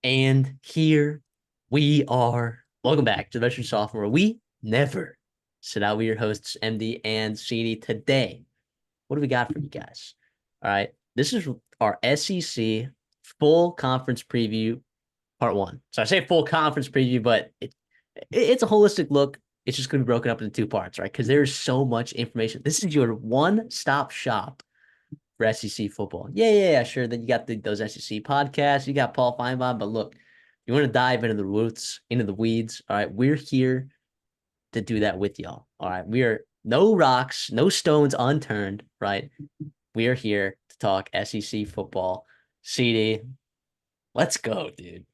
And here we are. Welcome back to the Redshirt Sophomore. We never sit out. We your hosts, MD and CD. Today, what do we got for you guys? All right. This is our SEC full conference preview, part one. So I say full conference preview, but it's a holistic look. It's just going to be broken up into two parts, right? Because there's so much information. This is your one-stop shop for SEC football. Yeah. Sure. Then you got those SEC podcasts. You got Paul Feinbaum. But look, you want to dive into the roots, into the weeds. All right. We're here to do that with y'all. All right. We are no rocks, no stones unturned. Right. We are here to talk SEC football. CD, let's go, dude.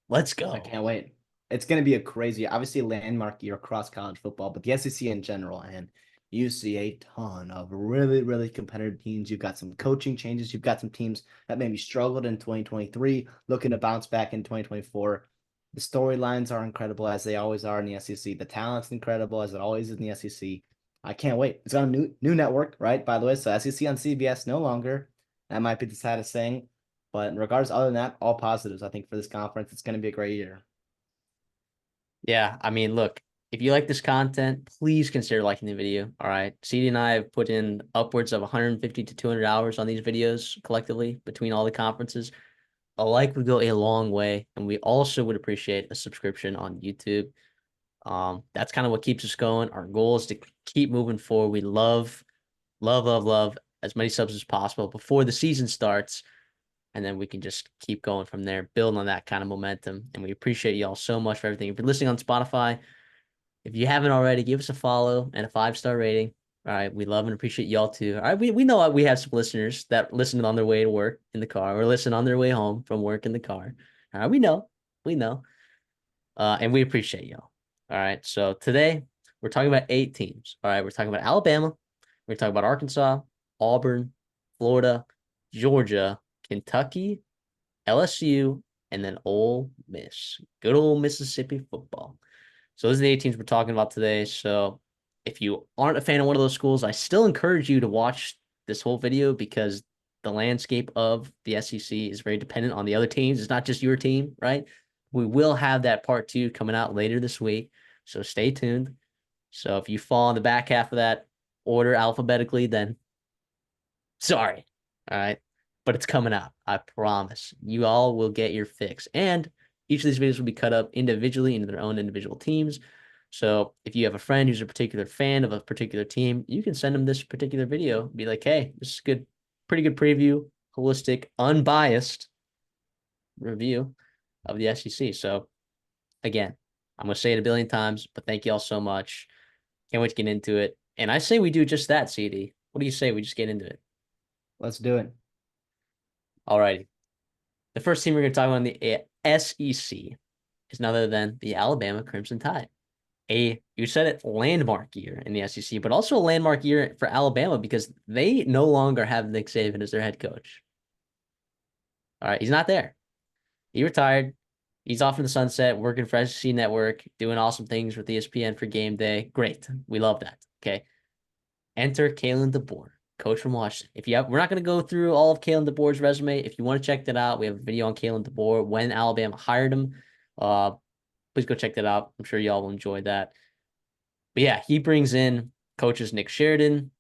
Let's I go. can't wait. It's going to be a crazy, obviously landmark year across college football, but the SEC in general, and you see a ton of really, really competitive teams. You've got some coaching changes. You've got some teams that maybe struggled in 2023, looking to bounce back in 2024. The storylines are incredible as they always are in the SEC. The talent's incredible as it always is in the SEC. I can't wait. It's on a new network, right? By the way, so SEC on CBS no longer. That might be the saddest thing. But in regards, other than that, all positives. I think for this conference, it's going to be a great year. Yeah, I mean, look, if you like this content, please consider liking the video. All right. CD and I have put in upwards of 150 to 200 hours on these videos collectively between all the conferences. A like would go a long way, and we also would appreciate a subscription on YouTube. That's kind of what keeps us going. Our goal is to keep moving forward. We love as many subs as possible before the season starts, and then we can just keep going from there, building on that kind of momentum. And we appreciate y'all so much for everything. If you're listening on Spotify, if you haven't already, give us a follow and a 5-star rating. All right. We love and appreciate y'all too. All right. We know we have some listeners that listen on their way to work in the car or listen on their way home from work in the car. All right. We know. We know. And we appreciate y'all. All right. So today we're talking about 8 teams. All right. We're talking about Alabama. We're talking about Arkansas, Auburn, Florida, Georgia, Kentucky, LSU, and then Ole Miss. Good old Mississippi football. So those are the 8 teams we're talking about today. So if you aren't a fan of one of those schools, I still encourage you to watch this whole video because the landscape of the SEC is very dependent on the other teams. It's not just your team, right? We will have that part 2 coming out later this week. So stay tuned. So if you fall in the back half of that order alphabetically, then sorry. All right. But it's coming out. I promise. You all will get your fix. And each of these videos will be cut up individually into their own individual teams. So if you have a friend who's a particular fan of a particular team, you can send them this particular video. Be like, hey, this is good, pretty good preview, holistic, unbiased review of the SEC. So again, I'm gonna say it a billion times, but thank you all so much. Can't wait to get into it. And I say we do just that, CD. What do you say? We just get into it. Let's do it. All righty. The first team we're going to talk about in the SEC is none other than the Alabama Crimson Tide. You said it, landmark year in the SEC, but also a landmark year for Alabama because they no longer have Nick Saban as their head coach. All right, he's not there. He retired. He's off in the sunset, working for SEC Network, doing awesome things with ESPN for game day. Great. We love that. Okay. Enter Kalen DeBoer, coach from Washington. We're not going to go through all of Kalen DeBoer's resume. If you want to check that out, we have a video on Kalen DeBoer when Alabama hired him. Uh, please go check that out. I'm sure y'all will enjoy that. But yeah, he brings in coaches Nick Sheridan,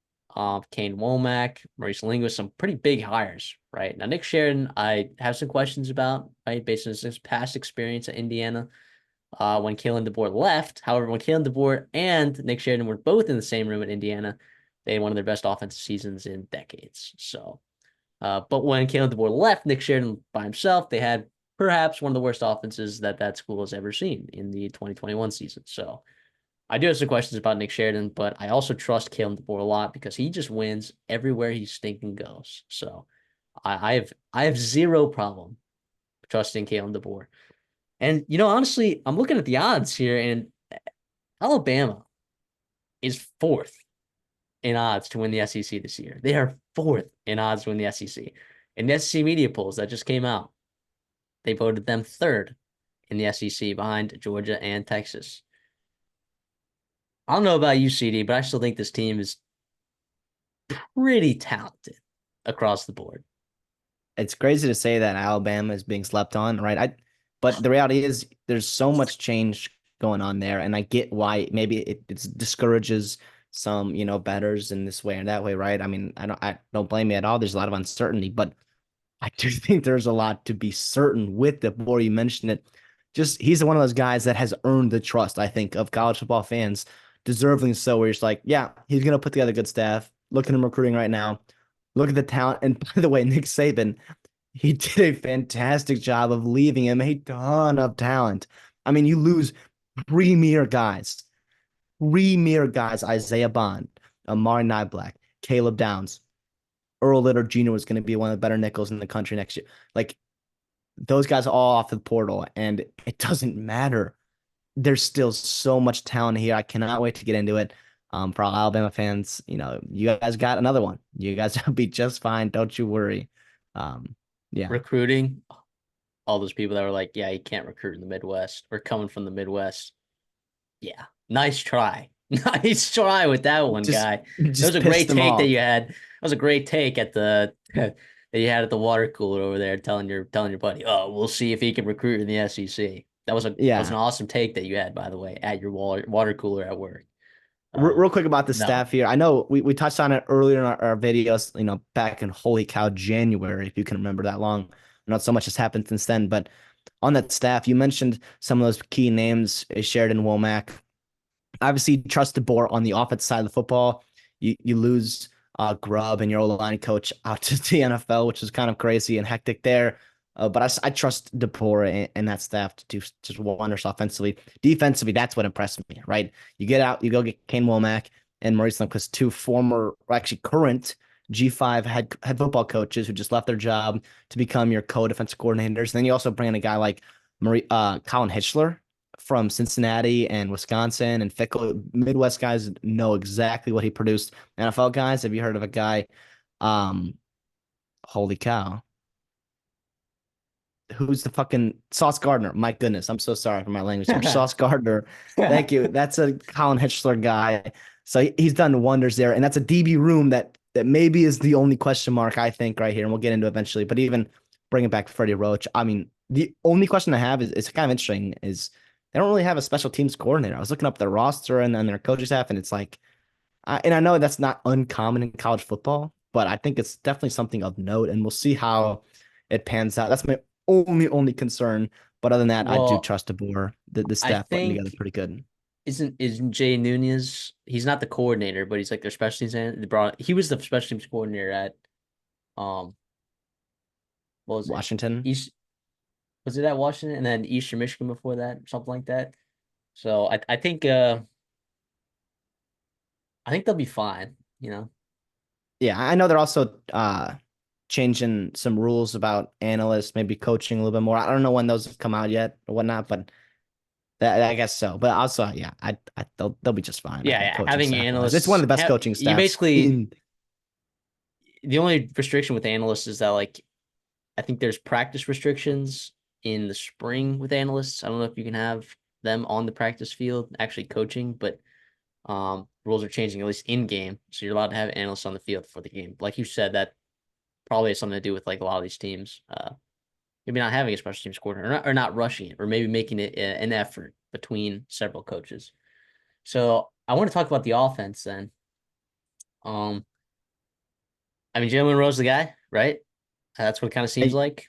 Kane Womack, Maurice Linguist, some pretty big hires, right? Now, Nick Sheridan, I have some questions about, right, based on his past experience at Indiana when Kalen DeBoer left. However, when Kalen DeBoer and Nick Sheridan were both in the same room at Indiana, they had one of their best offensive seasons in decades. So, but when Kalen DeBoer left, Nick Sheridan by himself, they had perhaps one of the worst offenses that school has ever seen in the 2021 season. So I do have some questions about Nick Sheridan, but I also trust Kalen DeBoer a lot because he just wins everywhere he stinking goes. So I have zero problem trusting Kalen DeBoer. And honestly, I'm looking at the odds here, and Alabama is fourth in odds to win the SEC this year. They are fourth in odds to win the SEC. In the SEC media polls that just came out, they voted them third in the SEC behind Georgia and Texas. I don't know about you, CD, but I still think this team is pretty talented across the board. It's crazy to say that Alabama is being slept on, right? But the reality is there's so much change going on there. And I get why maybe it discourages some, bettors in this way and that way, right? I mean, I don't blame me at all. There's a lot of uncertainty, but I do think there's a lot to be certain with the more you mentioned it. Just he's one of those guys that has earned the trust, I think, of college football fans, deservingly so, where it's like, yeah, he's gonna put together good staff. Look at him recruiting right now. Look at the talent. And by the way, Nick Saban, he did a fantastic job of leaving him a ton of talent. I mean, you lose premier guys, Isaiah Bond, Amari Niblack, Caleb Downs. Earl Litter Jr. was going to be one of the better nickels in the country next year. Like those guys all off the portal, and it doesn't matter. There's still so much talent here. I cannot wait to get into it. For all Alabama fans, you guys got another one. You guys will be just fine. Don't you worry. Um, yeah. Recruiting, all those people that were like, yeah, you can't recruit in the Midwest or coming from the Midwest. Yeah, nice try. Nice try with that one, Just guy. That was just a piss great them take that off. you had. That was a great take at the that you had at the water cooler over there, telling your buddy, oh, we'll see if he can recruit in the SEC. That was an Yeah. awesome take that you had, by the way, at your water cooler at work. Real quick about the No, staff here. I know we touched on it earlier in our videos, back in holy cow January, if you can remember that long. Not so much has happened since then, but on that staff, you mentioned some of those key names, Sheridan Womack. Obviously, you trust DeBoer on the offensive side of the football. You lose Grubb and your O-line coach out to the NFL, which is kind of crazy and hectic there. But I trust DeBoer and that staff to do just wonders offensively. Defensively, that's what impressed me, right? You get out, you go get Kane Womack and Maurice Lundqvist, two former, or actually current G5 head football coaches who just left their job to become your co-defensive coordinators. And then you also bring in a guy like Colin Hitchler from Cincinnati and Wisconsin and Fickle. Midwest guys know exactly what he produced. NFL guys, have you heard of a guy? Um, Holy cow. Who's the fucking Sauce Gardner? My goodness, I'm so sorry for my language here. Sauce Gardner. Thank you. That's a Colin Hitchler guy. So he's done wonders there. And that's a DB room that maybe is the only question mark, I think, right here. And we'll get into it eventually. But even bringing back Freddie Roach, I mean, the only question I have is it's kind of interesting is they don't really have a special teams coordinator. I was looking up their roster and their coaching staff, and it's like, and I know that's not uncommon in college football, but I think it's definitely something of note, and we'll see how it pans out. That's my only concern. But other than that, I do well, trust DeBoer. The I staff putting together think pretty good. isn't Jay Nunez? He's not the coordinator, but he's like their special teams. He was the special teams coordinator at um what was it? Washington. East was it at Washington and then Eastern Michigan before that, something like that. So I think they'll be fine. Yeah, I know they're also changing some rules about analysts, maybe coaching a little bit more. I don't know when those have come out yet or whatnot, but I guess so. But also, yeah, they'll be just fine. I Yeah, think yeah. coaching Having staff wise, it's one of analysts the best coaching you staffs basically in. the only restriction with analysts is that like I think there's practice restrictions in the spring with analysts. I don't know if you can have them on the practice field actually coaching, but rules are changing at least in game. So you're allowed to have analysts on the field for the game. Like you said, that probably has something to do with like a lot of these teams. Maybe not having a special teams coordinator or not rushing it, or maybe making it an effort between several coaches. So I want to talk about the offense then. Um, I mean, Jalen Rose the guy, right? That's what it kind of seems I, like.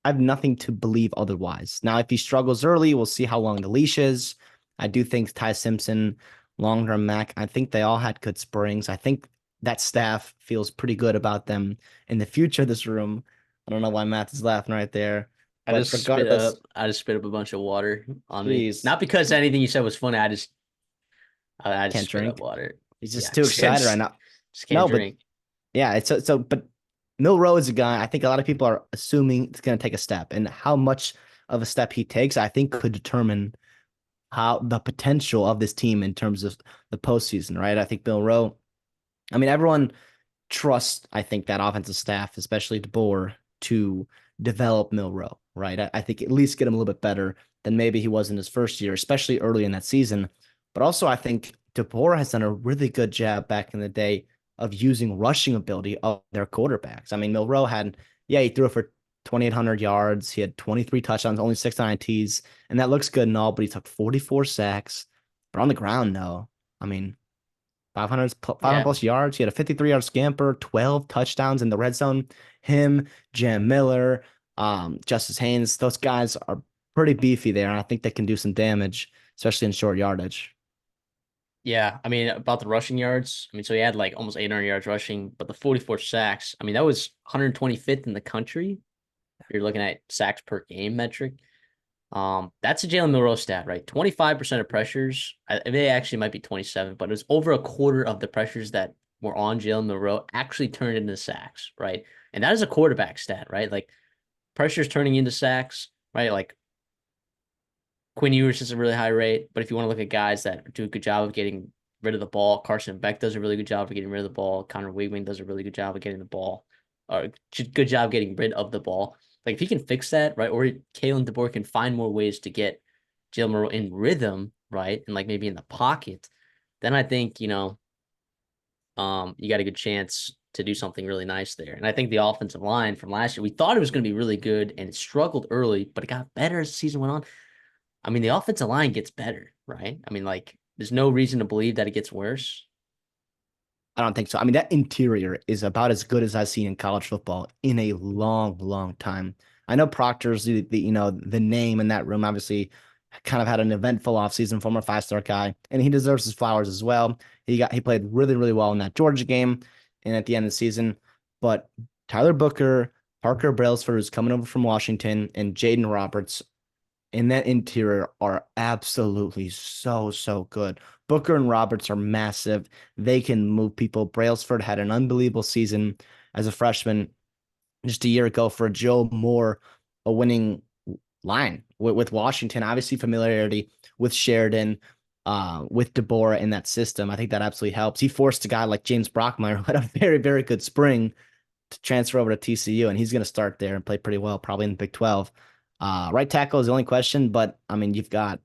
I have nothing to believe otherwise. Now, if he struggles early, we'll see how long the leash is. I do think Ty Simpson, long term Mac, I think they all had good springs. I think that staff feels pretty good about them in the future of this room. I don't know why Matt is laughing right there. I But just spit regardless, up. I just spit up a bunch of water on me. geez, Not because anything you said was funny. I just can't spit up drink. water. He's Yeah, just too excited right now. just can't No, but drink. yeah, it's but Milroe is a guy. I think a lot of people are assuming it's going to take a step, and how much of a step he takes, I think, could determine how the potential of this team in terms of the postseason, right? I think Bill Rowe. I mean, everyone trusts, I think, that offensive staff, especially DeBoer, to develop Milroe, right? I think at least get him a little bit better than maybe he was in his first year, especially early in that season. But also, I think DeBoer has done a really good job back in the day of using rushing ability of their quarterbacks. I mean, Milroe had, yeah, he threw for 2,800 yards. He had 23 touchdowns, only 6 INTs, and that looks good and all, but he took 44 sacks. But on the ground, no. I mean, 500 Yeah. plus yards. He had a 53-yard scamper, 12 touchdowns in the red zone. Him, Jam Miller, Justice Haynes, those guys are pretty beefy there, and I think they can do some damage, especially in short yardage. Yeah, I mean about the rushing yards. I mean, so he had like almost 800 yards rushing, but the 44 sacks. I mean, that was 125th in the country. If you're looking at sacks per game metric, that's a Jalen Milroe stat, right? 25% of pressures. They actually might be 27, but it was over a quarter of the pressures that were on Jalen Milroe actually turned into sacks, right? And that is a quarterback stat, right? Like pressures turning into sacks, right? Like Quinn Ewers is a really high rate, but if you want to look at guys that do a good job of getting rid of the ball, Carson Beck does a really good job of getting rid of the ball. Connor Wigman does a really good job of getting the ball, or good job getting rid of the ball. Like if he can fix that, right, or Kalen DeBoer can find more ways to get Jalen Monroe in rhythm, right, and like maybe in the pocket, then I think you got a good chance to do something really nice there. And I think the offensive line from last year, we thought it was going to be really good, and it struggled early, but it got better as the season went on. I mean, the offensive line gets better, right? I mean, like, there's no reason to believe that it gets worse. I don't think so. I mean, that interior is about as good as I've seen in college football in a long, long time. I know Proctor's the name in that room. Obviously, kind of had an eventful offseason, former 5-star guy, and he deserves his flowers as well. He played really, really well in that Georgia game and at the end of the season. But Tyler Booker, Parker Brailsford, who's coming over from Washington, and Jaden Roberts in that interior are absolutely so, so good. Booker and Roberts are massive. They can move people. Brailsford had an unbelievable season as a freshman just a year ago for Joe Moore, a winning line with Washington. Obviously, familiarity with Sheridan, with DeBoer in that system. I think that absolutely helps. He forced a guy like James Brockmeyer, who had a very, very good spring, to transfer over to TCU, and he's going to start there and play pretty well, probably in the Big 12. Right tackle is the only question, but I mean, you've got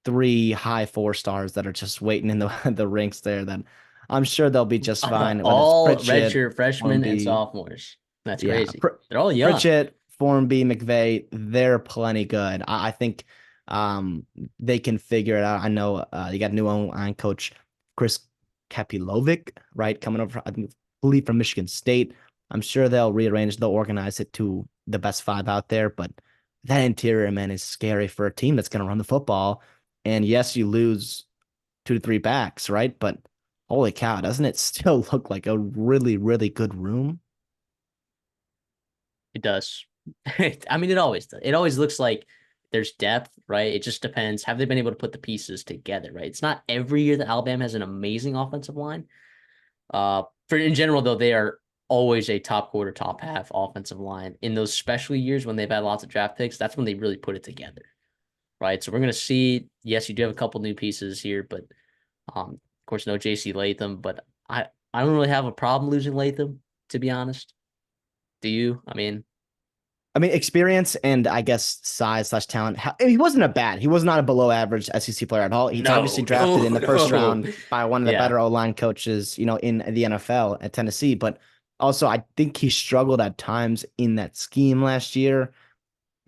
three high 4 stars that are just waiting in the the ranks there. That I'm sure they'll be just fine. Whether it's All Pritchett, redshirt freshmen and Formby, sophomores. That's yeah, crazy. They're all young. Pritchett, Formby, McVay, they're plenty good. I think um, they can figure it out. I know you got new online coach Chris Kapilovic, right, coming over, I believe from Michigan State. I'm sure they'll organize it to the best five out there, but that interior, man, is scary for a team that's going to run the football. And yes, you lose 2 to 3 backs, right? But holy cow, doesn't it still look like a really, really good room? It does. I mean, it always does. It always looks like there's depth, right? It just depends. Have they been able to put the pieces together, right? It's not every year that Alabama has an amazing offensive line. For in general, though, they are always a top quarter, top half offensive line. In those special years when they've had lots of draft picks, that's when they really put it together, right? So we're gonna see. Yes, you do have a couple new pieces here, but of course, no JC Latham. But I don't really have a problem losing Latham, to be honest. Do you? I mean, experience and I guess size slash talent. He wasn't a bad. He was not a below average SEC player at all. He's obviously No, drafted no, in the first no. round by one of the Yeah. better O line coaches, in the NFL at Tennessee. But also, I think he struggled at times in that scheme last year.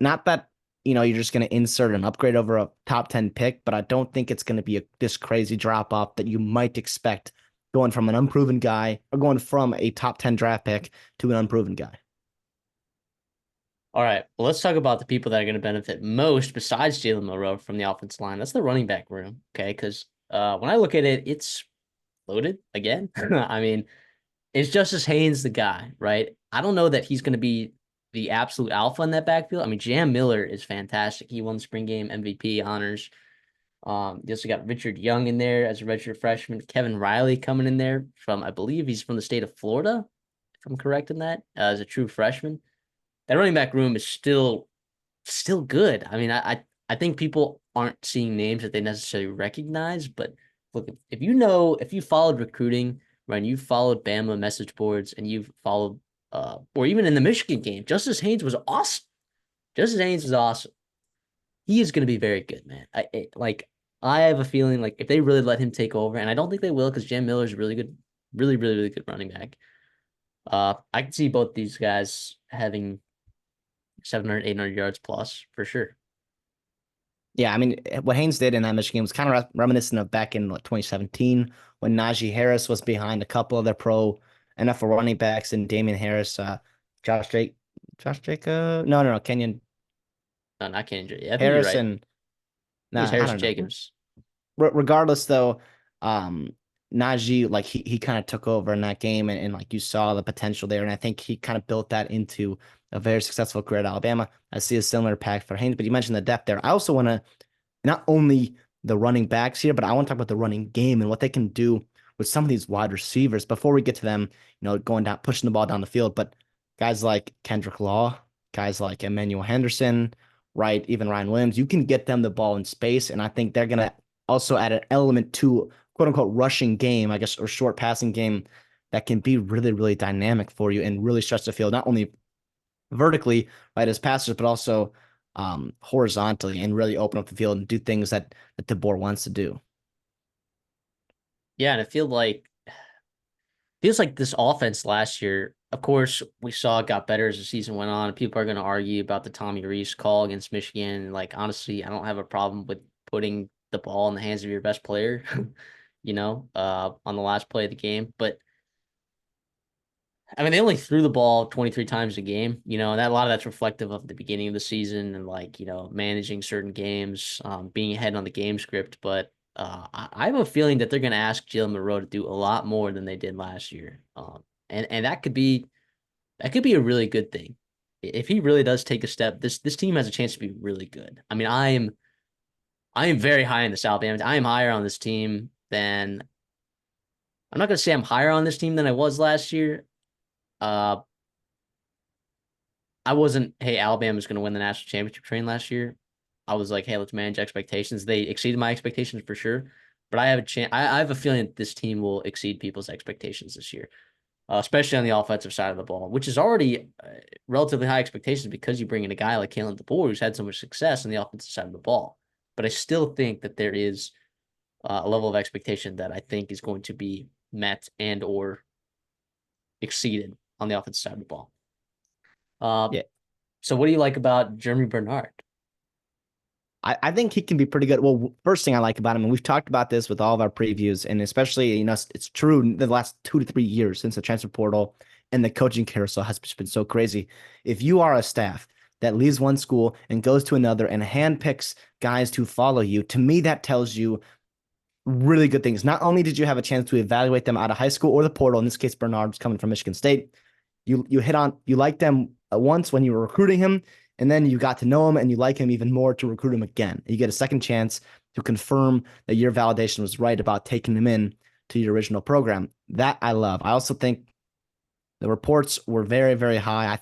Not that you're just going to insert an upgrade over a top 10 pick, but I don't think it's going to be this crazy drop off that you might expect going from an unproven guy or going from a top 10 draft pick to an unproven guy. All right. Well, let's talk about the people that are going to benefit most besides Jalen Monroe from the offensive line. That's the running back room. Okay. Because when I look at it, it's loaded again. I mean, is Justice Haynes the guy, right? I don't know that he's going to be the absolute alpha in that backfield. I mean, Jam Miller is fantastic. He won spring game MVP honors. You also got Richard Young in there as a redshirt freshman. Kevin Riley coming in there from, I believe he's from the state of Florida, if I'm correct in that, as a true freshman. That running back room is still good. I mean, I think people aren't seeing names that they necessarily recognize, but look, if you followed recruiting, right, and you followed Bama message boards and you've followed or even in the Michigan game, Justice Haynes was awesome. Justice Haynes was awesome. He is going to be very good, man. I have a feeling like if they really let him take over, and I don't think they will because Jam Miller is really good, really, really, really good running back. I can see both these guys having 700, 800 yards plus for sure. Yeah, I mean, what Haynes did in that Michigan game was kind of reminiscent of back in 2017 when Najee Harris was behind a couple of their pro NFL running backs and Damian Harris, Josh Drake, Josh Drake, no, Kenyon No, not Kendrick. Yeah, I think you're Harris right. I and think it was nah, I Harris don't know. Jacobs. Regardless, though, um, Najee like he kind of took over in that game, and like you saw the potential there, and I think he kind of built that into a very successful career at Alabama. I see a similar pack for Haynes, but you mentioned the depth there. I also want to not only the running backs here, but I want to talk about the running game and what they can do with some of these wide receivers before we get to them, going down, pushing the ball down the field. But guys like Kendrick Law, guys like Emmanuel Henderson, right? Even Ryan Williams, you can get them the ball in space. And I think they're going to also add an element to quote unquote rushing game, I guess, or short passing game that can be really, really dynamic for you and really stretch the field, not only vertically, right, as passers, but also horizontally and really open up the field and do things that DeBoer wants to do. Yeah, and it feels like this offense last year, of course, we saw it got better as the season went on. People are going to argue about the Tommy Rees call against Michigan. Like, honestly, I don't have a problem with putting the ball in the hands of your best player, on the last play of the game. But I mean, they only threw the ball 23 times a game, and that a lot of that's reflective of the beginning of the season and like, managing certain games, being ahead on the game script. But I have a feeling that they're going to ask Jalen Monroe to do a lot more than they did last year. And that could be a really good thing. If he really does take a step, this team has a chance to be really good. I mean, I am very high in this Alabama. I am higher on this team than I'm not going to say I'm higher on this team than I was last year. Uh, I wasn't, hey, Alabama's going to win the national championship train last year. I was like, hey, let's manage expectations. They exceeded my expectations for sure. But I have a chance. I have a feeling that this team will exceed people's expectations this year, especially on the offensive side of the ball, which is already relatively high expectations because you bring in a guy like Kalen DeBoer who's had so much success on the offensive side of the ball. But I still think that there is a level of expectation that I think is going to be met and or exceeded on the offensive side of the ball. Uh, Yeah, so what do you like about Jeremy Bernard? I think he can be pretty good. Well, first thing I like about him, and we've talked about this with all of our previews, and especially, it's true in the last 2 to 3 years since the transfer portal and the coaching carousel has been so crazy. If you are a staff that leaves one school and goes to another and handpicks guys to follow you, to me, that tells you really good things. Not only did you have a chance to evaluate them out of high school or the portal, in this case, Bernard's coming from Michigan State, you liked them once when you were recruiting him, and then you got to know him and you like him even more to recruit him again. You get a second chance to confirm that your validation was right about taking him in to your original program. That I love. I also think the reports were very, very high.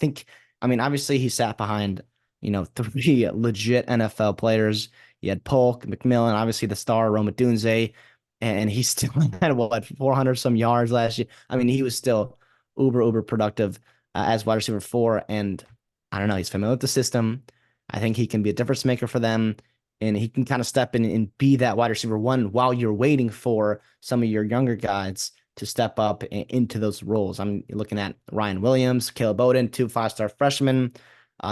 I mean, obviously he sat behind, three legit NFL players. You had Polk, McMillan, obviously the star, Roma Dunze, and he still had what 400 some yards last year. I mean, he was still uber productive as wide receiver four, and I don't know, he's familiar with the system. I think he can be a difference maker for them, and he can kind of step in and be that wide receiver one while you're waiting for some of your younger guys to step up into those roles. I'm looking at Ryan Williams, Caleb Bowden, two five-star freshmen,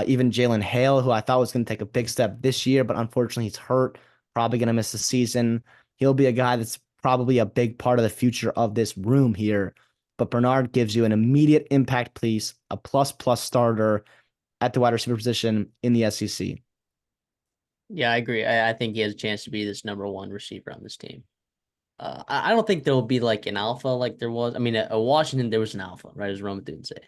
even Jalen Hale, who I thought was going to take a big step this year, but unfortunately he's hurt, probably going to miss the season. He'll be a guy that's probably a big part of the future of this room here. But Bernard gives you an immediate impact piece, a plus starter at the wide receiver position in the SEC. Yeah, I agree. I think he has a chance to be this number one receiver on this team. I don't think there will be like an alpha like there was. I mean, at Washington, there was an alpha, right? As Roma didn't say.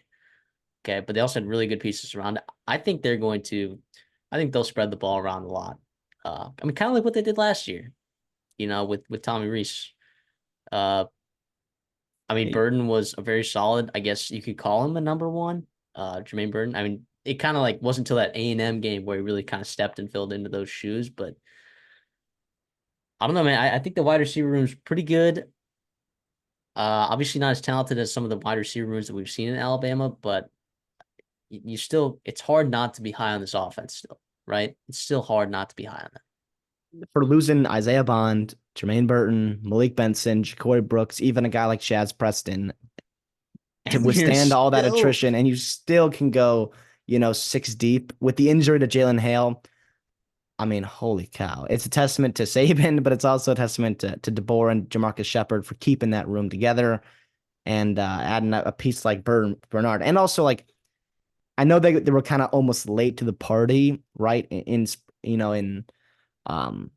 Okay, but they also had really good pieces around it. I think they'll spread the ball around a lot. I mean, kind of like what they did last year, with Tommy Rees. Uh, I mean, Burden was a very solid, I guess you could call him a number one. Jermaine Burden. I mean, it kind of like wasn't until that A&M game where he really kind of stepped and filled into those shoes. But I don't know, man. I think the wide receiver room is pretty good. Obviously not as talented as some of the wide receiver rooms that we've seen in Alabama, but it's hard not to be high on this offense still, right? It's still hard not to be high on them. For losing Isaiah Bond, Jermaine Burton, Malik Benson, Ja'Cory Brooks, even a guy like Chaz Preston, to And you're withstand all that still attrition, and you still can go six deep with the injury to Jalen Hale. I mean, holy cow. It's a testament to Saban, but it's also a testament to DeBoer and Jamarcus Shepard for keeping that room together and adding a piece like Bernard. And also, like, I know they were kind of almost late to the party, right? In um,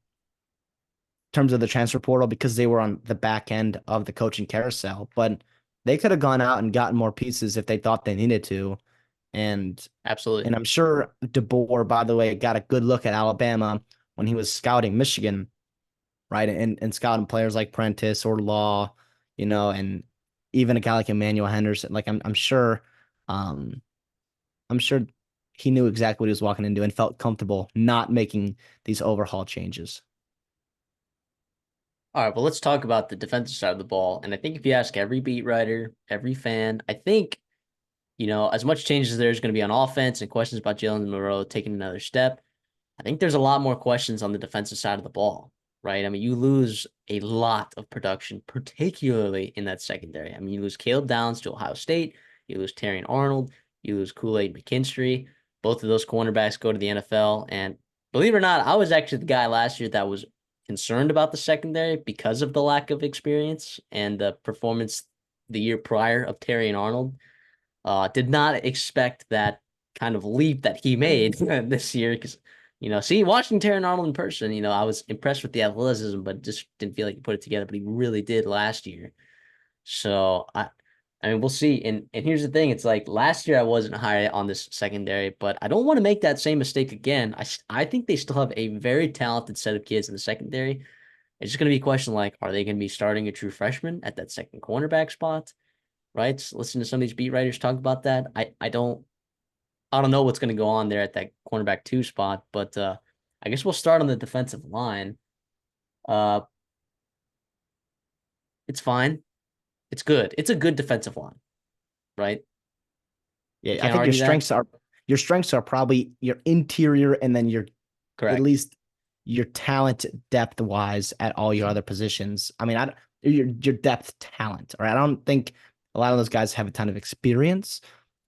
terms of the transfer portal because they were on the back end of the coaching carousel, but they could have gone out and gotten more pieces if they thought they needed to. And Absolutely. and I'm sure DeBoer, by the way, got a good look at Alabama when he was scouting Michigan, right? And scouting players like Prentice or Law, and even a guy like Emmanuel Henderson. Like um, I'm sure he knew exactly what he was walking into and felt comfortable not making these overhaul changes. All right, well, let's talk about the defensive side of the ball. And I think if you ask every beat writer, every fan, I think, as much change as there's going to be on offense and questions about Jalen Monroe taking another step, I think there's a lot more questions on the defensive side of the ball, right? I mean, you lose a lot of production, particularly in that secondary. I mean, you lose Caleb Downs to Ohio State, you lose Terrion Arnold, you lose Kool-Aid McKinstry. Both of those cornerbacks go to the NFL. And believe it or not, I was actually the guy last year that was concerned about the secondary because of the lack of experience and the performance the year prior of Terrion Arnold. Did not expect that kind of leap that he made this year because, watching Terran Arnold in person, I was impressed with the athleticism, but just didn't feel like he put it together. But he really did last year. So I mean, we'll see. And here's the thing: it's like last year I wasn't high on this secondary, but I don't want to make that same mistake again. I think they still have a very talented set of kids in the secondary. It's just going to be a question like, are they going to be starting a true freshman at that second cornerback spot? Right? So listen to some of these beat writers talk about that. I don't know what's going to go on there at that cornerback two spot, but I guess we'll start on the defensive line. Uh, it's fine. It's good. It's a good defensive line, right? Yeah, I Can't think argue that. your strengths are probably your interior and then your at Correct. least your talent depth wise at all your other positions. I mean, I your depth talent, right? I don't think a lot of those guys have a ton of experience,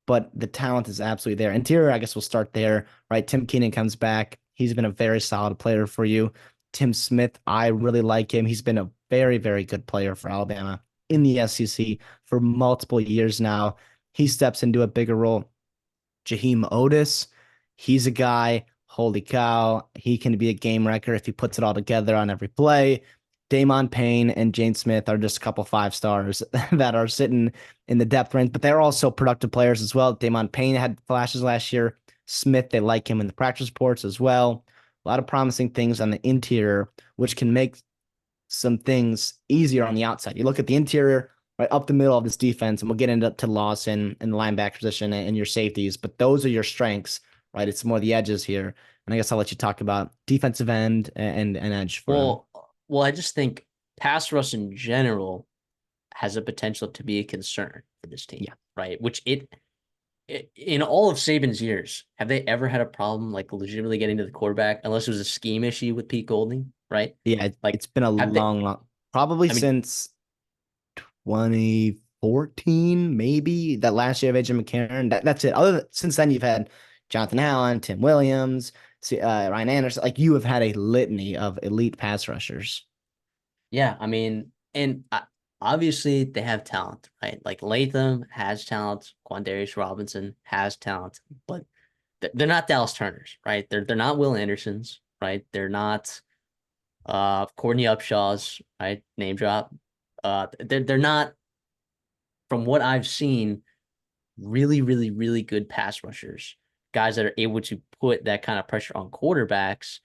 but the talent is absolutely there. Interior, I guess we'll start there, right? Tim Keenan comes back. He's been a very solid player for you. Tim Smith, I really like him. He's been a very, very good player for Alabama in the SEC for multiple years now. He steps into a bigger role. Jaheim Otis, he's a guy, holy cow, he can be a game wrecker if he puts it all together on every play. Damon Payne and Jane Smith are just a couple 5 stars that are sitting in the depth range, but they're also productive players as well. Damon Payne had flashes last year. Smith, they like him in the practice reports as well. A lot of promising things on the interior, which can make some things easier on the outside. You look at the interior, right up the middle of this defense, and we'll get into Lawson and the linebacker position and your safeties, but those are your strengths, right? It's more the edges here. And I guess I'll let you talk about defensive end and edge for him. Well, well, I just think pass rush in general has a potential to be a concern for this team, Yeah. right? In all of Saban's years, have they ever had a problem like legitimately getting to the quarterback unless it was a scheme issue with Pete Golding, right? Yeah, Like, it's been a have they? long, probably I mean, since 2014, maybe that last year of AJ McCarron. That's it. Since then, you've had Jonathan Allen, Tim Williams, Ryan Anderson. Like you have had a litany of elite pass rushers. yeah, I mean, and obviously they have talent, right? Like Latham has talent, Quandarius Robinson has talent, but they're not Dallas Turners, right? They're not Will Andersons, right? They're not Courtney Upshaw's, right? Name drop. They're not, from what I've seen, really, really, really good pass rushers, guys that are able to put that kind of pressure on quarterbacks.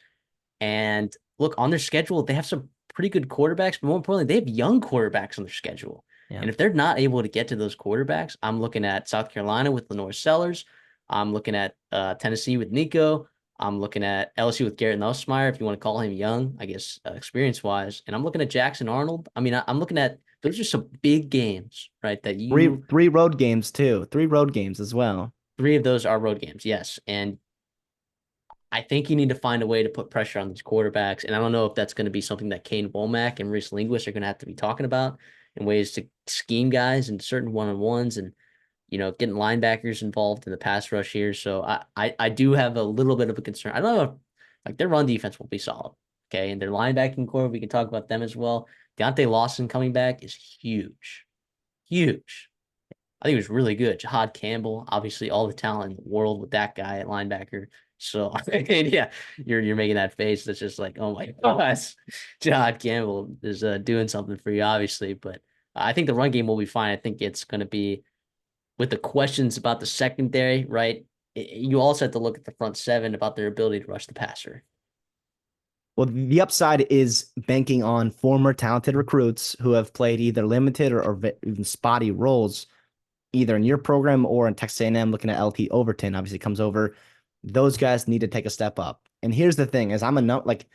And look, on their schedule, they have some pretty good quarterbacks, but more importantly, they have young quarterbacks on their schedule. Yeah. And if they're not able to get to those quarterbacks, I'm looking at South Carolina with Lenore Sellers. I'm looking at Tennessee with Nico. I'm looking at LSU with Garrett Nussmeier, if you want to call him young, I guess, experience wise. And I'm looking at Jackson Arnold. I mean, I'm looking at those are some big games, right? That Three three road games too. 3 road games as well. three of those are road games, yes. And I think you need to find a way to put pressure on these quarterbacks. And I don't know if that's going to be something that Kane Womack and Reese Linguist are going to have to be talking about in ways to scheme guys in certain one-on-ones. And getting linebackers involved in the pass rush here. So I do have a little bit of a concern. I don't know if like their run defense will be solid. Okay. And their linebacking core, we can talk about them as well. Deontay Lawson coming back is huge. Huge. I think it was really good. Jahad Campbell, obviously all the talent in the world with that guy at linebacker. So yeah, you're making that face. That's just like, oh my gosh, Jahad Campbell is doing something for you, obviously. But I think the run game will be fine. I think it's going to be with the questions about the secondary, right? You also have to look at the front seven about their ability to rush the passer. Well, the upside is banking on former talented recruits who have played either limited or even spotty roles, either in your program or in Texas A&M. Looking at LT Overton, obviously comes over. Those guys need to take a step up. And here's the thing: is I'm enough like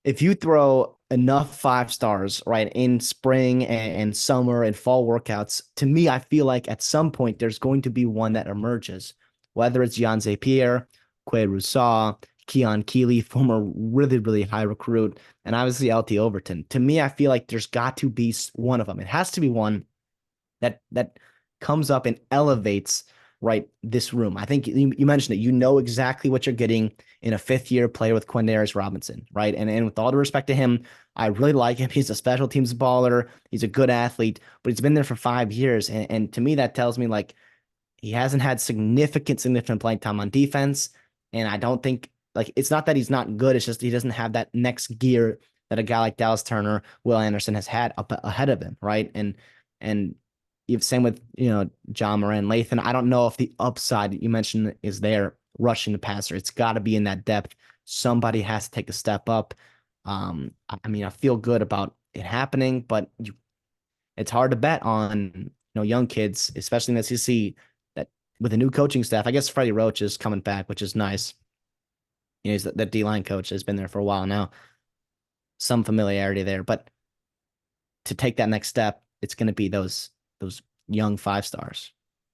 if you throw enough 5 stars right in spring and summer and fall workouts, to me, I feel like at some point there's going to be one that emerges, whether it's Jan Pierre, Quay Rousseau, Keon Keeley, former really, really high recruit, and obviously LT Overton. To me, I feel like there's got to be one of them. It has to be one that comes up and elevates right this room. I think you mentioned it. You know exactly what you're getting in a 5th-year player with Quindarius Robinson, right? And with all due respect to him, I really like him. He's a special teams baller. He's a good athlete, but he's been there for 5 years. And to me, that tells me like he hasn't had significant playing time on defense. And I don't think like it's not that he's not good. It's just he doesn't have that next gear that a guy like Dallas Turner, Will Anderson has had up ahead of him, right? And you've same with John Moran, Lathan. I don't know if the upside that you mentioned is there rushing the passer. It's got to be in that depth. Somebody has to take a step up. I mean, I feel good about it happening, but it's hard to bet on young kids, especially in the SEC, that with a new coaching staff. I guess Freddie Roach is coming back, which is nice. He's the D-line coach has been there for a while now. Some familiarity there, but to take that next step, it's going to be those young 5 stars.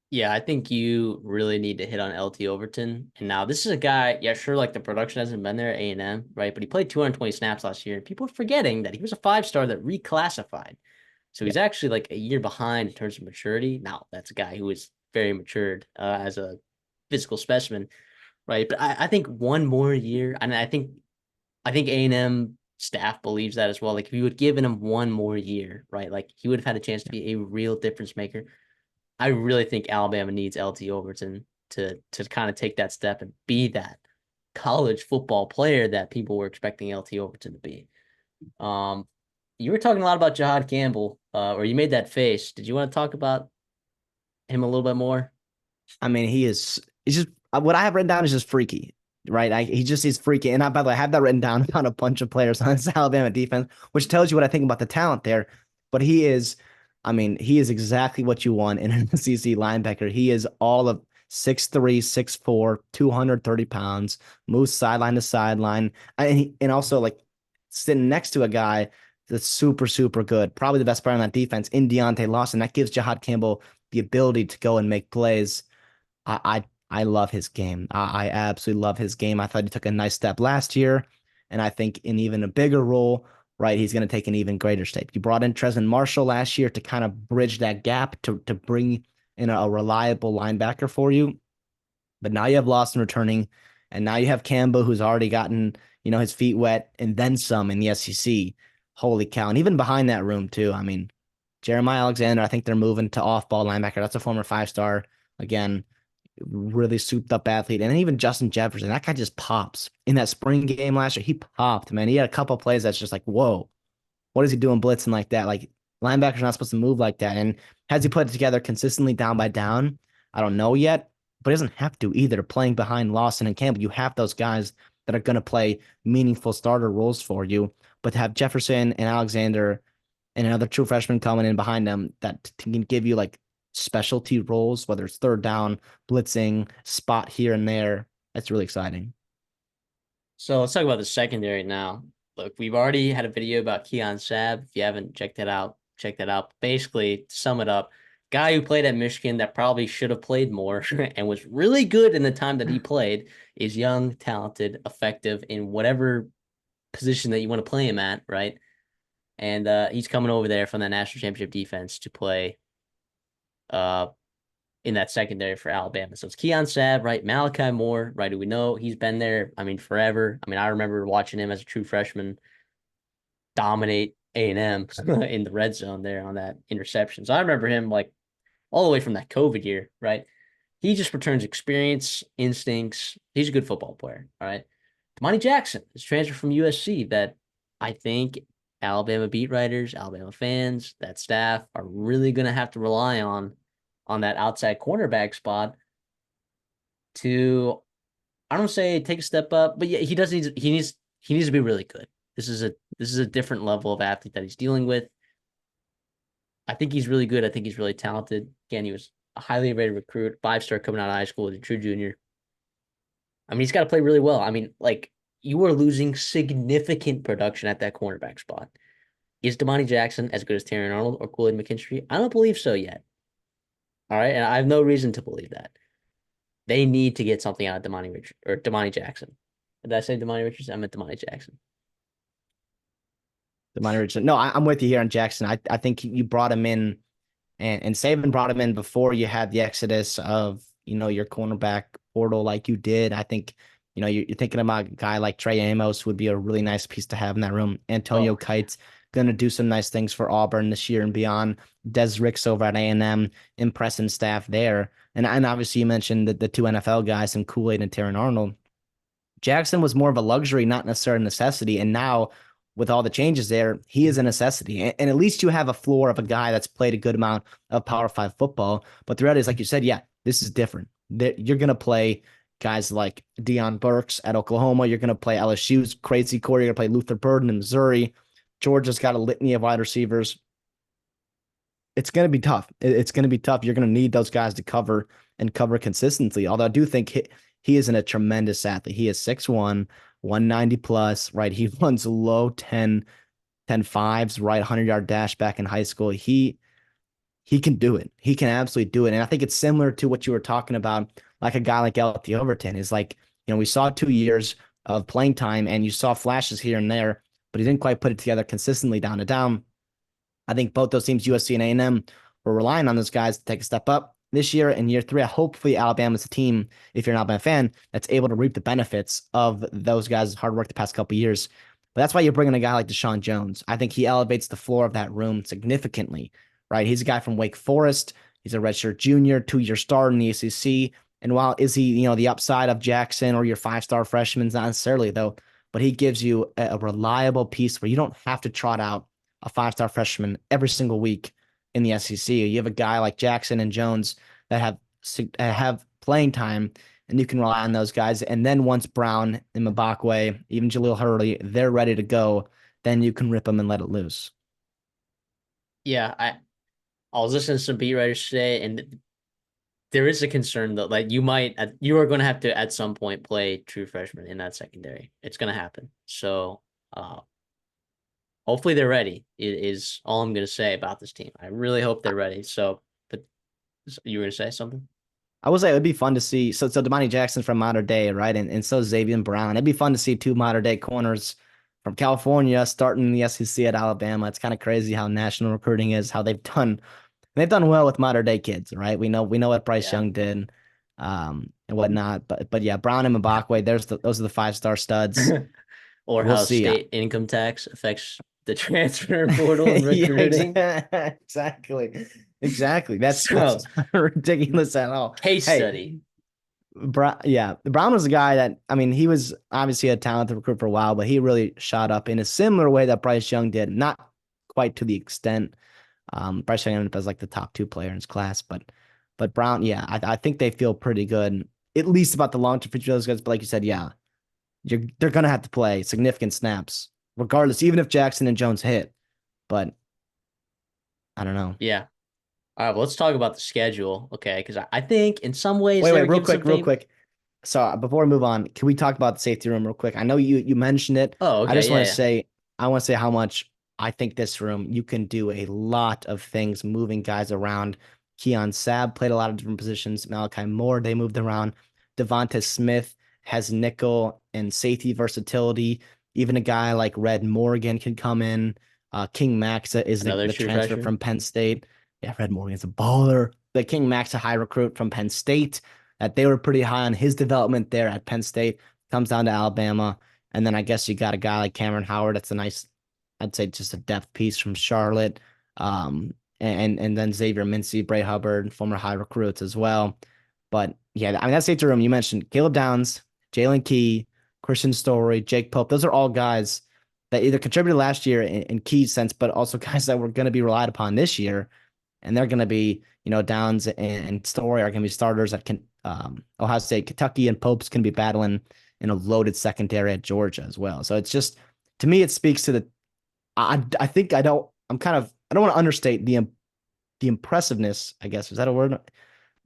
Yeah, I think you really need to hit on LT Overton. And now this is a guy, yeah, sure, like the production hasn't been there at A&M, right? But he played 220 snaps last year. And people are forgetting that he was a 5-star that reclassified. So Yeah. he's actually like a year behind in terms of maturity. Now, that's a guy who is very matured as a physical specimen, right? But I think one more year, and I think A&M staff believes that as well. Like if you had given him one more year, right? Like he would have had a chance to be a real difference maker. I really think Alabama needs LT Overton to kind of take that step and be that college football player that people were expecting LT Overton to be. Um, you were talking a lot about Jahad Campbell, or you made that face. Did you want to talk about him a little bit more? I mean, he's just what I have written down is just freaky, right? He just is freaky. And by the way, I have that written down on a bunch of players on this Alabama defense, which tells you what I think about the talent there. But I mean, he is exactly what you want in an SEC linebacker. He is all of 6'3", 6'4", 230 pounds, moves sideline to sideline. And also like sitting next to a guy that's super, super good, probably the best player on that defense in Deontay Lawson. That gives Jahad Campbell the ability to go and make plays. I love his game. I absolutely love his game. I thought he took a nice step last year, and I think in even a bigger role, right, he's going to take an even greater step. You brought in Trezin Marshall last year to kind of bridge that gap to bring in a reliable linebacker for you. But now you have Lawson returning, and now you have Campbell, who's already gotten his feet wet and then some in the SEC. Holy cow! And even behind that room too. I mean, Jeremiah Alexander. I think they're moving to off-ball linebacker. That's a former 5-star. Again, really souped up athlete. And then even Justin Jefferson, that guy just pops. In that spring game last year, he popped, man. He had a couple plays that's just like, whoa, what is he doing blitzing like that? Like linebackers not supposed to move like that. And has he put it together consistently down by down? I don't know yet, but he doesn't have to either. Playing behind Lawson and Campbell, you have those guys that are going to play meaningful starter roles for you. But to have Jefferson and Alexander and another true freshman coming in behind them that can give you like specialty roles, whether it's third down, blitzing, spot here and there. That's really exciting. So let's talk about the secondary now. Look, we've already had a video about Keon Sabb. If you haven't checked that out, check that out. Basically, to sum it up, guy who played at Michigan that probably should have played more and was really good in the time that he played is young, talented, effective in whatever position that you want to play him at, right? And he's coming over there from the national championship defense to play in that secondary for Alabama. So it's Keon Sabb, right? Malachi Moore, right? Who we know he's been there, I mean, forever. I mean, I remember watching him as a true freshman dominate A&M in the red zone there on that interception. So I remember him like all the way from that COVID year, right? He just returns experience, instincts. He's a good football player, all right? Damani Jackson is transferred from USC that I think Alabama beat writers, Alabama fans, that staff are really going to have to rely on that outside cornerback spot to, I don't say take a step up, but yeah, he needs to be really good. This is a different level of athlete that he's dealing with. I think he's really good. I think he's really talented. Again, he was a highly rated recruit, 5-star coming out of high school as a true junior. I mean, he's got to play really well. I mean, like you are losing significant production at that cornerback spot. Is Damani Jackson as good as Terry Arnold or Kool-Aid McKinstry? I don't believe so yet. All right, and I have no reason to believe that. They need to get something out of Damani Jackson. Did I say Damani Richardson? I meant Damani Jackson. Demani Richardson. No, I'm with you here on Jackson. I think you brought him in, and Saban brought him in before you had the exodus of your cornerback portal like you did. I think you're thinking about a guy like Trey Amos would be a really nice piece to have in that room. Antonio Oh, Kite's gonna do some nice things for Auburn this year and beyond. Des Ricks over at A&M, impressing staff there, and obviously you mentioned the two NFL guys, some Kool-Aid and Terran Arnold. Jackson was more of a luxury, not necessarily a necessity. And now, with all the changes there, he is a necessity. And at least you have a floor of a guy that's played a good amount of Power Five football. But the reality is, like you said, yeah, this is different. You're going to play guys like Deion Burks at Oklahoma. You're going to play LSU's crazy core. You're going to play Luther Burden in Missouri. Georgia's got a litany of wide receivers. It's going to be tough. It's going to be tough. You're going to need those guys to cover and cover consistently. Although I do think he isn't a tremendous athlete. He is 6'1", 190 plus, right? He runs low 10 fives, right? 100-yard dash back in high school. He can do it. He can absolutely do it. And I think it's similar to what you were talking about, like a guy like L.T. Overton is like, we saw 2 years of playing time and you saw flashes here and there, but he didn't quite put it together consistently down to down. I think both those teams, USC and A&M, were relying on those guys to take a step up this year and year three. Hopefully, Alabama's a team, if you're an Alabama fan, that's able to reap the benefits of those guys' hard work the past couple of years. But that's why you're bringing a guy like Deshaun Jones. I think he elevates the floor of that room significantly, right? He's a guy from Wake Forest. He's a redshirt junior, 2-year starter in the ACC. And while is he, the upside of Jackson or your 5-star freshman, not necessarily though, but he gives you a reliable piece where you don't have to trot out a 5-star freshman every single week in the SEC. You have a guy like Jackson and Jones that have playing time, and you can rely on those guys. And then once Brown and Mbakwe, even Jaleel Hurley, they're ready to go, then you can rip them and let it loose. yeah. I was listening to some beat writers today, and there is a concern that like you are going to have to at some point play true freshman in that secondary. It's going to happen. So hopefully they're ready. It is all I'm going to say about this team. I really hope they're ready. So, but you were going to say something? I would say it would be fun to see. So Damani Jackson's from Mater Dei, right? And so Xavier Brown. It'd be fun to see two Mater Dei corners from California starting in the SEC at Alabama. It's kind of crazy how national recruiting is, how they've done well with Mater Dei kids, right? We know what Bryce Yeah. Young did, and whatnot. But yeah, Brown and Mbakwe, those are the 5-star studs. Or We'll how see. state income tax affects the transfer portal and Yeah, recruiting. exactly. Exactly. That's So, ridiculous at all. case Hey, study. Brown was a guy that, I mean, he was obviously a talented recruit for a while, but he really shot up in a similar way that Bryce Young did, not quite to the extent. Bryce Young ended up as like the top 2 player in his class, but Brown, yeah, I think they feel pretty good, at least about the long term future of those guys. But like you said, yeah, they're gonna have to play significant snaps, regardless, even if Jackson and Jones hit. But I don't know. Yeah. All right, well, let's talk about the schedule, okay? Because I think in some ways Wait, they were real giving some quick, real favor. quick. So before we move on, can we talk about the safety room real quick? I know you mentioned it. Oh, I okay, just want yeah, to yeah. say I want to say how much I think this room you can do a lot of things moving guys around. Keon Sabb played a lot of different positions. Malachi Moore, they moved around. Devonta Smith has nickel and safety versatility. Even a guy like Red Morgan can come in. King Maxa is Another the true transfer freshman. from Penn State. Yeah, Red Morgan's a baller. the King Max, a high recruit from Penn State, that they were pretty high on his development there at Penn State. Comes down to Alabama. And then I guess you got a guy like Cameron Howard. That's a nice, I'd say just a depth piece from Charlotte. And then Xavier Mincy, Bray Hubbard, former high recruits as well. But yeah, I mean, that safety room, you mentioned Caleb Downs, Jalen Key, Christian Story, Jake Pope. Those are all guys that either contributed last year in Key's sense, but also guys that were going to be relied upon this year. And they're going to be, Downs and Story are going to be starters that can, Ohio State, Kentucky, and Pope's can be battling in a loaded secondary at Georgia as well. So it's just, to me, it speaks to I think I don't want to understate the impressiveness, I guess. Is that a word?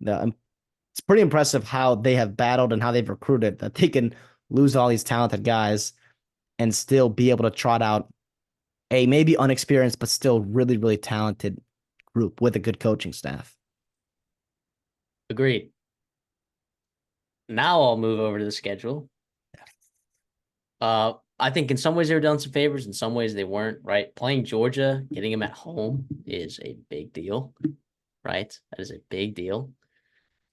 It's pretty impressive how they have battled and how they've recruited, that they can lose all these talented guys and still be able to trot out a maybe unexperienced, but still really, really talented group with a good coaching staff. Agreed. Now I'll move over to the schedule. I think in some ways they were done some favors, in some ways they weren't, right? Playing Georgia, getting them at home is a big deal, right? That is a big deal.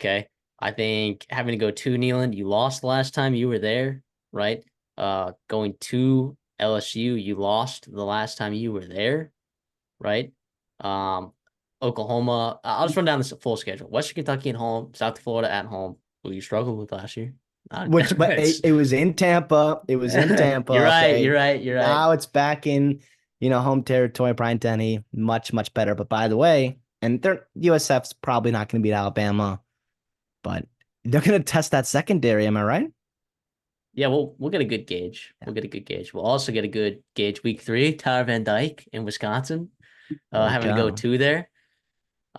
Okay. I think having to go to Neyland, you lost the last time you were there, right? Going to LSU, you lost the last time you were there, right? Oklahoma, I'll just run down this full schedule. Western Kentucky at home, South Florida at home, who you struggled with last year. But it was in Tampa. It was in Tampa. You're right. Okay. You're right. You're right. Now it's back in, home territory. Bryant Denny, much, much better. But by the way, and USF's probably not going to beat Alabama, but they're going to test that secondary. Am I right? Yeah, we'll get a good gauge. We'll get a good gauge. We'll also get a good gauge week 3. Tyler Van Dyke in Wisconsin, having to go to there.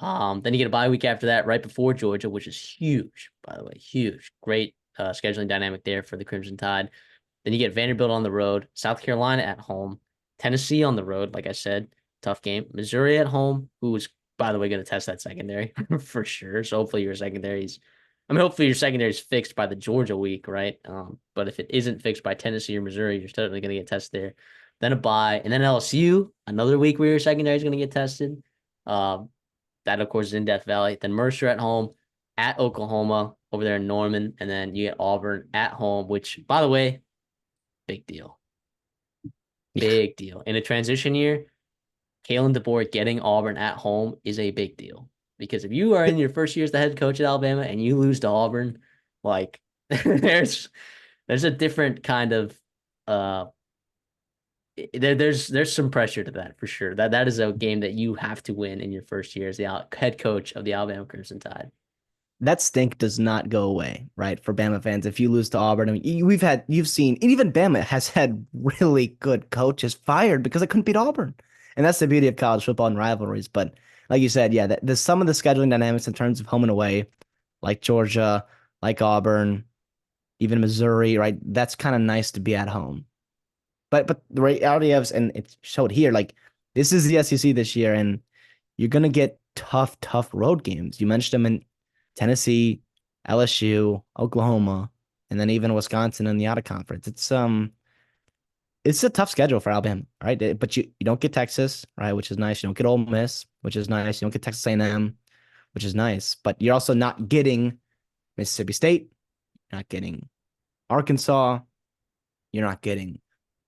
Then you get a bye week after that, right before Georgia, which is huge, by the way, huge. Great scheduling dynamic there for the Crimson Tide. Then you get Vanderbilt on the road, South Carolina at home, Tennessee on the road, like I said, tough game. Missouri at home, who's, by the way, going to test that secondary for sure. So hopefully hopefully your secondary is fixed by the Georgia week, right? But if it isn't fixed by Tennessee or Missouri, you're certainly going to get tested there. Then a bye, and then LSU, another week where your secondary is going to get tested. That, of course, is in Death Valley. Then Mercer at home, at Oklahoma, over there in Norman, and then you get Auburn at home, which, by the way, big deal. Big deal. In a transition year, Kalen DeBoer getting Auburn at home is a big deal. Because if you are in your first year as the head coach at Alabama and you lose to Auburn, like there's a different kind of there's some pressure to that for sure. That is a game that you have to win in your first year as the head coach of the Alabama Crimson Tide. That stink does not go away, right? For Bama fans, if you lose to Auburn, I mean, you've seen, and even Bama has had really good coaches fired because they couldn't beat Auburn, and that's the beauty of college football and rivalries. But like you said, yeah, there's some of the scheduling dynamics in terms of home and away, like Georgia, like Auburn, even Missouri, right? That's kind of nice to be at home. But the reality of, and it showed here, like this is the SEC this year, and you're gonna get tough road games. You mentioned them in Tennessee, LSU, Oklahoma, and then even Wisconsin in the out of conference. It's a tough schedule for Alabama, right? But you don't get Texas, right, which is nice. You don't get Ole Miss, which is nice. You don't get Texas A&M, which is nice. But you're also not getting Mississippi State. You're not getting Arkansas. You're not getting,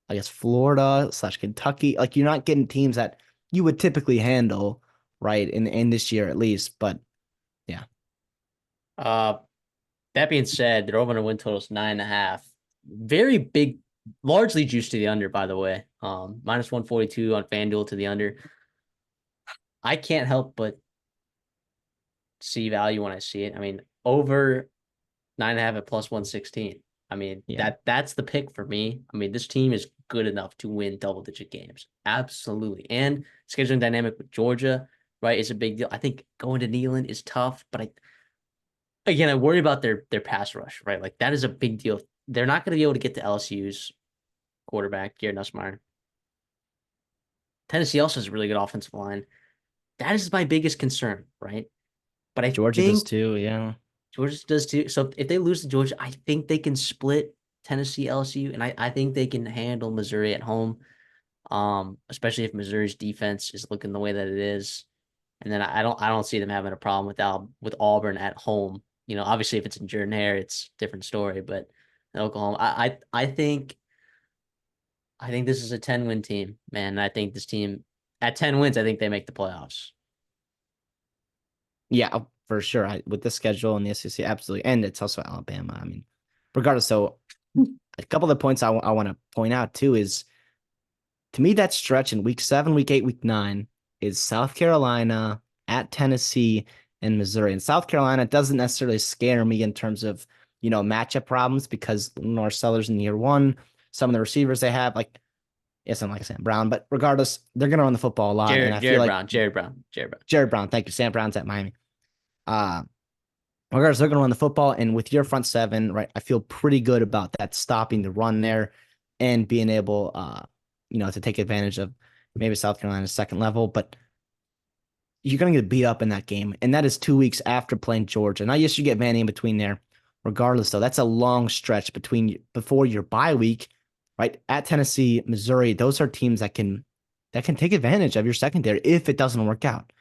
I guess, Florida / Kentucky. Like you're not getting teams that you would typically handle, right, in this year at least. But yeah. That being said, their over win total is 9.5. Very big, largely juiced to the under, by the way. Minus 142 on FanDuel to the under. I can't help but see value when I see it. I mean, over 9.5 at plus 116. I mean, that's the pick for me. I mean, this team is good enough to win double-digit games. Absolutely. And scheduling dynamic with Georgia, right, is a big deal. I think going to Neyland is tough, but I worry about their pass rush, right? Like that is a big deal. They're not going to be able to get to LSU's quarterback, Garrett Nussmeier. Tennessee also has a really good offensive line. That is my biggest concern, right? But Georgia does too, yeah. Georgia does too. So if they lose to Georgia, I think they can split Tennessee, LSU, and I think they can handle Missouri at home, especially if Missouri's defense is looking the way that it is. And then I don't see them having a problem with Auburn at home. Obviously if it's in Jordan Hare, it's a different story. But Oklahoma, I think this is a 10-win team, man. I think this team at 10 wins, I think they make the playoffs. Yeah, for sure. With the schedule and the SEC, absolutely. And it's also Alabama. I mean, regardless. So a couple of the points I want to point out too is to me that stretch in week 7, week 8, week 9 is South Carolina at Tennessee and Missouri. And South Carolina doesn't necessarily scare me in terms of, matchup problems because North Sellers in year 1, some of the receivers they have, like, yes, I'm like Sam Brown, but regardless, they're going to run the football a lot. And Jared I feel Jared like Brown, Jared Brown, Jared Brown. Jared Brown, thank you. Sam Brown's at Miami. Uh, Regardless, they're going to run the football. And with your front seven, right, I feel pretty good about that, stopping the run there and being able, to take advantage of maybe South Carolina's second level. But you're going to get beat up in that game. And that is 2 weeks after playing Georgia. Now, yes, you get Vandy in between there. Regardless, though, that's a long stretch before your bye week, right? At Tennessee, Missouri, those are teams that can take advantage of your secondary if it doesn't work out.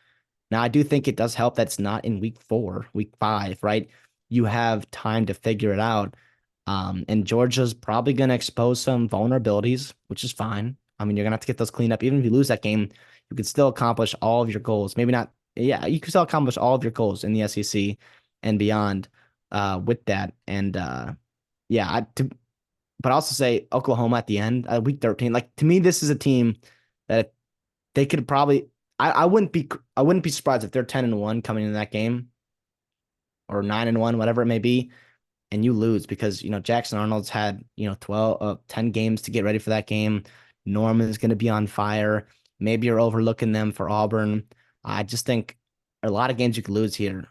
Now, I do think it does help that it's not in week 4, week 5, right? You have time to figure it out. And Georgia's probably going to expose some vulnerabilities, which is fine. I mean, you're going to have to get those cleaned up. Even if you lose that game, you can still accomplish all of your goals. Maybe not. Yeah, you can still accomplish all of your goals in the SEC and beyond with that. And yeah, but I also say Oklahoma at the end, week 13. Like to me, this is a team that they could probably. I wouldn't be surprised if they're 10-1 coming into that game or 9-1, whatever it may be, and you lose because Jackson Arnold's had 10 games to get ready for that game. Norman's going to be on fire. Maybe you're overlooking them for Auburn. I just think a lot of games you could lose here.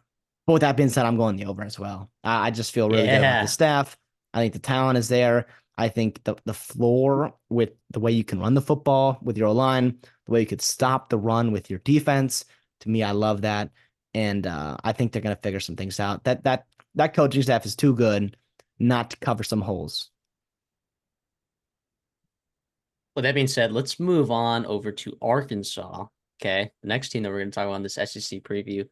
But with that being said, I'm going the over as well. I just feel really good about the Yeah. staff. I think the talent is there. I think the floor with the way you can run the football with your line, the way you could stop the run with your defense. To me, I love that, and I think they're going to figure some things out. That coaching staff is too good not to cover some holes. With that being said, let's move on over to Arkansas. Okay. The next team that we're going to talk about in this SEC preview.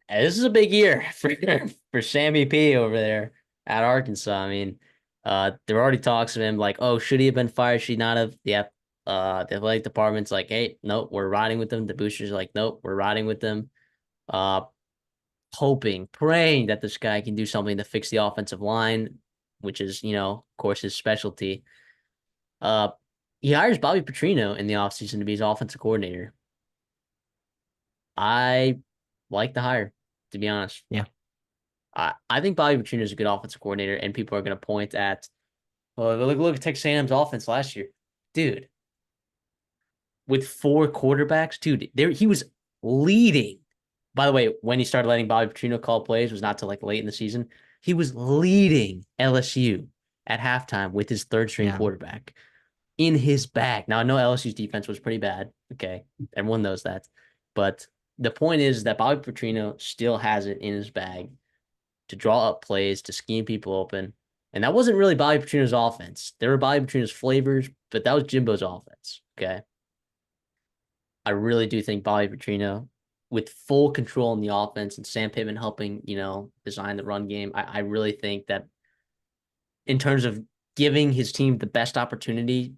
And this is a big year for Sammy P over there at Arkansas. I mean, there were already talks of him like, oh, should he have been fired? Should he not have? Yep. The athletic department's like, hey, nope, we're riding with them. The boosters are like, nope, we're riding with them. Uh, Hoping, praying that this guy can do something to fix the offensive line, which is, of course, his specialty. Uh, he hires Bobby Petrino in the offseason to be his offensive coordinator. I like the hire, to be honest. Yeah. I think Bobby Petrino is a good offensive coordinator, and people are going to point at, oh, look at Texas A&M's offense last year, dude. With 4 quarterbacks, dude, he was leading. By the way, when he started letting Bobby Petrino call plays was not till like late in the season. He was leading LSU at halftime with his third string Yeah. quarterback in his bag. Now I know LSU's defense was pretty bad. Okay, everyone knows that, but the point is that Bobby Petrino still has it in his bag to draw up plays, to scheme people open. And that wasn't really Bobby Petrino's offense. There were Bobby Petrino's flavors, but that was Jimbo's offense. Okay. I really do think Bobby Petrino, with full control in the offense and Sam Pittman helping, design the run game, I really think that in terms of giving his team the best opportunity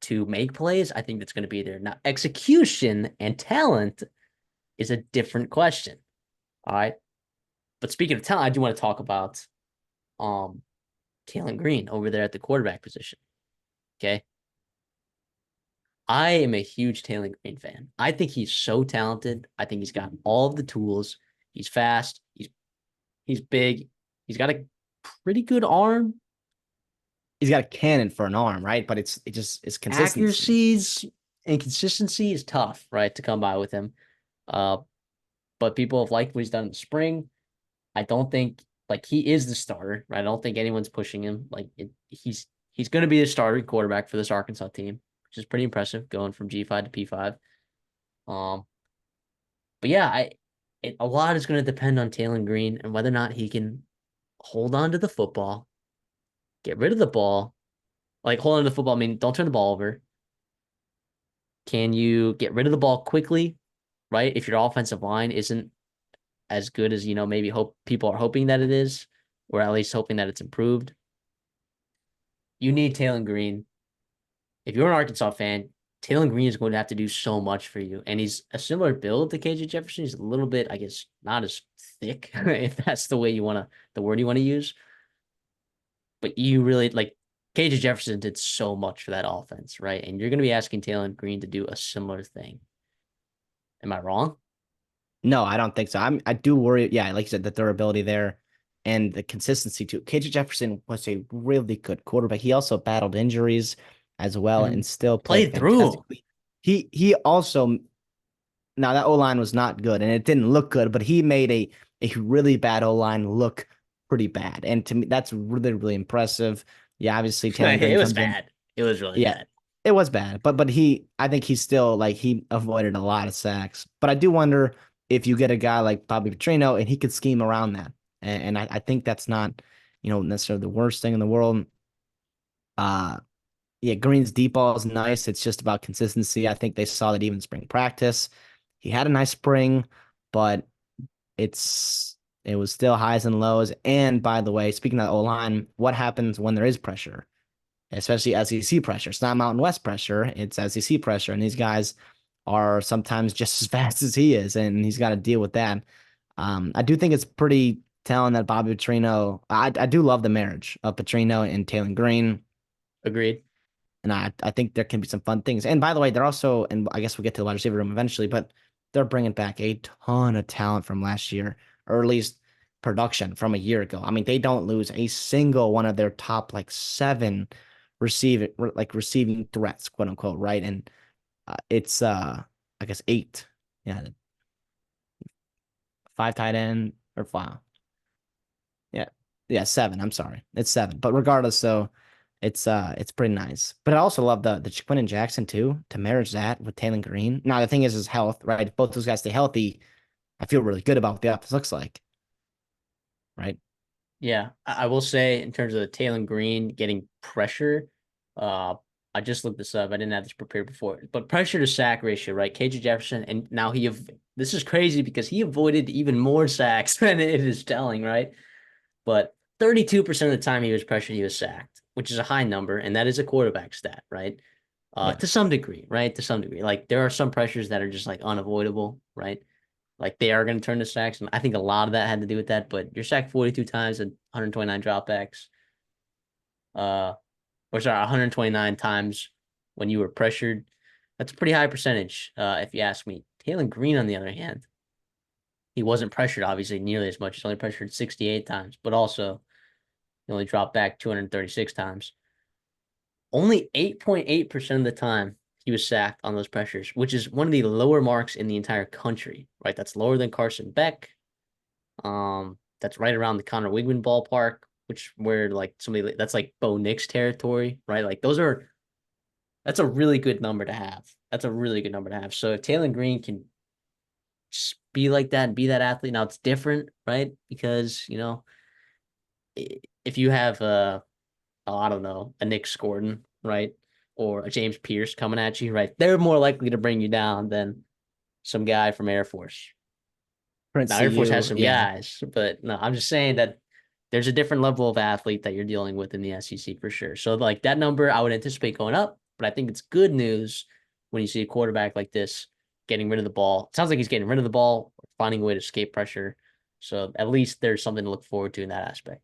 to make plays, I think that's going to be there. Now, execution and talent is a different question. All right. But speaking of talent, I do want to talk about Kalen Green over there at the quarterback position. Okay. I am a huge Taylor Green fan. I think he's so talented. I think he's got all of the tools. He's fast. He's big. He's got a pretty good arm. He's got a cannon for an arm, right? But it's consistency. Accuracies and consistency is tough, right, to come by with him. Uh, but people have liked what he's done in the spring. I don't think like he is the starter, right? I don't think anyone's pushing him. He's going to be the starting quarterback for this Arkansas team, which is pretty impressive, going from G5 to P5. Um, but yeah, a lot is going to depend on Taylor Green and whether or not he can hold on to the football, get rid of the ball. Like hold on to the football, I mean, don't turn the ball over. Can you get rid of the ball quickly right? If your offensive line isn't as good as, maybe hope people are hoping that it is, or at least hoping that it's improved, you need Taylor Green. If you're an Arkansas fan, Taylor Green is going to have to do so much for you. And he's a similar build to KJ Jefferson. He's a little bit, I guess, not as thick, if that's the way the word you want to use. But you really like KJ Jefferson did so much for that offense, right? And you're going to be asking Taylor Green to do a similar thing. Am I wrong? No, I don't think so. I do worry. Yeah, like you said, the durability there and the consistency too. KJ Jefferson was a really good quarterback. He also battled injuries as well Mm-hmm. and still played Played through. fantastically. He also now that O line was not good and it didn't look good, but he made a really bad O line look pretty bad. And to me, that's really, really impressive. Yeah, obviously Taylor Green It was comes in. bad. It was really Yeah, bad. it was bad, but I think he's still like he avoided a lot of sacks. But I do wonder if you get a guy like Bobby Petrino and he could scheme around that, and I think that's not necessarily the worst thing in the world. Uh, yeah, Green's deep ball is nice. It's just about consistency. I think they saw that even spring practice. He had a nice spring, but it was still highs and lows. And by the way, speaking of O line, what happens when there is pressure? Especially SEC pressure. It's not Mountain West pressure, it's SEC pressure. And these guys are sometimes just as fast as he is, and he's got to deal with that. I do think it's pretty telling that Bobby Petrino, I do love the marriage of Petrino and Taylor Green. Agreed. And I think there can be some fun things. And by the way, they're also, and I guess we'll get to the wide receiver room eventually, but they're bringing back a ton of talent from last year, or at least production from a year ago. I mean, they don't lose a single one of their top like seven receiving threats, quote unquote, right? And it's I guess eight, yeah, five tight end or five, yeah, yeah, seven. I'm sorry, it's seven. But regardless, so it's pretty nice. But I also love the Quinn Jackson too to marriage that with Taylor Green. Now the thing is health, right? If both those guys stay healthy, I feel really good about what the offense looks like, right? Yeah, I will say in terms of the Taylor Green getting pressure, uh, I just looked this up. I didn't have this prepared before, but pressure to sack ratio, right? KJ Jefferson, and now this is crazy because he avoided even more sacks than it is telling, right? But 32% of the time he was pressured, he was sacked, which is a high number, and that is a quarterback stat, right? Yeah, To some degree, right? To some degree, like there are some pressures that are just like unavoidable, right? Like they are going to turn to sacks, and I think a lot of that had to do with that. But you're sacked 42 times and 129 dropbacks, uh, or sorry, 129 times when you were pressured. That's a pretty high percentage, if you ask me. Taylor Green, on the other hand, he wasn't pressured obviously nearly as much. He's only pressured 68 times, but also he only dropped back 236 times. Only 8.8% of the time he was sacked on those pressures, which is one of the lower marks in the entire country, right? That's lower than Carson Beck. That's right around the Connor Wigman ballpark, which where like somebody that's like Bo Nix territory, right? Like that's a really good number to have. That's a really good number to have. So if Taylor Green can just be like that and be that athlete, now it's different, right? Because if you have oh, I don't know, a Nick Gordon, right? Or a James Pierce coming at you, right? They're more likely to bring you down than some guy from Air Force. Prince Now, Air Force has CU, some yeah, guys, but no, I'm just saying that there's a different level of athlete that you're dealing with in the SEC for sure. So, like that number, I would anticipate going up, but I think it's good news when you see a quarterback like this getting rid of the ball. It sounds like he's getting rid of the ball, finding a way to escape pressure. So, at least there's something to look forward to in that aspect.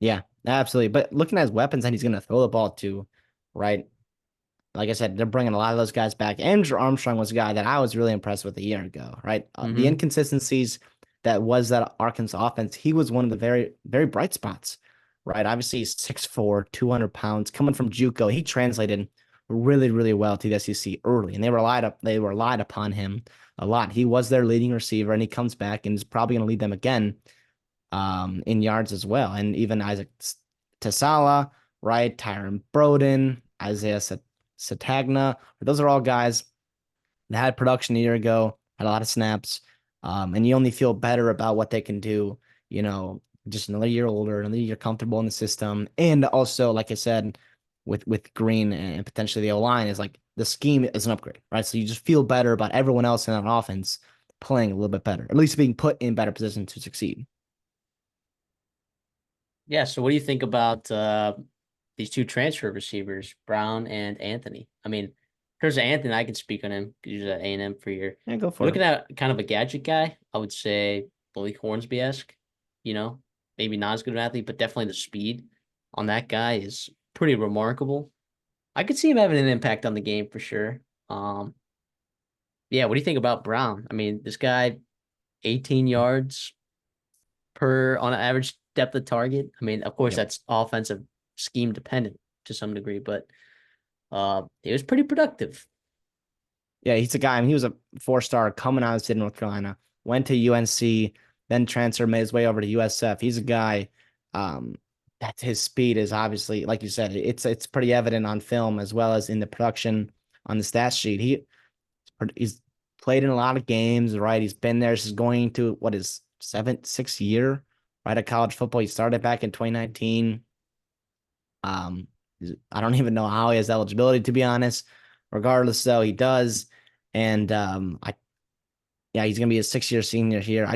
yeah, absolutely. But looking at his weapons and he's going to throw the ball to, right? Like I said, they're bringing a lot of those guys back. Andrew Armstrong was a guy that I was really impressed with a year ago, right? The Mm-hmm. inconsistencies that was that Arkansas offense, he was one of the very, very bright spots, right? Obviously, he's 6'4", 200 pounds, coming from JUCO. He translated really, really well to the SEC early, and they relied upon him a lot. He was their leading receiver, and he comes back and is probably going to lead them again in yards as well. And even Isaac Tasala, right? Tyron Broden, Isaiah Satagna. Those are all guys that had production a year ago, had a lot of snaps, and you only feel better about what they can do, just another year older, another year comfortable in the system. And also, like I said, with Green and potentially the O line is like the scheme is an upgrade, right? So you just feel better about everyone else in that offense playing a little bit better, at least being put in better position to succeed. Yeah. So what do you think about these two transfer receivers, Brown and Anthony? I mean, in terms of Anthony, I can speak on him because he's at A&M for your. Yeah, go You're for it. looking at kind of a gadget guy. I would say Blake Hornsby esque. You know, maybe not as good an athlete, but definitely the speed on that guy is pretty remarkable. I could see him having an impact on the game for sure. Um, yeah. What do you think about Brown? I mean, this guy, 18 yards per on an average depth of target. I mean, of course, Yep. that's offensive scheme dependent to some degree, but it was pretty productive. Yeah, he's a guy. I mean, he was a 4-star coming out of the state of North Carolina, went to UNC, then transferred, made his way over to USF. He's a guy um, that his speed is obviously, like you said, it's pretty evident on film as well as in the production on the stat sheet. He's played in a lot of games, right? He's been there. This is going to what is sixth year, right? At college football. He started back in 2019. Um, I don't even know how he has eligibility, to be honest. Regardless, though, he does. And yeah, he's gonna be a 6-year senior here.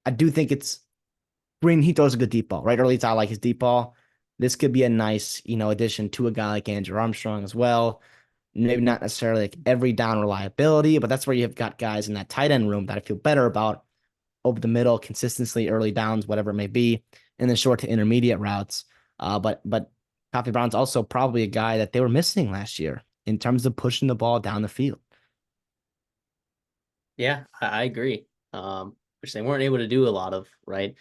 I do think it's Green. He throws a good deep ball, right? Or at least I like his deep ball. This could be a nice, addition to a guy like Andrew Armstrong as well. Maybe not necessarily like every down reliability, but that's where you've got guys in that tight end room that I feel better about over the middle, consistently early downs, whatever it may be, and then short to intermediate routes. But Coffee Brown's also probably a guy that they were missing last year in terms of pushing the ball down the field. Yeah, I agree. Which they weren't able to do a lot of, right?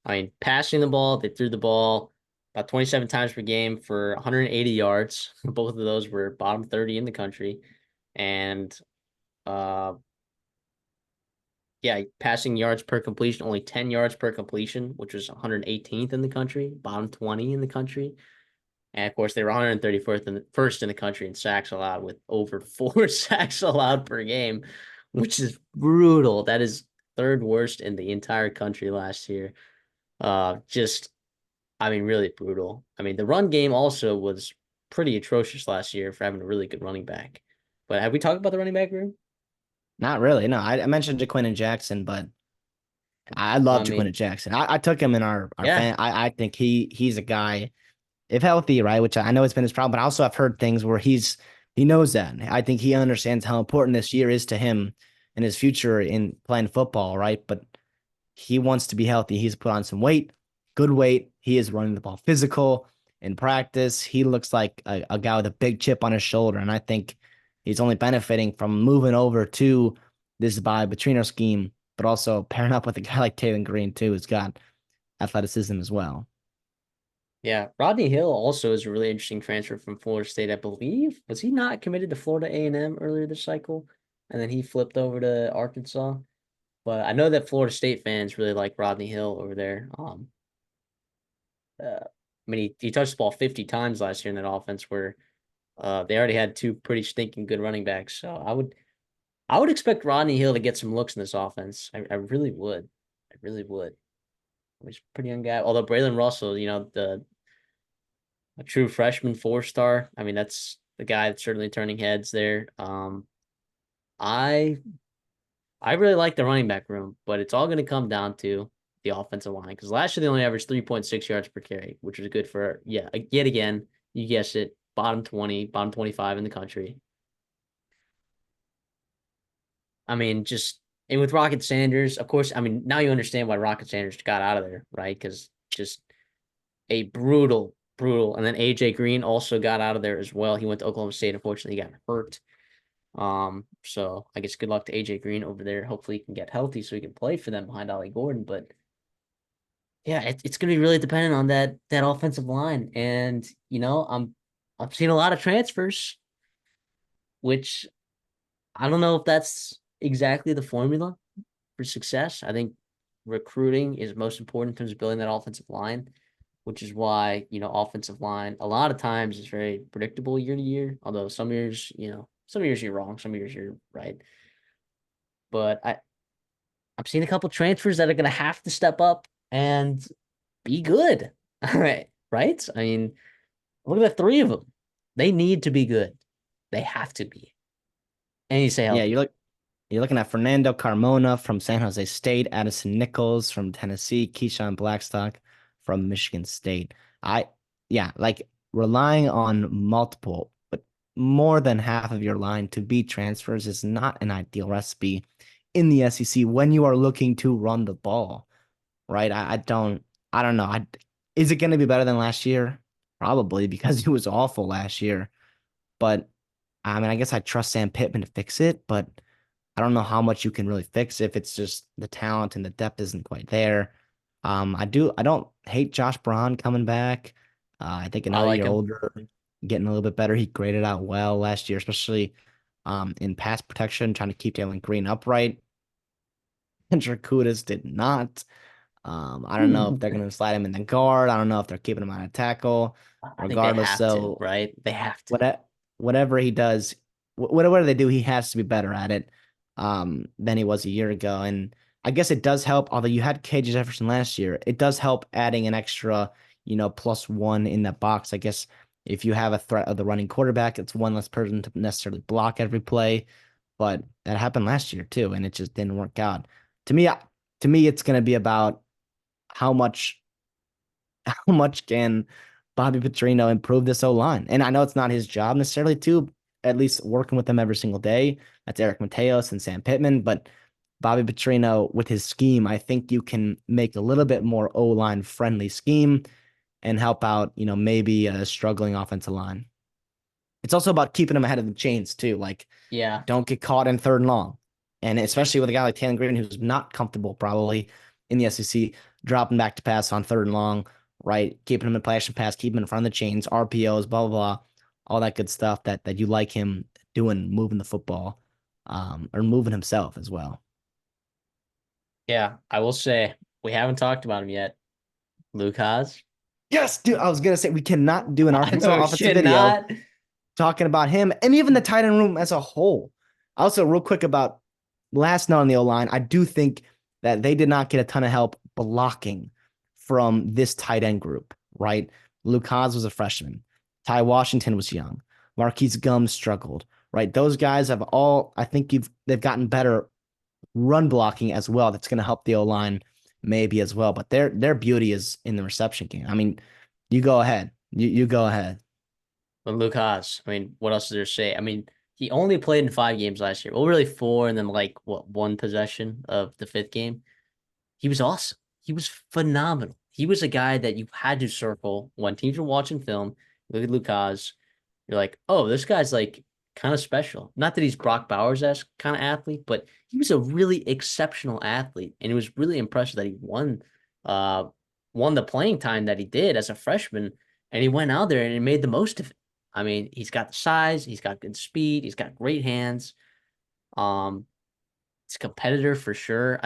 I mean, passing the ball, they threw the ball about 27 times per game for 180 yards. Both of those were bottom 30 in the country. And uh yeah, passing yards per completion, only 10 yards per completion, which was 118th in the country, bottom 20 in the country. And of course, they were 134th and first in the country in sacks allowed with over 4 sacks allowed per game, which is brutal. That is third worst in the entire country last year. Just, I mean, really brutal. I mean, the run game also was pretty atrocious last year for having a really good running back. But have we talked about the running back room? Not really. No, I mentioned Jaquin and Jackson, but I love I Jaquin mean, and Jackson. I took him in our yeah, fan. I think he's a guy if healthy, right? Which I know it's been his problem, but also I've heard things where he knows that. I think he understands how important this year is to him and his future in playing football, right? But he wants to be healthy. He's put on some weight, good weight. He is running the ball physical in practice. He looks like a guy with a big chip on his shoulder, and I think he's only benefiting from moving over to this by Petrino scheme, but also pairing up with a guy like Taylor Green too, who's got athleticism as well. yeah. Rodney Hill also is a really interesting transfer from Florida State, I believe. Was he not committed to Florida A&M earlier this cycle? And then he flipped over to Arkansas. But I know that Florida State fans really like Rodney Hill over there. I mean, he touched the ball 50 times last year in that offense where they already had two pretty stinking good running backs. So I would expect Rodney Hill to get some looks in this offense. I really would. I really would. He's a pretty young guy. Although Braylon Russell, the a true freshman 4-star. I mean, that's the guy that's certainly turning heads there. I I really like the running back room, but it's all going to come down to the offensive line because last year they only averaged 3.6 yards per carry, which was good for, yeah, yet again, you guessed it, bottom 20, bottom 25 in the country. I mean, just, and with Rocket Sanders, of course, I mean, now you understand why Rocket Sanders got out of there, right? Because just a brutal. And then AJ Green also got out of there as well. He went to Oklahoma State. Unfortunately, he got hurt. So I guess good luck to AJ Green over there. Hopefully he can get healthy so he can play for them behind Ollie Gordon. But yeah, it's gonna be really dependent on that offensive line. And I'm seeing a lot of transfers, which I don't know if that's exactly the formula for success. I think recruiting is most important in terms of building that offensive line, which is why, offensive line a lot of times is very predictable year to year. Although some years you're wrong, some years you're right. But I'm seeing a couple transfers that are gonna have to step up and be good. All right. Right? I mean, look at the three of them. They need to be good. They have to be. And you stay Yeah, healthy. you're looking at Fernando Carmona from San Jose State, Addison Nichols from Tennessee, Keyshawn Blackstock from Michigan State. I yeah, like relying on multiple, but more than half of your line to be transfers is not an ideal recipe in the SEC when you are looking to run the ball, right? I don't know. Is it going to be better than last year? Probably because it was awful last year. But I mean, I guess I trust Sam Pittman to fix it, but I don't know how much you can really fix if it's just the talent and the depth isn't quite there. I don't hate Josh Braun coming back. I think I another like year him. older, getting a little bit better. He graded out well last year, especially in pass protection, trying to keep Jalen Green upright. And Dracutis did not. I don't know if they're going to slide him in the guard. I don't know if they're keeping him on a tackle. I think they Regardless, have to, so right? They have to. what whatever he does, whatever they do, he has to be better at it than he was a year ago. And I guess it does help, although you had KJ Jefferson last year, it does help adding an extra, +1 in that box. I guess if you have a threat of the running quarterback, it's one less person to necessarily block every play. But that happened last year too, and it just didn't work out. To me, it's going to be about how much how much can Bobby Petrino improve this O line? And I know it's not his job necessarily to, at least working with them every single day. That's Eric Mateos and Sam Pittman. But Bobby Petrino, with his scheme, I think you can make a little bit more O line friendly scheme and help out, maybe a struggling offensive line. It's also about keeping them ahead of the chains too. Like, Yeah. don't get caught in third and long. And especially with a guy like Taylor Green, who's not comfortable probably in the SEC, dropping back to pass on third and long, right? Keeping him in play action pass, keeping him in front of the chains, RPOs, blah, blah, blah, all that good stuff that you like him doing, moving the football, or moving himself as well. Yeah. I will say we haven't talked about him yet. Luke Haas. Yes, dude. I was gonna say we cannot do an Arkansas I offensive video cannot. talking about him and even the tight end room as a whole. Also, real quick about last night on the O line, I do think that they did not get a ton of help blocking from this tight end group, right? Luke Haas was a freshman. Ty Washington was young. Marquise Gums struggled, right? Those guys have all, I think they've gotten better run blocking as well. That's going to help the O line maybe as well. But their beauty is in the reception game. I mean, you go ahead. You go ahead. But Luke Haas, I mean, what else is there to say? I mean, he only played in 5 games last year. Well, really four, and then like what, one possession of the fifth game. He was awesome. He was phenomenal. He was a guy that you had to circle when teams were watching film. Look at Luke Haas. You're like, oh, this guy's like kind of special. Not that he's Brock Bowers-esque kind of athlete, but he was a really exceptional athlete. And it was really impressive that he uh won the playing time that he did as a freshman. And he went out there and he made the most of it. I mean, he's got the size, he's got good speed, he's got great hands. Um, he's a competitor for sure.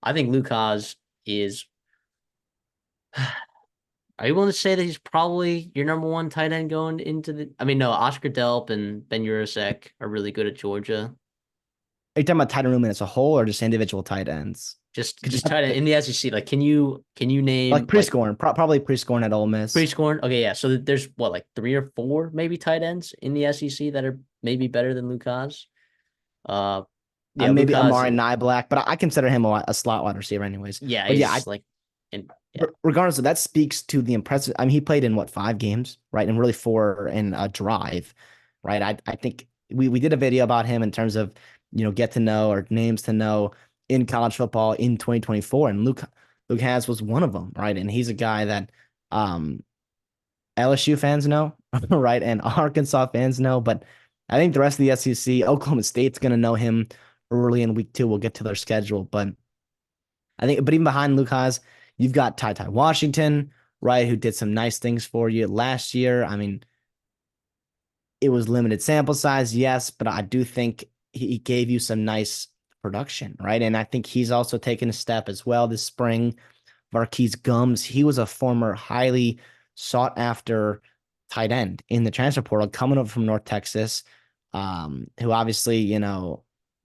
I think Lucas is. Are you willing to say that he's probably your number one tight end going into the? I mean, no, Oscar Delp and Ben Urasek are really good at Georgia. Are you talking about tight end room as a whole or just individual tight ends? Just Because just tight end in the SEC. Like, can you like name like pre-scoring, probably pre-scoring at Ole Miss. pre-scoring? Okay, yeah. So there's what, like three or four maybe tight ends in the SEC that are maybe better than Lucas. Uh, yeah, Maybe Lucas. Amari Niblack, but I consider him a slot wide receiver anyways. Yeah, But yeah, he's like, and yeah, regardless of that speaks to the impressive. I mean, he played in what 5 games, right? And really four in a drive, right? I think we did a video about him in terms of get to know or names to know in college football in 2024, and Luke Has was one of them, right? And he's a guy that um LSU fans know, right? And Arkansas fans know, but I think the rest of the SEC, Oklahoma State's going to know him early in week 2. We'll get to their schedule, but I think, but even behind Luke Haas, you've got Ty Washington, right, who did some nice things for you last year. I mean, it was limited sample size, yes, but I do think he gave you some nice production, right? And I think he's also taken a step as well this spring. Marquise Gums, he was a former highly sought after tight end in the transfer portal coming over from North Texas, who obviously,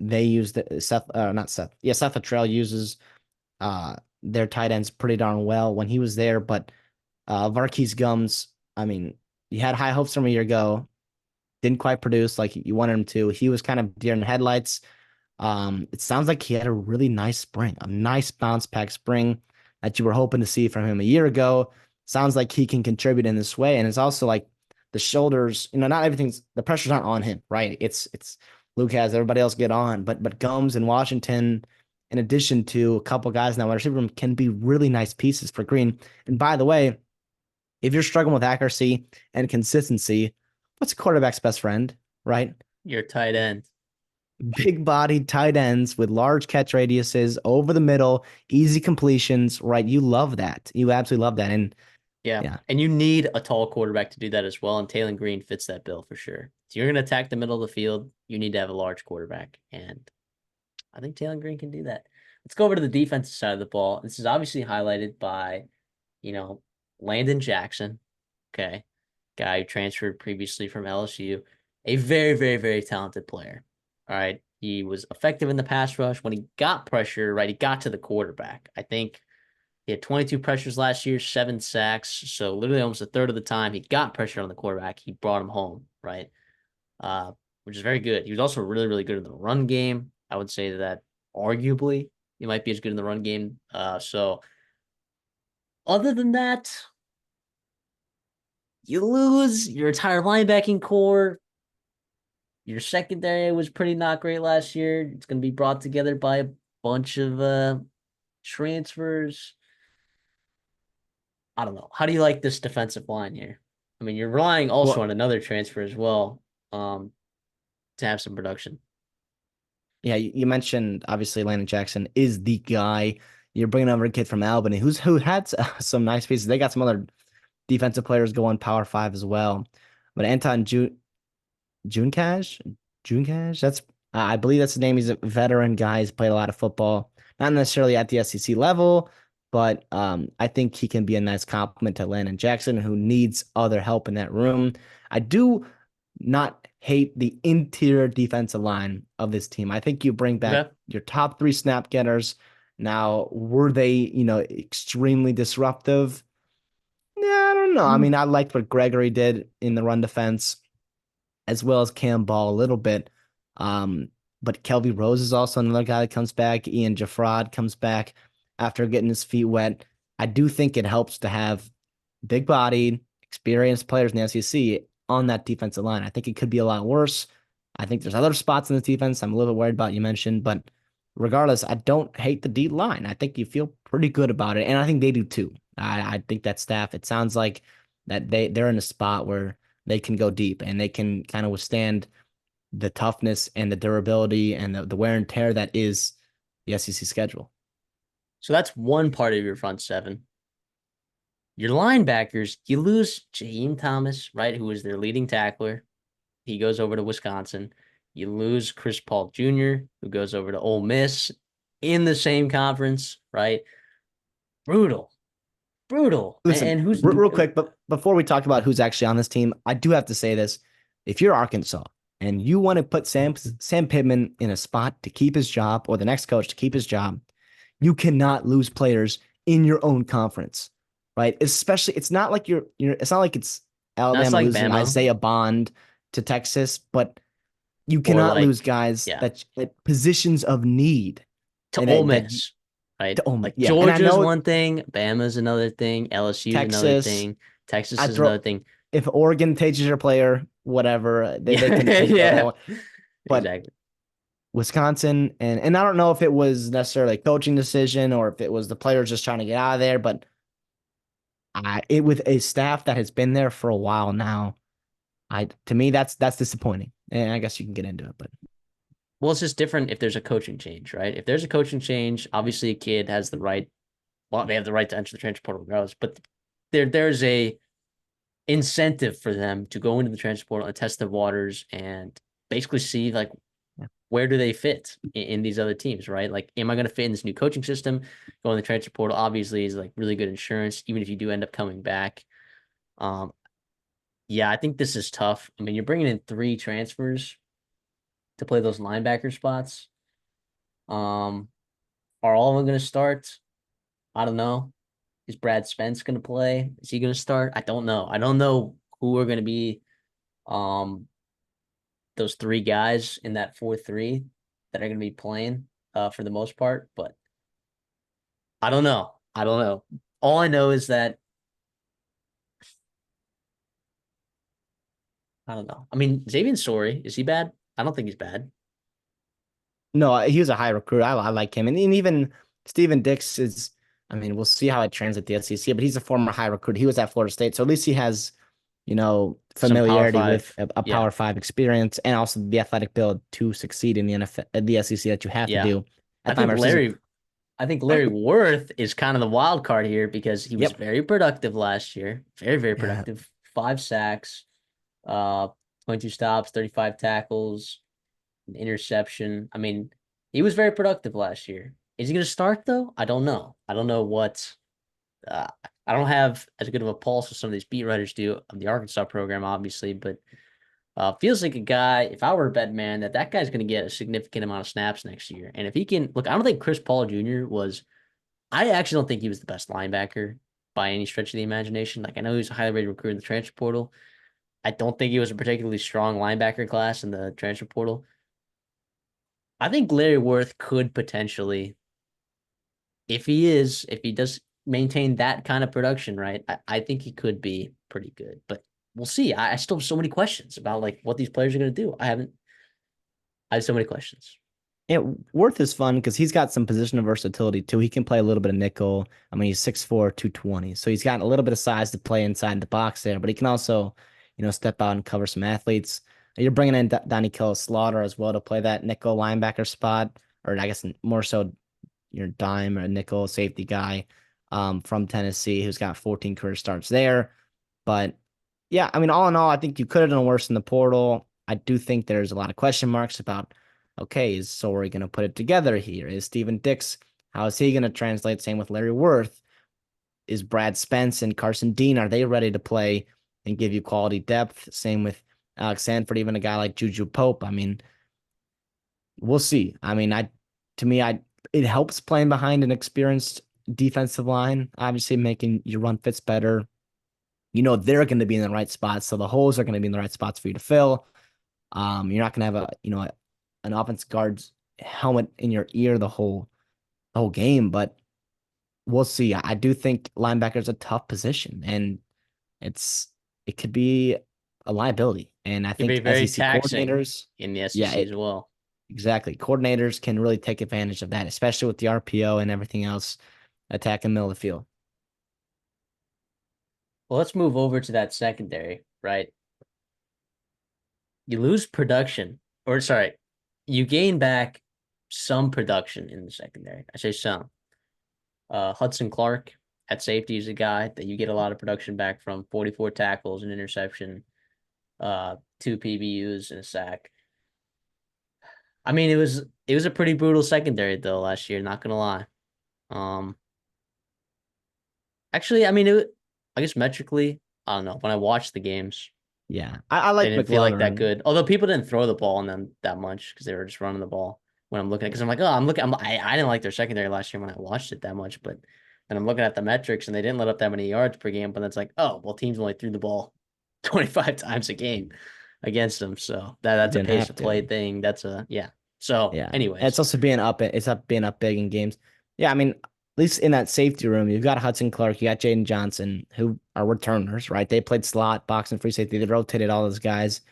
they use not Seth. Yeah, Seth Luttrell uses their tight ends pretty darn well when he was there. But Marquise Gums, I mean, you had high hopes from a year ago. didn't quite produce like you wanted him to. He was kind of deer in the headlights. It sounds like he had a really nice spring, a nice bounce back spring that you were hoping to see from him a year ago. Sounds like he can contribute in this way. And it's also like the shoulders, not everything's the pressure's not on him, right? It's Luke has everybody else get on, but Gomes and Washington, in addition to a couple guys in that wide receiver room, can be really nice pieces for Green. And by the way, if you're struggling with accuracy and consistency, what's a quarterback's best friend, right? Your tight end. Big bodied tight ends with large catch radiuses over the middle, easy completions, right? You love that. You absolutely love that. And Yeah. yeah, And you need a tall quarterback to do that as well. And Taylor Green fits that bill for sure. If you're going to attack the middle of the field, you need to have a large quarterback. And I think Taylor Green can do that. Let's go over to the defensive side of the ball. This is obviously highlighted by, you know, Landon Jackson. Okay. Guy who transferred previously from LSU. A very, very, very talented player. All right. He was effective in the pass rush. When he got pressure, right, he got to the quarterback. I think he had 22 pressures last year, 7 sacks. So literally almost a third of the time he got pressure on the quarterback, he brought him home, right? Which is very good. He was also really, really good in the run game. I would say that arguably he might be as good in the run game. So other than that, you lose your entire linebacking core. Your secondary was pretty not great last year. It's going to be brought together by a bunch of transfers. I don't know. How do you like this defensive line here? I mean, you're relying also well, on another transfer as well, to have some production. yeah, you mentioned obviously Landon Jackson is the guy. You're bringing over a kid from Albany who had some nice pieces. They got some other defensive players going Power Five as well. But Anton June Cash, June Cash. That's I believe that's the name. He's a veteran guy. He's played a lot of football, not necessarily at the SEC level, but I think he can be a nice complement to Landon Jackson, who needs other help in that room. I do not hate the interior defensive line of this team. I think you bring back Okay. your top three snap getters. Now, were they, extremely disruptive? Yeah, I don't know. I Mm. mean, I liked what Gregory did in the run defense as well as Cam Ball a little bit. Um, but Kelby Rose is also another guy that comes back. Ian Jafrod comes back after getting his feet wet. I do think it helps to have big bodied, experienced players in the SEC on that defensive line. I think it could be a lot worse. I think there's other spots in the defense I'm a little bit worried about, you mentioned, but regardless, I don't hate the D line. I think you feel pretty good about it, and I think they do too. I think that staff, it sounds like that they're in a spot where they can go deep and they can kind of withstand the toughness and the durability and the wear and tear that is the SEC schedule. So that's one part of your front seven. Your linebackers, you lose Jaheim Thomas, right, who is their leading tackler. He goes over to Wisconsin. You lose Chris Paul Jr., who goes over to Ole Miss in the same conference, right? Brutal, brutal. Listen, And who's real quick, but before we talk about who's actually on this team, I do have to say this. If you're Arkansas and you want to put Sam Pittman in a spot to keep his job or the next coach to keep his job, you cannot lose players in your own conference, right? Especially, it's not like it's not like it's that's Alabama like losing Bama Isaiah Bond to Texas, but you or cannot like, lose guys yeah, that at positions of need to and Ole that Miss, right? to Ole Like Yeah, and I Georgia's know one thing, Bama's another thing, LSU's another Texas. thing, Texas I is another throw thing. if Oregon teaches your player whatever they Yeah, can take whatever they yeah, want, but exactly. Wisconsin and I don't know if it was necessarily a coaching decision or if it was the players just trying to get out of there, but it with a staff that has been there for a while now. I to me that's disappointing, and I guess you can get into it, but Well, it's just different if there's a coaching change, right? If there's a coaching change, obviously a kid has the right. Well, they have the right to enter the transfer portal regardless, but there's a incentive for them to go into the transfer portal and test the waters and basically see like yeah. where do they fit in these other teams, right? Like, am I going to fit in this new coaching system? Going to the transfer portal obviously is like really good insurance, even if you do end up coming back. Um, yeah, I think this is tough. I mean, you're bringing in 3 transfers to play those linebacker spots. Um, are all of them going to start? I don't know. Is Brad Spence going to play? Is he going to start? I don't know. I don't know who are going to be um those three guys in that 4-3 that are going to be playing for the most part. But I don't know. I don't know. All I know is that I don't know. I mean, Xavier Story, is he bad? I don't think he's bad. No, he was a high recruit. I like him. And even Steven Dix is, I mean, we'll see how it translates to the SEC, but he's a former high recruit. He was at Florida State. So at least he has, Some Power familiarity with Five. a Yeah. Power Five experience and also the athletic build to succeed in the NFL, the SEC that you have to Yeah. do I at the time think of our season. Larry I think Larry Worth is kind of the wild card here because he was Yep. very productive last year. Very, very Yeah. productive. 5 sacks, uh, 22 stops, 35 tackles, an interception. I mean, he was very productive last year. Is he going to start though? I don't know. I don't know what. Uh, I don't have as good of a pulse as some of these beat writers do of the Arkansas program, obviously, but feels like a guy. If I were a bet man, that guy's going to get a significant amount of snaps next year. And if he can look, I don't think Chris Paul Jr. was I actually don't think he was the best linebacker by any stretch of the imagination. Like I know he was a highly rated recruit in the transfer portal. I don't think he was a particularly strong linebacker class in the transfer portal. I think Larry Worth could potentially, if he does maintain that kind of production, right? I think he could be pretty good. But we'll see. I still have so many questions about like what these players are going to do. I have so many questions. It Worth is fun because he's got some position of versatility too. He can play a little bit of nickel. I mean, he's 6'4", 220. So he's got a little bit of size to play inside the box there, but he can also, step out and cover some athletes. You're bringing in Donnie Kill Slaughter as well to play that nickel linebacker spot, or I guess more so your dime or nickel safety guy from Tennessee who's got 14 career starts there. But yeah, I mean, all in all, I think you could have done worse in the portal. I do think there's a lot of question marks about, okay, is Sorey going to put it together here? Is Steven Dix, how is he going to translate? Same with Larry Worth. Is Brad Spence and Carson Dean, are they ready to play and give you quality depth? Same with Alex Sanford, even a guy like Juju Pope. I mean, we'll see. I mean, to me, it helps playing behind an experienced defensive line, obviously making your run fits better. They're going to be in the right spots, so the holes are going to be in the right spots for you to fill. You're not going to have an offense guard's helmet in your ear the whole game, but we'll see. I do think linebacker is a tough position, and it could be a liability. And I It'd be think very SEC taxing coordinators, in the yeah, SEC as well. exactly. Coordinators can really take advantage of that, especially with the RPO and everything else attacking the middle of the field. Well, let's move over to that secondary, right? You lose production, or sorry, you gain back some production in the secondary. I say some. Hudson Clark at safety is a guy that you get a lot of production back from 44 tackles, an interception, 2 PBUs and a sack. I mean, it was a pretty brutal secondary though last year, not gonna lie. Um actually, I mean I guess metrically, I don't know. When I watched the games, Yeah, I they like didn't feel like that McLaurin. good. Although people didn't throw the ball on them that much because they were just running the ball when I'm looking at because I'm like, oh, I didn't like their secondary last year when I watched it that much, but then I'm looking at the metrics and they didn't let up that many yards per game, but it's like, oh, well, teams only threw the ball 25 times a game against them. So that's a Didn't pace have of play to. thing. That's a yeah. So, Yeah. And it's anyways, also being up big in games. Yeah, I mean, at least in that safety room, you've got Hudson Clark, you got Jaden Johnson, who are returners, right? They played slot, box, and free safety. They rotated all those guys.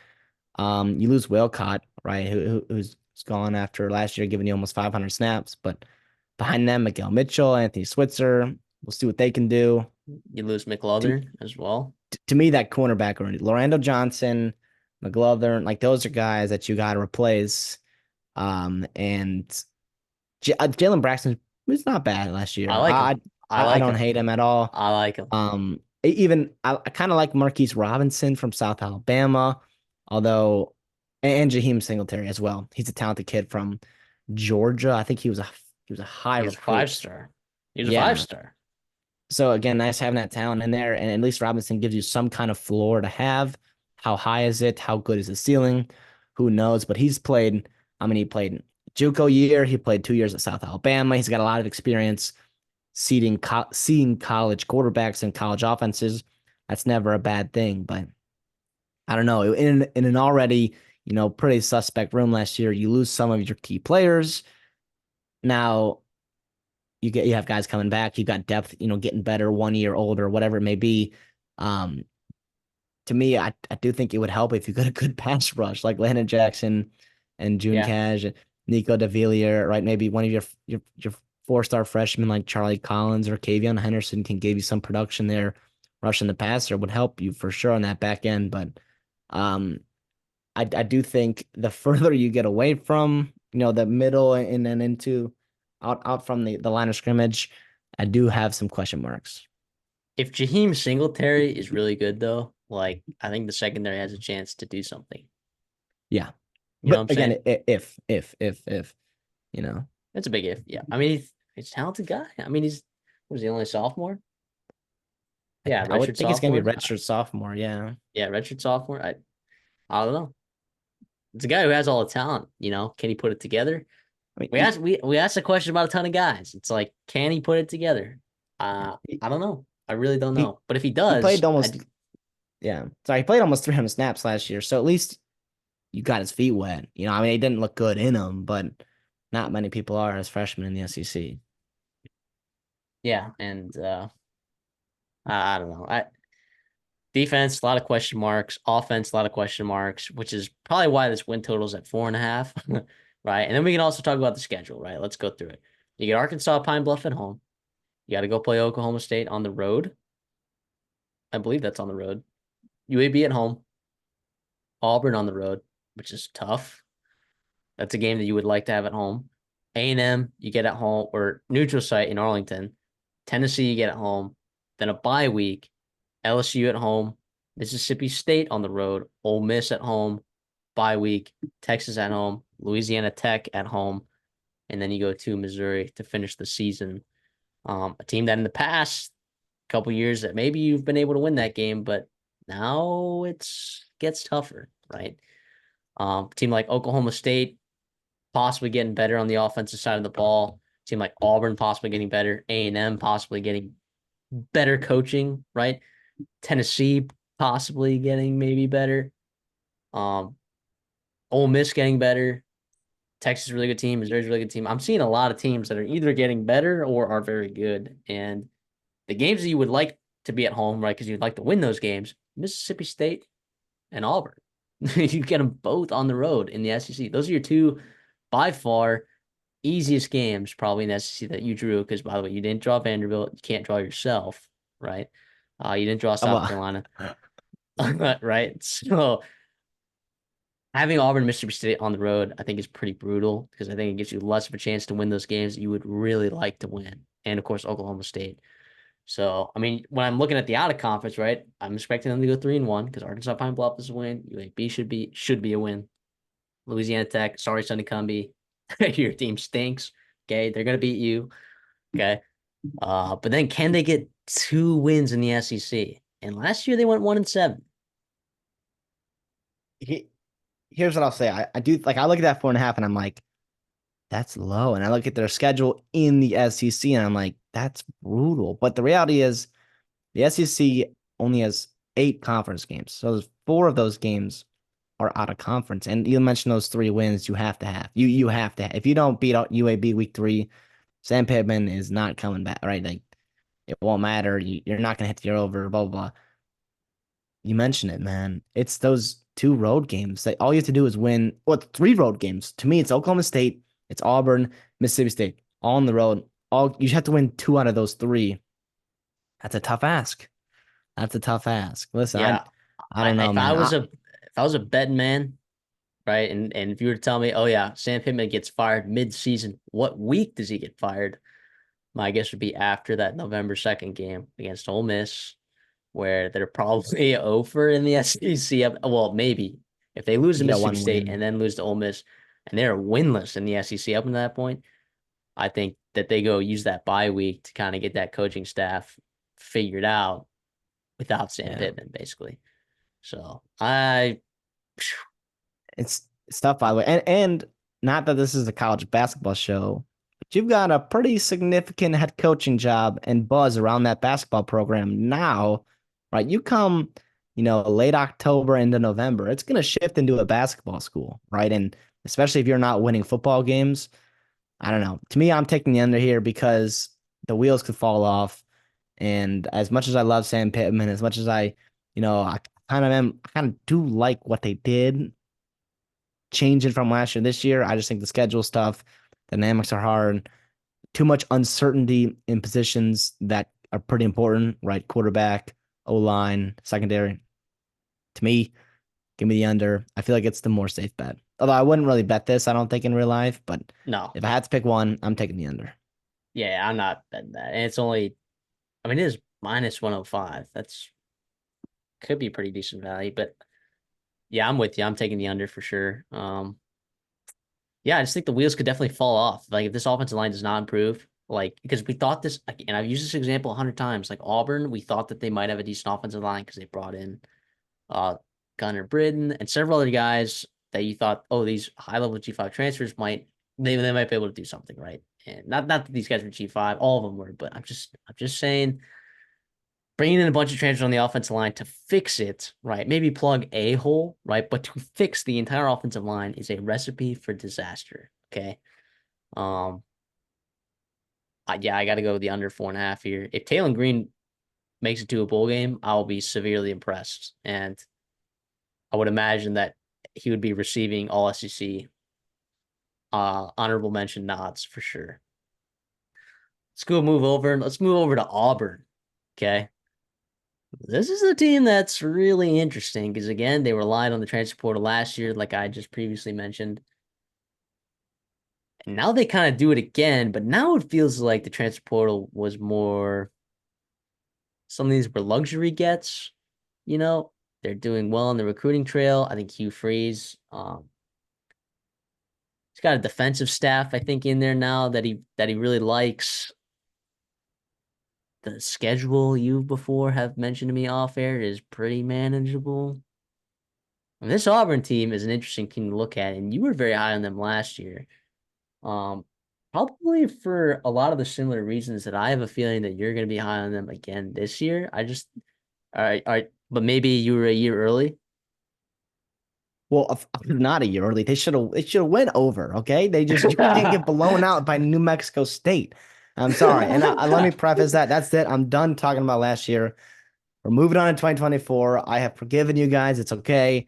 You lose Wilcott, right? Who's gone after last year, giving you almost 500 snaps. But behind them, Miguel Mitchell, Anthony Switzer. We'll see what they can do. you lose To, McLeather as well. to me, that cornerback, Lorando Johnson, McGlothern, like those are guys that you got to replace. And Jalen Braxton was not bad last I year. like him. I I like don't him. hate him at all. I like him. Even I kind of like Marquise Robinson from South Alabama, although and Jaheim Singletary as well. He's a talented kid from Georgia. I think he was a high He's a five recruit. star. He's a five Yeah. star. So again, nice having that talent in there, and at least Robinson gives you some kind of floor to have. How high is it? How good is the ceiling? Who knows? But he's played. I mean, he played JUCO year. He played 2 years at South Alabama. He's got a lot of experience seeing college quarterbacks and college offenses. That's never a bad thing. But I don't know. In an already pretty suspect room last year. You lose some of your key players. Now you have guys coming back. You got depth, getting better, 1 year older, whatever it may be. Um, to me, I do think it would help if you got a good pass rush like Landon Jackson and June Yeah. Cash, Nico DeVillier, right? Maybe one of your 4-star freshmen like Charlie Collins or Kavion Henderson can give you some production there. Rushing the passer would help you for sure on that back end. But um, I do think the further you get away from, the middle and then into out from the line of scrimmage, I do have some question marks. If Jaheim Singletary is really good though, like I think the secondary has a chance to do something. Yeah. You know what But I'm again, saying? if, you know, It's a big if. Yeah. I mean, he's a talented guy. I mean, was he only a sophomore? Yeah, I would redshirt think it's gonna be sophomore. redshirt sophomore. Yeah. Yeah, redshirt sophomore. I don't know. It's a guy who has all the talent. Can he put it together? I mean, We asked a question about a ton of guys. It's like, can he put it together? he, I don't know. I really don't he, know. But if he he does, played almost, yeah. Sorry, he played almost 300 snaps last year. So at least you got his feet wet. I mean, he didn't look good in them, but not many people are as freshmen in the SEC. yeah. And I don't know. Defense, a lot of question marks. Offense, a lot of question marks, which is probably why this win total is at 4.5. Right. And then we can also talk about the schedule, right? Let's go through it. You get Arkansas Pine Bluff at home. You got to go play Oklahoma State on the road. I believe that's on the road. UAB at home. Auburn on the road, which is tough. That's a game that you would like to have at home. A&M, you get at home, or neutral site in Arlington. Tennessee, you get at home. Then a bye week. LSU at home. Mississippi State on the road. Ole Miss at home. Bye week. Texas at home. Louisiana Tech at home. And then you go to Missouri to finish the season. A team that in the past couple years that maybe you've been able to win that game, but now it's gets tougher, right? Team like Oklahoma State possibly getting better on the offensive side of the ball. Team like Auburn possibly getting better. A&M possibly getting better coaching, right? Tennessee possibly getting maybe better. Um, Ole Miss getting better. Texas is a really good team. Missouri's a really good team. I'm seeing a lot of teams that are either getting better or are very good. And the games that you would like to be at home, right? Because you'd like to win those games, Mississippi State and Auburn. You get them both on the road in the SEC. Those are your two, by far, easiest games probably in the SEC that you drew. Because by the way, you didn't draw Vanderbilt. You can't draw yourself, right? You didn't draw South Well, Carolina, right? So having Auburn, Mississippi State on the road, I think is pretty brutal because I think it gives you less of a chance to win those games that you would really like to win. And of course, Oklahoma State. So, I mean, when I'm looking at the out of conference, right, I'm expecting them to go 3-1 because Arkansas Pine Bluff is a win. UAB should be a win. Louisiana Tech, sorry, Sonny Cumby, your team stinks. Okay, they're gonna beat you. Okay, but then can they get 2 wins in the SEC? And last year they went 1-7. he, here's what I'll say. I do like I look at that 4.5 and I'm like, that's low. And I look at their schedule in the SEC and I'm like, that's brutal. But the reality is the SEC only has 8 conference games. So there's 4 of those games are out of conference. And you mentioned those 3 wins you have to have. You have to have. If you don't beat out UAB week 3, Sam Pittman is not coming back, right? Like it won't matter. You're not gonna hit the year over, blah, blah, blah. You mentioned it, man. It's those 2 road games that all you have to do is win. Well, it's 3 road games. To me, it's Oklahoma State, it's Auburn, Mississippi State, all on the road. All you have to win 2 out of those 3. That's a tough ask. That's a tough ask. Listen, I Yeah, I don't know, if I man. was a betting man, right, and if you were to tell me, oh yeah, Sam Pittman gets fired mid-season, what week does he get fired? My guess would be after that November 2nd game against Ole Miss, where they're probably over in the SEC. Well, maybe if they lose to You got Mississippi one State win. and then lose to Ole Miss, and they're winless in the SEC up until that point, I think that they go use that bye week to kind of get that coaching staff figured out without Sam Yeah. Pittman, basically. So I, It's tough, by the way. And not that this is a college basketball show, but you've got a pretty significant head coaching job and buzz around that basketball program now, right? You come late October into November, it's going to shift into a basketball school, right? And especially if you're not winning football games, I don't know. To me, I'm taking the under here because the wheels could fall off. And as much as I love Sam Pittman, as much as I kind of do like what they did, changing from last year this year. I just think the schedule stuff, dynamics are hard. Too much uncertainty in positions that are pretty important, right? Quarterback, O line, secondary. To me, give me the under. I feel like it's the more safe bet. Although I wouldn't really bet this, I don't think in real life, but No. if I had to pick one, I'm taking the under. Yeah, I'm not betting that. And it's only, I mean, it is minus 105. That's could be pretty decent value, but yeah, I'm with you. I'm taking the under for sure. Yeah, I just think the wheels could definitely fall off. Like if this offensive line does not improve, like because we thought this, like, and I've used this example 100 times. Like Auburn, we thought that they might have a decent offensive line because they brought in uh Gunnar Britton and several other guys that you thought, oh, these high level G5 transfers might they might be able to do something, right? And not that these guys were G5, all of them were, but I'm just saying bringing in a bunch of transfers on the offensive line to fix it, right? Maybe plug a hole, right? But to fix the entire offensive line is a recipe for disaster. Okay. Um, yeah, I got to go with the under 4.5 here. If Taylor Green makes it to a bowl game, I'll be severely impressed. And I would imagine that he would be receiving all SEC honorable mention nods for sure. Let's move over to Auburn. Okay. This is a team that's really interesting because again, they relied on the transfer portal last year, like I just previously mentioned. And now they kind of do it again, but now it feels like the transfer portal was more some of these were luxury gets, you know. They're doing well on the recruiting trail. I think Hugh Freeze, he's got a defensive staff, I think, in there now that he really likes. The schedule you before have mentioned to me off air is pretty manageable. And this Auburn team is an interesting team to look at, and you were very high on them last year. Um, Probably for a lot of the similar reasons that I have a feeling that you're going to be high on them again this year. All right, but maybe you were a year early. Well, not a year early. They should have went over. Okay, you can't get blown out by New Mexico State. I'm sorry, and let me preface that. That's it. I'm done talking about last year. We're moving on to 2024. I have forgiven you guys. It's okay.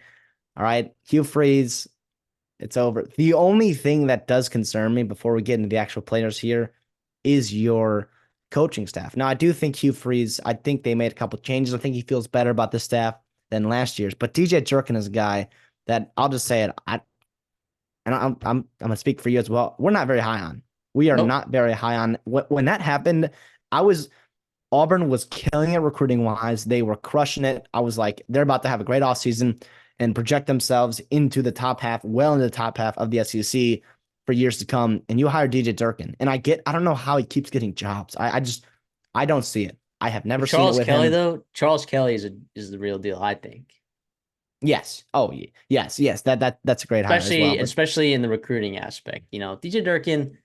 All right, Hugh Freeze. It's over. The only thing that does concern me before we get into the actual players here is your coaching staff. Now, I do think Hugh Freeze, I think they made a couple changes. I think he feels better about the staff than last year's. But DJ Jerkin is a guy that I'll just say it. I'm gonna speak for you as well. We're not very high on. We are Nope. not very high on. When that happened, I was Auburn was killing it recruiting wise. They were crushing it. I was like, they're about to have a great offseason and project themselves into the top half, well into the top half of the SEC for years to come. And you hire DJ Durkin. And I don't know how he keeps getting jobs. I don't see it. I have never seen it Charles with Kelly him. though, Charles Kelly is the real deal, I think. Yes. Oh, yes. That's a great hire as well. But Especially in the recruiting aspect. You know, DJ Durkin,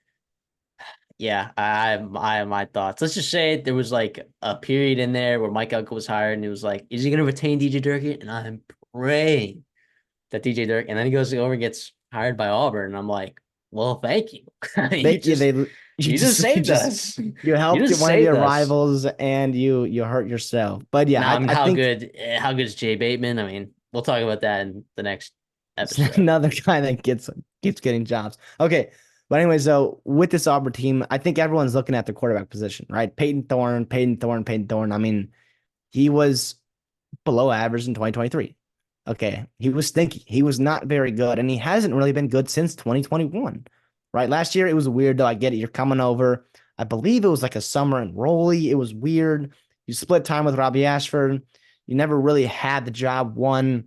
yeah, I have my thoughts. Let's just say there was like a period in there where Mike Elko was hired and it was like, is he gonna retain DJ Durkin? And I'm praying that DJ Durkin, and then he goes over and gets hired by Auburn, and I'm like, well, thank you. they, yeah, they, You just you saved just, us. you You helped just one of saved your us. rivals and you hurt yourself. But yeah, Now, I mean, I think how good is Jay Bateman? I mean, we'll talk about that in the next it's episode. another guy that keeps getting jobs. Okay. But anyways, though, with this Auburn team, I think everyone's looking at the quarterback position, right? Peyton Thorne. I mean, he was below average in 2023. Okay. He was stinky. He was not very good, and he hasn't really been good since 2021. Right. Last year, it was weird, though. I get it. You're coming over. I believe it was like a summer enrollee. It was weird. You split time with Robbie Ashford. You never really had the job won,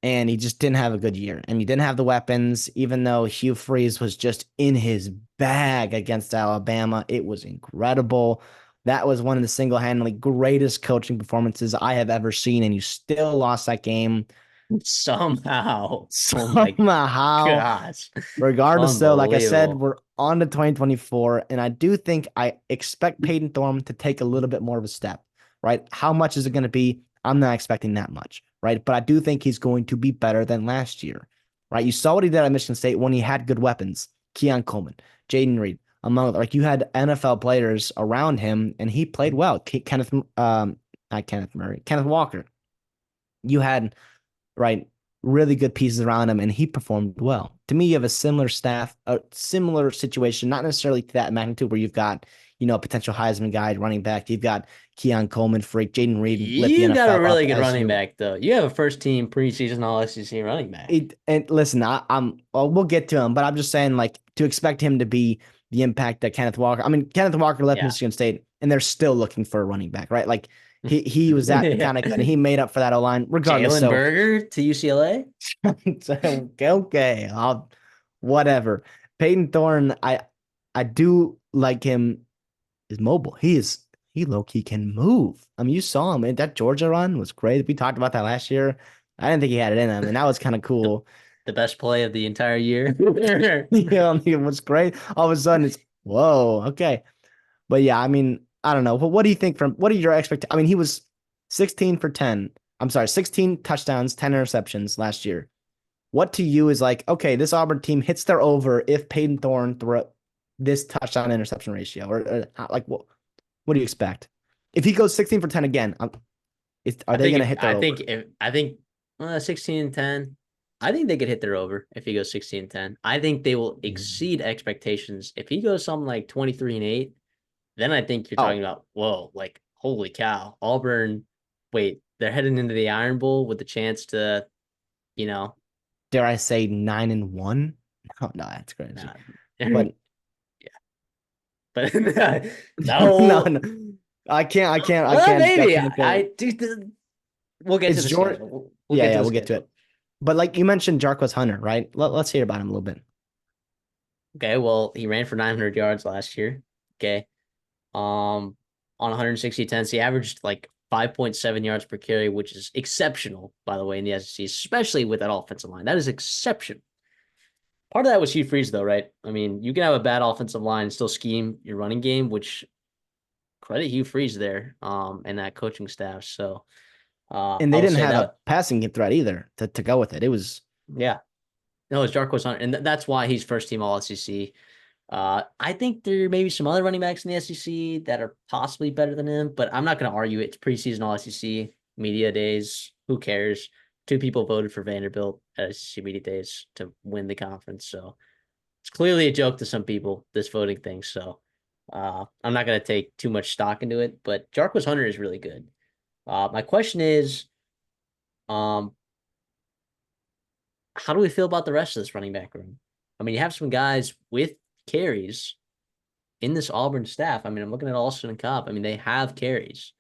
and he just didn't have a good year. And he didn't have the weapons, even though Hugh Freeze was just in his bag against Alabama. It was incredible. That was one of the single-handedly greatest coaching performances I have ever seen, and you still lost that game Somehow. Oh my somehow. gosh. Regardless, though, like I said, Unbelievable. we're on to 2024, and I do think I expect Peyton Thorne to take a little bit more of a step, right? How much is it going to be? I'm not expecting that much, right? But I do think he's going to be better than last year, right? You saw what he did at Michigan State when he had good weapons. Keon Coleman, Jaden Reed, among like you had NFL players around him, and he played well. Not Kenneth Murray, Kenneth Walker. You had right really good pieces around him, and he performed well. To me, you have a similar staff, a similar situation, not necessarily to that magnitude where you've got a potential Heisman guy running back. You've got Keon Coleman, freak Jaden Reed lit the You got a NFL up really good as running you. back, though. You have a first team preseason All SEC running back. And listen, I'm well, we'll get to him, but I'm just saying, like, to expect him to be the impact that Kenneth Walker. I mean, Kenneth Walker left Yeah. Michigan State, and they're still looking for a running back, right? Like he was that Yeah. kind of good, and he made up for that O line, regardless. Jalen So Berger to UCLA. okay, whatever. Peyton Thorne, I do like him. Is mobile. He low key can move. I mean, you saw him. And that Georgia run was great. We talked about that last year. I didn't think he had it in him, and that was kind of The, cool. the best play of the entire year. It was great. All of a sudden, it's whoa, okay. But yeah, I mean, I don't know. But what do you think from what are your expectations? I mean, he was 16 for 10. I'm sorry, 16 touchdowns, 10 interceptions last year. What to you is like, okay, this Auburn team hits their over if Peyton Thorne throw this touchdown interception ratio, or like what do you expect? If he goes 16 for 10 again, are they going to hit their over? I think 16 and 10. I think they could hit their over if he goes 16 and 10. I think they will exceed expectations. If he goes something like 23 and 8, then I think you're talking Oh, about, whoa, like holy cow. Auburn, wait, they're heading into the Iron Bowl with the chance to, you know, dare I say 9-1? No, no, that's crazy. nah. But Yeah. But no, no. no, I Well, can't, I maybe can't go. I do. We'll get to It's the George. schedule. We'll Yeah, get to yeah, the we'll get to schedule. it. But like you mentioned, Jarquez Hunter, right? Let's hear about him a little bit. Okay, well, he ran for 900 yards last year. Okay. On 160 attempts, he averaged like 5.7 yards per carry, which is exceptional, by the way, in the SEC, especially with that offensive line. That is exceptional. Part of that was Hugh Freeze, though, right? I mean, you can have a bad offensive line and still scheme your running game, which credit Hugh Freeze there, and that coaching staff. So And I they will didn't say have a that, passing game threat either to go with it. It was yeah. No, it's Jarquez Hunter, and that's why he's first team All SEC. I think there may be some other running backs in the SEC that are possibly better than him, but I'm not going to argue it. It's preseason All SEC media days. Who cares? Two people voted for Vanderbilt at SEC media days to win the conference, so it's clearly a joke to some people, this voting thing. So I'm not going to take too much stock into it, but Jarquez Hunter is really good. My question is, um, how do we feel about the rest of this running back room? I mean, you have some guys with carries in this Auburn staff. I mean, I'm looking at Alston and Cobb. I mean, they have carries.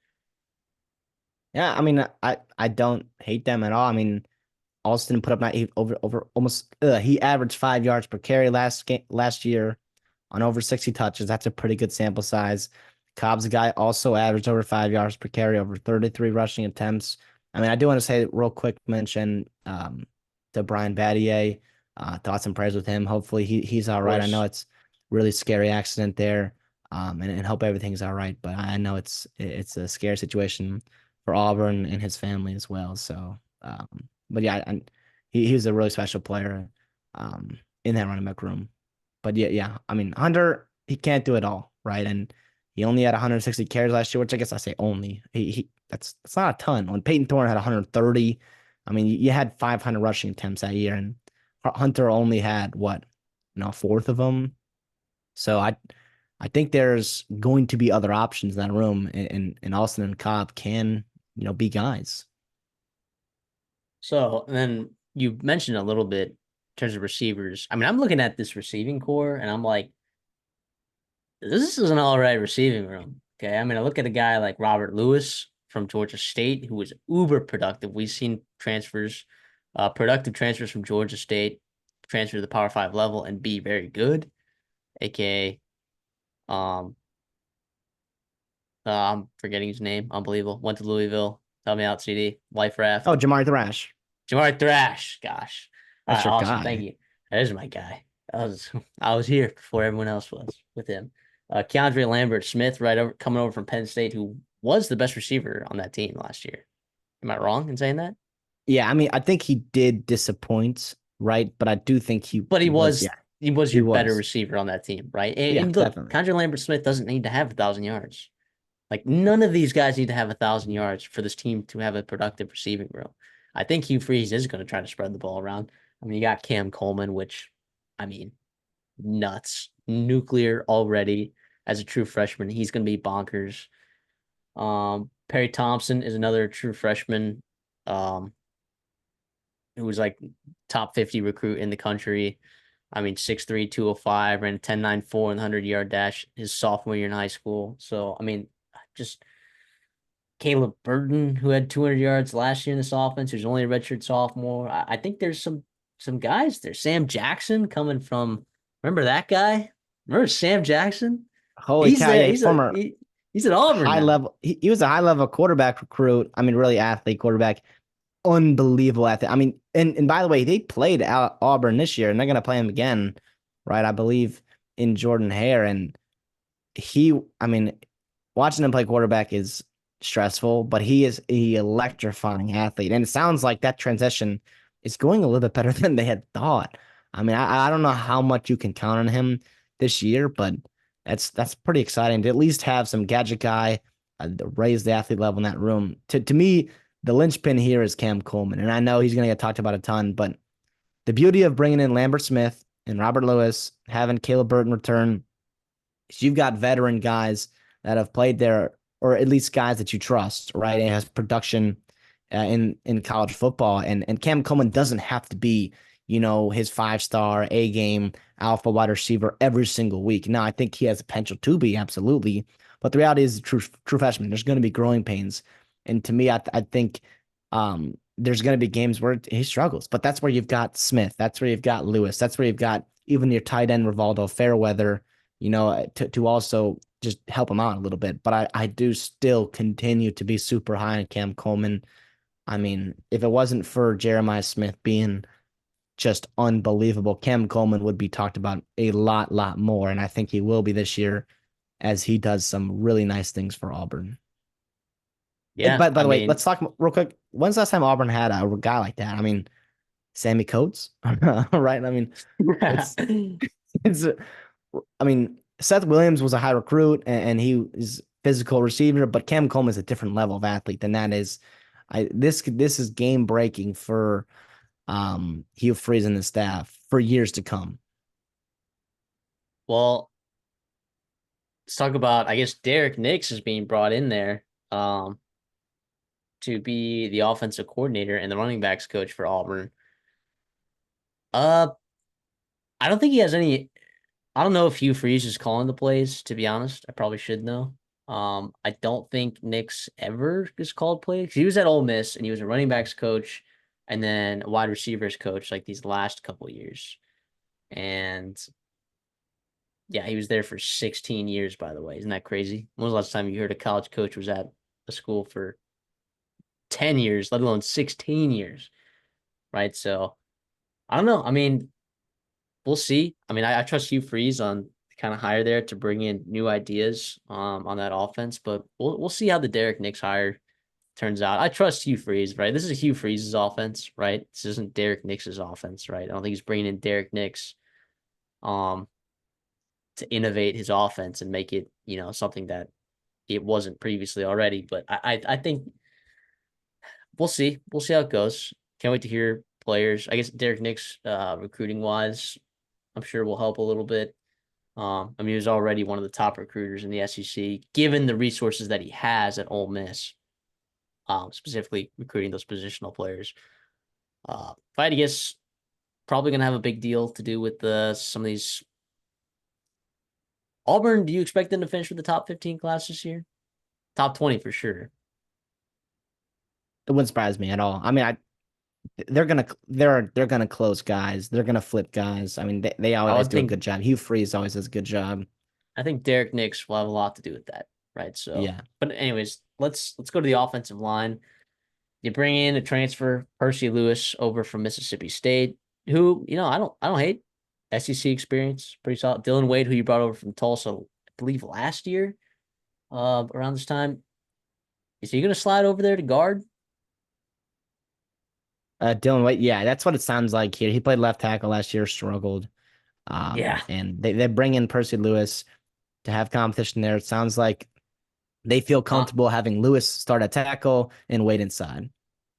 yeah. I mean, I don't hate them at all. I mean, Alston put up over almost. He averaged 5 yards per carry last year on over 60 touches. That's a pretty good sample size. Cobb's a guy also averaged over 5 yards per carry, over 33 rushing attempts. I mean, I do want to say real quick mention to Brian Battier. Thoughts and prayers with him. Hopefully he's all Of right. I know course. it's really scary accident there. And hope everything's all right. But I know it's a scary situation for Auburn and his family as well. So but yeah, he was a really special player in that running back room. But yeah. I mean, Hunter, he can't do it all, right? And he only had 160 carries last year, which I guess I say only. That's not a ton. When Peyton Thorne had 130, I mean, you had 500 rushing attempts that year, and Hunter only had what, a fourth of them. So I think there's going to be other options in that room, and Austin and Cobb can, be guys. So and then you mentioned a little bit in terms of receivers. I mean, I'm looking at this receiving core and I'm like, this is an all right receiving room. Okay. I mean, I look at a guy like Robert Lewis from Georgia State, who was uber productive. We've seen productive transfers from Georgia State, transfer to the Power Five level and be very good, aka um I'm forgetting his name. Unbelievable. Went to Louisville. Help me out, CD. Life Oh, raft. Jamari Thrash, Jamar Thrash. Gosh. All that's right, your awesome. Thank guy. you. That is my guy. I was here before everyone else was with him. Keandre Lambert Smith, right over coming over from Penn State, who was the best receiver on that team last year. Am I wrong in saying that? Yeah, I mean, I think he did disappoint, right? But I do think he But he was, was yeah, he was he your better was. receiver on that team, right? And, Yeah, and look, definitely. Condre Lambert-Smith doesn't need to have 1,000 yards. Like none of these guys need to have 1,000 yards for this team to have a productive receiving room. I think Hugh Freeze is going to try to spread the ball around. I mean, you got Cam Coleman, which, I mean, nuts, nuclear already as a true freshman. He's going to be bonkers. Perry Thompson is another true freshman, um, who was like top 50 recruit in the country. I mean, 6'3", 205, ran 10.94 in the 100-yard dash his sophomore year in high school. So, I mean, just Caleb Burton, who had 200 yards last year in this offense, who's only a redshirt sophomore. I think there's some guys there. Sam Jackson coming from, remember that guy? Remember Sam Jackson? Holy He's cow! there. Yeah, former He's at Auburn high now. level. He was a high level quarterback recruit. I mean, really athlete quarterback. Unbelievable athlete. I mean, and by the way, they played Auburn this year, and they're gonna play him again, right? I believe in Jordan Hare, and I mean, watching him play quarterback is stressful, but he is a electrifying athlete. And it sounds like that transition is going a little bit better than they had thought. I mean, I don't know how much you can count on him this year, but that's pretty exciting to at least have some gadget guy raise the athlete level in that room. To me, the linchpin here is Cam Coleman, and I know he's going to get talked about a ton, but the beauty of bringing in Lambert Smith and Robert Lewis, having Caleb Burton return, you've got veteran guys that have played there, or at least guys that you trust, right? And has production in college football, and Cam Coleman doesn't have to be, his 5-star A game alpha wide receiver every single week. Now, I think he has the potential to be absolutely, but the reality is, true freshman, there's going to be growing pains, and to me, I think there's going to be games where he struggles, but that's where you've got Smith, that's where you've got Lewis, that's where you've got even your tight end Rivaldo Fairweather, to also just help him out a little bit. But I do still continue to be super high on Cam Coleman. I mean, if it wasn't for Jeremiah Smith being just unbelievable, Cam Coleman would be talked about a lot more. And I think he will be this year as he does some really nice things for Auburn. Yeah, But by I the way, mean, let's talk real quick. When's the last time Auburn had a guy like that? I mean, Sammy Coates, right? I mean, it's it's I mean, Seth Williams was a high recruit and he is physical receiver, but Cam Coleman is a different level of athlete than that is. This is game breaking for Hugh Freeze and the staff for years to come. well, let's talk about, I guess Derek Nix is being brought in there um to be the offensive coordinator and the running backs coach for Auburn. Uh, I don't think he has any. I don't know if Hugh Freeze is calling the plays, to be honest. I probably should know. I don't think Nix ever is called plays. He was at Ole Miss and he was a running backs coach and then a wide receivers coach like these last couple years. And yeah, he was there for 16 years, by the way. Isn't that crazy? When was the last time you heard a college coach was at a school for 10 years, let alone 16 years? Right. So I don't know. I mean, we'll see. I mean, I trust Hugh Freeze on kind of hire there to bring in new ideas on that offense, but we'll see how the Derek Nix hire turns out. I trust Hugh Freeze, right? This is Hugh Freeze's offense, right? This isn't Derek Nix's offense, right? I don't think he's bringing in Derek Nix um to innovate his offense and make it, something that it wasn't previously already. But I think we'll see. We'll see how it goes. Can't wait to hear players. I guess Derek Nix, recruiting wise, I'm sure will help a little bit. I mean, he was already one of the top recruiters in the SEC, given the resources that he has at Ole Miss, specifically recruiting those positional players. If I had to guess, probably going to have a big deal to do with some of these. Auburn, do you expect them to finish with the top 15 class this year? Top 20 for sure. It wouldn't surprise me at all. I mean, they're gonna close guys. They're gonna flip guys. I mean, they I always would do a think good job. Hugh Freeze always does a good job. I think Derek Nix will have a lot to do with that, right? So, Yeah. but anyways, let's go to the offensive line. You bring in a transfer, Percy Lewis, over from Mississippi State, who, I don't hate. SEC experience, pretty solid. Dylan Wade, who you brought over from Tulsa, I believe last year, around this time. Is he gonna slide over there to guard? Dylan White, yeah, that's what it sounds like here. He played left tackle last year, struggled. Yeah. And they bring in Percy Lewis to have competition there. It sounds like they feel Con comfortable having Lewis start at tackle and wait inside.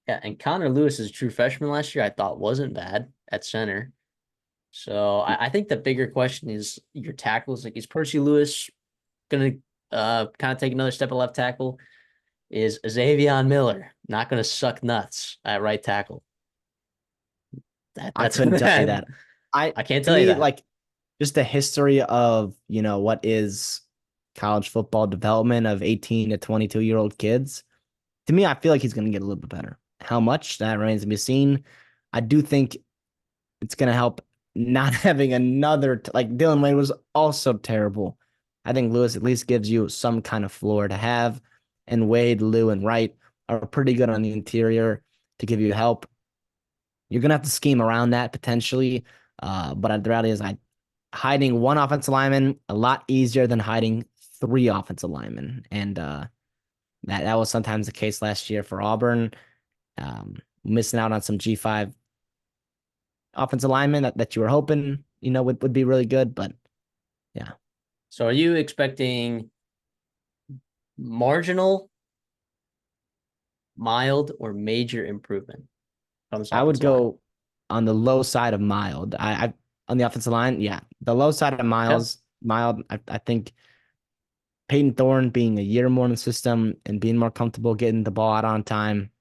yeah, and Connor Lewis is a true freshman last year. I thought wasn't bad at center. So I think the bigger question is your tackles. Like, is Percy Lewis gonna kind of take another step at left tackle? Is Xavier Miller not gonna suck nuts at right tackle? I That's couldn't tell you that. I I can't To tell you me, that. like just the history of, what is college football development of 18 to 22-year-old kids. To me, I feel like he's going to get a little bit better. How much that remains to be seen. I do think it's going to help not having another like Dylan Wade was also terrible. I think Lewis at least gives you some kind of floor to have, and Wade, Lou, and Wright are pretty good on the interior to give you help. You're gonna have to scheme around that potentially, but the reality is, hiding one offensive lineman a lot easier than hiding three offensive linemen, and that was sometimes the case last year for Auburn, missing out on some G5 offensive linemen that you were hoping would be really good, but yeah, So are you expecting marginal, mild, or major improvement from this I would offensive line? go on the low side of mild. I on the offensive line, yeah, the low side of Okay. mild. I think Peyton Thorne being a year more in the system and being more comfortable getting the ball out on time,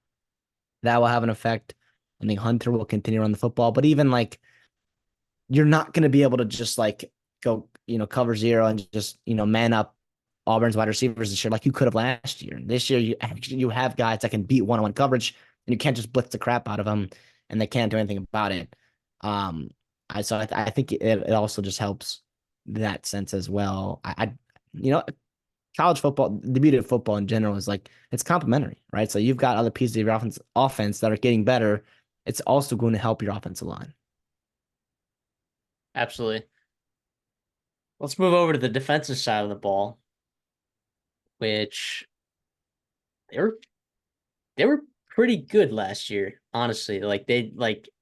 that will have an effect. I think Hunter will continue on the football, but even like you're not going to be able to just like go, cover zero and just, man up Auburn's wide receivers this year like you could have last year. This year, you have guys that can beat one-on-one coverage, and you can't just blitz the crap out of them, and they can't do anything about it. Um, I think it also just helps that sense as well. You know, college football, the beauty of football in general is like it's complementary, right? So you've got other pieces of your offense that are getting better. It's also going to help your offensive line. Absolutely. Let's move over to the defensive side of the ball, which they were they were pretty good last year, honestly. Like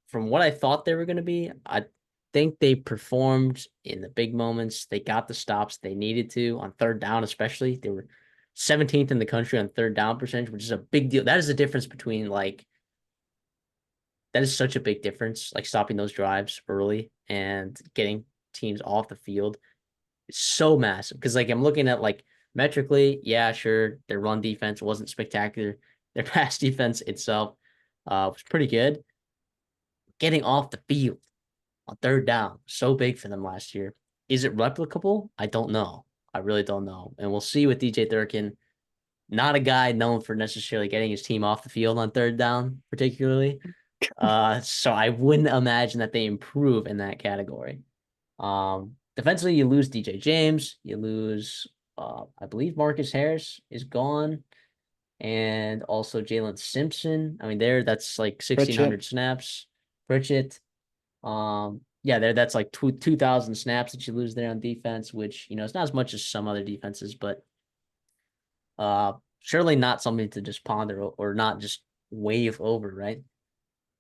from what I thought they were going to be, I think they performed in the big moments. They got the stops they needed to on third down, especially. They were 17th in the country on third down percentage, which is a big deal. That is the difference between like that is such a big difference, like stopping those drives early and getting teams off the field. It's so massive because like I'm looking at like metrically, yeah, sure, their run defense wasn't spectacular. Their pass defense itself was pretty good. Getting off the field on third down, so big for them last year. Is it replicable? I don't know. I really don't know. And we'll see with DJ Durkin. Not a guy known for necessarily getting his team off the field on third down, particularly. So I wouldn't imagine that they improve in that category. Defensively, you lose DJ James, you lose I believe Marcus Harris is gone, and also Jalen Simpson. I mean, that's like Pritchett, 1,600 snaps. Pritchett, yeah, that's like 2,000 snaps that you lose there on defense, which it's not as much as some other defenses, but surely not something to just ponder or not just wave over, right?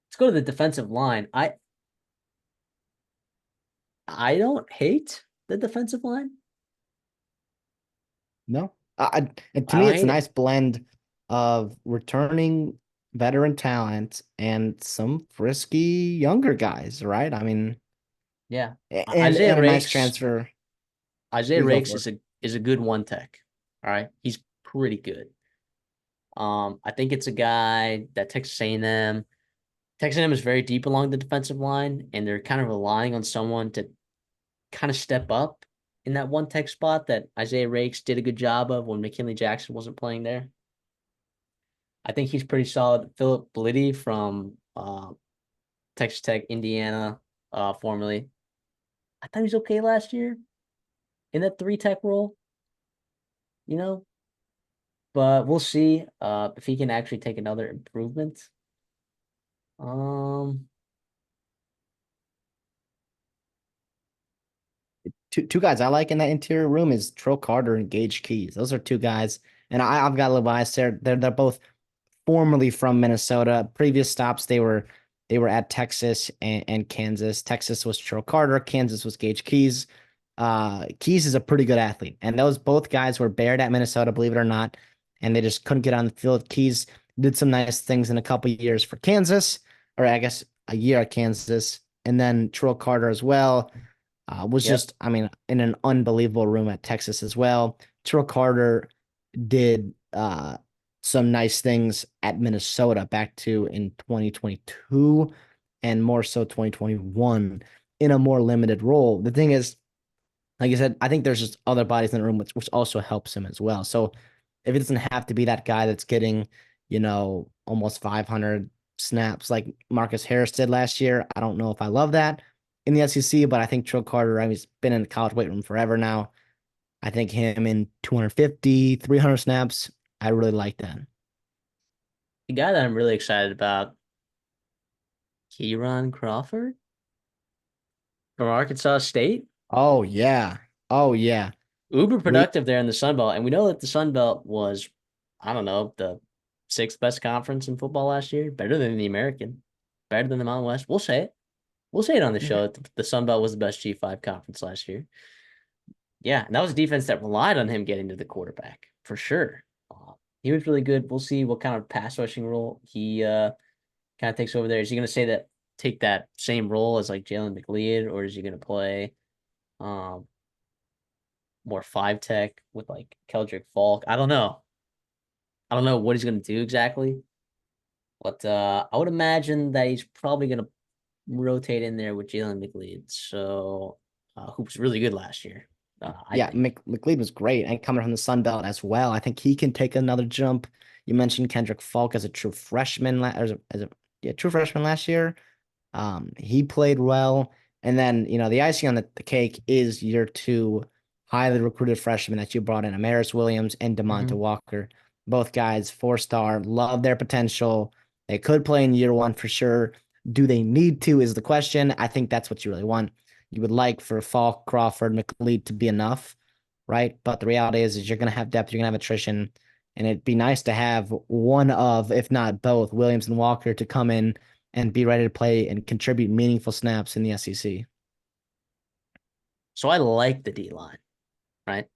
Let's go to the defensive line. I don't hate the defensive line. no. And to I me, don't it's a hate it. nice blend of returning veteran talent and some frisky younger guys, right? I mean, Yeah. and Isaiah a nice Rakes, transfer. Isaiah You go Rakes for it. is a good one tech. All right. He's pretty good. I think it's a guy that Texas A&M is very deep along the defensive line, and they're kind of relying on someone to kind of step up in that one tech spot that Isaiah Rakes did a good job of when McKinley Jackson wasn't playing there. I think he's pretty solid. Philip Bliddy from Texas Tech, Indiana, formerly. I thought he was okay last year in that three tech role, you know, but we'll see if he can actually take another improvement. Um, Two guys I like in that interior room is Trill Carter and Gage Keys. Those are two guys, and I've got a little bias there. They're both formerly from Minnesota. Previous stops, they were They were at Texas and Kansas. Texas was Cheryl Carter. Kansas was Gage Keys. Keys is a pretty good athlete. And those both guys were bared at Minnesota, believe it or not. And they just couldn't get on the field. Keys did some nice things in a couple of years for Kansas, or I guess a year at Kansas. And then Cheryl Carter as well was Yep. just, I mean, in an unbelievable room at Texas as well. Terrell Carter did some nice things at Minnesota back to in 2022 and more so 2021 in a more limited role. The thing is, like I said, I think there's just other bodies in the room which also helps him as well. So if it doesn't have to be that guy that's getting, almost 500 snaps like Marcus Harris did last year, I don't know if I love that in the SEC, but I think Trill Carter, I mean, he's been in the college weight room forever now. I think him in 250, 300 snaps, I really like that. The guy that I'm really excited about, Kieran Crawford from Arkansas State. Oh yeah. Oh yeah. Uber We productive there in the Sun Belt. And we know that the Sun Belt was, I don't know, the sixth best conference in football last year. Better than the American, better than the Mountain West. We'll say it. We'll say it on the yeah. show that the Sun Belt was the best G5 conference last year. Yeah, and that was a defense that relied on him getting to the quarterback for sure. He was really good. We'll see what kind of pass rushing role he kind of takes over there. Is he going to say that take that same role as like Jalen McLeod, or is he going to play um more five tech with like Keldrick Falk? I don't know. I don't know what he's going to do exactly, but I would imagine that he's probably going to rotate in there with Jalen McLeod. So who was really good last year, I Yeah, think. McLeod was great and coming from the Sun Belt as well. I think he can take another jump. You mentioned Kendrick Falk as a true freshman, yeah, true freshman last year. He played well. And then, the icing on the cake is year two highly recruited freshmen that you brought in, Amaris Williams and DeMonta Mhm. Walker. Both guys, 4-star, love their potential. They could play in year one for sure. Do they need to is the question. I think that's what you really want. You would like for Falk, Crawford, McLeod to be enough, right? But the reality is you're going to have depth, you're going to have attrition, and it'd be nice to have one of, if not both, Williams and Walker to come in and be ready to play and contribute meaningful snaps in the SEC. So I like the D line, right?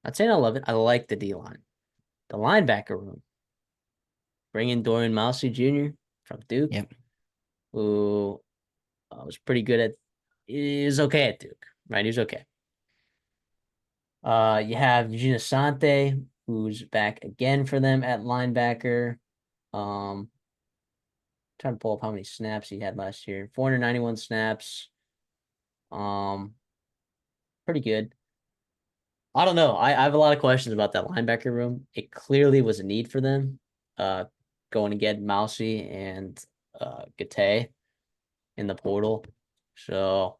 Not saying I love it. I like the D line. The linebacker room. Bring in Dorian Mousy Jr. from Duke, Yep. who was pretty good at, is okay at Duke, right? He was okay. You have Eugene Asante, who's back again for them at linebacker. Um, Trying to pull up how many snaps he had last year. 491 snaps. Um, Pretty good. I don't know. I have a lot of questions about that linebacker room. It clearly was a need for them. Uh, Going to get Mousy and Gate in the portal. So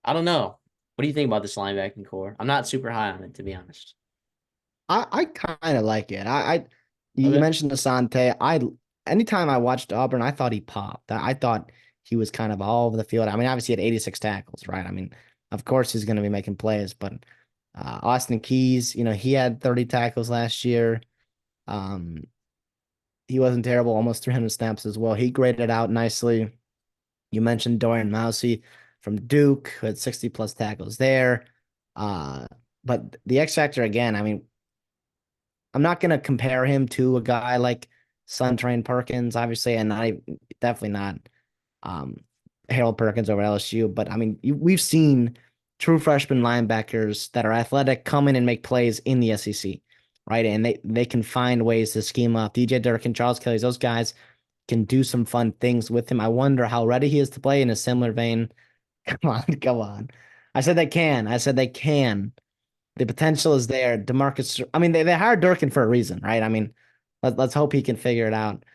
I don't know. What do you think about this linebacking core? I'm not super high on it, to be honest. I kind of like it. You Okay. mentioned Asante. Anytime I watched Auburn, I thought he popped. I thought he was kind of all over the field. I mean, obviously he had 86 tackles, right? I mean, of course he's going to be making plays, but Austin Keys, he had 30 tackles last year. Um, he wasn't terrible, almost 300 snaps as well. He graded out nicely. You mentioned Dorian Mousy from Duke, who had 60 plus tackles there. Uh, but the X factor again, I mean, I'm not going to compare him to a guy like Suntrain Perkins, obviously, and definitely not um, Harold Perkins over LSU. But I mean, we've seen true freshman linebackers that are athletic come in and make plays in the SEC, right? And they can find ways to scheme up. DJ Durkin, Charles Kelly, those guys can do some fun things with him. I wonder how ready he is to play in a similar vein. Come on, come on. I said they can. I said they can. The potential is there. DeMarcus, I mean, they hired Durkin for a reason, right? I mean, let's hope he can figure it out.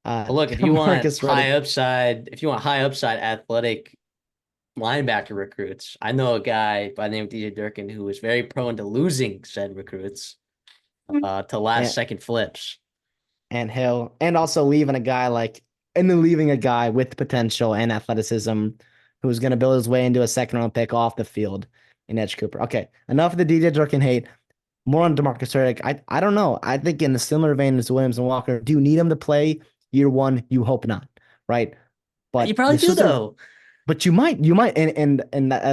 But look, DeMarcus ready. if you want high upside athletic linebacker recruits, I know a guy by the name of DJ Durkin who was very prone to losing said recruits to last And second flips. Hill, and also leaving a guy and then leaving a guy with potential and athleticism who's going to build his way into a second round pick off the field in Edge Cooper. Okay, enough of the DJ Durkin hate. More on DeMarcus Riddick. I don't know. I think in a similar vein as Williams and Walker, do you need him to play year one? You hope not, right? You But probably this do was a though. but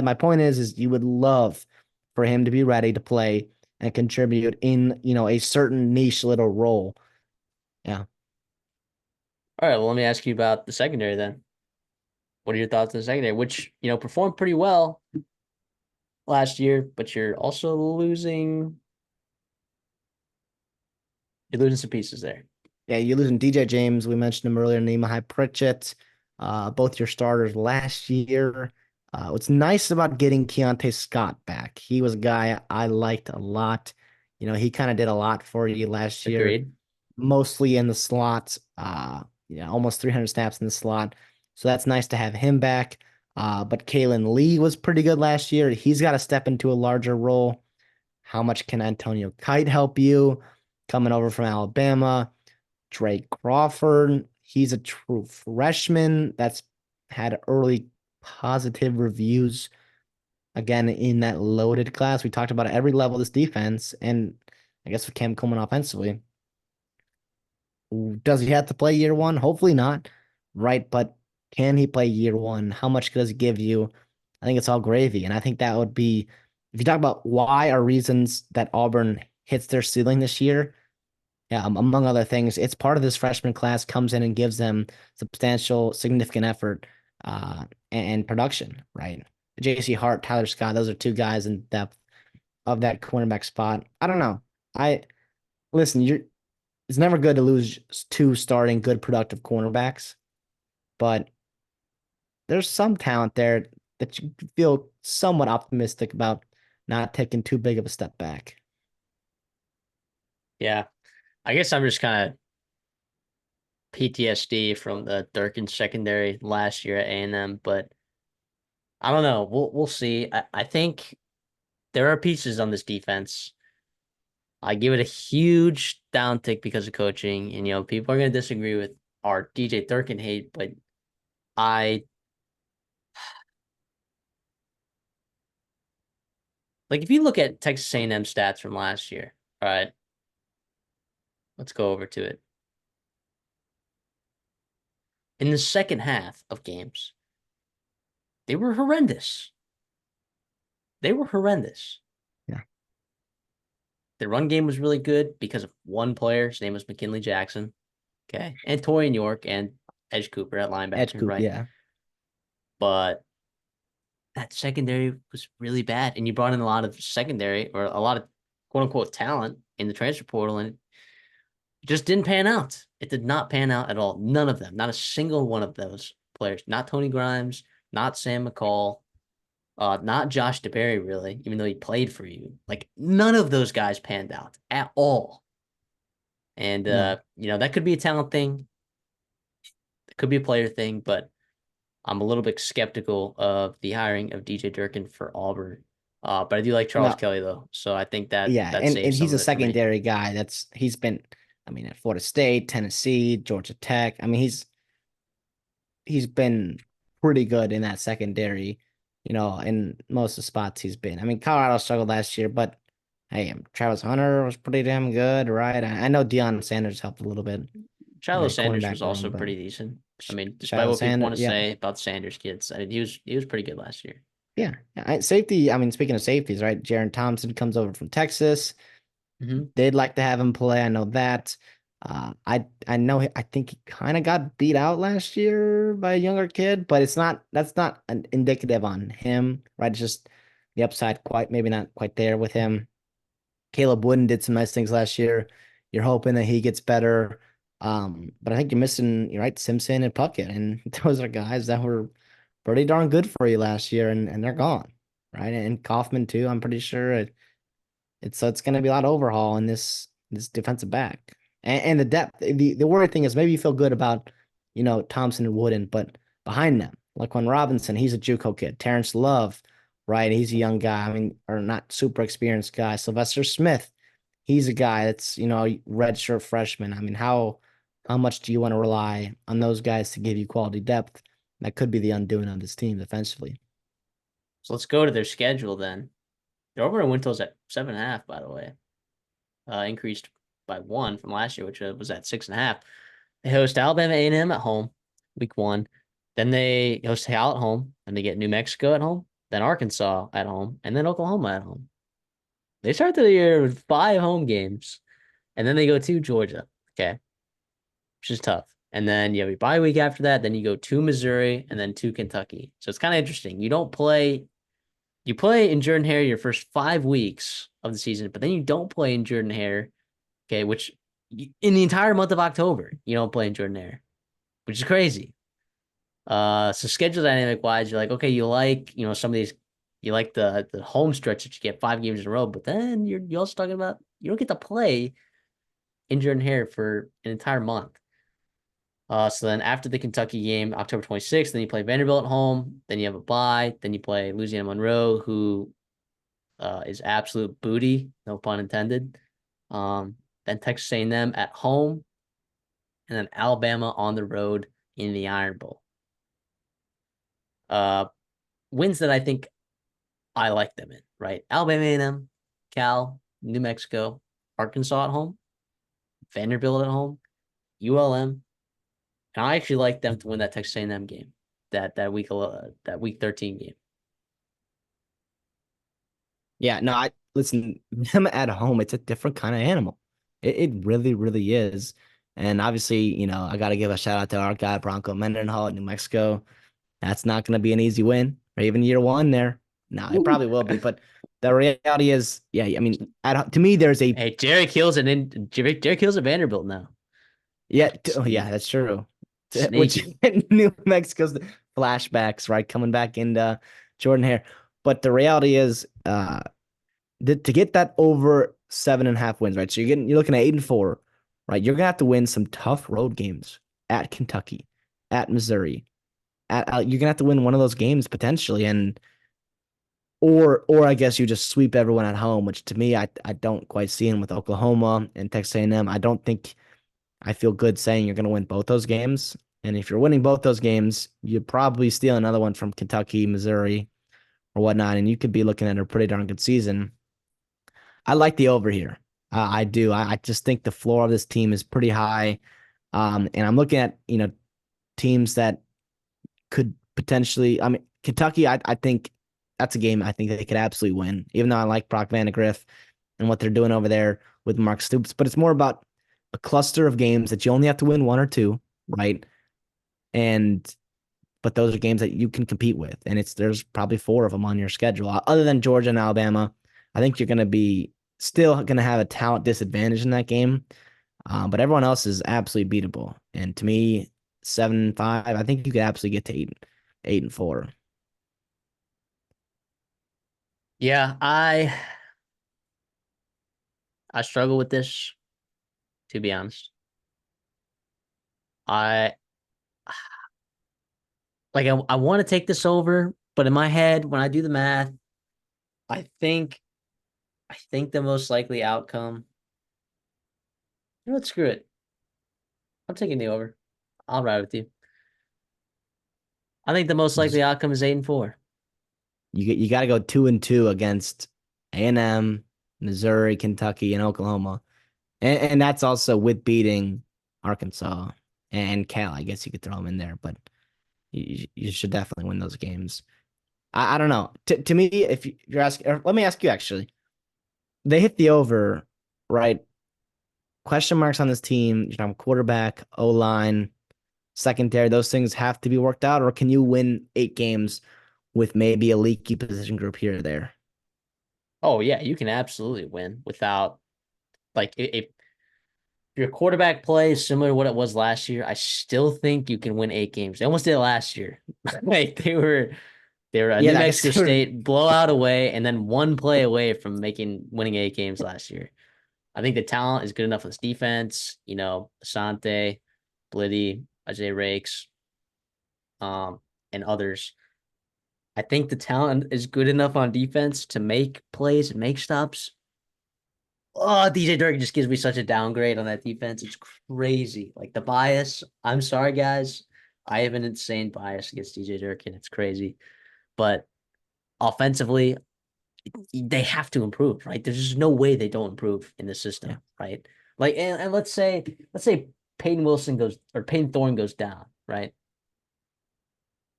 my point is you would love for him to be ready to play and contribute in, a certain niche little role. Yeah. All right, well, let me ask you about the secondary then. What are your thoughts on the secondary, which, performed pretty well last year, but you're losing some pieces there. Yeah, you're losing DJ James. We mentioned him earlier, Nehemiah Pritchett, both your starters last year. What's nice about getting Keontae Scott back, he was a guy I liked a lot. He kind of did a lot for you last year, Agreed. mostly in the slot, almost 300 snaps in the slot. So that's nice to have him back. But Kalen Lee was pretty good last year. He's got to step into a larger role. How much can Antonio Kite help you coming over from Alabama? Drake Crawford, he's a true freshman that's had early positive reviews again in that loaded class. We talked about at every level of this defense, and I guess with Cam Coleman offensively. Does he have to play year one? Hopefully not, right? But can he play year one? How much does it give you? I think it's all gravy. And I think that would be, if you talk about why are reasons that Auburn hits their ceiling this year, yeah, among other things, it's part of this freshman class comes in and gives them substantial, significant effort and production, right? JC Hart, Tyler Scott, those are two guys in depth of that cornerback spot. I don't know. I listen, it's never good to lose two starting good productive cornerbacks, but there's some talent there that you feel somewhat optimistic about not taking too big of a step back. Yeah. I guess I'm just kind of PTSD from the Durkin secondary last year at A&M, but I don't know. We'll see. I think there are pieces on this defense. I give it a huge downtick because of coaching, and people are going to disagree with our DJ Durkin hate, but I like if you look at Texas A&M stats from last year. All right, let's go over to it. In the second half of games, they were horrendous. They were horrendous. Yeah. The run game was really good because of one player. His name was McKinley Jackson. Okay. And Torian York and Edge Cooper at Edge linebacker, Coop, right? yeah. But that secondary was really bad. And you brought in a lot of secondary or a lot of quote unquote talent in the transfer portal, and it just didn't pan out. It did not pan out at all. None of them, not a single one of those players, not Tony Grimes, not Sam McCall, not Josh DeBerry, really, even though he played for you. Like none of those guys panned out at all. And No. that could be a talent thing, it could be a player thing, but I'm a little bit skeptical of the hiring of DJ Durkin for Auburn. But I do like Charles No. Kelly though, so I think that Yeah, that and saves some he's of a it for me. secondary guy. He's been, I mean, at Florida State, Tennessee, Georgia Tech. I mean, he's been pretty good in that secondary, in most of the spots he's been. I mean, Colorado struggled last year, but hey, Travis Hunter was pretty damn good, right? I know Deion Sanders helped a little bit in Shiloh that Sanders cornerback was room, also but pretty decent. I mean, despite Shiloh what people Sanders, want to yeah, say about Sanders kids, I mean he was pretty good last year. yeah. Safety. I mean, speaking of safeties, right? Jaron Thompson comes over from Texas. Mm-hmm. They'd like to have him play. I know that. I know I think he kind of got beat out last year by a younger kid, but that's not indicative on him, right? It's just the upside quite maybe not quite there with him. Caleb Wooden did some nice things last year. You're hoping that he gets better. But I think you're right, Simpson and Puckett, and those are guys that were pretty darn good for you last year, and they're gone, right? And Kaufman too. I'm pretty sure it's going to be a lot of overhaul in this defensive back and the depth. The worry thing is maybe you feel good about Thompson and Wooden, but behind them, like when Robinson, he's a JUCO kid. Terrence Love, right? He's a young guy. I mean, or not super experienced guy. Sylvester Smith, he's a guy that's redshirt freshman. I mean, how much do you want to rely on those guys to give you quality depth? That could be the undoing of this team defensively. So let's go to their schedule then. Their over and win total's at 7.5, by the way. Increased by one from last year, which was at 6.5. They host Alabama A&M at home, week 1. Then they host Cal at home, and they get New Mexico at home, then Arkansas at home, and then Oklahoma at home. They start the year with 5 home games, and then they go to Georgia. Okay, which is tough. And then you have a bye week after that. Then you go to Missouri and then to Kentucky. So it's kind of interesting. You play in Jordan Hare your first 5 weeks of the season, but then you don't play in Jordan Hare. Okay, which in the entire month of October, you don't play in Jordan Hare, which is crazy. So schedule dynamic wise, you're like, okay, some of these, you like the home stretch that you get 5 games in a row, but then you're also talking about you don't get to play in Jordan Hare for an entire month. So then after the Kentucky game, October 26th, then you play Vanderbilt at home. Then you have a bye. Then you play Louisiana Monroe, who is absolute booty, no pun intended. Then Texas A&M at home, and then Alabama on the road in the Iron Bowl. Uh, Wins that I think I like them in, right? Alabama A&M, Cal, New Mexico, Arkansas at home, Vanderbilt at home, ULM, and I actually like them to win that Texas A&M game, that week 13 game. Yeah, no, I listen, them at home, it's a different kind of animal. It really, really is. And obviously, I got to give a shout out to our guy, Bronco Mendenhall at New Mexico. That's not going to be an easy win, or even year one there. No, it probably will be. But the reality is, yeah, I mean, to me, there's a Hey, Jerry Hill's at Vanderbilt now. yeah, oh, yeah, that's true. Which Sneaky. New Mexico's flashbacks, right, coming back into Jordan Hare. But the reality is, to get that over 7.5 wins, right? So you're looking at 8-4, right? You're gonna have to win some tough road games at Kentucky, at Missouri. You're gonna have to win one of those games potentially, and or I guess you just sweep everyone at home, which to me I don't quite see in with Oklahoma and Texas A&M. I don't think I feel good saying you're gonna win both those games. And if you're winning both those games, you'd probably steal another one from Kentucky, Missouri, or whatnot, and you could be looking at a pretty darn good season. I like the over here. I do. I just think the floor of this team is pretty high. And I'm looking at, teams that could potentially, I mean, Kentucky, I think that's a game I think they could absolutely win, even though I like Brock Vandagriff and what they're doing over there with Mark Stoops. But it's more about a cluster of games that you only have to win one or two, right? And but those are games that you can compete with, and there's probably four of them on your schedule. Other than Georgia and Alabama, I think you're going to be still going to have a talent disadvantage in that game, but everyone else is absolutely beatable. And to me, 7-5, I think you could absolutely get to 8-4. Yeah, I struggle with this, to be honest. I I want to take this over, but in my head, when I do the math, I think I think the most likely outcome. You know what? Screw it. I'm taking the over. I'll ride with you. I think the most likely outcome is 8-4. You got to go 2-2 against A&M, Missouri, Kentucky, and Oklahoma, and that's also with beating Arkansas and Cal. I guess you could throw them in there, but you should definitely win those games. I don't know. To me, if you're asking, let me ask you actually. They hit the over, right? Question marks on this team. You know, quarterback, O line, secondary. Those things have to be worked out, or can you win 8 games with maybe a leaky position group here or there? Oh yeah, you can absolutely win without if your quarterback play is similar to what it was last year. I still think you can win 8 games. They almost did it last year. Like they were a New Yeah, I guess Mexico they were. State blowout away, and then one play away from winning 8 games last year. I think the talent is good enough on this defense. Asante, Blitty, Isaiah Rakes, um, and others. I think the talent is good enough on defense to make plays and make stops. Oh, DJ Durkin just gives me such a downgrade on that defense. It's crazy. Like the bias. I'm sorry, guys. I have an insane bias against DJ Durkin. It's crazy. But offensively, they have to improve, right? There's just no way they don't improve in the Yeah. system, right? Like, and let's say Peyton Wilson goes or Peyton Thorne goes down, right?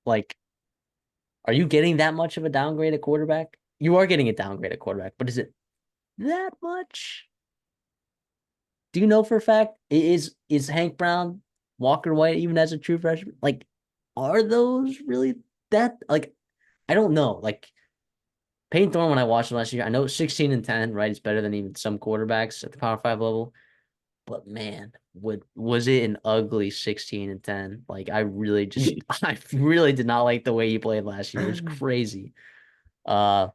Like, are you getting that much of a downgrade at quarterback? You are getting a downgrade at quarterback, but is it that much? Do you know for a fact is Hank Brown, Walker White even as a true freshman? Like, are those really that like I don't know. Like Peyton Thorne, when I watched him last year, I know 16 and 10, right? It's better than even some quarterbacks at the Power Five level. But man, was it an ugly 16 and 10? Like I really just I really did not like the way he played last year. It was crazy. Uh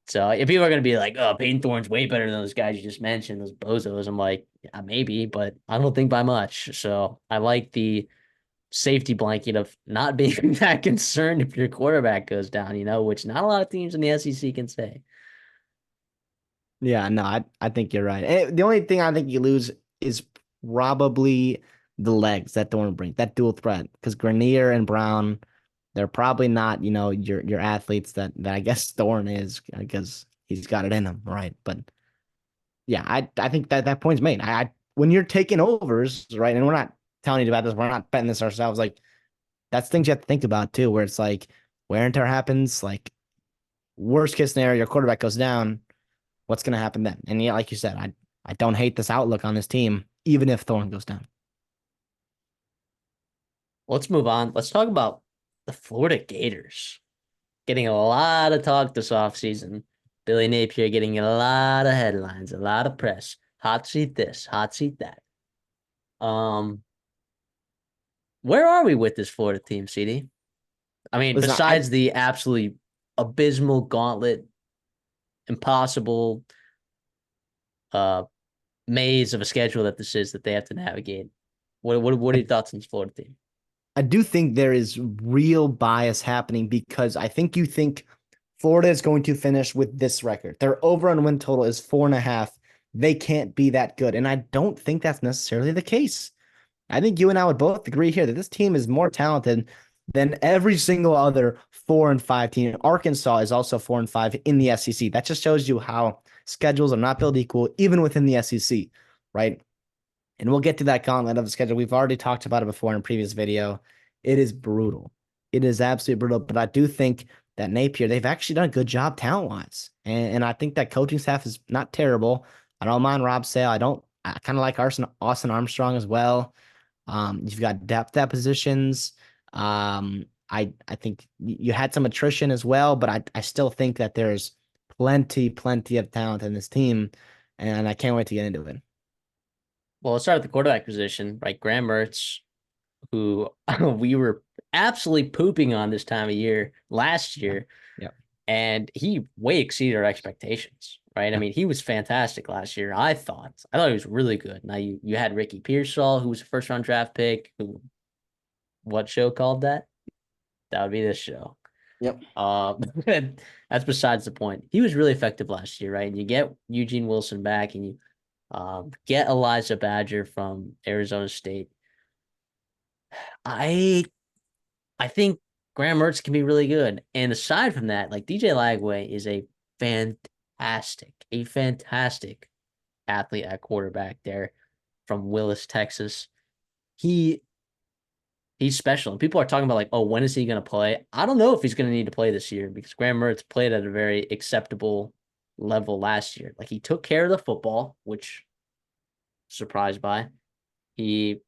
so if people are gonna be like, oh, Peyton Thorne's way better than those guys you just mentioned, those bozos, I'm like, yeah, maybe, but I don't think by much. So I like the safety blanket of not being that concerned if your quarterback goes down, which not a lot of teams in the SEC can say. Yeah, no, I think you're right. The only thing I think you lose is probably the legs that Thorne brings, that dual threat. Because Grenier and Brown, they're probably not, your athletes that I guess Thorne is, because he's got it in him, right? But yeah, I think that point's made. I when you're taking overs, right, and we're not telling you about this, we're not betting this ourselves. Like that's things you have to think about too, where it's like wear and tear happens. Like worst case scenario, your quarterback goes down. What's going to happen then? And yeah, like you said, I don't hate this outlook on this team, even if Thorne goes down. Let's move on. Let's talk about the Florida Gators getting a lot of talk this offseason. Billy Napier getting a lot of headlines, a lot of press. Hot seat this, hot seat that. Um, where are we with this Florida team, CD? I mean, Listen, I besides the absolutely abysmal gauntlet, impossible uh maze of a schedule that this is that they have to navigate. What are I your thoughts on this Florida team? I do think there is real bias happening because I think you think Florida is going to finish with this record. Their over on win total is 4.5. They can't be that good. And I don't think that's necessarily the case. I think you and I would both agree here that this team is more talented than every single other 4-5 team. Arkansas is also 4-5 in the SEC. That just shows you how schedules are not built equal, even within the SEC, right? And we'll get to that gauntlet of the schedule. We've already talked about it before in a previous video. It is brutal. It is absolutely brutal. But I do think that Napier, they've actually done a good job talent-wise. And I think that coaching staff is not terrible. I don't mind Rob Sale. I kind of like Austin Armstrong as well. You've got depth at positions. I think you had some attrition as well, but I still think that there's plenty of talent in this team, and I can't wait to get into it. Well, let's start at the quarterback position, right? Graham Mertz, who we were absolutely pooping on this time of year last Yeah. year, Yeah. and he way exceeded our expectations, right? I Yeah. mean, he was fantastic last year. I thought he was really good. Now you had Ricky Pearsall, who was a first round draft pick. Who what show called that? That would be this show. Yep. Um, that's besides the point. He was really effective last year, right? And you get Eugene Wilson back, and you get Elijah Badger from Arizona State. I I think Graham Mertz can be really good. And aside from that, like DJ Lagway is a fantastic athlete at quarterback there from Willis, Texas. He he's special. And people are talking about like, oh, when is he going to play? I don't know if he's going to need to play this year because Graham Mertz played at a very acceptable level last year. Like he took care of the football, which surprised by. He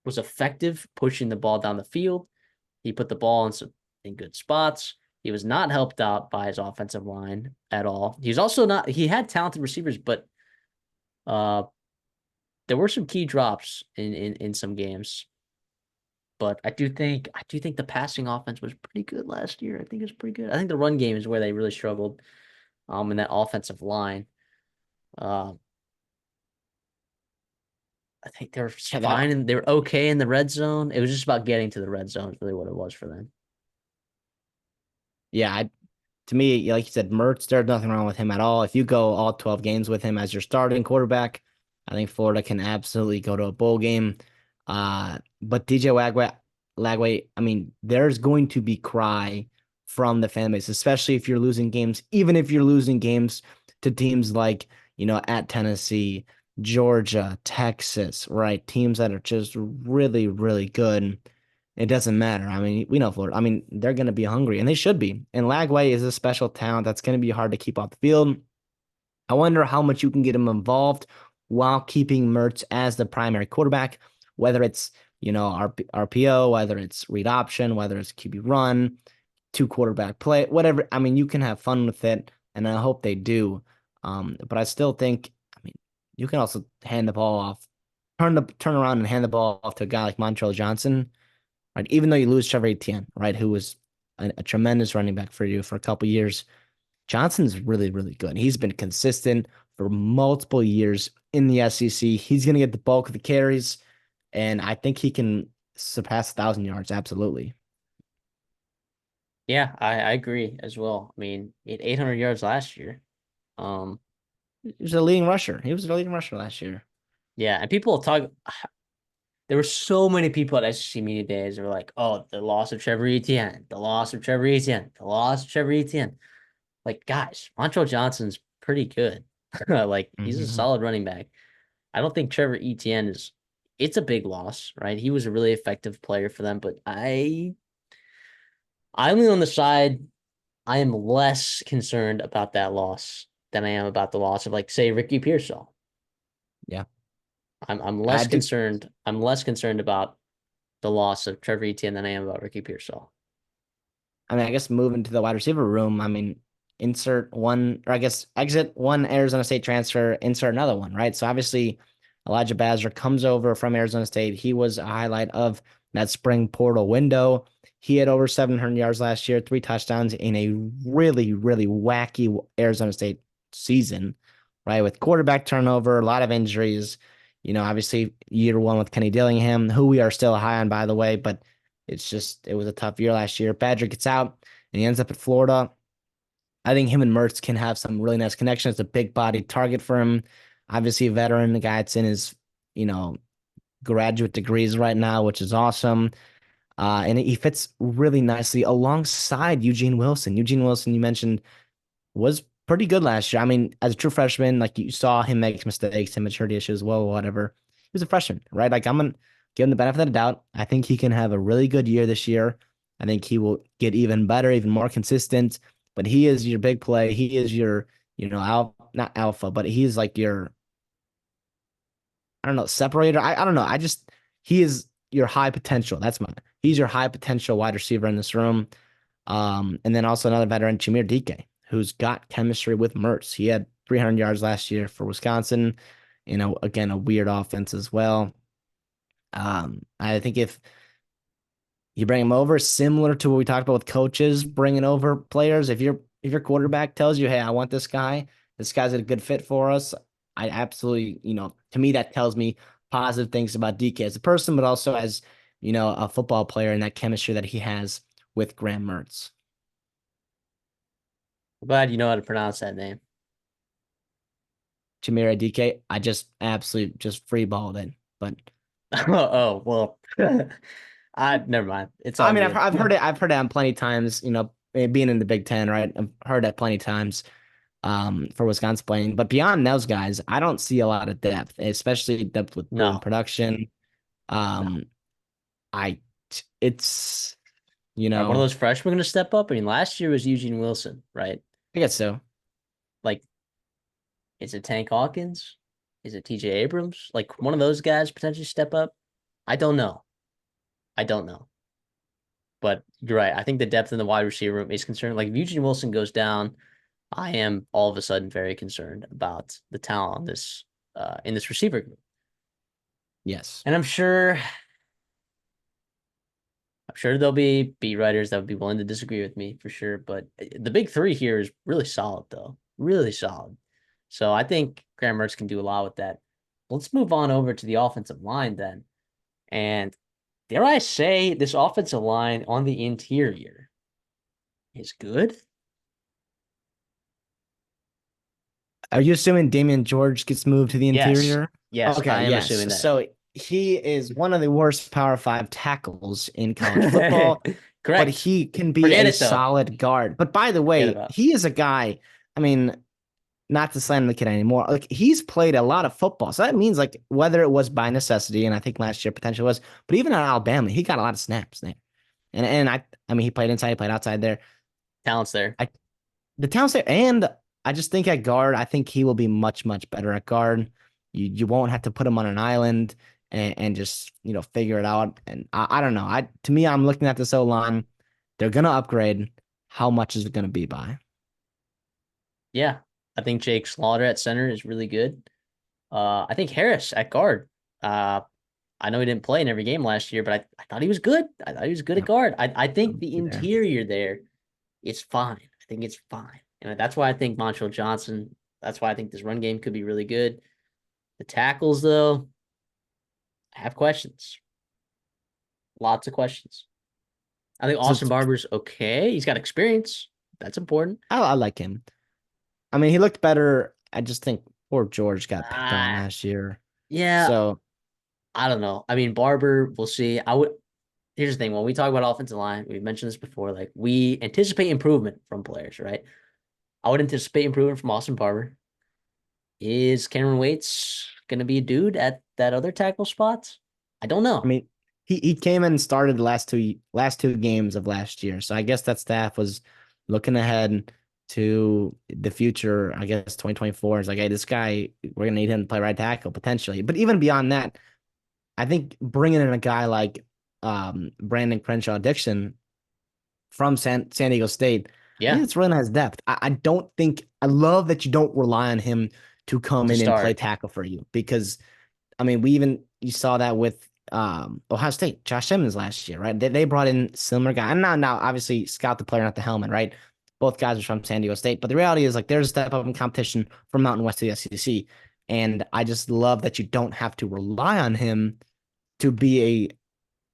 was effective pushing the ball down the field. He put the ball in good spots. He was not helped out by his offensive line at all. He's also not. He had talented receivers, but uh, there were some key drops in some games. But I do think the passing offense was pretty good last year. I think it was pretty good. I think the run game is where they really struggled. In that offensive line. Uh, I think they were Yeah, fine and they were okay in the red zone. It was just about getting to the red zone, is really what it was for them. yeah, to me, like you said, Mertz, there's nothing wrong with him at all. If you go all 12 games with him as your starting quarterback, I think Florida can absolutely go to a bowl game. But DJ Lagway, I mean, there's going to be cry from the fan base, especially if you're losing games, even if you're losing games to teams like, at Tennessee, Georgia, Texas, right? Teams that are just really, really good. it doesn't matter. I mean, we know Florida. I mean, they're going to be hungry, and they should be. And Lagway is a special talent that's going to be hard to keep off the field. I wonder how much you can get him involved while keeping Mertz as the primary quarterback, whether it's, RPO, whether it's read option, whether it's QB run, two quarterback play, whatever. I mean, you can have fun with it, and I hope they do. But I still think, I mean, you can also hand the ball off, turn around and hand the ball off to a guy like Montrell Johnson, right? Even though you lose Trevor Etienne, right, who was a tremendous running back for you for a couple years. Johnson's really, really good. He's been consistent for multiple years in the SEC. He's going to get the bulk of the carries, and I think he can surpass 1,000 yards. Absolutely. Yeah, I agree as well. I mean, he had 800 yards last year. Um, He was a leading rusher. He was a leading rusher last year. yeah, and people talk. There were so many people at SEC media days that were like, "Oh, the loss of Trevor Etienne, the loss of Trevor Etienne, the loss of Trevor Etienne." Like, guys, Montrell Johnson's pretty good. Like, he's a Mhm. solid running back. I don't think Trevor Etienne is. It's a big loss, right? He was a really effective player for them, but I'm on the side. I am less concerned about that loss than I am about the loss of, like, say, Ricky Pearsall. Yeah, I'm I less do. concerned. I'm less concerned about the loss of Trevor Etienne than I am about Ricky Pearsall. I mean, I guess moving to the wide receiver room, I mean, insert one, or I guess exit one Arizona State transfer, insert another one, right? So obviously, Elijah Bazzer comes over from Arizona State. He was a highlight of that spring portal window. He had over 700 yards last year, 3 touchdowns in a really, really wacky Arizona State season, right? With quarterback turnover, a lot of injuries. Obviously, year one with Kenny Dillingham, who we are still high on, by the way, but it was a tough year last year. Badger gets out and he ends up at Florida. I think him and Mertz can have some really nice connections. It's a big body target for him. Obviously, a veteran. The guy that's in his, you know, graduate degrees right now, which is awesome. And he fits really nicely alongside Eugene Wilson. Eugene Wilson, you mentioned, was pretty good last year. I mean, as a true freshman, like you saw him make mistakes and maturity issues, well, whatever. He was a freshman, right? Like I'm gonna give him the benefit of the doubt. I think he can have a really good year this year. I think he will get even better, even more consistent. But he is your big play. He is your, not alpha, but he's like your, I don't know, separator. I don't know. He is your high potential. He's your high potential wide receiver in this room. And then also another veteran, Chimere Dike, who's got chemistry with Mertz. He had 300 yards last year for Wisconsin. Again, a weird offense as well. I think if you bring him over, similar to what we talked about with coaches bringing over players, if your quarterback tells you, "Hey, I want this guy's a good fit for us," I absolutely, to me that tells me positive things about DK as a person, but also as a football player and that chemistry that he has with Graham Mertz. I'm glad you know how to pronounce that name. Chimera DK, I just absolutely just free balled it. But Oh, well, I never mind. It's I all mean, good. I've heard it on plenty of times. Being in the Big Ten, right? I've heard it plenty of times. For Wisconsin playing, but beyond those guys, I don't see a lot of depth, especially depth with proven No, production. no. Um, I, it's Are one of those freshmen going to step up? I mean, last year was Eugene Wilson, right? I guess so. Like, is it Tank Hawkins? Is it TJ Abrams? Like, one of those guys potentially step up? I don't know. I don't know. But you're right. I think the depth in the wide receiver room is concerned. Like, if Eugene Wilson goes down, I am all of a sudden very concerned about the talent on this in this receiver group. Yes. And I'm sure there'll be beat writers that would be willing to disagree with me for sure. But the big three here is really solid, though. Really solid. So I think Graham Mertz can do a lot with that. Let's move on over to the offensive line then. And dare I say, this offensive line on the interior is good. Are you assuming Damian George gets moved to the Yes. interior? Yes, I Okay, am yes. assuming that. So he is one of the worst Power Five tackles in college football, but Correct. he can be Forget a it, though. solid guard. But by the Forget way, about he is a guy. I mean, not to slam the kid anymore. Like he's played a lot of football. So that means like whether it was by necessity, and I think last year potentially was, but even at Alabama, he got a lot of snaps there. And I mean he played inside, he played outside there. Talent's there. I the talent's there, and I just think at guard, I think he will be much, much better at guard. You won't have to put him on an island and just, figure it out. And I don't know. To me, I'm looking at this O line. They're gonna upgrade. How much is it gonna be by? Yeah. I think Jake Slaughter at center is really good. I think Harris at guard. Uh, I know he didn't play in every game last year, but I thought he was good. I thought he was good at Yep, guard. I think the there. interior there is fine. I think it's fine. And that's why I think Montreal Johnson, that's why I think this run game could be really good. The tackles, though, I have questions. Lots of questions. I think So Austin Barber's okay. He's got experience. That's important. I like him. I mean, he looked better. I just think poor George got picked on Ah, last year. yeah, So I don't know. I mean, Barber, we'll see. Here's the thing. When we talk about offensive line, we've mentioned this before, like we anticipate improvement from players, right? I would anticipate improvement from Austin Barber. Is Cameron Waits gonna be a dude at that other tackle spot? I don't I know. mean, he came in and started the last two games of last year. So I guess that staff was looking ahead to the future. I guess 2024 is like, hey, this guy, we're gonna need him to play right tackle potentially. But even beyond that, I think bringing in a guy like Brandon Crenshaw Dixon from San Diego State, I think Yeah, it's really nice depth. I don't think I love that you don't rely on him to come to in and play start. tackle for you because I mean you saw that with Ohio State, Josh Simmons last year, right? They brought in similar guy. And now obviously scout the player, not the helmet, right? Both guys are from San Diego State, but the reality is like there's a step up in competition from Mountain West to the SEC. And I just love that you don't have to rely on him to be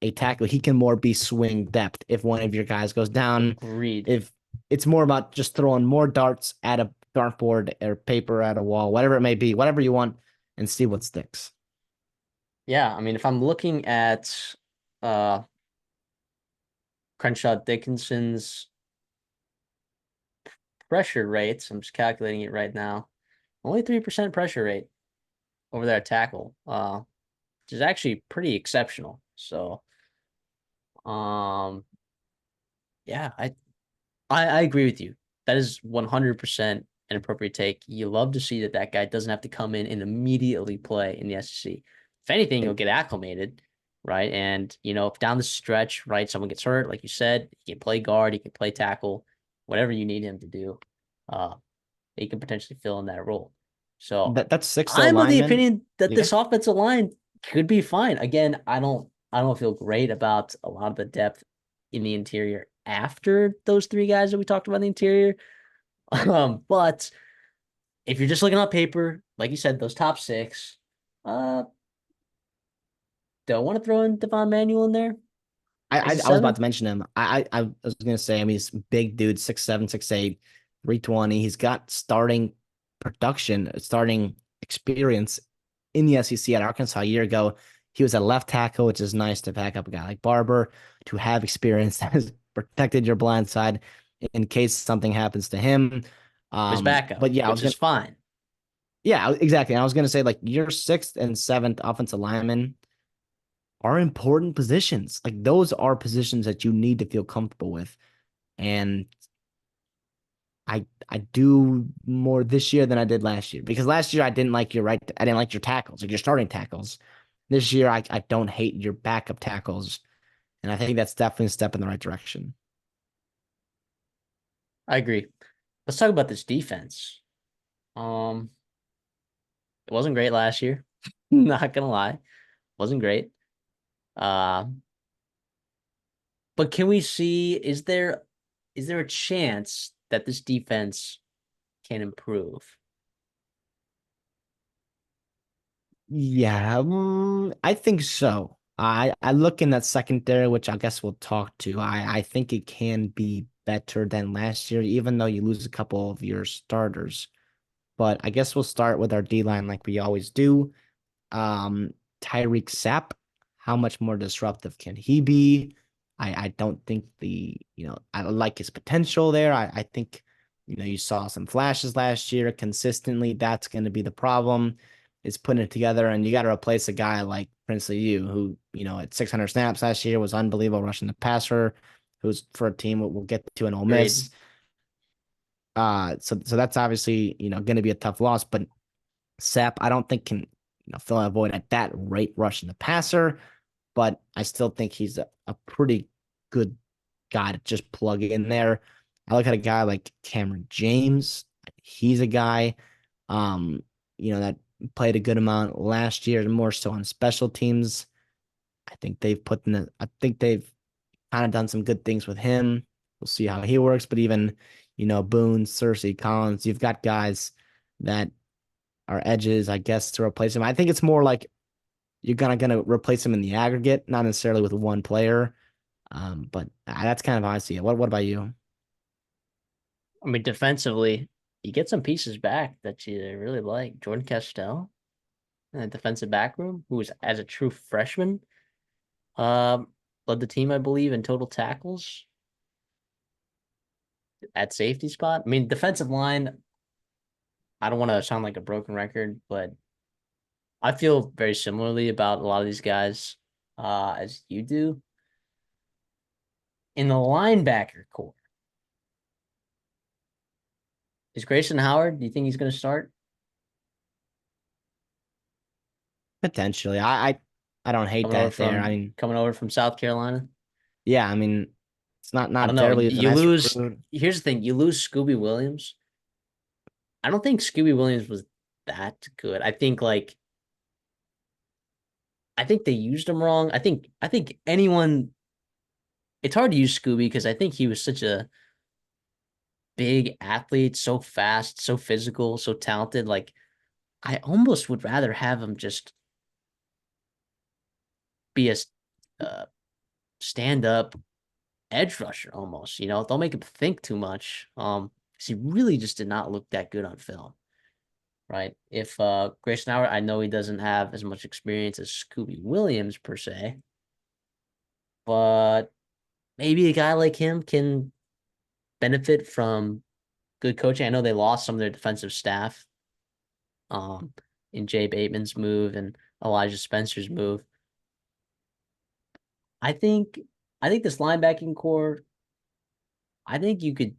a tackle. He can more be swing depth if one of your guys goes down. Agreed. If it's more about just throwing more darts at a dartboard or paper at a wall, whatever it may be, whatever you want, and see what sticks. Yeah, I mean, if I'm looking at uh Crenshaw Dickinson's pressure rates, I'm just calculating it right now. Only 3% pressure rate over there at tackle, which is actually pretty exceptional. So, um, yeah, I agree with you. That is 100% an appropriate take. You love to see that that guy doesn't have to come in and immediately play in the SEC. If anything, And he'll get acclimated, right? And if down the stretch, right, someone gets hurt, like you said, he can play guard, he can play tackle, whatever you need him to do. Uh, he can potentially fill in that role. So that's six I'm of the linemen. opinion that Yeah. this offensive line could be fine. Again, I don't feel great about a lot of the depth in the interior after those three guys that we talked about in the interior. But if you're just looking on paper, like you said, those top six, uh, don't want to throw in Devon Manuel in there as a I was about seventh. to mention him. I was gonna say, I mean, he's a big dude, 6'7", 6'8", 320. He's got starting production, starting experience in the SEC at Arkansas a year ago. He was a left tackle, which is nice to back up a guy like Barber to have experience that has protected your blind side in case something happens to him. His backup, But yeah, I was which is gonna, fine. yeah, exactly. And I was gonna say like your sixth and seventh offensive lineman are important positions. Like those are positions that you need to feel comfortable with. And I do more this year than I did last year because last year I didn't like your tackles, like your starting tackles. This year I don't hate your backup tackles. And I think that's definitely a step in the right direction. I agree. Let's talk about this defense. Um, it wasn't great last year. Not gonna lie, wasn't great. Uh, but can we see? Is there a chance that this defense can improve? Yeah, I think so. I look in that secondary, which I guess we'll talk to. I think it can be better than last year, even though you lose a couple of your starters. But I guess we'll start with our D line like we always do. Um, Tyreek Sapp, how much more disruptive can he be? I don't think I like his potential there. I think You saw some flashes last year consistently. That's going to be the problem is putting it together. And you got to replace a guy like Princely You, who, at 600 snaps last year was unbelievable rushing the passer, who's for a team we'll get to an Ole Agreed. Miss. So that's obviously, going to be a tough loss, but Sapp, I don't think can, fill a void at that rate rushing the passer, but I still think he's a pretty good guy to just plug in there. I look at a guy like Cameron James. He's a guy, um, that played a good amount last year, more so on special teams. I think they've kind of done some good things with him. We'll see how he works, but even, Boone, Cersei, Collins, you've got guys that are edges, I guess, to replace him. I think it's more like you're gonna replace him in the aggregate, not necessarily with one player. But that's kind of how I see it. What about you? I mean, defensively, you get some pieces back that you really like. Jordan Castell, defensive back room, who was as a true freshman, um, led the team, I believe, in total tackles at safety spot. I mean, defensive line, I don't want to sound like a broken record, but I feel very similarly about a lot of these guys as you do. In the linebacker core, is Grayson Howard? Do you think he's going to start? Potentially. I don't hate Coming over that there. I from mean, coming over from South Carolina. yeah, I mean, it's not I don't not know. terribly as a You nice lose. recruit. Here's the thing: you lose Scooby Williams. I don't think Scooby Williams was that good. I think they used him wrong. I think anyone. It's hard to use Scooby because I think he was such a big athlete, so fast, so physical, so talented. Like I almost would rather have him just be a stand up edge rusher almost. Don't make him think too much. 'Cause he really just did not look that good on film. Right. If Grayson Howard, I know he doesn't have as much experience as Scooby Williams per se, but maybe a guy like him can benefit from good coaching. I know they lost some of their defensive staff um in Jay Bateman's move and Elijah Spencer's move. I think I think this linebacking core, I think you could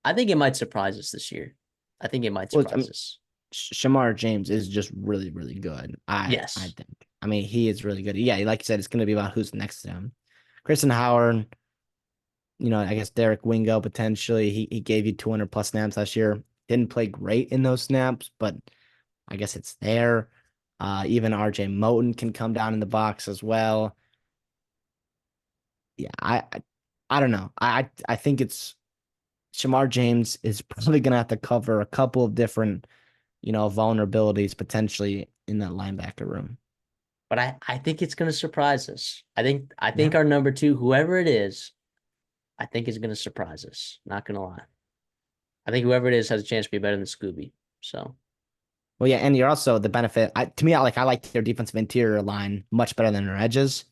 I think it might surprise us this year. I think it might Well, surprise us. Shamar James is just really, really good. I Yes. think. I mean, he is really good. Yeah, like you said, it's going to be about who's next to him. Kristen Howard, I guess Derek Wingo potentially. He gave you 200 plus snaps last year. Didn't play great in those snaps, but I guess it's there. Even RJ Moten can come down in the box as well. Yeah, I don't know. I think it's Shamar James is probably gonna have to cover a couple of different, vulnerabilities potentially in that linebacker room. But I think it's gonna surprise us. I think Yeah. our number two, whoever it is, I think is gonna surprise us. Not gonna lie. I think whoever it is has a chance to be better than Scooby. So Well, yeah, and you're also the benefit. To me, I like their defensive interior line much better than their edges.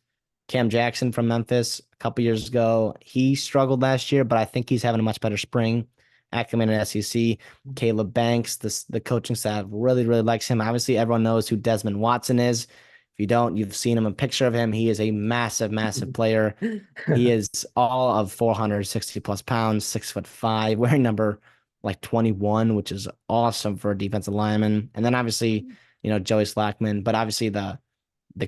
Cam Jackson from Memphis a couple years ago, he struggled last year, but I think he's having a much better spring. Ackerman and SEC, Caleb Banks, the coaching staff really, really likes him. Obviously, everyone knows who Desmond Watson is. If you don't, you've seen him a picture of him. He is a massive, massive player. He is all of 460 plus pounds, 6'5", wearing number like 21, which is awesome for a defensive lineman. And then obviously, Joey Slackman, but obviously the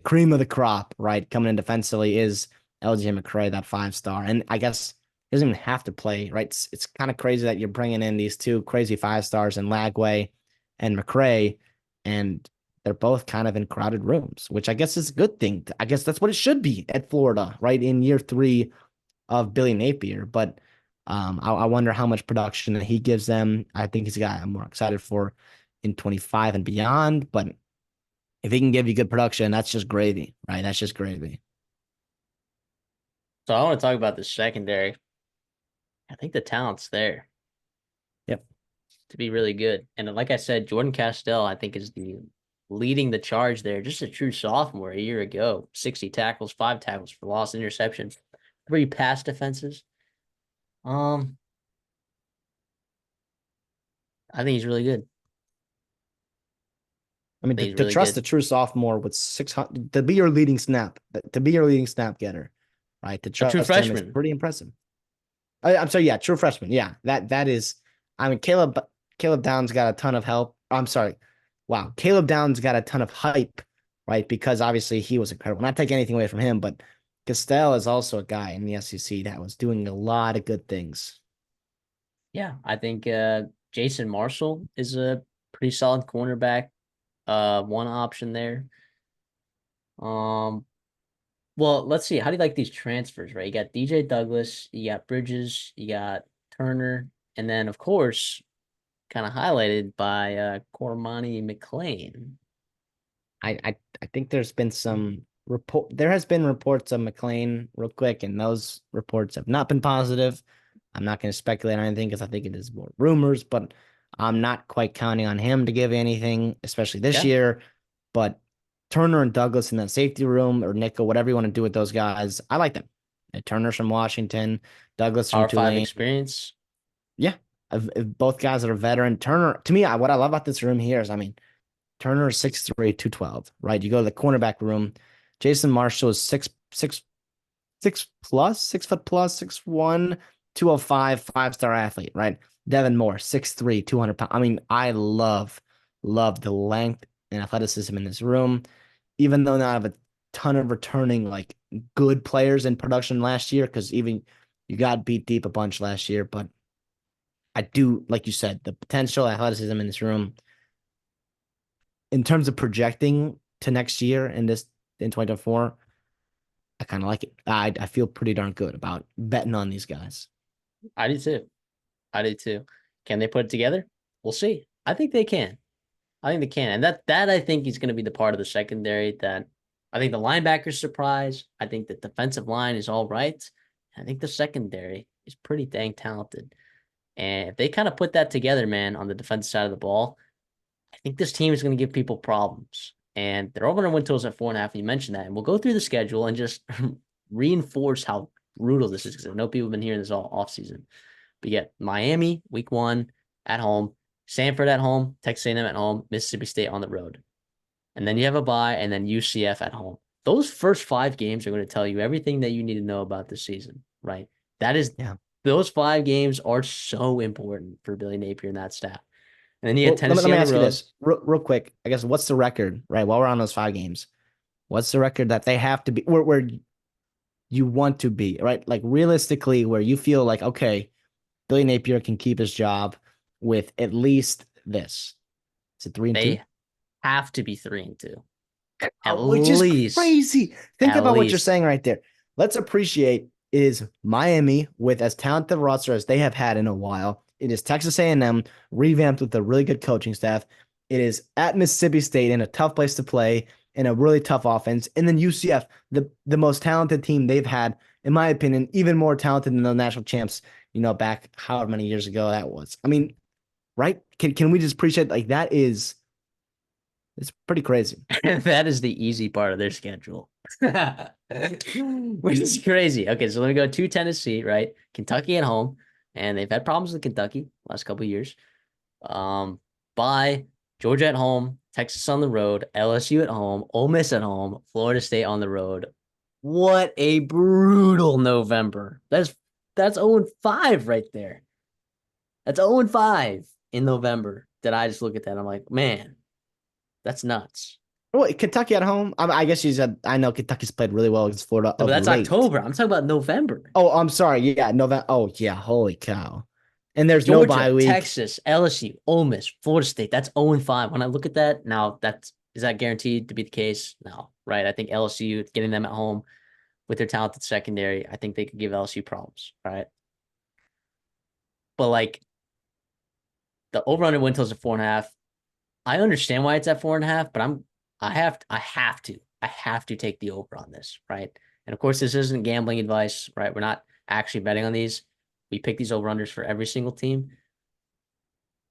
cream of the crop, right, coming in defensively is LJ McCray, that 5-star. And I guess he doesn't even have to play, right? It's kind of crazy that you're bringing in these two crazy 5-stars in Lagway and McCray, and they're both kind of in crowded rooms, which I guess is a good thing. I guess that's what it should be at Florida, right? In year 3 of Billy Napier. But I wonder how much production that he gives them. I think he's a guy I'm more excited for in 25 and beyond. But if he can give you good production, that's just gravy, right? That's just gravy. I want to talk about the secondary. I think the talent's there Yep. to be really good. And like I said, Jordan Castell, I think, is the leading the charge there. Just a true sophomore a year ago. 60 tackles, 5 tackles for loss, interceptions, 3 pass defenses. Um, I think he's really good. I mean, I think he's to really trust the good. true sophomore with 600 to be your leading snap, to be your leading snap getter, right? To A true trust him is freshman. pretty impressive. I'm sorry, yeah, true freshman. Yeah, that is. I mean, Caleb Downs got a ton of help. I'm sorry, wow, Caleb Downs got a ton of hype, right? Because obviously he was incredible. Not take anything away from him, but Castell is also a guy in the SEC that was doing a lot of good things. Yeah, I think Jason Marshall is a pretty solid cornerback. One option there. Um, well, let's see. How do you like these transfers, right? You got DJ Douglas, you got Bridges, you got Turner, and then of course, kind of highlighted by Cormani McLean. I think there's been some report. There has been reports of McLean real quick, and those reports have not been positive. I'm not going to speculate on anything because I think it is more rumors, but I'm not quite counting on him to give anything, especially this Yeah, year. But Turner and Douglas in that safety room or nickel, whatever you want to do with those guys, I like them. Turner's from Washington, Douglas from Power Five Tulane. experience. Yeah, if both guys that are veteran. Turner, to me, what I love about this room here is, I mean, Turner is 6'3", 212, right? You go to the cornerback room. Jason Marshall is 6'4", 6'1", 205, five-star athlete, right? Devin Moore, 6'3", 200 pounds. I mean, I love the length and athleticism in this room, even though not have a ton of returning like good players in production last year, because even you got beat deep a bunch last year. But I do, like you said, the potential athleticism in this room in terms of projecting to next year in 2024, I kind of like it. I feel pretty darn good about betting on these guys. I do too. I do too. Can they put it together? We'll see. I think they can. I think they can. And that I think is going to be the part of the secondary that I think the linebackers surprise. I think the defensive line is all right. I think the secondary is pretty dang talented. And if they kind of put that together, man, on the defensive side of the ball, I think this team is going to give people problems. And their over and win totals at 4.5. You mentioned that. And we'll go through the schedule and just reinforce how brutal this is because I know people have been hearing this all offseason. But yet, Miami, week 1 at home, Sanford at home, Texas A&M at home, Mississippi State on the road. And then you have a bye and then UCF at home. Those first 5 games are going to tell you everything that you need to know about this season, right? That is, Yeah. those 5 games are so important for Billy Napier and that staff. And then you had Well, let Tennessee me on the ask you road. this real quick. I guess what's the record, right? While we're on those 5 games, what's the record that they have to be where you want to be, right? Like realistically, where you feel like, okay, Billy Napier can keep his job with at least this. Is it 3-2? They have to be 3-2. At Which is least. crazy. Think At about what you're least. saying right there. Let's appreciate it is Miami with as talented a roster as they have had in a while. It is Texas A&M revamped with a really good coaching staff. It is at Mississippi State in a tough place to play in a really tough offense. And then UCF, the most talented team they've had, in my opinion, even more talented than the national champs, back however many years ago that was. I mean, right? Can we just appreciate like that is it's pretty crazy. That is the easy part of their schedule. Which is crazy. Okay, so let me go to Tennessee, right? Kentucky at home. And they've had problems with Kentucky last couple of years. By Georgia at home, Texas on the road, LSU at home, Ole Miss at home, Florida State on the road. What a brutal November. That's 0-5 right there. That's 0-5 in November. Did I just look at that? I'm like, man, that's nuts. Well, Kentucky at home. I guess you said I know Kentucky's played really well against Florida No, but of that's late. October. I'm talking about November. Oh, I'm sorry. Yeah, November. Oh, yeah. Holy cow! And there's no bye Georgia, week. Texas, LSU, Ole Miss, Florida State. That's 0-5. When I look at that, now that's is that guaranteed to be the case? No, right? I think LSU getting them at home with their talented secondary, I think they could give LSU problems, right? But like the over under win totals at 4.5. I understand why it's at 4.5, but I have to take the over on this, right? And of course, this isn't gambling advice, right? We're not actually betting on these. We pick these over unders for every single team.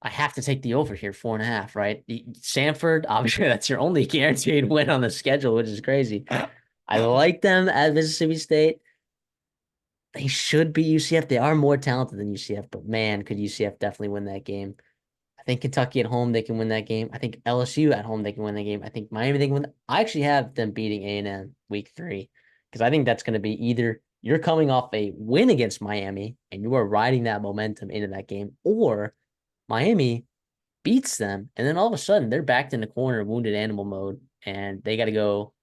I have to take the over here, 4.5, right? Sanford, obviously, that's your only guaranteed win on the schedule, which is crazy. I like them at Mississippi State. They should be UCF. They are more talented than UCF, but man, could UCF definitely win that game. I think Kentucky at home they can win that game. I think LSU at home they can win that game. I think Miami they can win. I actually have them beating A&M week 3 because I think that's going to be either you're coming off a win against Miami and you are riding that momentum into that game, or Miami beats them and then all of a sudden they're backed in the corner, wounded animal mode, and they got to go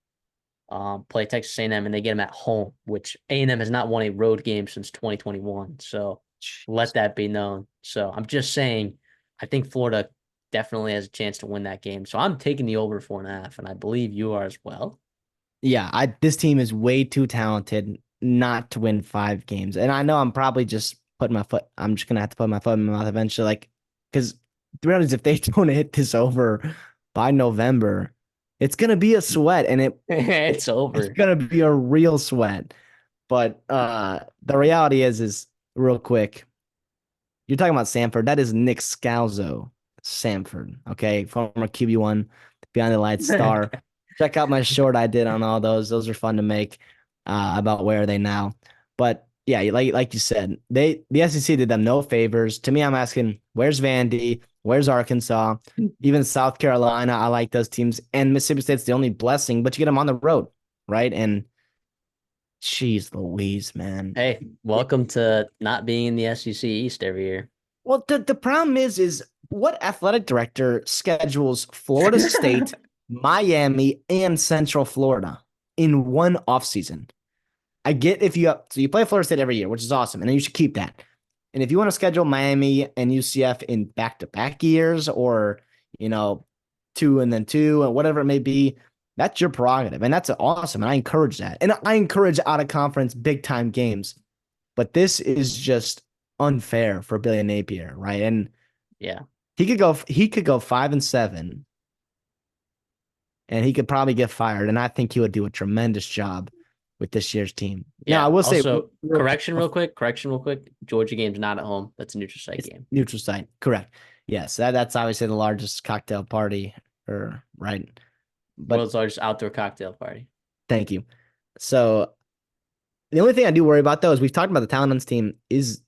play Texas A&M and they get them at home, which A&M has not won a road game since 2021. So let that be known. So I'm just saying, I think Florida definitely has a chance to win that game. So I'm taking the over 4.5, and I believe you are as well. Yeah, this team is way too talented not to win 5 games. And I know I'm probably just putting my foot, I'm just gonna have to put my foot in my mouth eventually. Like, because the reality is if they don't hit this over by November, it's gonna be a sweat and It's it's over. gonna be a real sweat. But the reality is real quick, you're talking about Samford. That is Nick Scalzo Samford, okay? Former QB1, Behind the Lights star. Check out my short I did on all those. Those are fun to make about where are they now. But yeah, like you said, the SEC did them no favors. To me, I'm asking, where's Vandy? Where's Arkansas? Even South Carolina, I like those teams. And Mississippi State's the only blessing, but you get them on the road, right? And jeez Louise, man. Hey, welcome to not being in the SEC East every year. Well, the problem is what athletic director schedules Florida State, Miami, and Central Florida in one offseason? I get if you play Florida State every year, which is awesome, and then you should keep that. And if you want to schedule Miami and UCF in back-to-back years, or you know, 2 and then 2, or whatever it may be, that's your prerogative, and that's awesome. And I encourage that, and I encourage out-of-conference big-time games. But this is just unfair for Billy Napier, right? And Yeah. he could go 5-7, and he could probably get fired. And I think he would do a tremendous job with this year's team. Now, I Yeah. will say, Also, correction real quick. Georgia game's not at home. That's a neutral site it's game. neutral site, correct? Yes, that's obviously the largest cocktail party, or right? But World's largest outdoor cocktail party. thank you. So the only thing I do worry about though is we've talked about the talent on this team is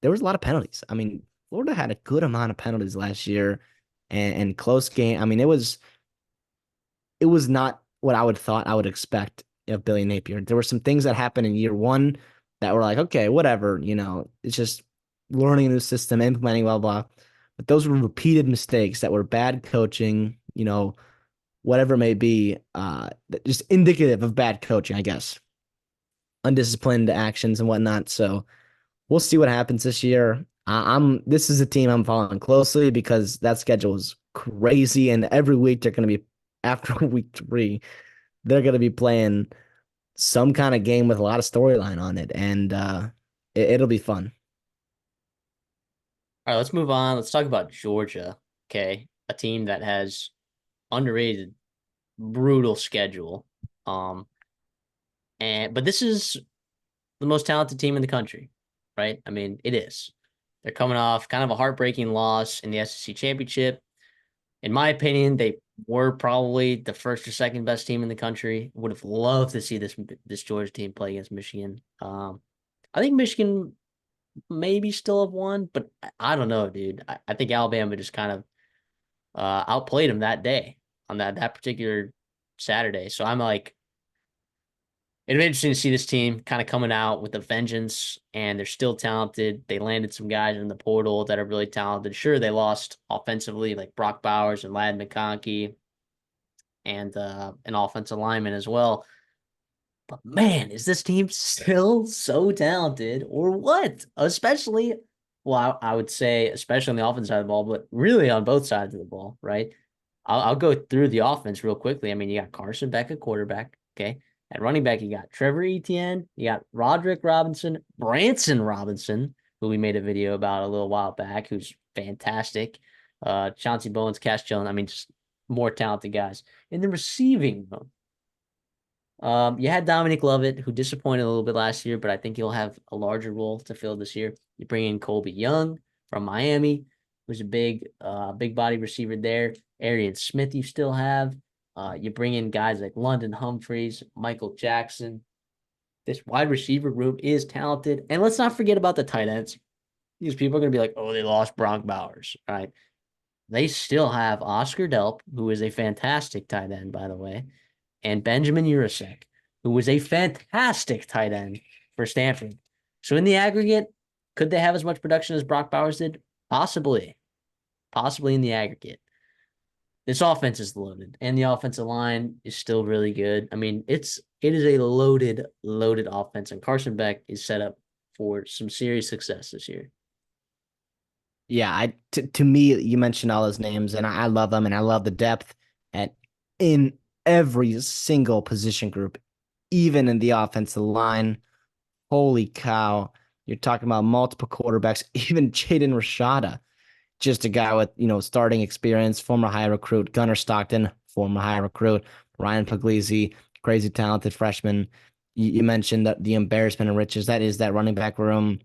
there was a lot of penalties. I mean, Florida had a good amount of penalties last year, and close game. I mean, it was not what I would thought I would expect of Billy Napier. There were some things that happened in year one that were like, okay, whatever, it's just learning a new system, implementing blah blah. But those were repeated mistakes that were bad coaching, whatever it may be, just indicative of bad coaching, I guess. Undisciplined actions and whatnot. So we'll see what happens this year. This is a team I'm following closely because that schedule is crazy, and every week they're going to be after week 3, they're going to be playing some kind of game with a lot of storyline on it, and it'll be fun. All right, let's move on. Let's talk about Georgia. Okay. A team that has underrated, brutal schedule. But this is the most talented team in the country, right? I mean, it is. They're coming off kind of a heartbreaking loss in the SEC championship. In my opinion, they were probably the first or second best team in the country. Would have loved to see this Georgia team play against Michigan. I think Michigan maybe still have won, but I don't know, dude. I think Alabama just kind of outplayed them that day on that particular Saturday. So I'm like, it'd be interesting to see this team kind of coming out with a vengeance, and they're still talented. They landed some guys in the portal that are really talented. Sure, they lost offensively, like Brock Bowers and Lad McConkey, and an offensive lineman as well. But man, is this team still so talented, or what? Especially, well, I would say, especially on the offense side of the ball, but really on both sides of the ball, right? I'll go through the offense real quickly. I mean, you got Carson Beck at quarterback, okay? At running back, you got Trevor Etienne, you got Roderick Robinson, Branson Robinson, who we made a video about a little while back, who's fantastic. Chauncey Bowens, Cash Jones, I mean, just more talented guys. In the receiving room, you had Dominic Lovett, who disappointed a little bit last year, but I think he'll have a larger role to fill this year. You bring in Colby Young from Miami, who's a big body receiver there. Arian Smith, you still have. You bring in guys like London Humphreys, Michael Jackson. This wide receiver group is talented, and let's not forget about the tight ends. These people are gonna be like, oh, they lost Brock Bowers, right? They still have Oscar Delp, who is a fantastic tight end, by the way, and Benjamin Urasek, who was a fantastic tight end for Stanford. So in the aggregate, could they have as much production as Brock Bowers did? Possibly. Possibly in the aggregate. This offense is loaded, and the offensive line is still really good. I mean, it is a loaded offense, and Carson Beck is set up for some serious success this year. Yeah, to me, you mentioned all those names, and I love them, and I love the depth at in every single position group, even in the offensive line. Holy cow. You're talking about multiple quarterbacks, even Jaden Rashada, just a guy with, starting experience, former high recruit, Gunnar Stockton, former high recruit, Ryan Puglisi, crazy talented freshman. You mentioned that the embarrassment of riches, that is that running back room,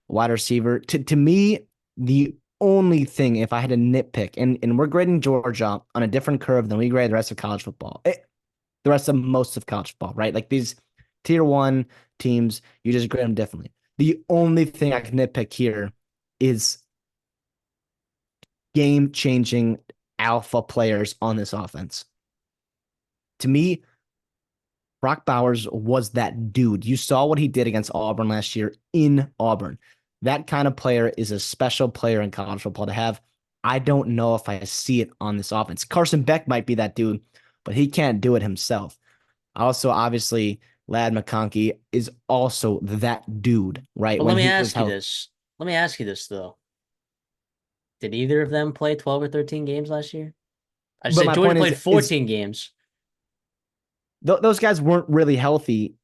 wide receiver. To me, the only thing, if I had to nitpick, and we're grading Georgia on a different curve than we grade the rest of college football, the rest of most of college football, right? Like these tier one teams, you just grade them differently. The only thing I can nitpick here is game changing alpha players on this offense. To me, Brock Bowers was that dude. You saw what he did against Auburn last year in Auburn. That kind of player is a special player in college football to have. I don't know if I see it on this offense. Carson Beck might be that dude, but he can't do it himself. Also, obviously, Lad McConkey is also that dude, right? But When let me he is ask you healthy. this. Let me ask you this though. Did either of them play 12 or 13 games last year? I But said my Georgia point played is 14 games. those guys weren't really healthy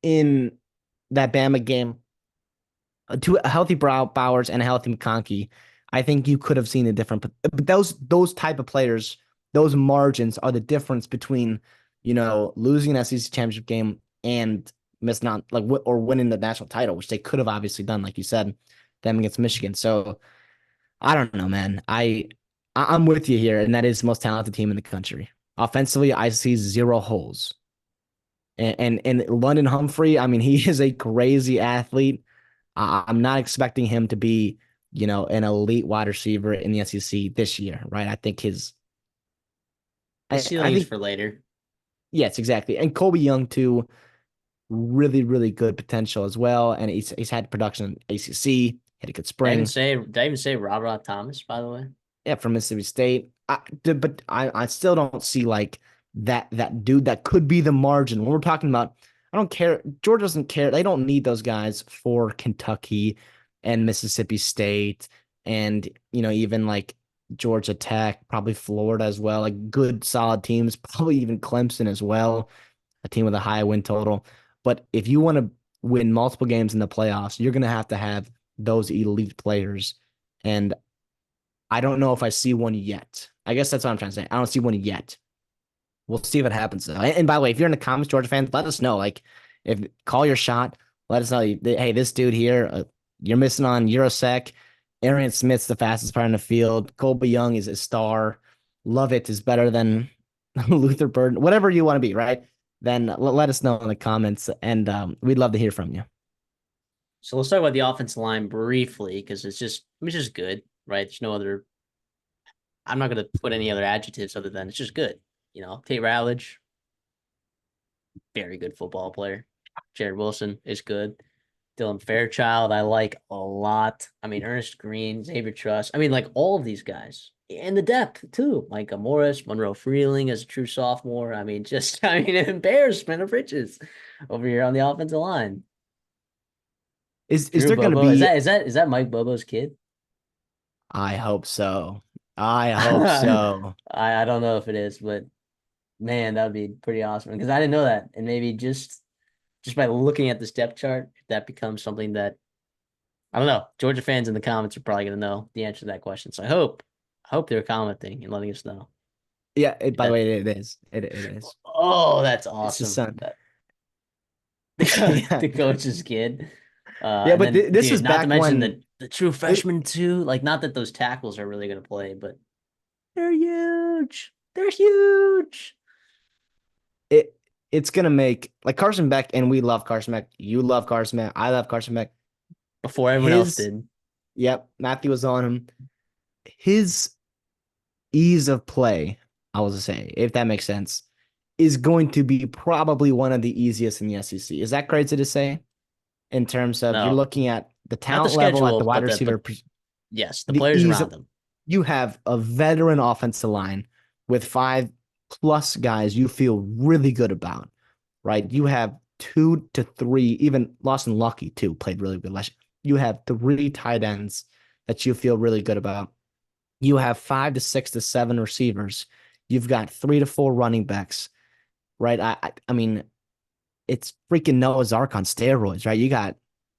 in that Bama game. To a healthy Bowers and a healthy McConkey, I think you could have seen a different. But those type of players, those margins are the difference between losing an SEC championship game and missing out like or winning the national title, which they could have obviously done, like you said, them against Michigan. So I don't know, man. I'm with you here, and that is the most talented team in the country. Offensively, I see zero holes. And London Humphrey, I mean, he is a crazy athlete. I'm not expecting him to be, an elite wide receiver in the SEC this year, right? I think His I ceiling is think, for later. yes, exactly. And Colby Young too, really, really good potential as well. And he's had production in ACC, had a good spring. Did I even say Robert Thomas, by the way? Yeah, from Mississippi State. But I still don't see like that dude that could be the margin. When we're talking about, I don't care. Georgia doesn't care. They don't need those guys for Kentucky and Mississippi State and even like Georgia Tech, probably Florida as well. Like good solid teams, probably even Clemson as well, a team with a high win total. But if you want to win multiple games in the playoffs, you're gonna have to have those elite players. And I don't know if I see one yet. I guess that's what I'm trying to say. I don't see one yet. We'll see what happens though. And by the way, if you're in the comments, Georgia fans, let us know. Like, if call your shot, let us know. Hey, this dude here, you're missing on Eurosec. Arian Smith's the fastest player in the field. Colby Young is a star. Lovett is better than Luther Burden. Whatever you want to be, right? Then let us know in the comments, and we'd love to hear from you. So let's talk about the offensive line briefly because it's just good, right? There's no other. I'm not going to put any other adjectives other than it's just good. Tate Ratledge, very good football player. Jared Wilson is good. Dylan Fairchild, I like a lot. I mean, Ernest Green, Xavier Truss. I mean, like all of these guys. And the depth too. Like Morris, Monroe Freeling as a true sophomore. I mean, I mean, an embarrassment of riches over here on the offensive line. Is Drew there going to Bobo. Is be? that Mike Bobo's kid? I hope so. I hope I so. I don't know if it is, but man, that would be pretty awesome because I didn't know that. And maybe just by looking at this depth chart, that becomes something that I don't know. Georgia fans in the comments are probably going to know the answer to that question. So I hope they're commenting and letting us know Yeah. By the that. way, it is. It is. Oh, that's It's his awesome. son. That Yeah. the coach's kid. Yeah, And but then, this dude, was not to back mention when the true it, freshman too. Like, not that those tackles are really going to play, but they're huge. They're huge. it it's gonna make like Carson Beck, and we love Carson Beck. You love Carson Beck. I love Carson Beck. Before everyone else His did. Yep, Matthew was on him. His ease of play, I will say, if that makes sense, is going to be probably one of the easiest in the SEC. Is that crazy to say? In terms of you're No, looking at the not the talent level at schedule, the wide but receiver, yes, the the players ease around of them. you have a veteran offensive line with 5+ guys you feel really good about, right? You have 2 to 3, even Lawson Lucky too played really good last year. You have 3 tight ends that you feel really good about. You have 5 to 6 to 7 receivers. You've got 3 to 4 running backs, right? I mean, it's freaking Noah's Ark on steroids, right?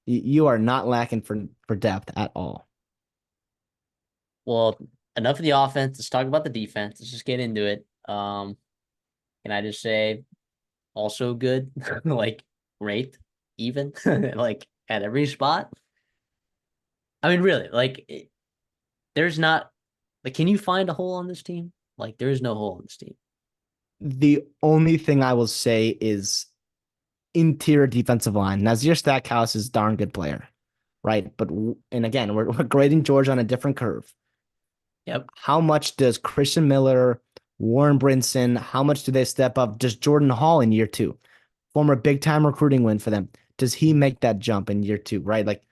You are not lacking for depth at all. Well, enough of the offense. Let's talk about the defense. Let's just get into it. Can I just say also good, like great, even, like at every spot? I mean, really, like there's not like, can you find a hole on this team? Like, there is no hole on this team. The only thing I will say is interior defensive line. Nazir Stackhouse is a darn good player, right? But and again, we're grading George on a different curve. Yep. How much does Christian Miller, Warren Brinson, how much do they step up? Does Jordan Hall in year two, former big time recruiting win for them, does he make that jump in year two, right? Like,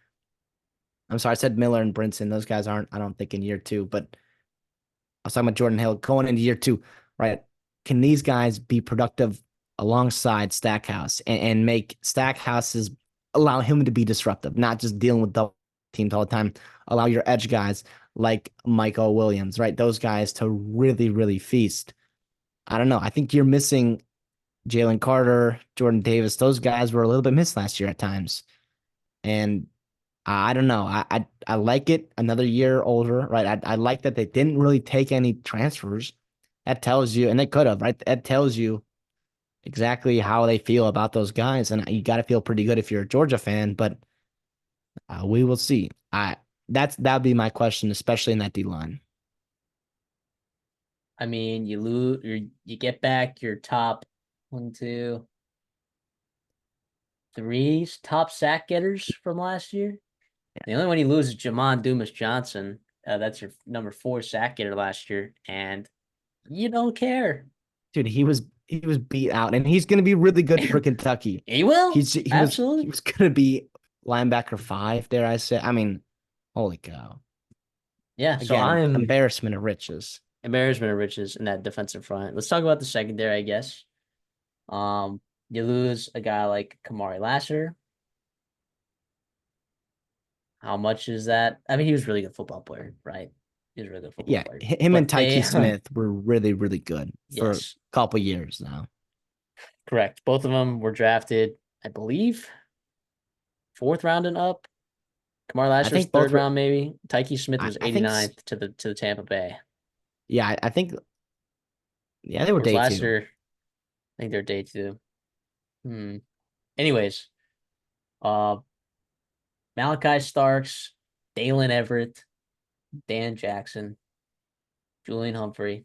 I'm sorry, I said Miller and Brinson. Those guys aren't, I don't think, in year two, but I was talking about Jordan Hill going into year two, right? Can these guys be productive alongside Stackhouse and make Stackhouse's allow him to be disruptive, not just dealing with double teams all the time? Allow your edge guys like Michael Williams, right? Those guys to really, really feast. I don't know. I think you're missing Jalen Carter, Jordan Davis. Those guys were a little bit missed last year at times. And I don't know. I like it. Another year older, right? I like that they didn't really take any transfers. That tells you, and they could have, right? That tells you exactly how they feel about those guys, and you got to feel pretty good if you're a Georgia fan. But we will see. That'd be my question, especially in that D line. I mean, you lose, you get back your top one, two, three top sack getters from last year. The only one you lose is Jamon Dumas Johnson. That's your number 4 sack getter last year, and you don't care. Dude, he was beat out, and he's going to be really good for Kentucky. He will, He absolutely. was going to be linebacker 5, dare I say? I mean, holy cow! Yeah, so Again, I'm embarrassment of riches. embarrassment of riches in that defensive front. Let's talk about the secondary, I guess. Um, you lose a guy like Kamari Lassiter. How much is that? I mean, he was a really good football player, right? He was a really good football Yeah, player. him and But they, Tyke Smith were really, really good for a yes, couple years now. correct. Both of them were drafted, I believe, 4th round and up. Kamar I Lassiter's think third both were. round, maybe. Tyke Smith was I think. 89th to the Tampa Bay. Yeah, I think. Yeah, they were Whereas day two. Lassiter, I think they're day 2. Hmm. Anyways, uh, Malachi Starks, Dalen Everett, Dan Jackson, Julian Humphrey.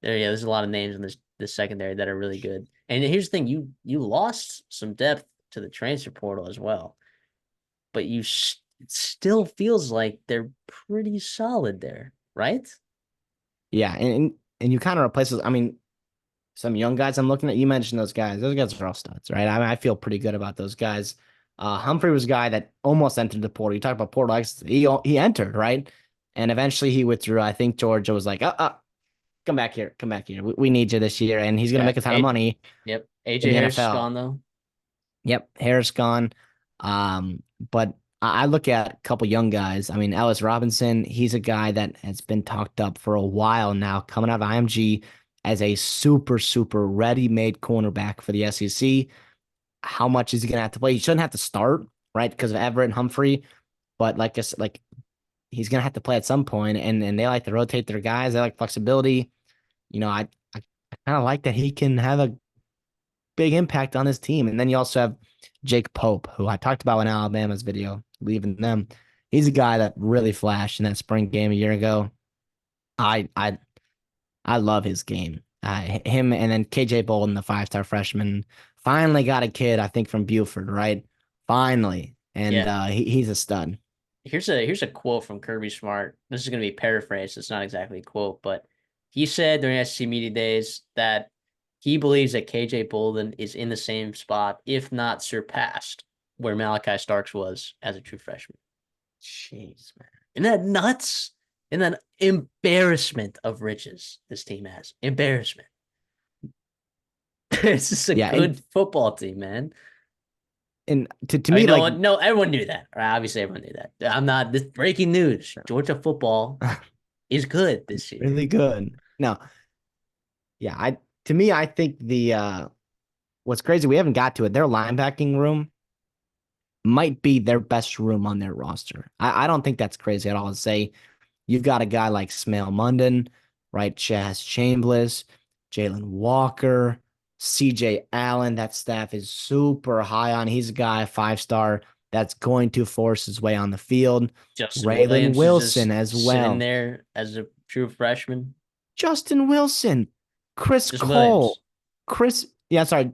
There's a lot of names in this secondary that are really good. And here's the thing, you lost some depth to the transfer portal as well, but it still feels like they're pretty solid there, right? Yeah, and you kind of replace those. I mean, some young guys I'm looking at. You mentioned those guys. Those guys are all studs, right? I mean, I feel pretty good about those guys. Humphrey was a guy that almost entered the portal. You talk about portal exits. He entered, right? And eventually he withdrew. I think Georgia was like, come back here, come back here. We need you this year, and he's gonna Yeah. make a ton of money Yep. in AJ the Harris is NFL. gone though. Yep, Harris gone. But I look at a couple young guys. I mean, Ellis Robinson, he's a guy that has been talked up for a while now, coming out of IMG as a super, super ready-made cornerback for the SEC. How much is he gonna have to play? He shouldn't have to start, right? Because of Everett and Humphrey. But like I said, like he's gonna have to play at some point, and they like to rotate their guys. They like flexibility. I kind of like that he can have a big impact on his team. And then you also have Jake Pope, who I talked about in Alabama's video, leaving them. He's a guy that really flashed in that spring game a year ago. I I I love his game. Him and then KJ Bolden, the 5-star freshman, finally got a kid, I think, from Buford, right? Finally. and Yeah. he's a stud. Here's a quote from Kirby Smart. This is gonna be paraphrased. It's not exactly a quote, but he said during SEC media days that he believes that KJ Bolden is in the same spot, if not surpassed, where Malachi Starks was as a true freshman. Jeez, man. Isn't that nuts? And then embarrassment of riches this team has. Embarrassment. It's just a Yeah, and good football team, man. to I mean, me, no like, one, no, everyone knew that. Right? Obviously, everyone knew that. I'm not. This breaking news: Georgia football is good this year. really good. No, yeah, I to me, I think the what's crazy, we haven't got to it. Their linebacking room might be their best room on their roster. I don't think that's crazy at all to say you've got a guy like Smale Munden, right? Chaz Chambliss, Jalen Walker, CJ Allen. That staff is super high on. He's a guy, 5-star, that's going to force his way on the field. Justin Raylan Williams is Wilson just as sitting well. there as a true freshman. Justin Wilson, Chris Just Cole, Williams. yeah, sorry,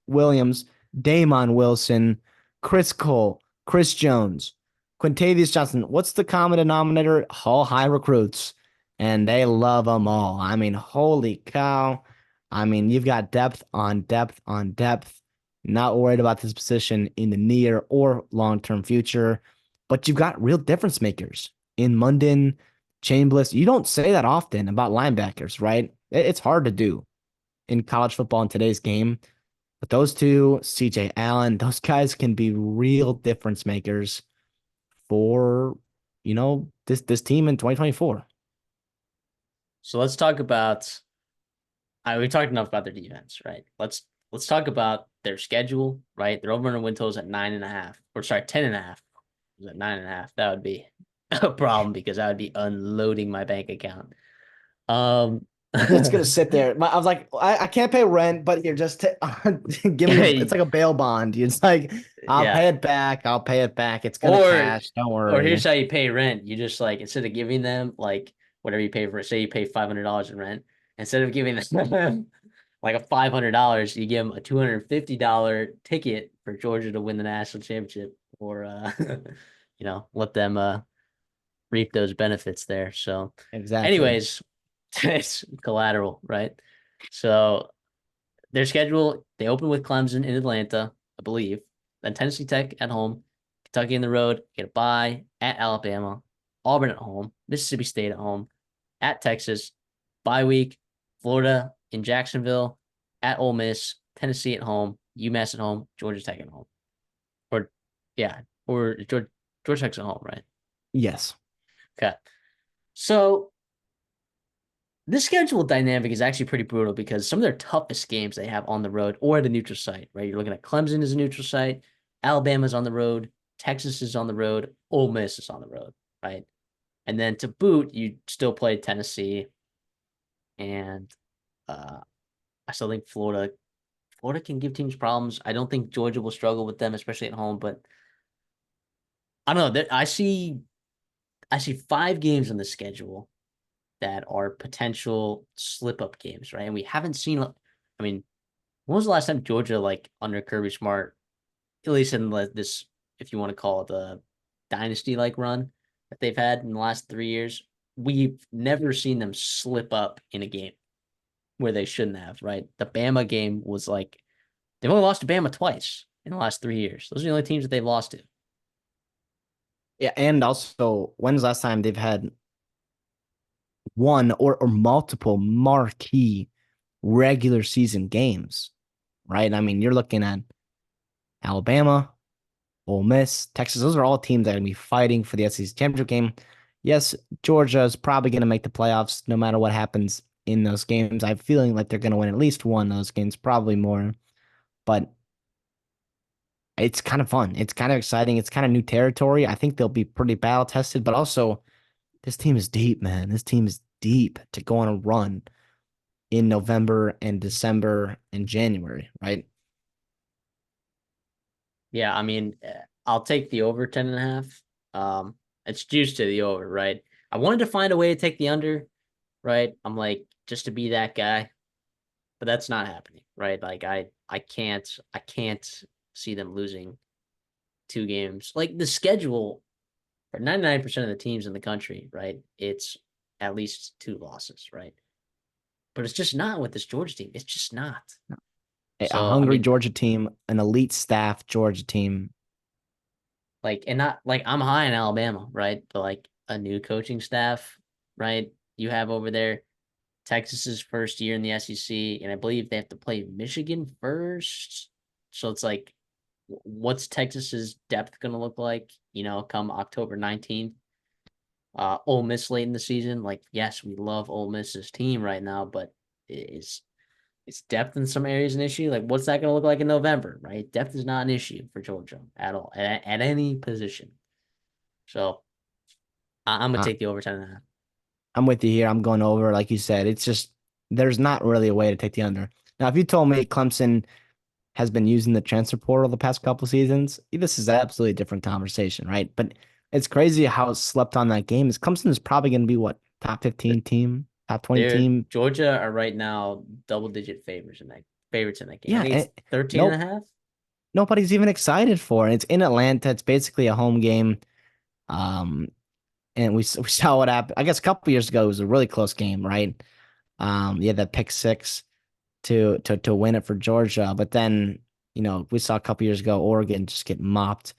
Williams, Damon Wilson, Chris Cole, Chris Jones, Quintavious Johnson. What's the common denominator? All high recruits, and they love them all. I mean, holy cow. I mean, you've got depth on depth on depth. Not worried about this position in the near or long term future, but you've got real difference makers in Munden, Chambliss. You don't say that often about linebackers, right? It's hard to do in college football in today's game. But those two, CJ Allen, those guys can be real difference makers for, this team in 2024. So let's talk about. We talked enough about their defense, right? Let's talk about their schedule, right? Their over and win totals at 9.5, or sorry, 10.5. Was at 9.5? That would be a problem because I would be unloading my bank account. Um, It's gonna sit there. I was like, I can't pay rent, but here, just give me. It's like a bail bond. It's like I'll yeah. pay it back. I'll pay it back. It's gonna Or cash. Don't or here's worry. how you pay rent. You just like instead of giving them like whatever you pay for, say you pay $500 in rent, instead of giving them like a $500, you give them a $250 ticket for Georgia to win the national championship, or let them reap those benefits there. So, Exactly. anyways, it's collateral, right? So their schedule, they open with Clemson in Atlanta, I believe, then Tennessee Tech at home, Kentucky in the road, get a bye at Alabama, Auburn at home, Mississippi State at home, at Texas, bye week, Florida in Jacksonville, at Ole Miss, Tennessee at home, UMass at home, Georgia Tech at home. Or yeah, or Georgia Tech's at home, right? Yes. Okay. So this schedule dynamic is actually pretty brutal because some of their toughest games they have on the road or at a neutral site, right? You're looking at Clemson as a neutral site, Alabama's on the road, Texas is on the road, Ole Miss is on the road, right? And then to boot, you still play Tennessee, and uh, I still think Florida. Florida can give teams problems. I don't think Georgia will struggle with them, especially at home. But I don't know. I see 5 games on the schedule that are potential slip up games, right? And we haven't seen. I mean, when was the last time Georgia, like under Kirby Smart, at least in this, if you want to call it the dynasty like run that they've had in the last 3 years, we've never seen them slip up in a game where they shouldn't have, right? The Bama game was like they've only lost to Bama twice in the last 3 years. Those are the only teams that they've lost to. Yeah, and also, when's the last time they've had one or multiple marquee regular season games, right? I mean, you're looking at Alabama, Ole Miss, Texas. Those are all teams that are going to be fighting for the SEC championship game. Yes, Georgia is probably going to make the playoffs no matter what happens in those games. I'm feeling like they're going to win at least one of those games, probably more. But it's kind of fun. It's kind of exciting. It's kind of new territory. I think they'll be pretty battle tested, but also this team is deep, man. This team is deep to go on a run in November and December and January, right? Yeah, I mean, I'll take the over 10.5. It's juiced to the over, right? I wanted to find a way to take the under, right? I'm like, just to be that guy, but that's not happening, right? Like I can't see them losing 2 games. Like the schedule for 99% of the teams in the country, right? It's at least 2 losses, right? But it's just not with this Georgia team. It's just not. A So, I hungry mean, Georgia team, an elite staff Georgia team. like, and not like I'm high in Alabama, right? But like a new coaching staff, right? You have over there Texas's first year in the SEC, and I believe they have to play Michigan first. So it's like, what's Texas's depth going to look like? Come October 19th. Ole Miss late in the season. Like, yes, we love Ole Miss's team right now, but is depth in some areas an issue? Like, what's that going to look like in November? Right, depth is not an issue for Georgia at all at any position. So I'm gonna Uh, take the over 10.5. I'm with you here. I'm going over, like you said. It's just there's not really a way to take the under. Now, if you told me Clemson has been using the transfer portal the past couple seasons, this is absolutely a different conversation, right? But it's crazy how slept on that game is. Clemson is probably going to be what, top 15 team, top 20 They're team. Georgia are right now double-digit favorites in that game. I Yeah, think and it's 13 and nope, a half. nobody's even excited for it. It's in Atlanta. It's basically a home game. Um, and we saw what happened. I guess a couple years ago, it was a really close game, right? Yeah, that pick six to win it for Georgia. But then, we saw a couple years ago Oregon just get mopped,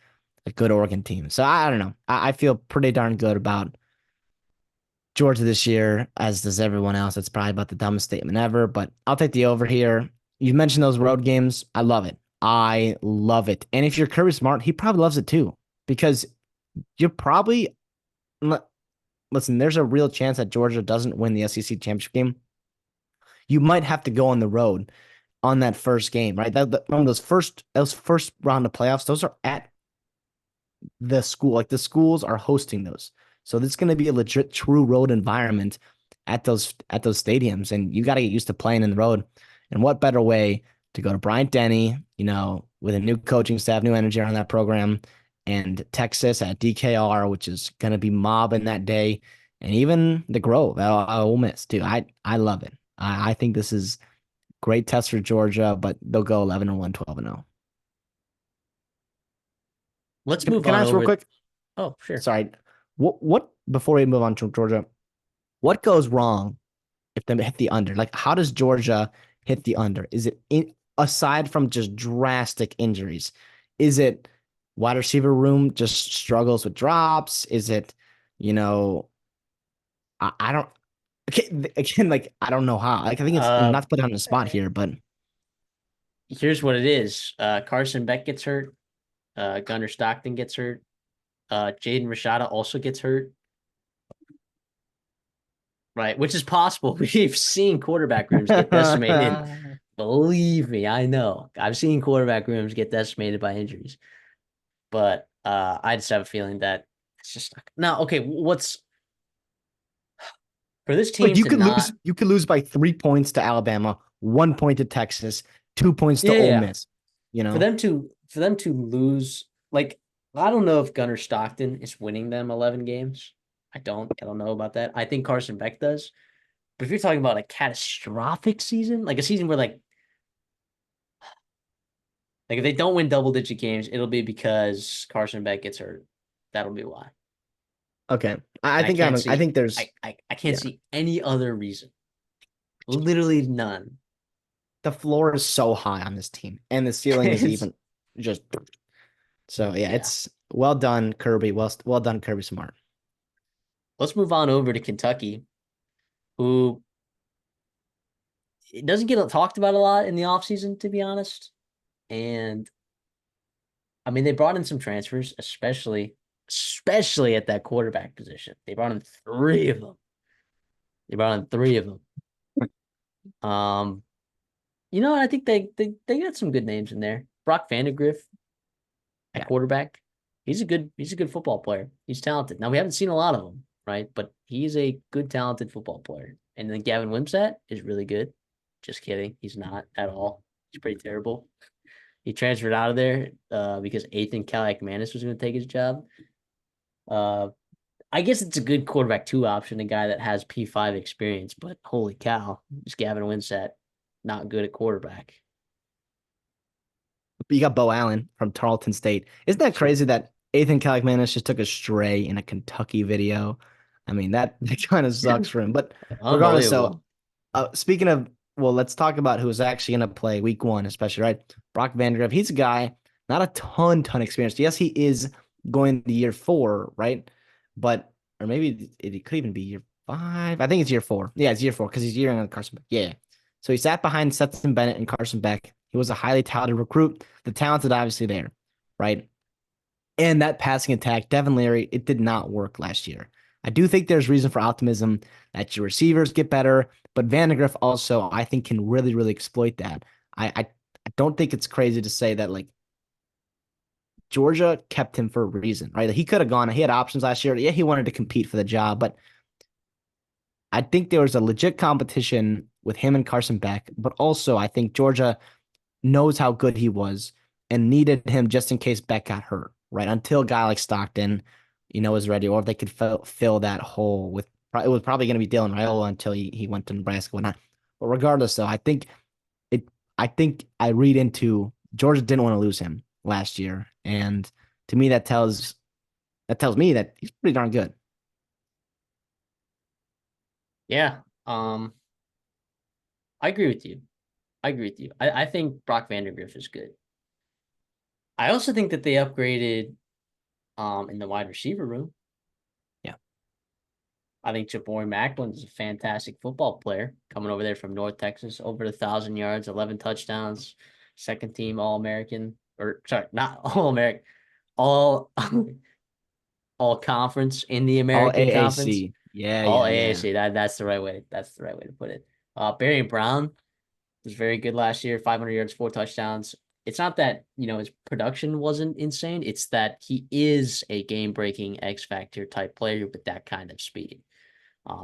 a good Oregon team. So I don't know. I feel pretty darn good about Georgia this year, as does everyone else. It's probably about the dumbest statement ever, but I'll take the over here. You mentioned those road games. I love it. I love it. And if you're Kirby Smart, he probably loves it too, because you're probably listen, there's a real chance that Georgia doesn't win the SEC championship game. You might have to go on the road on that first game, right? One of those first round of playoffs, those are at the school. Like the schools are hosting those. So this is going to be a legit true road environment at those stadiums. And you got to get used to playing in the road. And what better way to go to Bryant Denny, with a new coaching staff, new energy on that program, and Texas at DKR, which is going to be mobbing that day, and even the Grove, I Ole Miss too. I love it. I think this is great test for Georgia, but they'll go 11-1, 12-0. Let's Can, move can I on ask real over. quick? Oh, sure. Sorry. What before we move on to Georgia, what goes wrong if they hit the under? Like, how does Georgia hit the under? Is it aside from just drastic injuries? Is it wide receiver room just struggles with drops? Is it, you know, I don't again, like I don't know how. Like I think it's Uh, not to put it on the spot here, but Here's what it is. Carson Beck gets hurt. Gunnar Stockton gets hurt. Jaden Rashada also gets hurt. Right, which is possible. We've seen quarterback rooms get decimated. Believe me, I know. I've seen quarterback rooms get decimated by injuries. But I just have a feeling that it's just now. Okay, what's for this like team to not? you could lose by 3 points to Alabama, 1 point to Texas, 2 points to Yeah, Ole yeah. Miss. You For know, them to lose, like I don't know if Gunnar Stockton is winning them 11 games. I don't know about that. I think Carson Beck does. But if you're talking about a catastrophic season, like a season where like if they don't win double digit games, it'll be because Carson Beck gets hurt. That'll be why. okay. I And I think can't I see think there's I can't yeah. see any other reason. Literally none. The floor is so high on this team, and the ceiling is It's, even just so. Yeah, yeah. it's well done, Kirby. Well done, Kirby Smart. Let's move on over to Kentucky, who it doesn't get talked about a lot in the offseason, to be honest. And I mean, they brought in some transfers, especially at that quarterback position. They brought in 3 of them. They brought in 3 of them. Um, I think they got some good names in there. Brock Vandegrift at Yeah, quarterback. He's a good football player. He's talented. Now we haven't seen a lot of him, right? But he's a good, talented football player. And then Gavin Wimsatt is really good. Just kidding. He's not at all. He's pretty terrible. He transferred out of there because Ethan Kaliakmanis was going to take his job. Uh, I guess it's a good quarterback two option, a guy that has P5 experience, but holy cow, is Gavin Wimsatt not good at quarterback. But you got Bo Allen from Tarleton State. Isn't that True. crazy that Ethan Kaliakmanis just took a stray in a Kentucky video? I mean, that, that kind of sucks for him. But regardless, so Unbelievable. speaking of, well, let's talk about who's actually going to play week one, especially, right? Brock Vandagriff. He's a guy, not a ton experience. Yes, he is going to year four, right? But, or maybe it could even be year five. I think it's year four. Yeah, it's year four because he's yearing on Carson Beck. Yeah. So he sat behind Stetson Bennett and Carson Beck. He was a highly talented recruit. The talent's obviously there, right? And that passing attack, Devin Leary, it did not work last year. I do think there's reason for optimism that your receivers get better, but Vandegrift also, I think, can really exploit that. I don't think it's crazy to say that like Georgia kept him for a reason, right? Like, he could have gone, he had options last year. Yeah, he wanted to compete for the job, but I think there was a legit competition with him and Carson Beck, but also I think Georgia knows how good he was and needed him just in case Beck got hurt, right? Until a guy like Stockton, is ready, or if they could fill that hole with, it was probably going to be Dylan Raiola until he went to Nebraska, whatnot. But regardless, though, it, I think I read into Georgia didn't want to lose him last year, and to me that tells me that he's pretty darn good. Yeah. I agree with you. I agree with you. I think Brock Vandergriff is good. I also think that they upgraded in the wide receiver room. Yeah, I think Jabari Macklin is a fantastic football player coming over there from North Texas, over 1,000 yards, 11 touchdowns, second team All American, or sorry, not All American, all all conference in the all American Conference, AAC. Yeah, all yeah, yeah. AAC. That's the right way. That's the right way to put it. Barry Brown was very good last year, 500 yards, 4 touchdowns. It's not that, his production wasn't insane. It's that he is a game breaking X factor type player with that kind of speed.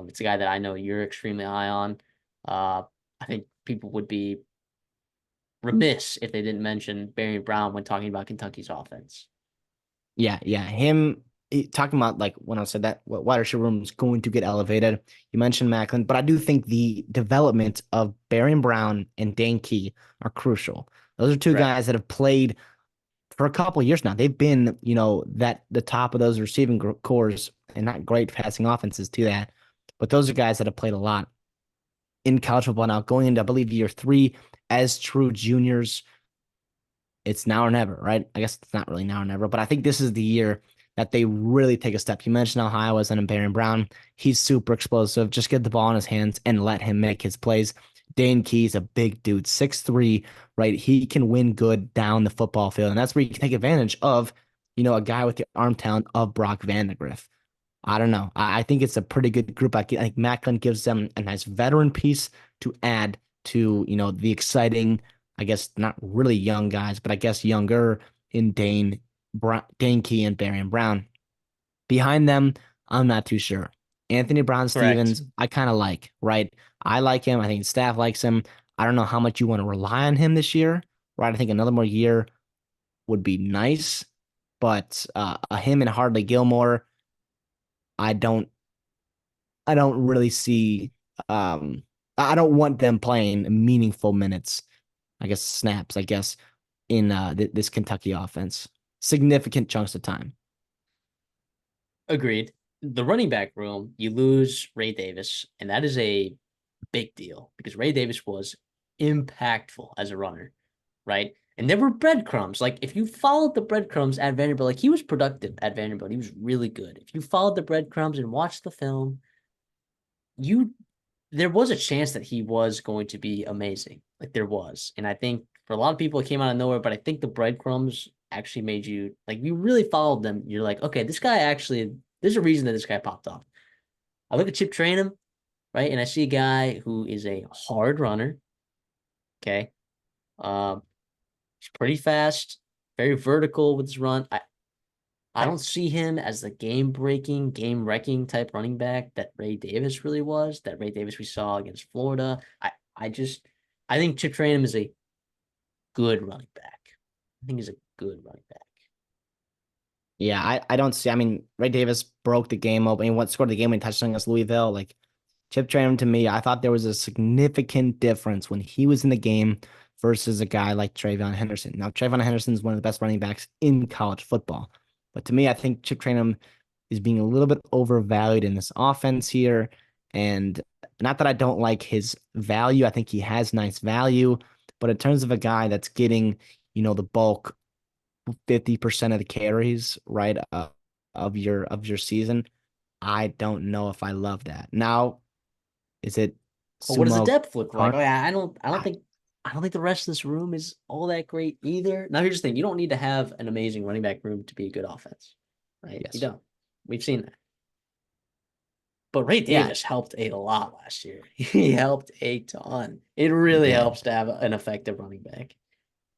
It's a guy that I know you're extremely high on. Uh, I think people would be remiss if they didn't mention Barry Brown when talking about Kentucky's offense. Yeah, yeah. Talking about like when I said that what wide receiver room is going to get elevated. You mentioned Macklin, but I do think the development of Barry Brown and Dane Key are crucial. Those are two Right. guys that have played for a couple of years now. They've been, that the top of those receiving cores and not great passing offenses to that. But those are guys that have played a lot in college football now, going into, I believe, year three as true juniors. It's now or never, right? I guess it's not really now or never, but I think this is the year that they really take a step. You mentioned how high I was on Baron Brown. He's super explosive. Just get the ball in his hands and let him make his plays. Dane Key's a big dude, 6'3", right? He can win good down the football field. And that's where you can take advantage of, a guy with the arm talent of Brock Vandagriff. I don't know. I think it's a pretty good group. I think Macklin gives them a nice veteran piece to add to, the exciting, I guess not really young guys, but I guess younger in Dane Key and Darian Brown. Behind them, I'm not too sure. Anthony Brown Correct. Stevens, I kind of like, right? I like him. I think the staff likes him. I don't know how much you want to rely on him this year, right? I think another more year would be nice, but him and Hardly Gilmore, I don't I don't really see I don't want them playing meaningful minutes, I guess snaps, I guess, in this Kentucky offense. Significant chunks of time. Agreed. The running back room, you lose Ray Davis, and that is a big deal because Ray Davis was impactful as a runner, right? And there were breadcrumbs. Like if you followed the breadcrumbs at Vanderbilt, like he was productive at Vanderbilt. He was really good. If you followed the breadcrumbs and watched the film, you there was a chance that he was going to be amazing. Like there was. And I think for a lot of people it came out of nowhere, but I think the breadcrumbs actually made you like you really followed them. You're like, okay, this guy actually there's a reason that this guy popped off. I look at Chip Trainum, right? And I see a guy who is a hard runner. Okay. Um, he's pretty fast, very vertical with his run. I don't see him as the game breaking, game wrecking type running back that Ray Davis really was, that Ray Davis we saw against Florida. I think Chip Trainum is a good running back. I think he's a good running back. Yeah, I don't see. I mean, Ray Davis broke the game open. He went scored the game when he touched against Louisville. Like Chip Trayanum to me, I thought there was a significant difference when he was in the game versus a guy like Travion Henderson. Now, Travion Henderson is one of the best running backs in college football. But to me, I think Chip Trayanum is being a little bit overvalued in this offense here. And not that I don't like his value. I think he has nice value. But in terms of a guy that's getting, the bulk 50% of the carries, right, of your season, I don't know if I love that. Now, is it But what does the Sumo depth look like? Hunt? Oh yeah, I don't think the rest of this room is all that great either. Now here's the thing: you don't need to have an amazing running back room to be a good offense, right? You Yes. don't. We've seen that. But Ray Yeah, Davis helped a lot last year. He helped a ton. It he really did. helps to have an effective running back.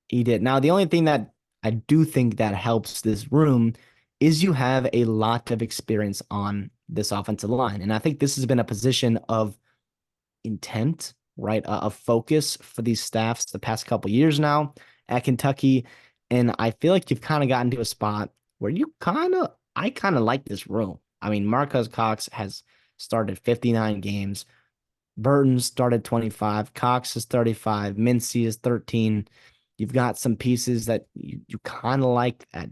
He did. Now, the only thing that I do think that helps this room is you have a lot of experience on this offensive line. And I think this has been a position of intent, right? Of focus for these staffs the past couple years now at Kentucky. And I feel like you've kind of gotten to a spot where I kind of like this room. I mean, Marcus Cox has started 59 games. Burton started 25. Cox is 35. Mincy is 13. You've got some pieces that you kind of like at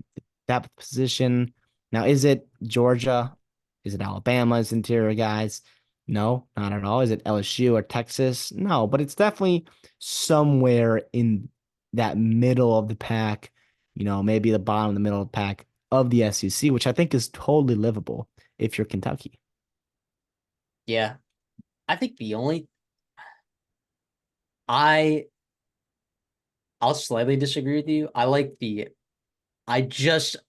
that position. Now, is it Georgia? Is it Alabama's interior guys? No, not at all. Is it LSU or Texas? No, but it's definitely somewhere in that middle of the pack, maybe the bottom of the middle of the pack of the SEC, which I think is totally livable if you're Kentucky. Yeah. I think the only I I'll slightly disagree with you. I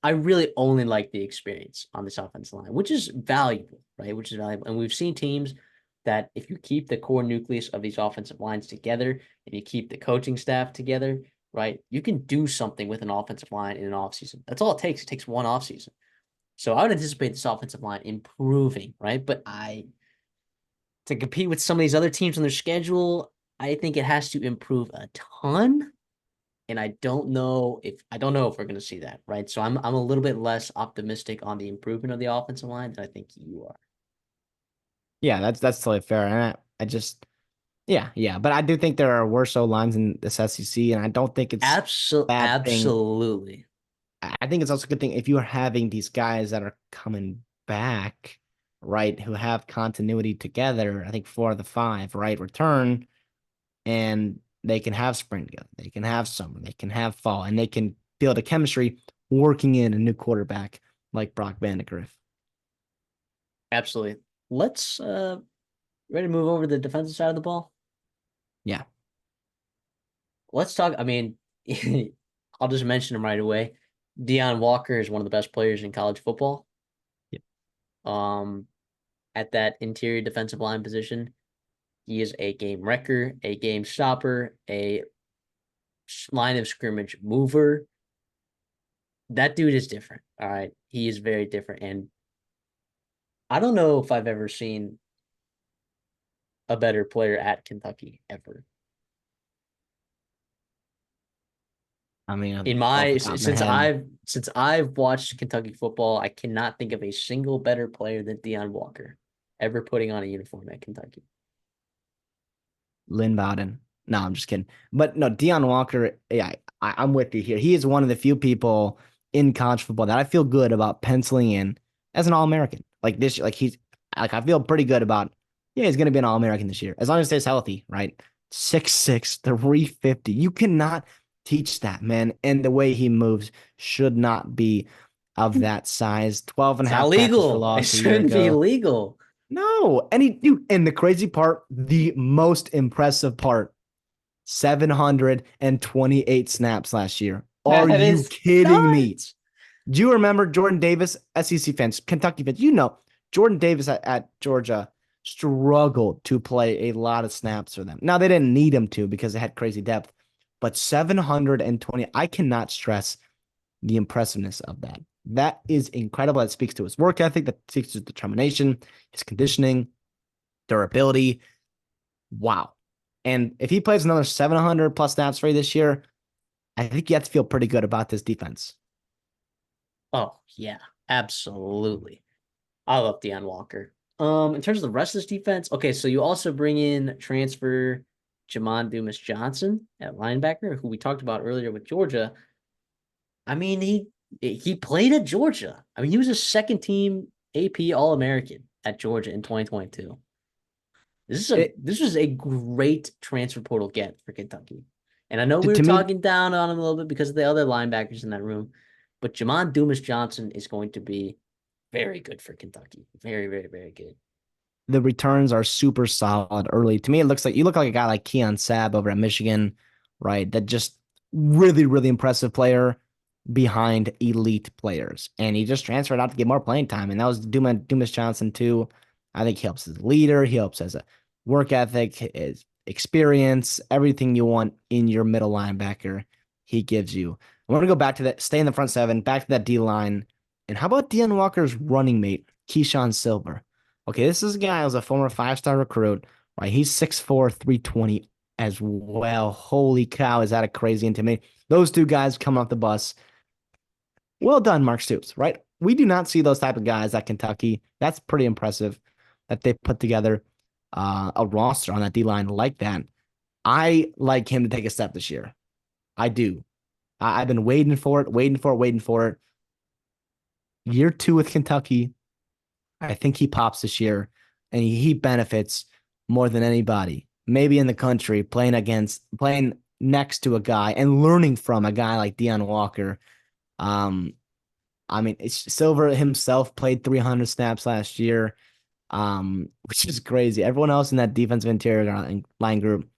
really only like the experience on this offensive line, which is valuable, right? Which is valuable. And we've seen teams that if you keep the core nucleus of these offensive lines together and you keep the coaching staff together, right, you can do something with an offensive line in an offseason. That's all it takes. It takes one offseason. So I would anticipate this offensive line improving, right? But to compete with some of these other teams on their schedule, I think it has to improve a ton. And I don't know if we're going to see that, right? So I'm a little bit less optimistic on the improvement of the offensive line than I think you are. Yeah, that's totally fair. And I just yeah. But I do think there are worse O lines in this SEC, and I don't think it's a bad thing. Absolutely. I think it's also a good thing if you are having these guys that are coming back, right, who have continuity together. I think 4 of the 5, right, return, and they can have spring together. They can have summer. They can have fall, and they can build a chemistry working in a new quarterback like Brock Vandagriff. Absolutely. Let's ready to move over to the defensive side of the ball. Yeah. Let's talk. I mean, I'll just mention him right away. Deion Walker is one of the best players in college football. Yeah. Um, at that interior defensive line position, he is a game wrecker, a game stopper, a line of scrimmage mover. That dude is different. All right. He is very different. And I don't know if I've ever seen a better player at Kentucky ever. I mean, In off my the top of my since head, I've watched Kentucky football, I cannot think of a single better player than Deion Walker ever putting on a uniform at Kentucky. Lynn Bowden. No, I'm just kidding. But no, Deion Walker, yeah, I'm with you here. He is one of the few people in college football that I feel good about penciling in as an All-American. Like this, I feel pretty good about, yeah, he's going to be an All-American this year. As long as he stays healthy, right? 6'6", 350. You cannot teach that, man. And the way he moves should not be of that size. 12 and It's a not half tackles for legal. It loss a year shouldn't be ago. legal. No, and the crazy part, the most impressive part, 728 snaps last year. Are That you is kidding me? nuts. Do you remember Jordan Davis, SEC fans, Kentucky fans? Jordan Davis at Georgia struggled to play a lot of snaps for them. Now they didn't need him to because they had crazy depth, but 720, I cannot stress the impressiveness of that. That is incredible. That speaks to his work ethic, that speaks to his determination, his conditioning, durability. Wow. And if he plays another 700 plus snaps for you this year, I think you have to feel pretty good about this defense. Oh yeah, absolutely. I love Deion Walker. In terms of the rest of this defense, okay, so you also bring in transfer. Jamon Dumas Johnson at linebacker, who we talked about earlier with Georgia. I mean, he played at Georgia. I mean, he was a second team AP All American at Georgia in 2022. It This was a great transfer portal get for Kentucky. And I know we were to me, talking down on him a little bit because of the other linebackers in that room, but Jamon Dumas Johnson is going to be very good for Kentucky. Very, very, very good. the returns are super solid early. To me, it looks like you look like a guy like Keon Sabb over at Michigan, right? That just really, really impressive player behind elite players. And he just transferred out to get more playing time. And that was Dumas Johnson too. I think he helps as a leader. He helps as a work ethic, his experience, everything you want in your middle linebacker, he gives you. I want to go back to that, stay in the front seven, back to that D line. And how about Deion Walker's running mate, Keyshawn Silver? Okay, this is a guy who's a former five-star recruit, right? He's 6'4", 320 as well. Holy cow, is that a crazy intimidating? Those two guys come off the bus. Well done, Mark Stoops, right? We do not see those type of guys at Kentucky. That's pretty impressive that they put together a roster on that D line like that. I like him to take a step this year. I do. I've been waiting for it, waiting for it. Year two with Kentucky, I think he pops this year, and he benefits more than anybody, maybe in the country, playing next to a guy and learning from a guy like Deion Walker. Um, I mean, Silver himself played 300 snaps last year, which is crazy. Everyone else in that defensive interior line group,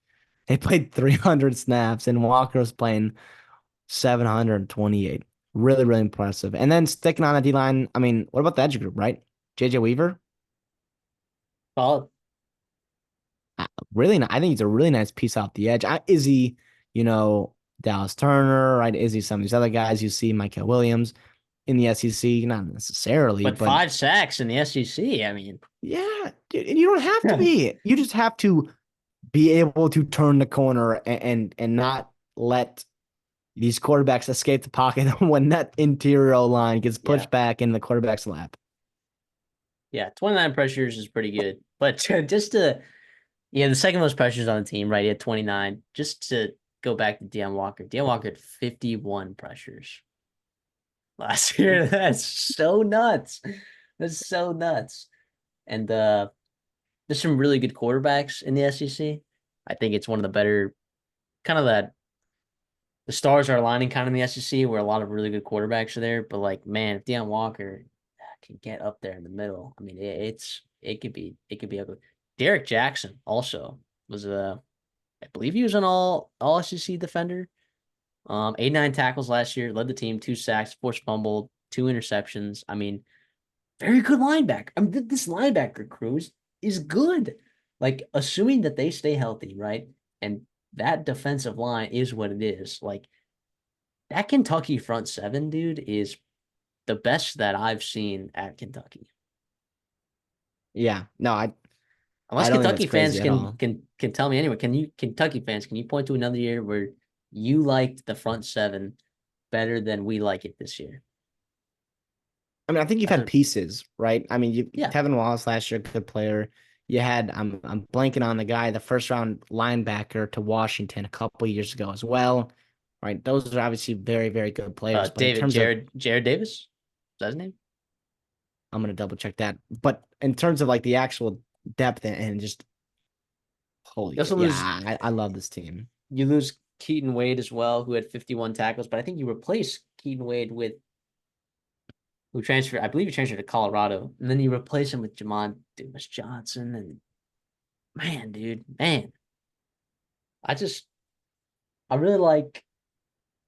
they played 300 snaps, and Walker was playing 728. Really, really impressive. And then sticking on the D line, I mean, what about the edge group, right? JJ Weaver, Solid. really, I think he's a really nice piece off the edge. Is he, Dallas Turner, right? Is he some of these other guys you see, Michael Williams in the SEC? Not necessarily, But but 5 sacks in the SEC. I mean, yeah, dude, and you don't have to be. You just have to be able to turn the corner and not let these quarterbacks escape the pocket when that interior line gets yeah. pushed back in the quarterback's lap. Yeah. 29 pressures is pretty good. But the second most pressures on the team, right? He had 29. Just to go back to Deion Walker. Deion Walker had 51 pressures last year. That's so nuts. That's so nuts. And there's some really good quarterbacks in the SEC. I think it's one of the better kind of that the stars are aligning kind of in the SEC where a lot of really good quarterbacks are there. But like, man, if Deion Walker can get up there in the middle, I mean, it could be ugly. Derek Jackson also was I believe he was an all SEC defender. 89 tackles last year, led the team, 2 sacks, forced fumble, 2 interceptions. I mean, very good linebacker. I mean, this linebacker crew is good. Like, assuming that they stay healthy, right? And that defensive line is what it is. Like, that Kentucky front seven, dude, is the best that I've seen at Kentucky. Yeah, no, I Unless don't think that's Kentucky fans crazy at can all. can can tell me anyway. Kentucky fans, can you point to another year where you liked the front seven better than we like it this year? I mean, I think you've That's had a pieces, right? I mean, yeah. Tevin Wallace last year, good player. You had I'm blanking on the guy, the first round linebacker to Washington a couple years ago as well. Right. Those are obviously very, very good players. But in David terms of Jared Davis. Is that his name? I'm gonna double check that. But in terms of like the actual depth and just holy You also yeah, lose I love this team. you lose Keaton Wade as well, who had 51 tackles, but I think you replace Keaton Wade with who transferred, I believe he transferred to Colorado, and then you replace him with Jamon Dumas Johnson. And man, dude, man, I just I really like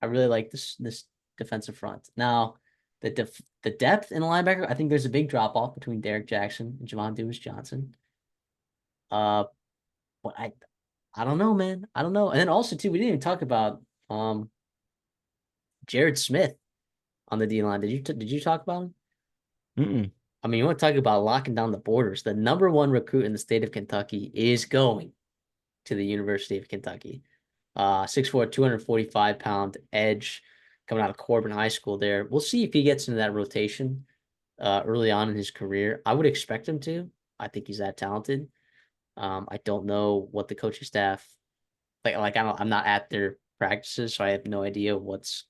this defensive front. Now, the depth in the linebacker, I think there's a big drop off between Derek Jackson and Javon Dumas Johnson. Uh, but I don't know, man. I don't know. And then also too, we didn't even talk about Jared Smith on the D line. Did you talk about him? Mm-mm. I mean, you want to talk about locking down the borders. The number one recruit in the state of Kentucky is going to the University of Kentucky. 6'4", 245-pound edge coming out of Corbin High School there. We'll see if he gets into that rotation early on in his career. I would expect him to. I think he's that talented. I don't know what the coaching staff I'm not at their practices, so I have no idea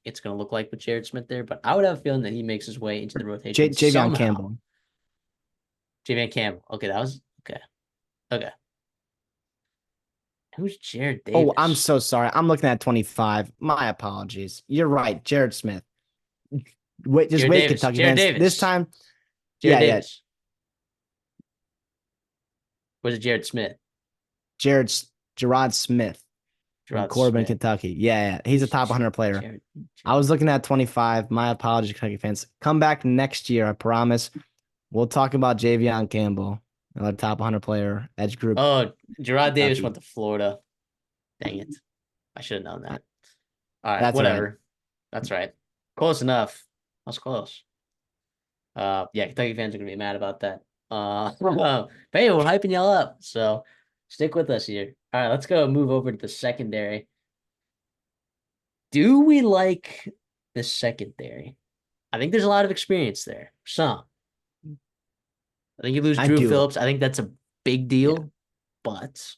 it's gonna look like with Jared Smith there. But I would have a feeling that he makes his way into the rotation Javion somehow. Campbell. J. Campbell. Okay, that was okay. Okay. Who's Jared Oh, I'm Davis? so sorry. I'm looking at 25. My apologies. You're right. Jared Smith. Wait, just Jared wait, Davis. Kentucky Jared fans. This Davis. time, Jared yeah, yeah. Davis. Was it Jared Smith? Jared Gerard Smith from Gerard Corbin, Smith. Kentucky. Yeah, yeah. He's a Who's top 100 player. Jared? I was looking at 25. My apologies, Kentucky fans. Come back next year, I promise. We'll talk about Javion Campbell, another top 100 player, edge group, Oh, Gerard Davis Kentucky. went to Florida. Dang it. I should have known that. All right, That's all right. whatever. That's right. Close enough. That's close. Yeah, Kentucky fans are gonna be mad about that. But hey, we're hyping y'all up, so stick with us here. All right, let's go move over to the secondary. Do we like the secondary? I think there's a lot of experience there. Some. I think you lose I Drew do. Phillips. I think that's a big Yeah. deal. But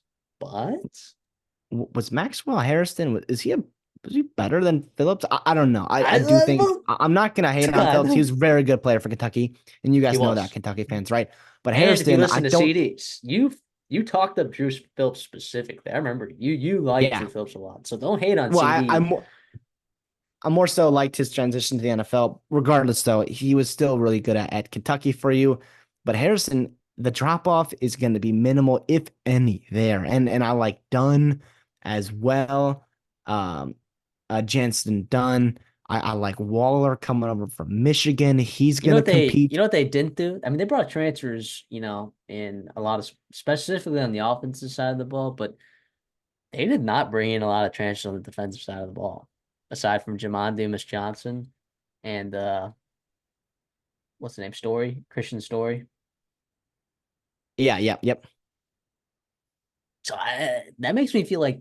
Was Maxwell Harrison, is he was he better than Phillips? I don't know. I do think well, I'm not gonna hate on Phillips. He God, was a very good player for Kentucky, and you he guys know that, was. Kentucky fans, right? But And if you Harrison, I listen to don't. CDs, you talked up Drew Phillips specifically. I remember you like Drew Yeah. Phillips a lot. So don't hate on Well, CD. I more so liked his transition to the NFL. Regardless, though, he was still really good at Kentucky for you. But Harrison, the drop off is going to be minimal, if any, there. And I like Dunn as well. Um, Jensen Dunn. I like Waller coming over from Michigan. He's going to You compete. know what they didn't do? I mean, they brought transfers, in a lot of specifically on the offensive side of the ball, but they did not bring in a lot of transfers on the defensive side of the ball, aside from Jamon Dumas Johnson and what's the name? Story, Christian Story. Yeah, yeah, yep. So that makes me feel like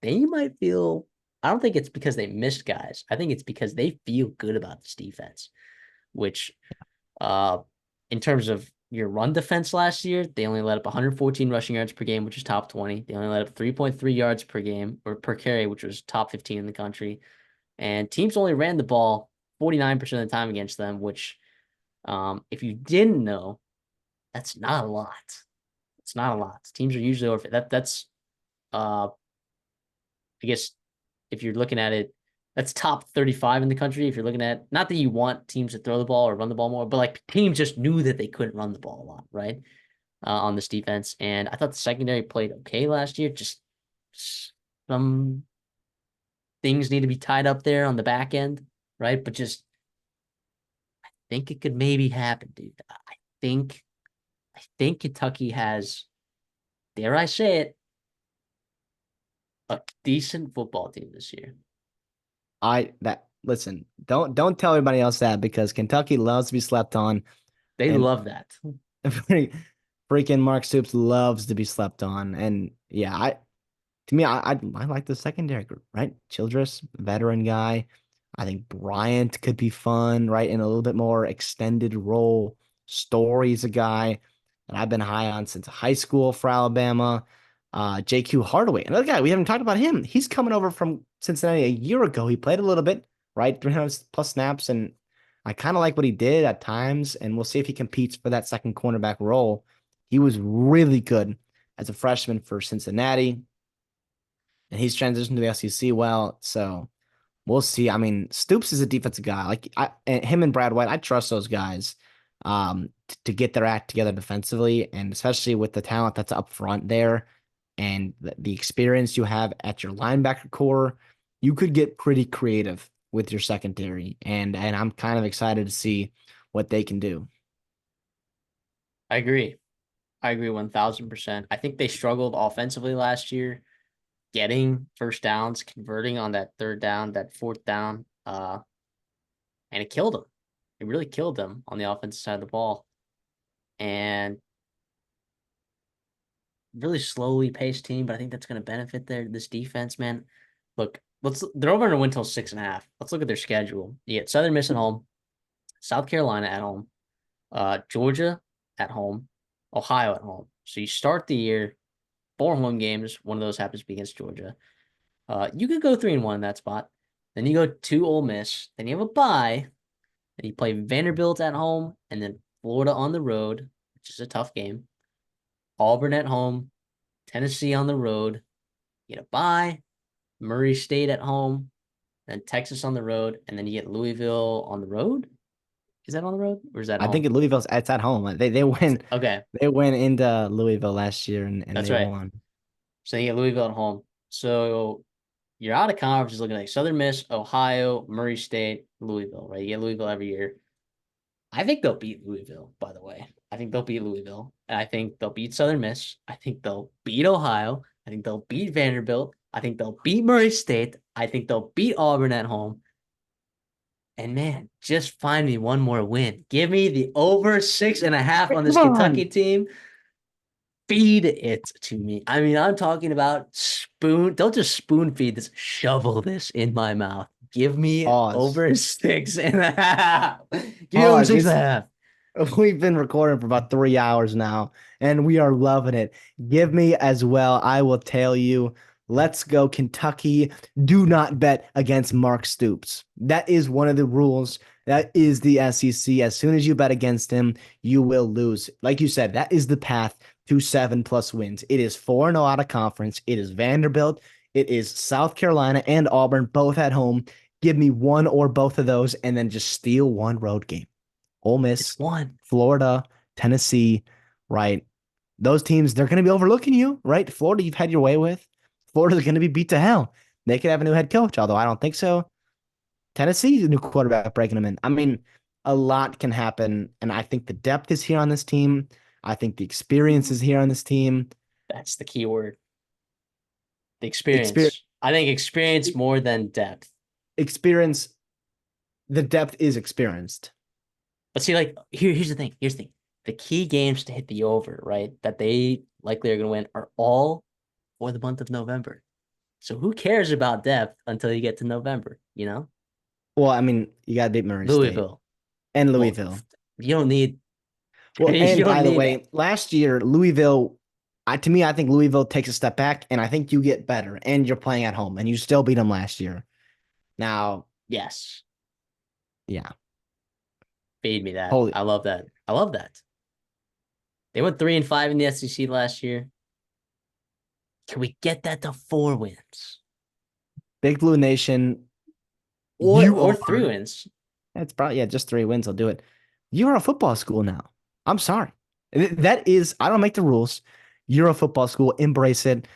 they might feel. I don't think it's because they missed guys. I think it's because they feel good about this defense, which, uh, in terms of your run defense last year, they only let up 114 rushing yards per game, which is top 20. They only let up 3.3 yards per game or per carry, which was top 15 in the country. And teams only ran the ball 49% of the time against them, which, if you didn't know, that's not a lot. It's not a lot. Teams are usually over that's uh I guess if you're looking at it, that's top 35 in the country. If you're looking at, not that you want teams to throw the ball or run the ball more, but like teams just knew that they couldn't run the ball a lot, right? On this defense. And I thought the secondary played okay last year. Just some things need to be tied up there on the back end, right? But just think it could maybe happen, dude. Think, I think Kentucky has, dare I say it, a decent football team this year. I that listen. Don't tell everybody else that, because Kentucky loves to be slept on, They and love that. freaking Mark Stoops loves to be slept on. And yeah, to me, I like the secondary group, right? Childress, veteran guy. I think Bryant could be fun, right? In a little bit more extended role. Story's a guy that I've been high on since high school for Alabama. JQ Hardaway, another guy we haven't talked about him. He's coming over from Cincinnati a year ago. He played a little bit, right? 300 plus snaps, and I kind of like what he did at times. And we'll see if he competes for that second cornerback role. He was really good as a freshman for Cincinnati, and he's transitioned to the SEC well. So we'll see. I mean, Stoops is a defensive guy. And him and Brad White, I trust those guys to get their act together defensively, and especially with the talent that's up front there and the experience you have at your linebacker core, you could get pretty creative with your secondary. And I'm kind of excited to see what they can do. I agree. I agree 1000%. I think they struggled offensively last year, getting first downs, converting on that third down, that fourth down, and it killed them. It really killed them on the offensive side of the ball. And really slowly paced team, but I think that's going to benefit this defense, man. Look, they're over to win till 6.5. Let's look at their schedule. You get Southern Miss at home, South Carolina at home, Georgia at home, Ohio at home. So you start the year 4 home games. One of those happens to be against Georgia. You could go 3-1 in that spot. Then you go to Ole Miss. Then you have a bye. Then you play Vanderbilt at home, and then Florida on the road, which is a tough game. Auburn at home, Tennessee on the road. You get a bye, Murray State at home, then Texas on the road, and then you get Louisville on the road. Is that on the road or is that I think home? Louisville's it's at home. Okay, They went into Louisville last year and that's they right. won. So you get Louisville at home. So you're out of conference is looking like Southern Miss, Ohio, Murray State, Louisville, right? You get Louisville every year. I think they'll beat Louisville, by the way. I think they'll beat Louisville. And I think they'll beat Southern Miss. I think they'll beat Ohio. I think they'll beat Vanderbilt. I think they'll beat Murray State. I think they'll beat Auburn at home. And man, just find me one more win. Give me the over 6.5 on this Come Kentucky on. team. Feed it to me. I mean, I'm talking about spoon. Don't just spoon feed this. Shovel this in my mouth. Give me Pause. over 6.5. Give me over Pause. six and a half. We've been recording for about 3 hours now, and we are loving it. Give me as well. I will tell you. Let's go, Kentucky. Do not bet against Mark Stoops. That is one of the rules. That is the SEC. As soon as you bet against him, you will lose. Like you said, that is the path to 7+ wins. It is 4-0 out of conference. It is Vanderbilt. It is South Carolina and Auburn, both at home. Give me one or both of those, and then just steal one road game. Ole It's Miss, one. Florida, Tennessee, right? Those teams, they're going to be overlooking you, right? Florida, you've had your way with. Florida's going to be beat to hell. They could have a new head coach, although I don't think so. Tennessee's a new quarterback breaking them in. I mean, a lot can happen. And I think the depth is here on this team. I think the experience is here on this team. That's the key word. The Experience, experience. I think experience more than depth. experience, the depth is experienced. But see, like here's the thing. Here's the thing. The key games to hit the over, right? That they likely are going to win are all for the month of November. So who cares about depth until you get to November? You know, Well, I mean, you got to beat Murray State Louisville. and Well, Louisville. you don't need. Well, You and don't by the need it. way, last year, Louisville, to me, I think Louisville takes a step back, and I think you get better, and you're playing at home, and you still beat them last year. Now, Yes, yeah, feed me that. holy I love that. I love that. They went 3-5 in the SEC last year. Can we get that to 4 wins Big Blue Nation, or you or are. 3 wins? That's probably, yeah, just 3 wins will do it. You're a football school now. I'm sorry. That is, I don't make the rules. You're a football school. Embrace it.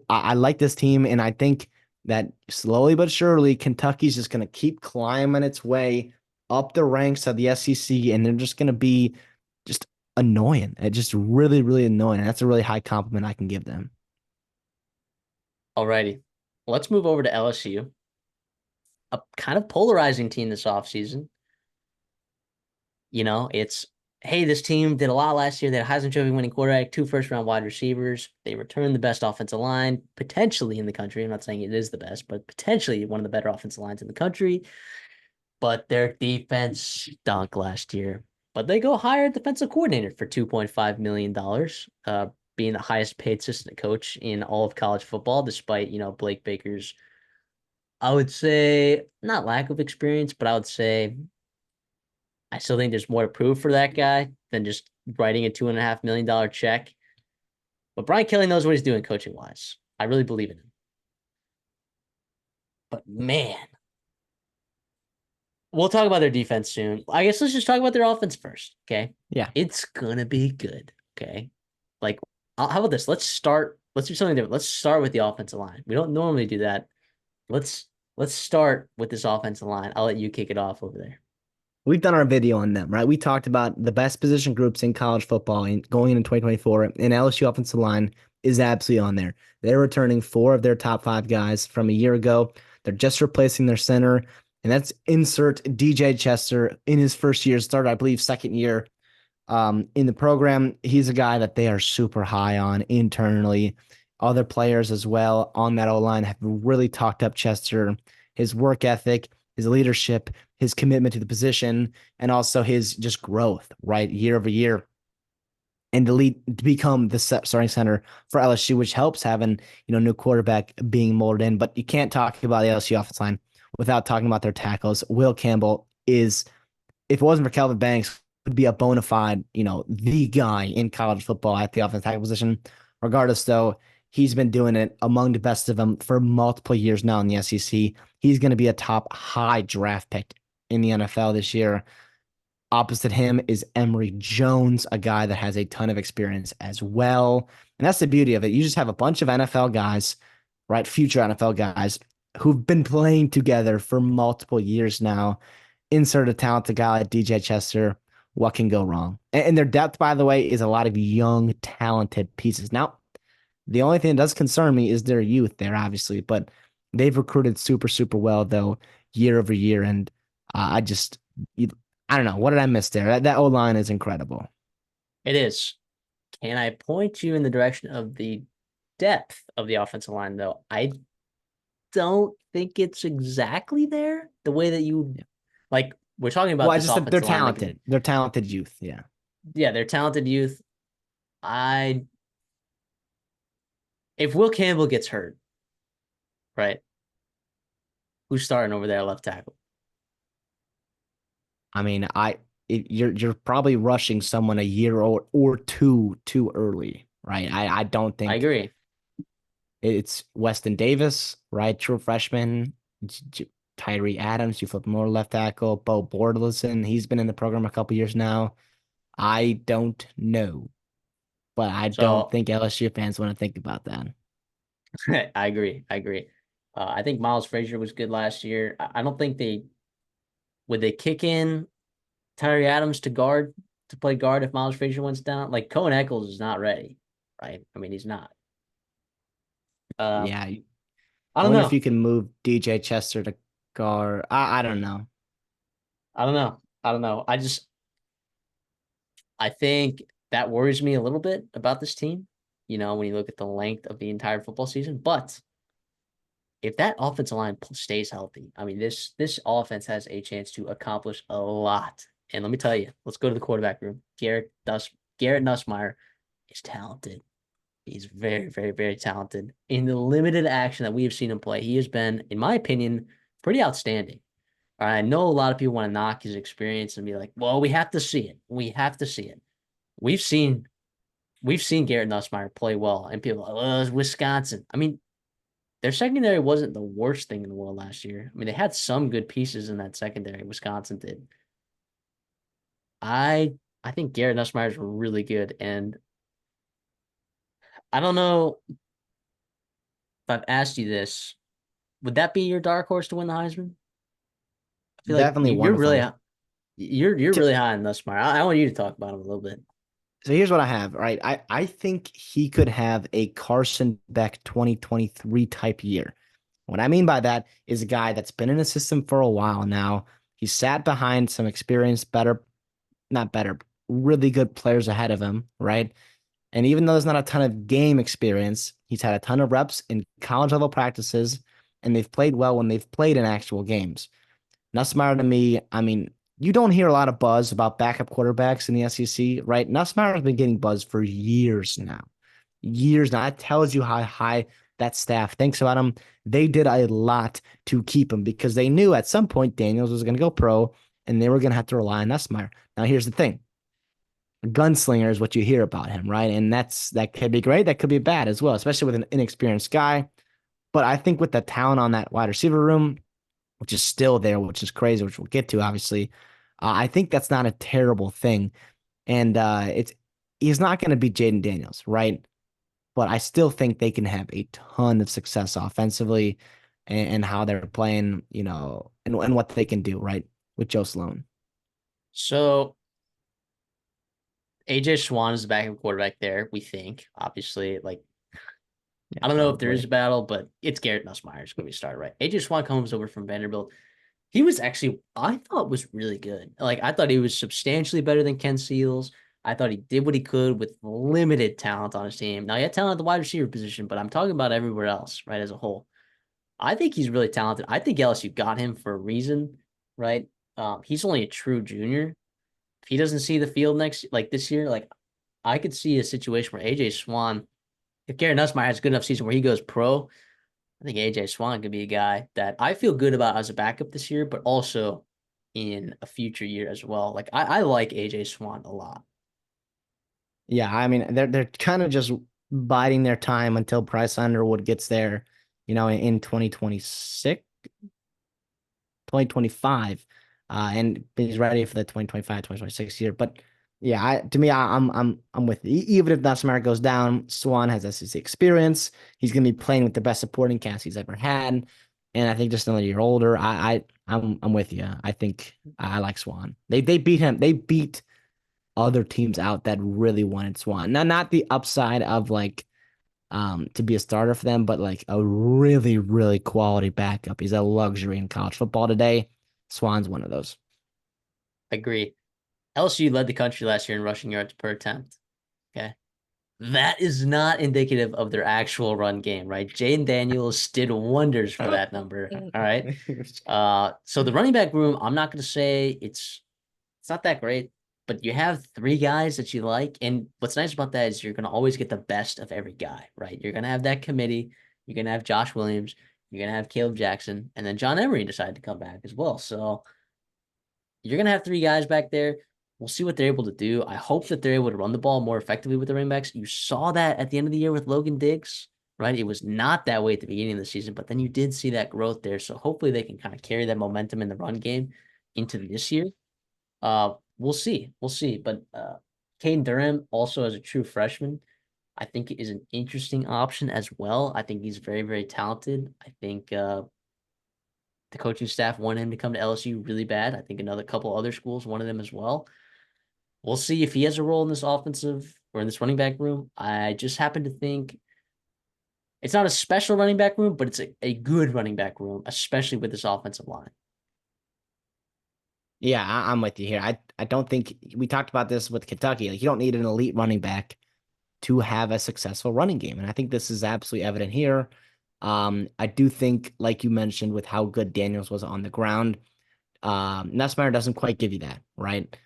I like this team, and I think that slowly but surely, Kentucky's just going to keep climbing its way up the ranks of the SEC, and they're just going to be just annoying. It's just really, really annoying. And that's a really high compliment I can give them. Alrighty, let's move over to LSU, a kind of polarizing team this offseason. You know, it's hey, this team did a lot last year. They had a Heisman Trophy winning quarterback, 2 first-round wide receivers. They returned the best offensive line potentially in the country. I'm not saying it is the best, but potentially one of the better offensive lines in the country. But their defense stunk last year. But they go hire a defensive coordinator for $2.5 million, being the highest paid assistant coach in all of college football, despite, Blake Baker's, I would say, not lack of experience, but I would say I still think there's more to prove for that guy than just writing a $2.5 million check. But Brian Kelly knows what he's doing coaching wise. I really believe in him. But man, we'll talk about their defense soon. I guess let's just talk about their offense first. Okay. Yeah. It's gonna be good. Okay. Like, how about this? Let's do something different. Let's start with the offensive line. We don't normally do that. Let's start with this offensive line. I'll let you kick it off over there. We've done our video on them, right? We talked about the best position groups in college football going into 2024, and LSU offensive line is absolutely on there. They're returning 4 of their top 5 guys from a year ago. They're just replacing their center, and that's insert DJ Chester in his first year, started, I believe, second year in the program. He's a guy that they are super high on internally. Other players as well on that O-line have really talked up Chester, his work ethic, his leadership, his commitment to the position, and also his just growth, right? Year over year. and to lead to become the starting center for LSU, which helps having new quarterback being molded in. But you can't talk about the LSU offense line without talking about their tackles. Will Campbell is, if it wasn't for Calvin Banks, would be a bona fide, the guy in college football at the offensive tackle position. Regardless, though, he's been doing it among the best of them for multiple years now in the SEC. He's going to be a top high draft pick in the NFL this year. Opposite him is Emory Jones, a guy that has a ton of experience as well. And that's the beauty of it. You just have a bunch of NFL guys, right? Future NFL guys who've been playing together for multiple years now. Insert a talented guy like DJ Chester. What can go wrong? And their depth, by the way, is a lot of young, talented pieces. Now, the only thing that does concern me is their youth there, obviously, but they've recruited super, super well, though, year over year. And I just, I don't know. What did I miss there? That O line is incredible. It is. Can I point you in the direction of the depth of the offensive line, though? I don't think it's exactly there the way that you like. We're talking Well, about I this just said they're offensive line. Like, talented. They're talented youth. Yeah. yeah, they're talented youth. I If Will Campbell gets hurt, right? Who's starting over there left tackle? I mean, you're probably rushing someone a year or two too early, right? I don't I think agree. it's Weston Davis, right? True freshman. Tyree Adams, you flip more left tackle. Bo Bordelson, he's been in the program a couple years now. I don't know, but I don't So think LSU fans want to think about that. I agree. I agree. I think Miles Frazier was good last year. I don't think they kick in Tyree Adams to play guard if Miles Frazier went down. Like Cohen Eccles is not ready, right? I mean, he's not. Um, Yeah, I I don't wonder if know. you can move DJ Chester to guard. I don't know. I don't know. I don't know. I think that worries me a little bit about this team. When you look at the length of the entire football season, but if that offensive line stays healthy, I mean, this offense has a chance to accomplish a lot. And let me tell you, let's go to the quarterback room. Garrett Nussmeier is talented. He's very, very, very talented. In the limited action that we have seen him play, he has been, in my opinion, pretty outstanding. All right, I know a lot of people want to knock his experience and be like, "Well, we have to see it. We have to see it." We've seen we've seen Garrett Nussmeier play well, and people are like, "Oh, it's Wisconsin." I mean, their secondary wasn't the worst thing in the world last year. I mean, they had some good pieces in that secondary. Wisconsin did. I I think Garrett Nussmeier is really good, and I don't know if I've asked you this. Would that be your dark horse to win the Heisman? I feel like Definitely one you're of really them. you're really high on Nussmeier. I want you to talk about him a little bit. So here's what I have, right? I think he could have a Carson Beck 2023 type year. What I mean by that is a guy that's been in the system for a while now. He sat behind some experienced, not better, really good players ahead of him, right? And even though there's not a ton of game experience, he's had a ton of reps in college level practices, and they've played well when they've played in actual games. Nussmeier to me, I mean, you don't hear a lot of buzz about backup quarterbacks in the SEC, right? Nussmeier has been getting buzz for years now. Years now. That tells you how high that staff thinks about him. They did a lot to keep him because they knew at some point Daniels was going to go pro and they were going to have to rely on Nussmeier. Now, here's the thing. A gunslinger is what you hear about him, right? And that could be great. That could be bad as well, especially with an inexperienced guy. But I think with the talent on that wide receiver room, which is still there, which is crazy, which we'll get to, obviously. I think that's not a terrible thing. And he's not going to be Jaden Daniels, right? But I still think they can have a ton of success offensively and how they're playing, and what they can do, right? With Joe Sloan. So AJ Swan is the backup quarterback there, we think. Obviously, like Yeah, I don't know if there is probably. a battle, but it's Garrett Nussmeier is going to be started, right? AJ Swan comes over from Vanderbilt. He was actually, I thought, was really good. Like I thought he was substantially better than Ken Seals. I thought he did what he could with limited talent on his team. Now he had talent at the wide receiver position, but I'm talking about everywhere else, right? As a whole, I think he's really talented. I think LSU got him for a reason, right? He's only a true junior. If he doesn't see the field next, like this year, like I could see a situation where AJ Swan, if Gary Nussmeier has a good enough season where he goes pro, I think AJ Swan could be a guy that I feel good about as a backup this year, but also in a future year as well. Like I like AJ Swan a lot. Yeah, I mean they're kind of just biding their time until Bryce Underwood gets there, in 2026, 2025, and he's ready for the 2025, 2026 year. But yeah, to me, I'm with you. Even if Nussmeier goes down, Swan has SEC experience. He's gonna be playing with the best supporting cast he's ever had, and I think just another year older. I'm with you. I think I like Swan. They beat him. They beat other teams out that really wanted Swan. Now, not the upside of like to be a starter for them, but like a really, really quality backup. He's a luxury in college football today. Swan's one of those. Agree. LSU led the country last year in rushing yards per attempt. Okay. That is not indicative of their actual run game, right? Jaden Daniels did wonders for that number. All right. So the running back room, I'm not gonna say it's not that great, but you have three guys that you like. And what's nice about that is you're gonna always get the best of every guy, right? You're gonna have that committee, you're gonna have Josh Williams, you're gonna have Caleb Jackson, and then John Emery decided to come back as well. So you're gonna have three guys back there. We'll see what they're able to do. I hope that they're able to run the ball more effectively with the running backs. You saw that at the end of the year with Logan Diggs, right? It was not that way at the beginning of the season, but then you did see that growth there. So hopefully they can kind of carry that momentum in the run game into this year. We'll see. We'll see. But Caden Durham, also as a true freshman, I think is an interesting option as well. I think he's very, very talented. I think the coaching staff wanted him to come to LSU really bad. I think another couple other schools wanted him as well. We'll see if he has a role in this offensive or in this running back room. I just happen to think it's not a special running back room, but it's a good running back room, especially with this offensive line. Yeah, I'm with you here. I don't think we talked about this with Kentucky. Like you don't need an elite running back to have a successful running game, and I think this is absolutely evident here. I do think, like you mentioned, with how good Daniels was on the ground, Nussmeier doesn't quite give you that, right?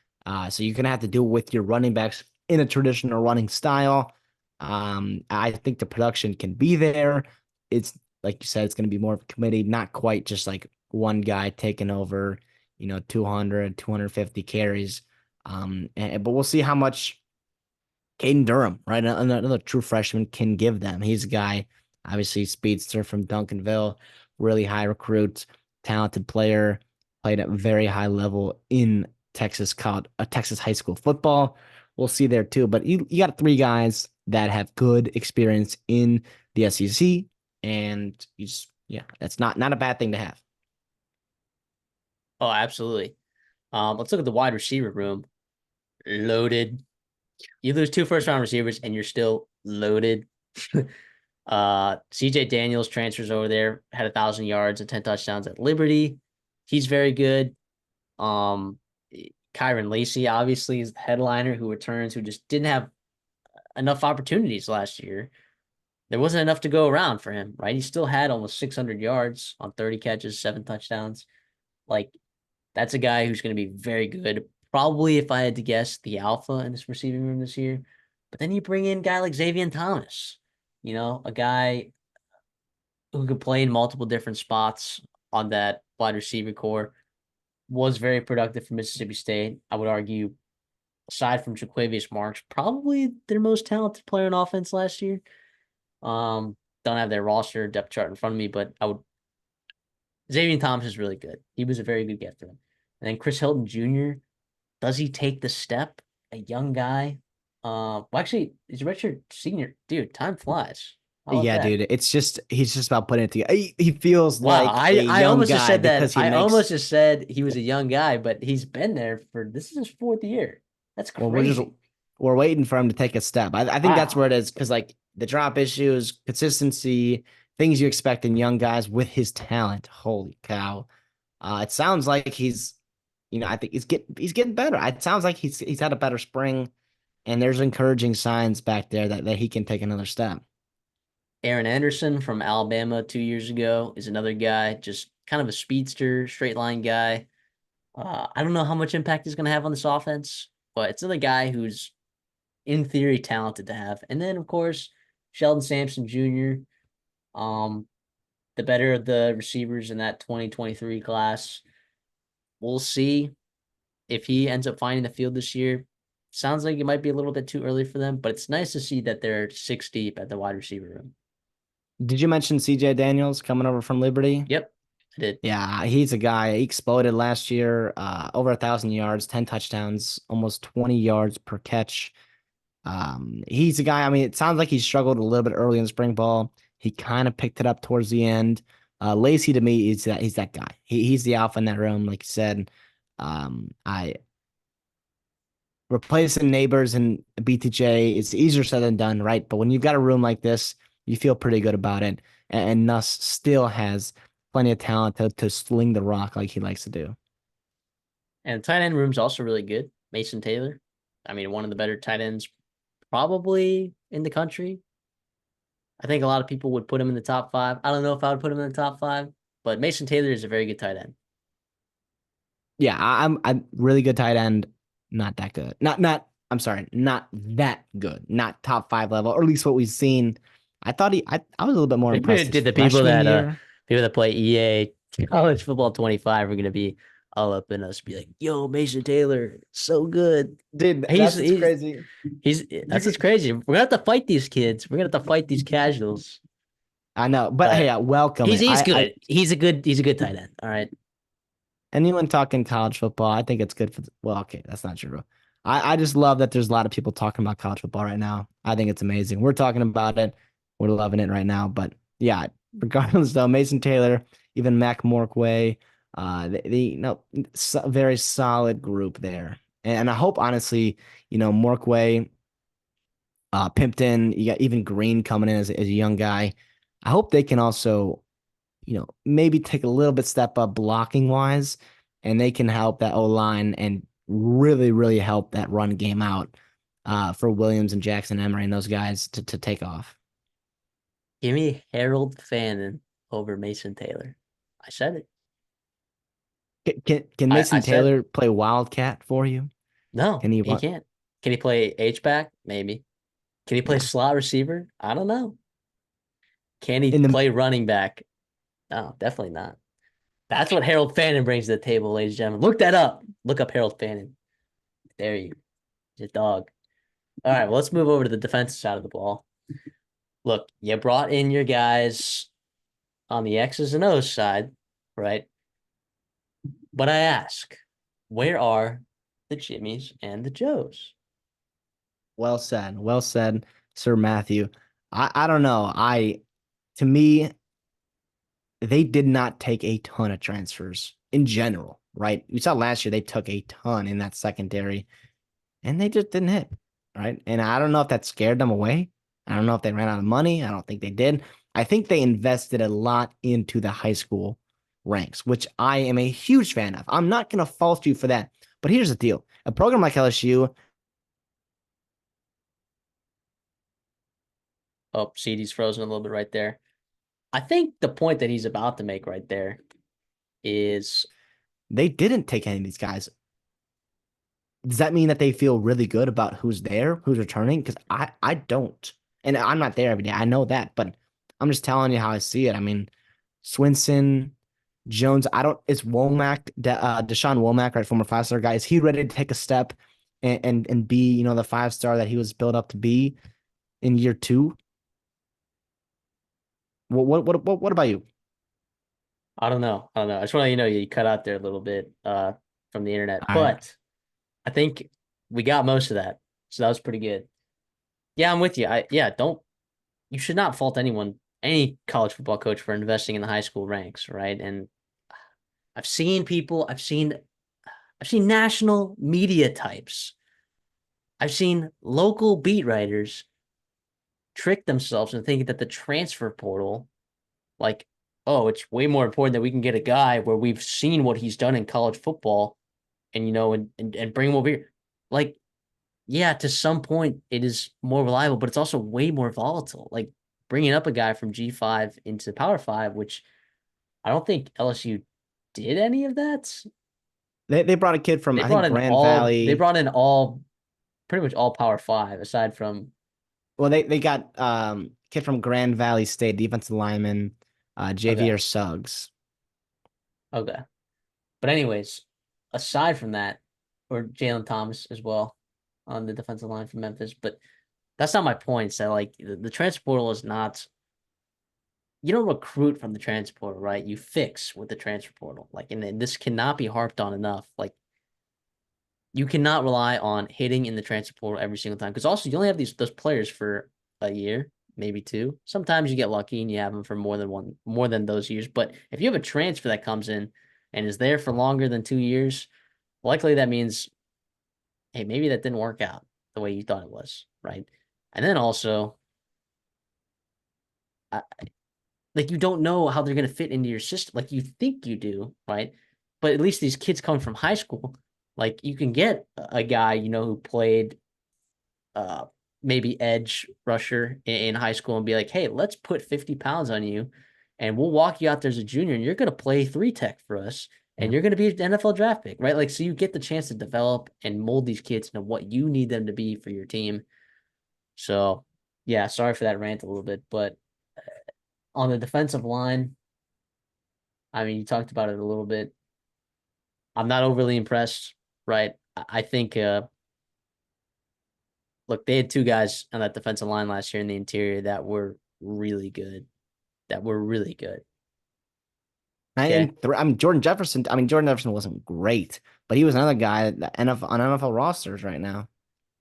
So you're gonna have to deal with your running backs in a traditional running style. I think the production can be there. It's like you said, it's gonna be more of a committee, not quite just like one guy taking over, 200, 250 carries. But we'll see how much Caden Durham, right? Another true freshman can give them. He's a guy, obviously speedster from Duncanville, really high recruit, talented player, played at a very high level in Texas college, Texas high school football. We'll see there too. But you got three guys that have good experience in the SEC, and yeah, that's not a bad thing to have. Oh, absolutely. Let's look at the wide receiver room. Loaded. You lose two first round receivers and you're still loaded. CJ Daniels transfers over there, had 1,000 yards and 10 touchdowns at Liberty. He's very good. Um, Kyron Lacey obviously is the headliner who returns, who just didn't have enough opportunities last year. There wasn't enough to go around for him, right? He still had almost 600 yards on 30 catches, 7 touchdowns. Like that's a guy who's going to be very good. Probably, if I had to guess, the alpha in this receiving room this year. But then you bring in a guy like Xavier Thomas, a guy who could play in multiple different spots on that wide receiver core. Was very productive for Mississippi State. I would argue, aside from Jaquavius Marks, probably their most talented player on offense last year. Don't have their roster depth chart in front of me, but Xavier Thomas is really good. He was a very good get for them. And then Chris Hilton Jr., does he take the step? A young guy. Well, actually, he's a redshirt senior. Dude, time flies. How about Yeah, that? dude, he's just about putting it together. He feels Wow, like a I young almost just guy said that. because he I makes almost just said he was a young guy, but he's been there for this is his fourth year. That's Well, crazy. we're waiting for him to take a step. I think that's where Wow. it is because like the drop issues, consistency, things you expect in young guys with his talent. Holy cow! It sounds like I think he's getting better. It sounds like he's had a better spring, and there's encouraging signs back there that he can take another step. Aaron Anderson from Alabama 2 years ago is another guy, just kind of a speedster, straight line guy. I don't know how much impact he's going to have on this offense, but it's another guy who's in theory talented to have. And then of course Sheldon Sampson Jr. Um, the better of the receivers in that 2023 class. We'll see if he ends up finding the field this year. Sounds like it might be a little bit too early for them, but it's nice to see that they're six deep at the wide receiver room. Did you mention CJ Daniels coming over from Liberty? Yep, I did. Yeah, he's a guy. He exploded last year, over 1,000 yards, 10 touchdowns, almost 20 yards per catch. He's a guy. I mean, it sounds like he struggled a little bit early in spring ball. He kind of picked it up towards the end. Lacey to me is that he's that guy. He's the alpha in that room, like you said. I replacing neighbors and BTJ, it's easier said than done, right? But when you've got a room like this, you feel pretty good about it. And Nuss still has plenty of talent to sling the rock like he likes to do. And tight end room's also really good. Mason Taylor. I mean, one of the better tight ends probably in the country. I think a lot of people would put him in the top five. I don't know if I would put him in the top five, but Mason Taylor is a very good tight end. Yeah, I'm really good tight end, not that good. I'm sorry, not that good. Not top five level, or at least what we've seen. I was a little bit more impressed his Did the freshman year. people that play EA college football 25 are gonna be all up in us, be like, "Yo, Mason Taylor, so good." Dude, He's that's what's he's crazy. he's You that's what's could, crazy. We're gonna have to fight these kids. We're gonna have to fight these casuals. I know, but hey, But I welcome it. he's I good. He's a good tight end. All right. anyone talking college football, I think it's good for. Well, okay, that's not true. I just love that there's a lot of people talking about college football right now. I think it's amazing. We're talking about it. We're loving it right now. But yeah, regardless though, Mason Taylor, even Mac Morkway, very solid group there. And I hope honestly, Morkway, Pimpton, you got even Green coming in as a young guy. I hope they can also maybe take a little bit step up blocking wise, and they can help that O line and really, really help that run game out for Williams and Jackson Emery and those guys to take off. Give me Harold Fannin over Mason Taylor. I said it. Can I Mason said Taylor play Wildcat for you? no, Can he he run? can't. Can he play H back? Maybe. Can he play Yeah. slot receiver? I don't know. Can he In the play running back? No, definitely not. That's what Harold Fannin brings to the table, ladies and gentlemen. Look that up. Look up Harold Fannin. There you go. He's a dog. All right, well, let's move over to the defensive side of the ball. Look, you brought in your guys on the X's and O's side, right? But I ask, where are the Jimmies and the Joes? well said, Sir Matthew. I don't know. To me, they did not take a ton of transfers in general, right? We saw last year they took a ton in that secondary and they just didn't hit, right? And I don't know if that scared them away. I don't know if they ran out of money. I don't think they did. I think they invested a lot into the high school ranks, which I am a huge fan of. I'm not going to fault you for that. But here's the deal. A program like LSU, Oh, CD's frozen a little bit right there. I think the point that he's about to make right there is they didn't take any of these guys. Does that mean that they feel really good about who's there, who's returning? Because I don't. And I'm not there every day. I know that, but I'm just telling you how I see it. I mean, Swinson, Jones, it's Womack, Deshaun Womack, right, former 5-star guy. Is he ready to take a step and be, the 5-star that he was built up to be in year two? What about you? I don't know. I don't know. I just want to let you know you cut out there a little bit from the internet, All right. but I think we got most of that. So that was pretty good. Yeah, I'm with you. Don't you should not fault any college football coach for investing in the high school ranks, right? And I've seen national media types. I've seen local beat writers trick themselves into thinking that the transfer portal, like, oh, it's way more important that we can get a guy where we've seen what he's done in college football and and bring him over here. Like, yeah, to some point it is more reliable, but it's also way more volatile. Like bringing up a guy from G5 into Power 5, which I don't think LSU did any of that. They brought a kid from, They I brought think, in Grand all they Valley. brought in all pretty much all Power Five aside from Well, they got kid from Grand Valley State, defensive lineman, okay, Javier Suggs. okay. But anyways, aside from that, or Jalen Thomas as well on the defensive line for Memphis, but that's not my point. So like the transfer portal is not you don't recruit from the transfer portal, right? You fix with the transfer portal. Like and this cannot be harped on enough. Like you cannot rely on hitting in the transfer portal every single time. Because also you only have those players for a year, maybe two. Sometimes you get lucky and you have them for more than those years. But if you have a transfer that comes in and is there for longer than 2 years, likely that means, hey, maybe that didn't work out the way you thought it was, right? And then also, I, like you don't know how they're going to fit into your system. Like you think you do, right? But at least these kids coming from high school, like you can get a guy who played uh maybe edge rusher in high school and be like, hey, let's put 50 pounds on you, and we'll walk you out there as a junior, and you're going to play three tech for us. And Yeah. you're going to be an NFL draft pick, right? Like, so you get the chance to develop and mold these kids into what you need them to be for your team. So, yeah, sorry for that rant a little bit, but on the defensive line, I mean, you talked about it a little bit. I'm not overly impressed, right? I think, look, they had two guys on that defensive line last year in the interior that were really good, that were really good. Okay. I mean, Jordan Jefferson. I mean, Jordan Jefferson wasn't great, but he was another guy that NFL on NFL rosters right now.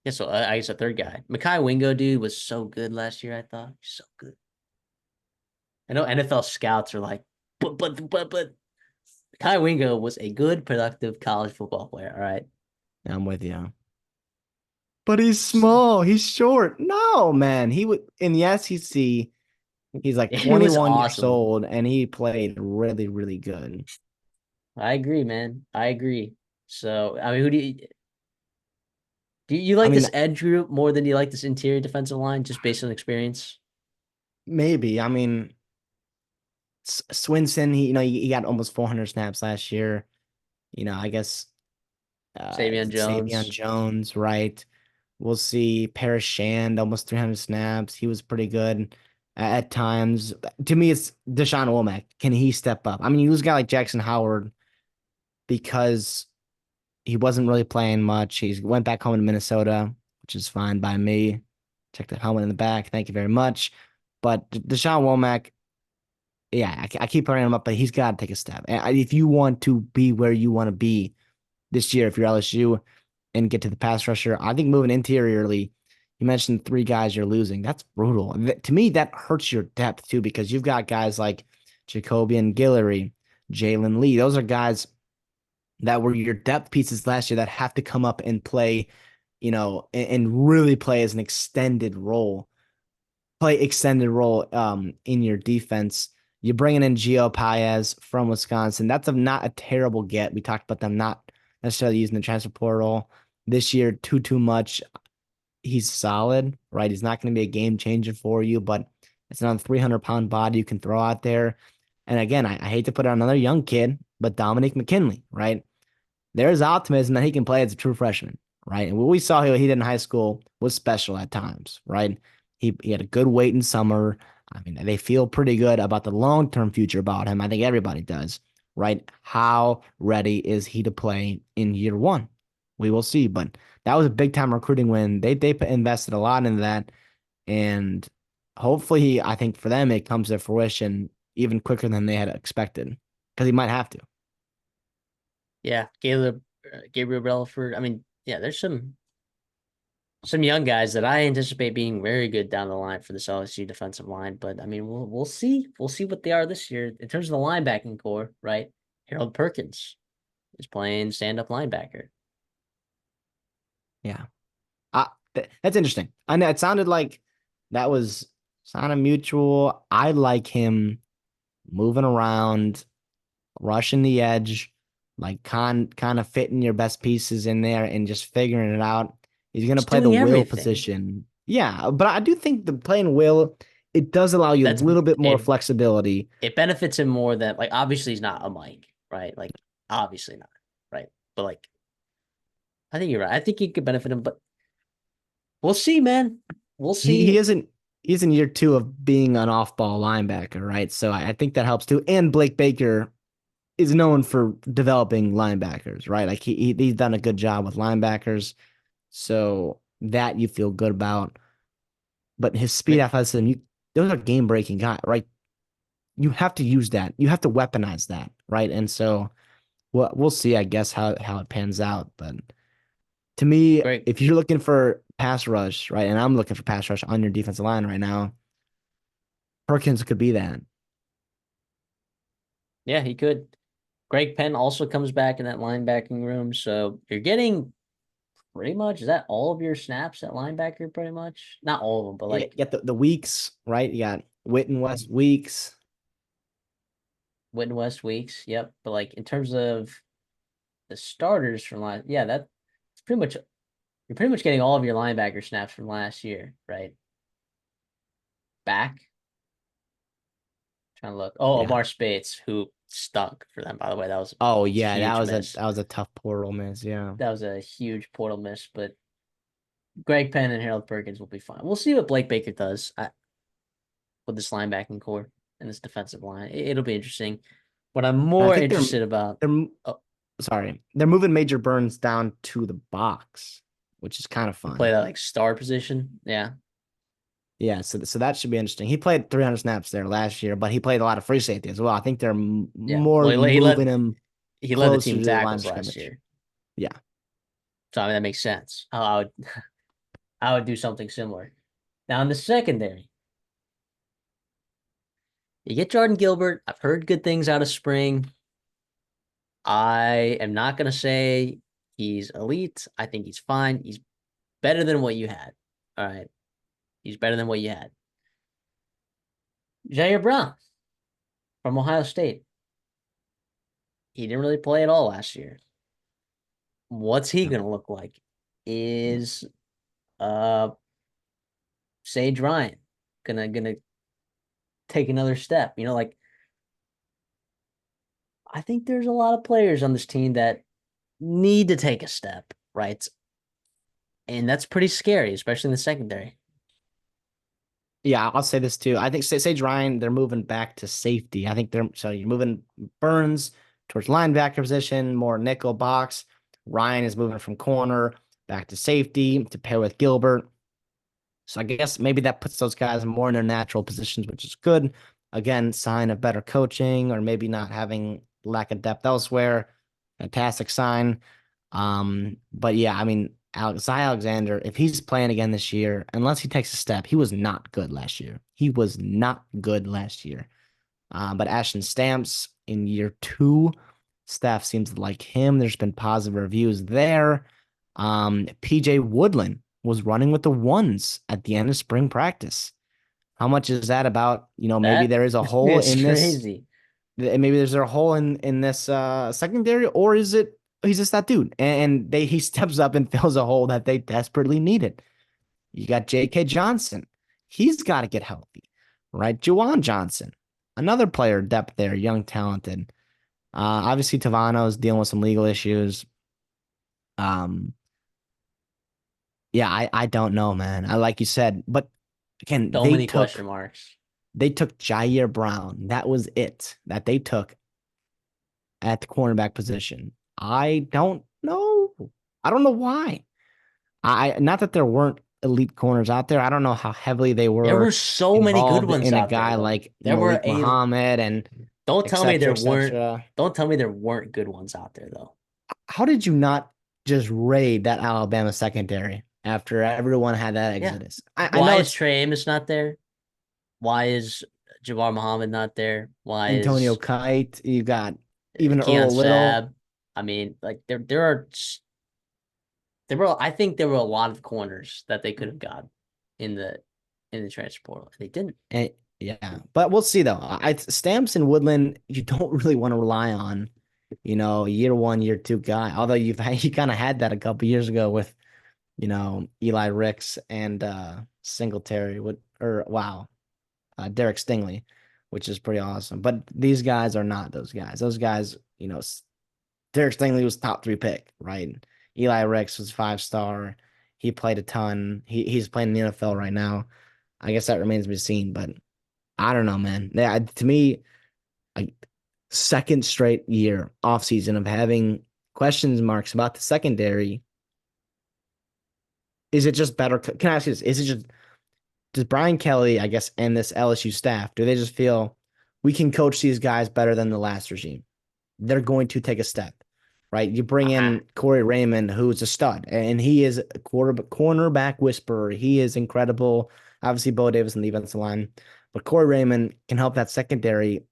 Yeah. So I guess a third guy, Mekhi Wingo, dude, was so good last year. I thought so good. I know NFL scouts are like, but Mekhi Wingo was a good, productive college football player. All right. Yeah, I'm with you. But he's small. He's short. No, man. He would in the SEC. He's like It was 21 years awesome. old, and he played really, really good. I agree, man. I agree. So, I mean, who do you I like mean, this edge group more than you like this interior defensive line, just based on experience? maybe. I mean, Swinson. He got almost 400 snaps last year. I guess Savion Savion Jones. Jones, right? We'll see Paris Shand, almost 300 snaps. He was pretty good at times. To me, it's Deshaun Womack. Can he step up? I mean, you lose a guy like Jackson Howard because he wasn't really playing much. He went back home to Minnesota, which is fine by me. Check the helmet in the back. Thank you very much. But Deshaun Womack, yeah, I keep bringing him up, but he's got to take a step. And if you want to be where you want to be this year, if you're LSU and get to the pass rusher, I think moving interiorly, you mentioned three guys you're losing. That's brutal. To me, that hurts your depth too, because you've got guys like Jacoby and Guillory, Jalen Lee. Those are guys that were your depth pieces last year that have to come up and play, and really play as an extended role in your defense. You're bringing in Gio Paez from Wisconsin. That's not a terrible get. We talked about them not necessarily using the transfer portal this year too much. He's solid, right? He's not going to be a game changer for you, but it's another 300-pound body you can throw out there. And again, I hate to put out another young kid, but Dominic McKinley, right? There's optimism that he can play as a true freshman, right? And what we saw he did in high school was special at times, right? He had a good weight in summer. I mean, they feel pretty good about the long-term future about him. I think everybody does, right? How ready is he to play in year one? We will see. But that was a big time recruiting win. They invested a lot into that. And hopefully, I think for them, it comes to fruition even quicker than they had expected because he might have to. Yeah, Gabriel Relaford. I mean, yeah, there's some young guys that I anticipate being very good down the line for this LSU defensive line. But I mean, we'll see. We'll see what they are this year in terms of the linebacking core, right? Harold Perkins is playing stand-up linebacker. Yeah. That's interesting. I know it sounded like that was sounded mutual. I like him moving around, rushing the edge, like kind of fitting your best pieces in there and just figuring it out. He's gonna He's play the doing will everything. position. Yeah, but I do think the playing will, it does allow you a That's little bit more it. flexibility. It benefits him more than like obviously he's not a Mike, right? Like obviously not, right? But like I think you're right. I think he could benefit him, but We'll see, man. We'll He see. isn't he's in year two of being an off-ball linebacker, right? So I think that helps too. And Blake Baker is known for developing linebackers, right? Like he's done a good job with linebackers, so that you feel good about. But his speed, athleticism, those are game-breaking guys, right? You have to use that. You have to weaponize that, right? And so we'll see, I guess, how it pans out. But to me, Great. if you're looking for pass rush, right, and I'm looking for pass rush on your defensive line right now, Perkins could be that. Yeah, he could. Greg Penn also comes back in that linebacking room. So you're getting pretty much, is that all of your snaps at linebacker, pretty much? Not all of them, but You like get the Weeks, right? You got Witten West Weeks. Witten West Weeks. Yep. But like in terms of the starters from last, yeah, that's pretty much, you're pretty much getting all of your linebacker snaps from last year, right? Back. Trying to look. Oh, Yeah. Omar Spates, who stunk for them, by the way. That was a Oh yeah, huge miss. that was a tough portal miss. Yeah. That was a huge portal miss, but Greg Penn and Harold Perkins will be fine. We'll see what Blake Baker does with this linebacking core and this defensive line. It'll be interesting. What I'm And I more think interested about, they're oh, sorry, they're moving Major Burns down to the box, which is kind of to play fun. that like star position. Yeah, Yeah, so that should be interesting. He played 300 snaps there last year, but he played a lot of free safety as well. I think they're yeah. more Well, moving him he led the closer team to the line tackles of last scrimmage. year, Yeah. so I mean that makes sense. I would do something similar. Now in the secondary, you get Jordan Gilbert. I've heard good things out of spring. I am not gonna say he's elite. I think he's fine. He's better than what you had. All right, he's better than what you had. Jair Brown from Ohio State. He didn't really play at all last year. What's he No. gonna look like? Is uh Sage Ryan gonna take another step? Like I think there's a lot of players on this team that need to take a step, right? And that's pretty scary, especially in the secondary. Yeah, I'll say this too. I think Sage Ryan, they're moving back to safety. I think you're moving Burns towards linebacker position, more nickel box. Ryan is moving from corner back to safety to pair with Gilbert. So I guess maybe that puts those guys more in their natural positions, which is good. Again, sign of better coaching or maybe not having lack of depth elsewhere. Fantastic sign. But yeah, I mean, Zy Alexander, if he's playing again this year, unless he takes a step, he was not good last year. He was not good last year. But Ashton Stamps in year two, staff seems to like him. There's been positive reviews there. PJ Woodland was running with the ones at the end of spring practice. How much is that about? Maybe That there is a hole is in this. crazy. Maybe there's a hole in this secondary, or is it he's just that dude? And he steps up and fills a hole that they desperately needed. You got J.K. Johnson. He's got to get healthy, right? Juwan Johnson, another player depth there, young, talented. Obviously, Tavano's dealing with some legal issues. Um, yeah, I don't know, man. I like you said, but again, So many question marks. they took Jair Brown. That was it that they took at the cornerback position. I don't know. I don't know why. I not that there weren't elite corners out there. I don't know how heavily they There were were so many good involved ones in a out there, guy though. like There were Malik a. Muhammad and Don't et tell me cetera, there et weren't. cetera. Don't tell me there weren't good ones out there, though. How did you not just raid that Alabama secondary after everyone had that Yeah. exodus? I Why know is it's Trey Amos not there? Why is Jabbar Muhammad not there? Why Antonio is Kite. You got even Keon Earl Little. Sabb? I mean, like there were I think there were a lot of corners that they could have got in the transfer portal. They didn't. And yeah, but we'll see though. Stamps and Woodland, you don't really want to rely on, year one, year two guy. Although you kind of had that a couple years ago with, Eli Ricks and Singletary Derek Stingley, which is pretty awesome. But these guys are not those guys. Those guys, Derek Stingley was top three pick, right? Eli Ricks was 5-star. He played a ton. He's playing in the NFL right now. I guess that remains to be seen, but I don't know, man. Yeah, to me, a second straight year off season of having questions marks about the secondary. Is it just better? Can I ask you this? Is it just does Brian Kelly, I guess, and this LSU staff, do they just feel we can coach these guys better than the last regime? They're going to take a step, right? You bring I, in Corey Raymond, who's a stud, and he is a cornerback whisperer. He is incredible. Obviously, Bo Davis on the defensive line, but Corey Raymond can help that secondary,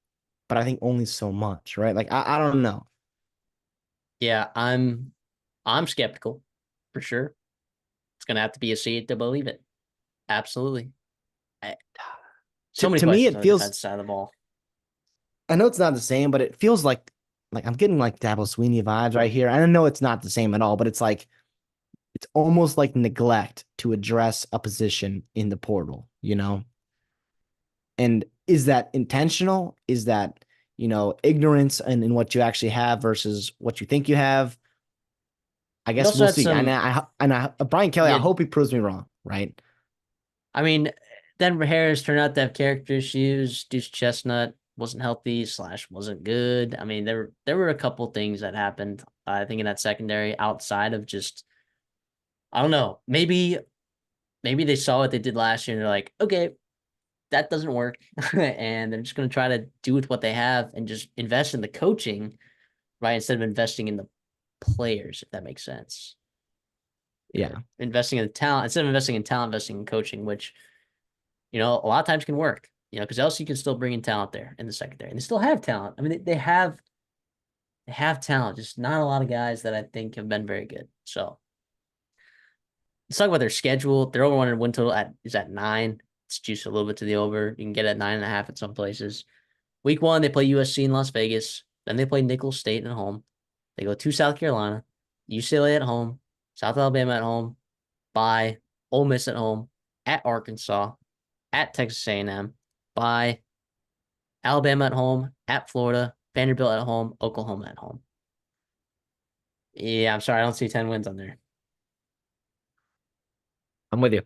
but I think only so much, right? Like I don't know. yeah, I'm skeptical for sure. It's gonna have to be a see it to believe it. Absolutely. I, so many To me, questions it on the feels. defense side of the ball. I know it's not the same, but it feels like I'm getting like Dabo Sweeney vibes right here. I know it's not the same at all, but it's like it's almost like neglect to address a position in the portal, you know? And is that intentional? Is that, ignorance in what you actually have versus what you think you have? I You guess also we'll had see. some, Brian Kelly, I yeah, hope he proves me wrong, right? I mean, Denver Harris turned out to have character issues. Deuce Chestnut wasn't healthy slash wasn't good. I mean, there were a couple things that happened. I think in that secondary outside of just I don't know. Maybe they saw what they did last year and they're like, okay, that doesn't work, and they're just going to try to do with what they have and just invest in the coaching, right, instead of investing in the players, if that makes sense. Yeah. Investing in the talent instead of investing in talent, investing in coaching, which a lot of times can work. Because else you can still bring in talent there in the secondary, and they still have talent. I mean, they have talent, just not a lot of guys that I think have been very good. So let's talk about their schedule. Their over one win total is at 9. It's juiced a little bit to the over. You can get at 9.5 at some places. Week 1, they play USC in Las Vegas. Then they play Nicholls State at home. They go to South Carolina, UCLA at home, South Alabama at home, by Ole Miss at home, at Arkansas, at Texas A&M, by Alabama at home, at Florida, Vanderbilt at home, Oklahoma at home. Yeah, I'm sorry, I don't see 10 wins on there. I'm with you.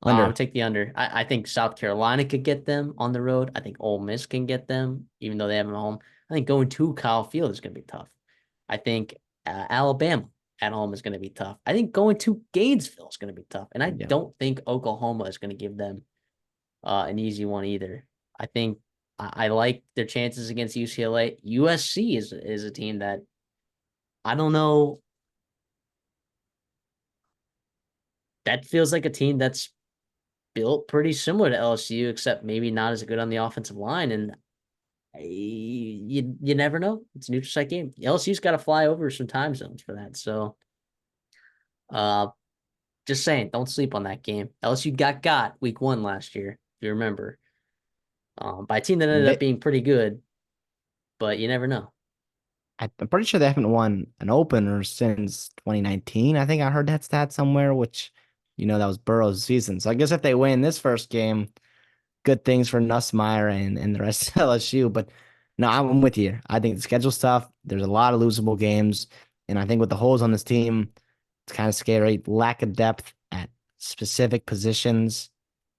Under. Take the under. I think South Carolina could get them on the road. I think Ole Miss can get them, even though they have them at home. I think going to Kyle Field is going to be tough. I think Alabama at home is going to be tough. I think going to Gainesville is going to be tough. And I Yeah. don't think Oklahoma is going to give them an easy one either. I think I like their chances against UCLA. USC is a team that I don't know. That feels like a team that's built pretty similar to LSU, except maybe not as good on the offensive line. And you never know. It's a neutral site game. LSU's got to fly over some time zones for that. So, uh, just saying, don't sleep on that game. LSU got week 1 last year, if you remember, by a team that ended up They, being pretty good, but you never know. I'm pretty sure they haven't won an opener since 2019. I think I heard that stat somewhere, which, that was Burrow's season. So I guess if they win this first game, good things for Nussmeier and the rest of LSU. But no, I'm with you. I think the schedule stuff, there's a lot of losable games. And I think with the holes on this team, it's kind of scary. Lack of depth at specific positions,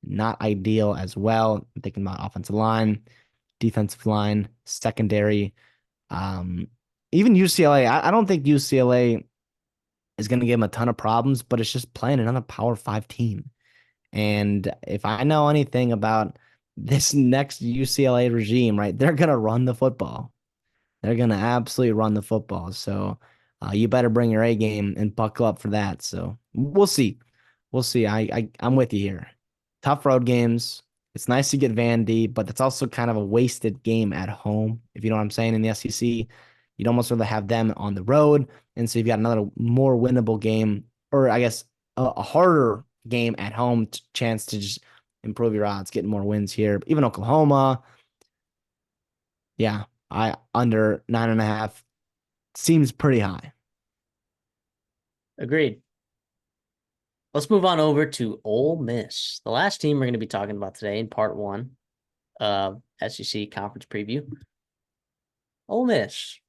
not ideal as well. I'm thinking about offensive line, defensive line, secondary. Um, Even UCLA, I don't think UCLA is going to give them a ton of problems, but it's just playing another Power Five team. And if I know anything about this next UCLA regime, right, they're going to run the football. They're going to absolutely run the football. So you better bring your A game and buckle up for that. So we'll see. We'll see. I'm with you here. Tough road games. It's nice to get Vandy, but it's also kind of a wasted game at home. If you know what I'm saying, in the SEC, you'd almost rather have them on the road. And so you've got another more winnable game, or I guess a harder game at home chance to just improve your odds, getting more wins here. Even Oklahoma, yeah, I under 9.5 seems pretty high. Agreed. Let's move on over to Ole Miss, the last team we're going to be talking about today in part 1 of SEC conference preview. Ole Miss.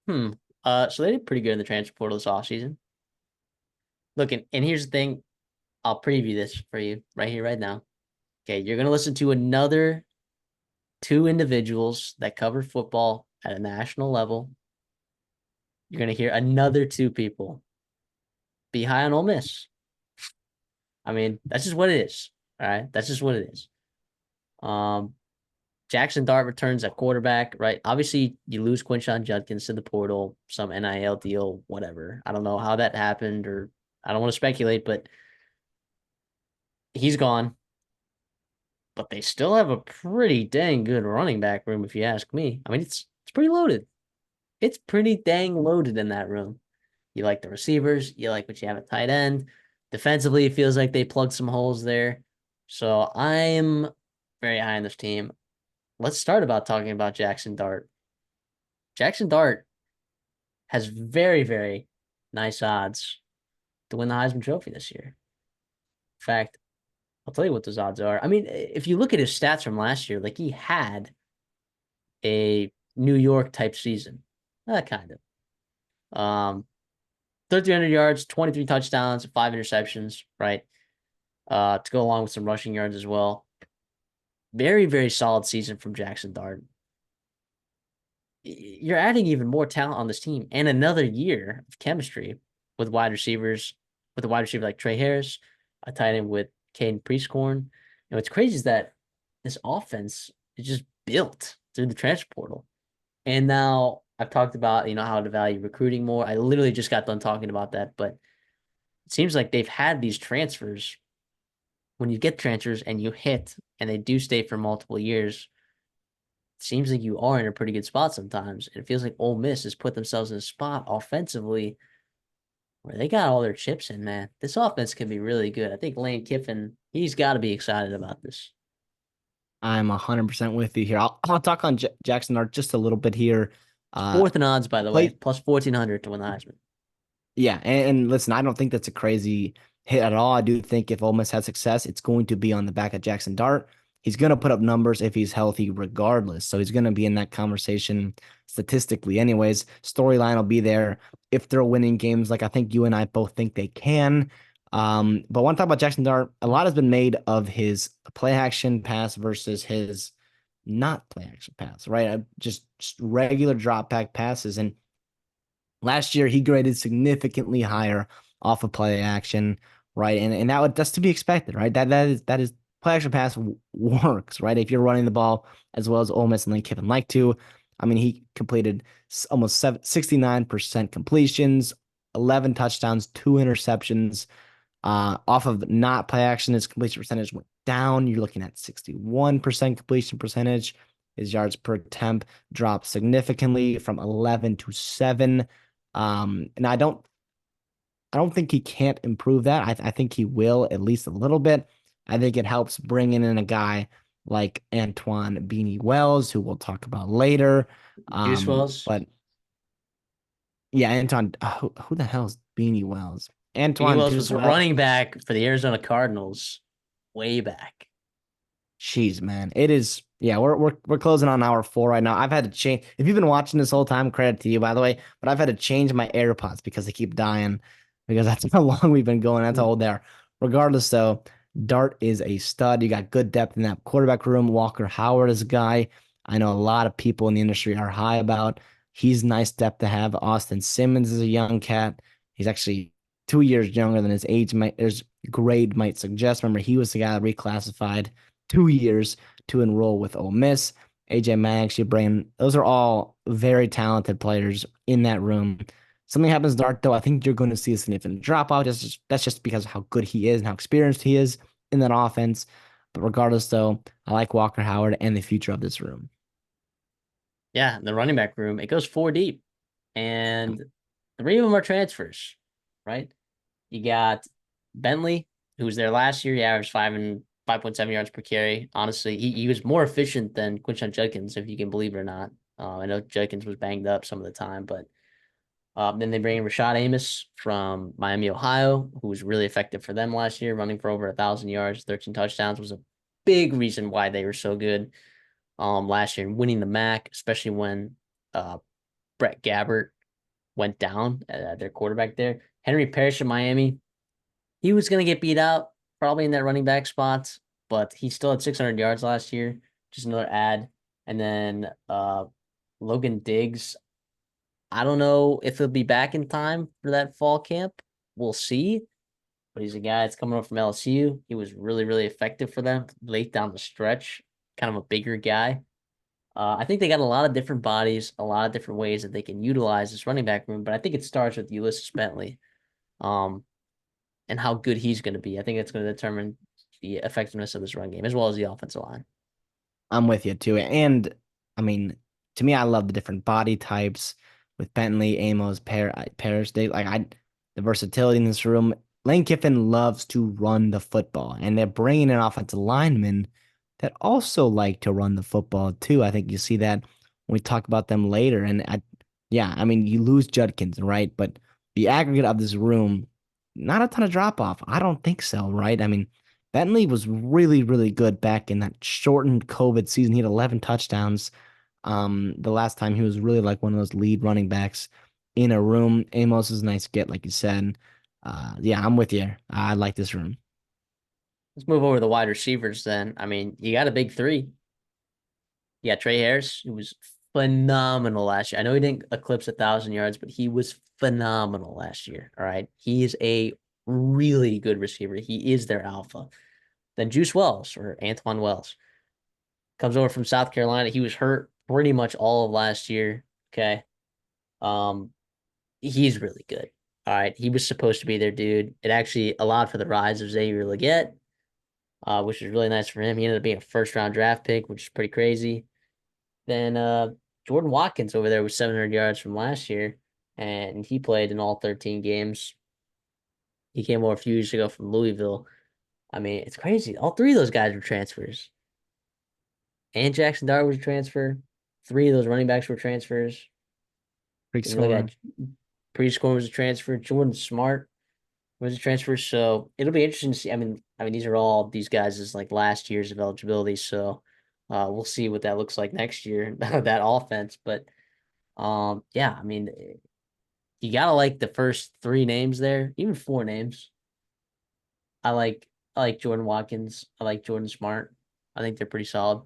So they did pretty good in the transfer portal this offseason. Look, and here's the thing. I'll preview this for you right here, right now. Okay, you're gonna listen to another two individuals that cover football at a national level. You're gonna hear another two people be high on Ole Miss. I mean, that's just what it is. All right, that's just what it is. Um, Jackson Dart returns at quarterback, right? Obviously, you lose Quinshon Judkins to the portal, some NIL deal, whatever. I don't know how that happened, or I don't want to speculate, but he's gone. But they still have a pretty dang good running back room, if you ask me. I mean, it's pretty loaded. It's pretty dang loaded in that room. You like the receivers, you like what you have at tight end. Defensively, it feels like they plugged some holes there. So I'm very high on this team. Let's start about talking about Jackson Dart. Jackson Dart has very, very nice odds to win the Heisman Trophy this year. In fact, I'll tell you what those odds are. I mean, if you look at his stats from last year, like he had a New York type season, kind of. 3,300 yards, 23 touchdowns, 5 interceptions, right? To go along with some rushing yards as well. Very, very solid season from Jackson Dart. You're adding even more talent on this team and another year of chemistry with wide receivers, with a wide receiver like Trey Harris, a tight end with Caden Priestcorn. And what's crazy is that this offense is just built through the transfer portal. And now I've talked about, how to value recruiting more. I literally just got done talking about that, but it seems like they've had these transfers. When you get transfers and you hit and they do stay for multiple years, it seems like you are in a pretty good spot sometimes. It feels like Ole Miss has put themselves in a spot offensively where they got all their chips in, man. This offense can be really good. I think Lane Kiffin, he's got to be excited about this. I'm 100% with you here. I'll talk on Jackson Art just a little bit here. Uh, Fourth in odds, by the way, play, plus 1,400 to win the Heisman. yeah, and listen, I don't think that's a crazy hit at all. I do think if Ole Miss has success, it's going to be on the back of Jackson Dart. He's going to put up numbers if he's healthy, regardless. So he's going to be in that conversation statistically, anyways. Storyline will be there if they're winning games, like I think you and I both think they can. But one thing about Jackson Dart, a lot has been made of his play action pass versus his not play action pass, right? Just regular drop back passes, and last year, he graded significantly higher off of play action, right? And that's to be expected, right? That is play action pass works, right? If you're running the ball as well as Ole Miss and Lane Kiffin like to. I mean, he completed almost 69% completions, 11 touchdowns, 2 interceptions. Off of not play action, his completion percentage went down. You're looking at 61% completion percentage. His yards per attempt dropped significantly from 11 to 7. And I don't think he can't improve that. I think he will at least a little bit. I think it helps bringing in a guy like Antoine Beanie Wells, who we'll talk about later. Juice Wells. But yeah, Anton, who the hell is Beanie Wells? Beanie Antoine Wells was Juice a Wells. running back for the Arizona Cardinals way back. Jeez, man. It is, yeah, we're closing on hour 4 right now. I've had to change. If you've been watching this whole time, credit to you, by the way, but I've had to change my AirPods because they keep dying because that's how long we've been going. That's how old they are. Regardless, though, Dart is a stud. You got good depth in that quarterback room. Walker Howard is a guy I know a lot of people in the industry are high about. He's nice depth to have. Austin Simmons is a young cat. He's actually 2 years younger than his age might his grade might suggest. Remember, he was the guy that reclassified 2 years to enroll with Ole Miss. AJ Maddox, you bring those are all very talented players in that room. Something happens to Dart, though, I think you're going to see a significant drop off. That's just because of how good he is and how experienced he is in that offense. But regardless, though, I like Walker Howard and the future of this room. Yeah, the running back room, it goes four deep. And three of them are transfers, right? You got Bentley, who was there last year. He averaged 5.7 yards per carry. Honestly, he was more efficient than Quinshon Judkins, if you can believe it or not. I know Judkins was banged up some of the time, but then they bring in Rashad Amos from Miami, Ohio, who was really effective for them last year, running for over 1,000 yards, 13 touchdowns, was a big reason why they were so good last year and winning the MAC, especially when Brett Gabbert went down at their quarterback there. Henry Parrish in Miami, he was gonna get beat out probably in that running back spot, but he still had 600 yards last year. Just another ad. And then Logan Diggs. I don't know if he'll be back in time for that fall camp. We'll see. But he's a guy that's coming up from LSU. He was really, really effective for them late down the stretch. Kind of a bigger guy. I think they got a lot of different bodies, a lot of different ways that they can utilize this running back room. But I think it starts with Ulysses Bentley, um, and how good he's going to be. I think it's going to determine the effectiveness of this run game as well as the offensive line. I'm with you too. And I mean, to me, I love the different body types with Bentley, Amos, Parrish. They like the versatility in this room. Lane Kiffin loves to run the football, and they're bringing in offensive linemen that also like to run the football too. I think you see that when we talk about them later. And yeah, I mean, you lose Judkins, right? But the aggregate of this room, not a ton of drop off. I don't think so, right? I mean, Bentley was really, really good back in that shortened COVID season. He had 11 touchdowns. The last time he was really like one of those lead running backs in a room. Amos is a nice get, like you said. Yeah, I'm with you. I like this room. Let's move over to the wide receivers then. I mean, you got a big three. Yeah, Trey Harris, who was phenomenal last year. I know he didn't eclipse 1,000 yards, but he was phenomenal last year. All right. He is a really good receiver. He is their alpha. Then Juice Wells or Antoine Wells comes over from South Carolina. He was hurt pretty much all of last year. Okay. Um, he's really good. All right. He was supposed to be their dude. It actually allowed for the rise of Xavier Legette, which was really nice for him. He ended up being a first round draft pick, which is pretty crazy. Then Jordan Watkins over there was 700 yards from last year, and he played in all 13 games. He came over a few years ago from Louisville. I mean, it's crazy. All three of those guys were transfers. And Jackson Dart was a transfer. Three of those running backs were transfers. Greek Then you look scorer. at Prescore was a transfer. Jordan Smart was a transfer. So it'll be interesting to see. I mean, these are all these guys' like last years of eligibility. So we'll see what that looks like next year, that offense. But yeah, I mean, you gotta like the first three names there, even four names. I like I like Jordan Watkins. I like Jordan Smart. I think they're pretty solid.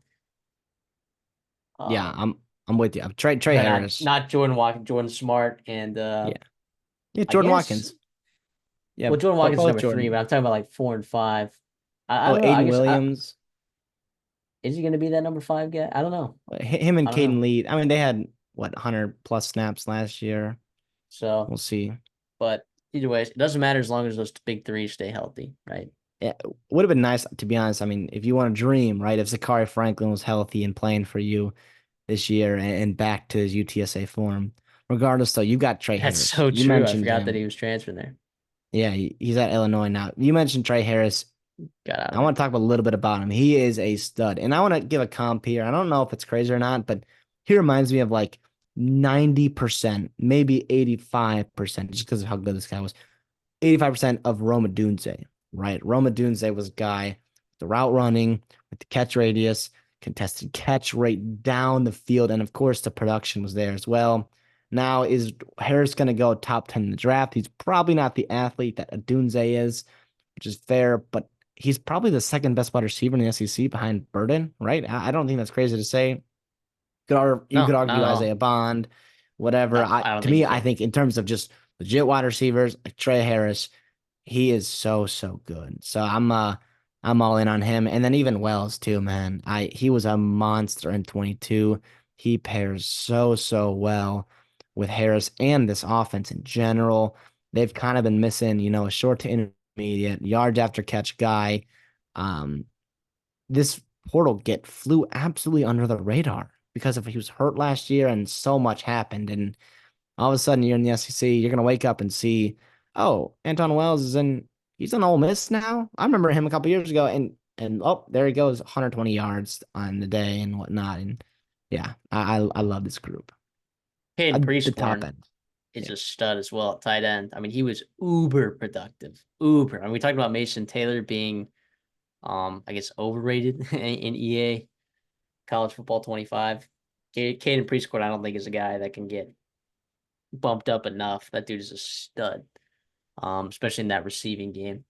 Yeah, Um, I'm with you. Trey sorry, not Harris. not Jordan Watkins, Jordan Smart, and Yeah. Yeah, I Jordan guess Watkins. Yeah, well, Jordan Watkins is both number three, but Jordan. I'm talking about like four and five. I Oh, don't know. I Aiden guess Williams. is he gonna be that number five guy? I don't know. Him and I don't know. Caden Lee. I mean, they had what 100 plus snaps last year. So, We'll see. but either way, it doesn't matter as long as those big three stay healthy, right? It would have been nice to be honest. I mean, if you want to dream, right? If Zachary Franklin was healthy and playing for you this year and back to his UTSA form, regardless, though, you got Trey That's Harris. so You true. I mentioned forgot that him. he was transferring there. Yeah, he's at Illinois now. You mentioned Trey Harris. Got out I of there. want to talk a little bit about him. He is a stud. And I want to give a comp here. I don't know if it's crazy or not, but he reminds me of like 90%, maybe 85%, just because of how good this guy was. 85% of Roma Dunze, right? Roma Dunze was a guy with the route running, with the catch radius, contested catch rate down the field, and of course the production was there as well. Now, is Harris going to go top 10 in the draft? He's probably not the athlete that Dunze is, which is fair, but he's probably the second best wide receiver in the SEC behind Burden, right? I don't think that's crazy to say. You could No, not argue at all. Isaiah Bond, whatever. No, I don't To think me, you I can. think in terms of just legit wide receivers, like Trey Harris, he is so good. So I'm all in on him. And then even Wells too, man. He was a monster in 22. He pairs so well with Harris and this offense in general. They've kind of been missing, a short to intermediate yards after catch guy. Um, this portal get flew absolutely under the radar because of he was hurt last year and so much happened. And all of a sudden you're in the SEC, you're gonna wake up and see, oh, Anton Wells he's in Ole Miss now. I remember him a couple years ago and oh, there he goes, 120 yards on the day and whatnot. And yeah, I love this group. Caden The top Prieskorn end. is Yeah. a stud as well at tight end. I mean, he was uber productive. Uber. I mean, we talked about Mason Taylor being I guess overrated in EA college football 25. Caden Prieskorn, I don't think is a guy that can get bumped up enough. That dude is a stud. Especially in that receiving game.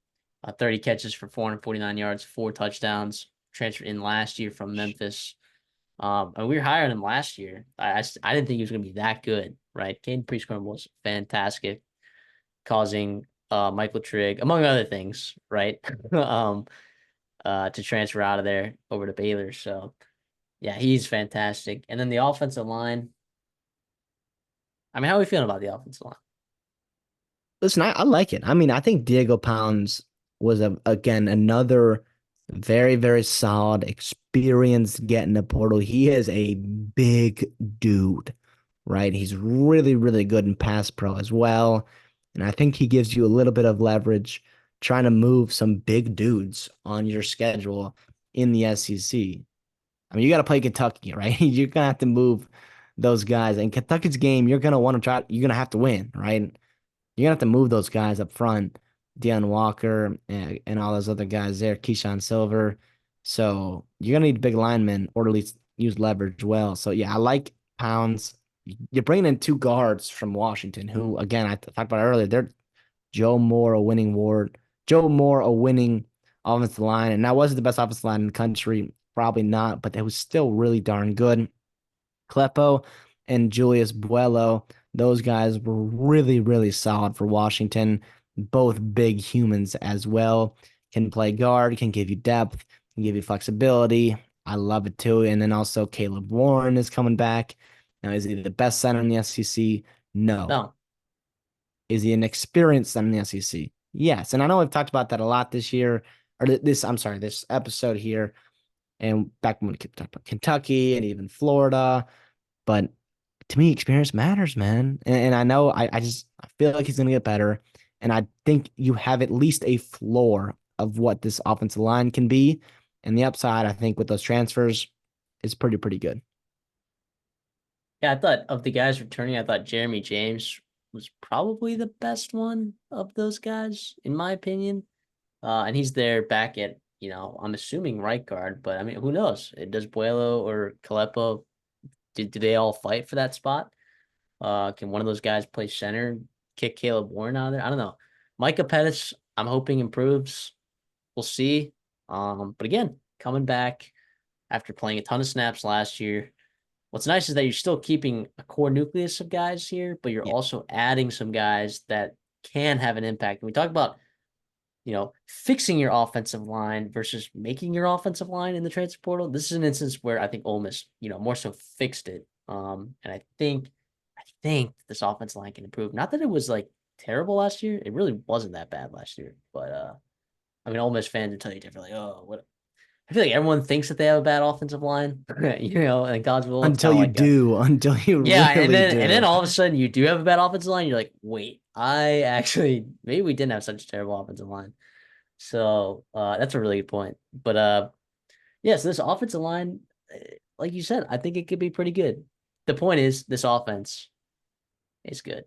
30 catches for 449 yards, 4 touchdowns. Transferred in last year from Memphis. And we were higher on him last year. I didn't think he was going to be that good, right? Caden Prieskorn was fantastic, causing Michael Trigg, among other things, right? um, to transfer out of there over to Baylor. So yeah, he's fantastic. And then the offensive line. I mean, how are we feeling about the offensive line? Listen, I like it. I mean, I think Diego Pounds was again another very, very solid, experienced get in the portal. He is a big dude, right? He's really, really good in pass pro as well. And I think he gives you a little bit of leverage trying to move some big dudes on your schedule in the SEC. I mean, you got to play Kentucky, right? You're gonna have to move those guys. And Kentucky's game, you're gonna want to try. You're gonna have to win, right? You're gonna have to move those guys up front, Deion Walker and all those other guys there, Keyshawn Silver. So you're gonna need big linemen or at least use leverage well. So yeah, I like Pounds. You're bringing in two guards from Washington, who again I talked about earlier. They're Joe Moore, a winning ward. Joe Moore, a winning offensive line, and that wasn't the best offensive line in the country, probably not, but it was still really darn good. Kleppo and Julius Buello, those guys were really, really solid for Washington. Both big humans as well. Can play guard, can give you depth, can give you flexibility. I love it too. And then also Caleb Warren is coming back. Now, is he the best center in the SEC? No. No. Is he an experienced center in the SEC? Yes. And I know we've talked about that a lot this year, or this, I'm sorry, this episode here. And back when we talked about Kentucky and even Florida. But to me, experience matters, man. And I know I feel like he's gonna get better. And I think you have at least a floor of what this offensive line can be. And the upside, I think, with those transfers is pretty good. Yeah, I thought of the guys returning, I thought Jeremy James was probably the best one of those guys, in my opinion. And he's there back at, I'm assuming right guard, but I mean, who knows? Does Buelo or Kalepo, do they all fight for that spot? Can one of those guys play center, kick Caleb Warren out of there? I don't know. Micah Pettis, I'm hoping improves. We'll see. But again, coming back after playing a ton of snaps last year. What's nice is that you're still keeping a core nucleus of guys here, but you're Yeah. also adding some guys that can have an impact. And we talk about, fixing your offensive line versus making your offensive line in the transfer portal. This is an instance where I think Ole Miss, more so fixed it. And I think this offensive line can improve. Not that it was like terrible last year. It really wasn't that bad last year. But I mean, Ole Miss fans would tell you differently. Like, oh, what? I feel like everyone thinks that they have a bad offensive line. In college football, it's Until kind of you like a do, until you yeah, and really then do. all of a sudden you do have a bad offensive line. You're like, wait, I actually maybe we didn't have such a terrible offensive line. So that's a really good point. But yeah, so this offensive line, like you said, I think it could be pretty good. The point is this offense is good.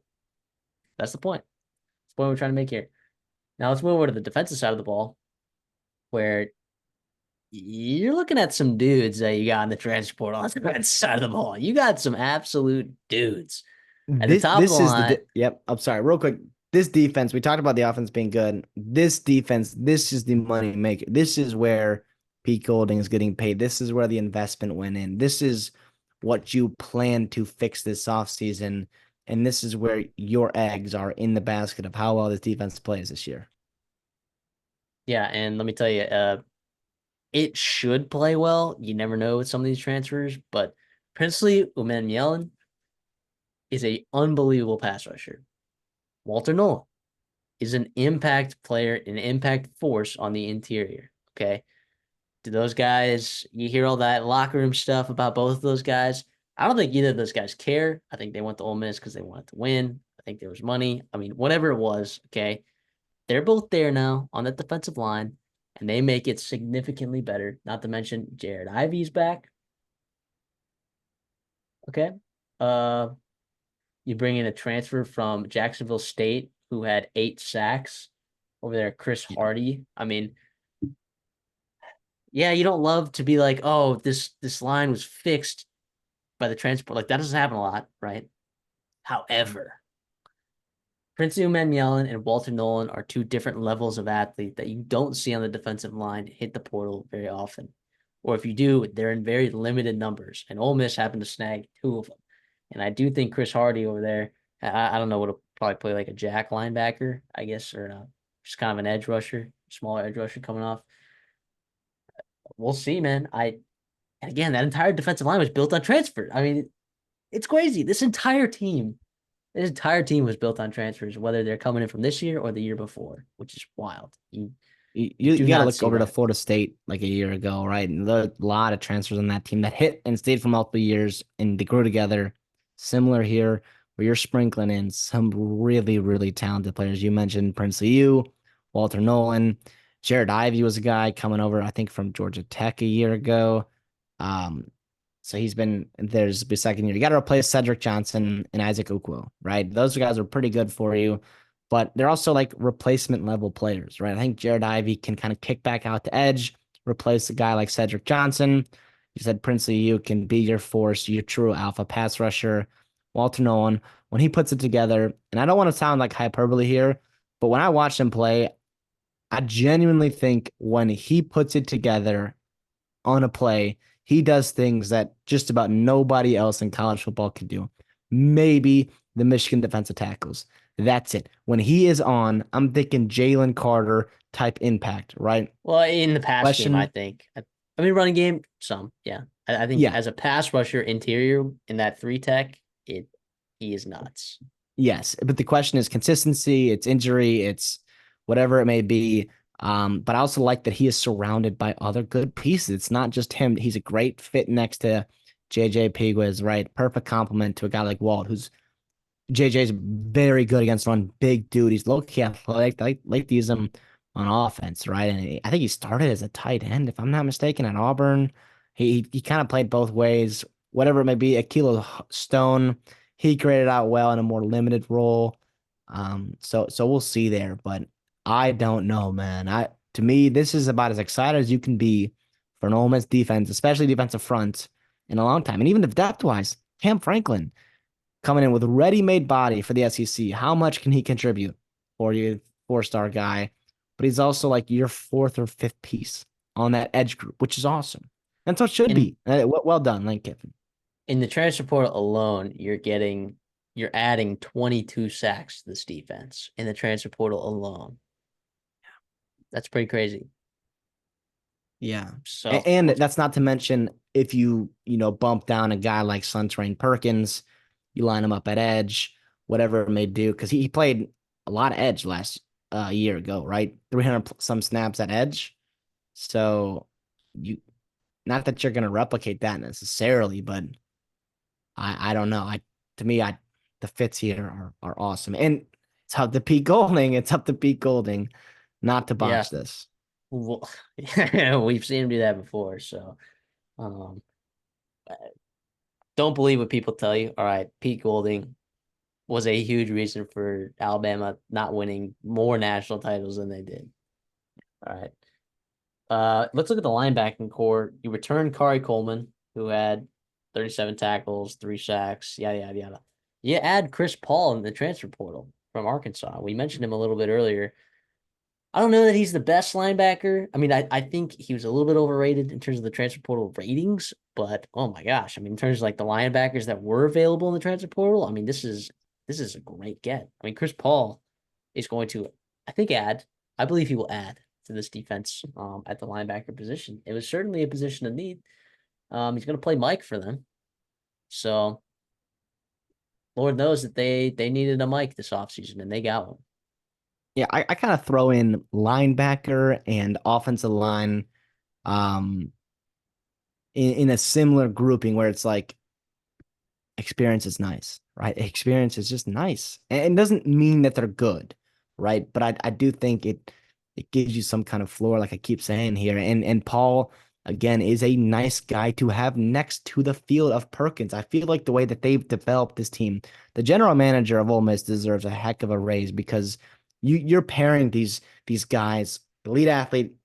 That's the point. That's the point we're trying to make here. Now let's move over to the defensive side of the ball, where you're looking at some dudes that you got in the transfer portal on the defensive side of the ball. You got some absolute dudes at the This top of the this is line. yep. I'm sorry, real quick. This defense, we talked about the offense being good. This defense, this is the money maker. This is where Pete Golding is getting paid. This is where the investment went in. This is what you plan to fix this offseason. And this is where your eggs are in the basket of how well this defense plays this year. Yeah, and let me tell you, it should play well. You never know with some of these transfers, but Princely Umanmielen is a unbelievable pass rusher. Walter Nolan is an impact player, an impact force on the interior. Okay. Do those guys, you hear all that locker room stuff about both of those guys? I don't think either of those guys care. I think they went to Ole Miss because they wanted to win. I think there was money. I mean, whatever it was, okay. They're both there now on that defensive line, and they make it significantly better. Not to mention Jared Ivey's back. Okay. Uh, you bring in a transfer from Jacksonville State who had 8 sacks over there, Chris Yeah. Hardy. I mean, yeah, you don't love to be like, oh, this line was fixed by the transport. Like that doesn't happen a lot, right? However, Prince Yellen and Walter Nolan are two different levels of athlete that you don't see on the defensive line hit the portal very often. Or if you do, they're in very limited numbers. And Ole Miss happened to snag two of them. And I do think Chris Hardy over there, I don't know, would probably play like a jack linebacker, I guess, or just kind of an edge rusher, smaller edge rusher coming off. We'll see, man. And again, that entire defensive line was built on transfer. I mean, it's crazy. This entire team was built on transfers, whether they're coming in from this year or the year before, which is wild. You You do got to not look see over to that. Florida State like a year ago, right? And there are a lot of transfers on that team that hit and stayed for multiple years and they grew together. Similar here, where you're sprinkling in some really, really talented players. You mentioned Prince Liu, Walter Nolan, Jared Ivey was a guy coming over, I think, from Georgia Tech a year ago. Um, so he's been there's the second year. You got to replace Cedric Johnson and Isaac Ukwo, right? Those guys are pretty good for you, but they're also like replacement level players, right? I think Jared Ivey can kind of kick back out the edge, replace a guy like Cedric Johnson. You said Princely you can be your force, your true alpha pass rusher. Walter Nolan, when he puts it together, and I don't want to sound like hyperbole here, but when I watch him play, I genuinely think when he puts it together on a play, he does things that just about nobody else in college football can do. Maybe the Michigan defensive tackles. That's it. When he is on, I'm thinking Jalen Carter type impact, right? Well, in the pass game, I Question. think. I mean, running game, some, yeah. I think Yeah. as a pass rusher interior in that three tech, he is nuts. Yes. But the question is consistency, it's injury, it's whatever it may be. But I also like that he is surrounded by other good pieces. It's not just him. He's a great fit next to JJ Pegues, right? Perfect complement to a guy like Walt, who's JJ's very good against run, big dude. He's low key athletic. Like to use him on offense, right? And I think he started as a tight end, if I'm not mistaken, at Auburn. He kind of played both ways, whatever it may be. Akilo Stone, he graded out well in a more limited role. So we'll see there, but I don't know, man. To me, this is about as excited as you can be for an Ole Miss defense, especially defensive front, in a long time. And even the depth wise, Cam Franklin coming in with a ready-made body for the SEC. How much can he contribute for you, four-star guy? But he's also like your fourth or fifth piece on that edge group, which is awesome. That's what it should In be. Well done, Lane Kiffin. in the transfer portal alone, you're adding 22 sacks to this defense in the transfer portal alone. That's pretty crazy. Yeah. So And let's that's not to mention if you bump down a guy like Suntrain Perkins, you line him up at edge, whatever it may do, because he played a lot of edge last year ago, right? 300 some snaps at edge. So you not that you're going to replicate that necessarily, but I don't know. To me, the fits here are awesome. And it's up to Pete Golding. It's up to Pete Golding not to yeah. botch this. Well, we've seen him do that before. So um don't believe what people tell you. All right, Pete Golding was a huge reason for Alabama not winning more national titles than they did. All right. Let's look at the linebacking core. You return Kari Coleman, who had 37 tackles, 3 sacks, yada yada yada. You add Chris Paul in the transfer portal from Arkansas. We mentioned him a little bit earlier. I don't know that he's the best linebacker. I mean, I think he was a little bit overrated in terms of the transfer portal ratings, but oh my gosh, I mean, in terms of like the linebackers that were available in the transfer portal, I mean, this is a great get. I mean, Chris Paul is going to, I think, add. I believe he will add to this defense at the linebacker position. It was certainly a position of need. He's going to play Mike for them, so Lord knows that they needed a Mike this offseason, and they got one. Yeah, I kind of throw in linebacker and offensive line um in a similar grouping where it's like experience is nice, right? Experience is just nice. And it doesn't mean that they're good, right? But I do think it gives you some kind of floor, like I keep saying here. And Paul, again, is a nice guy to have next to the field of Perkins. I feel like the way that they've developed this team, the general manager of Ole Miss deserves a heck of a raise because you're pairing these guys, elite athlete,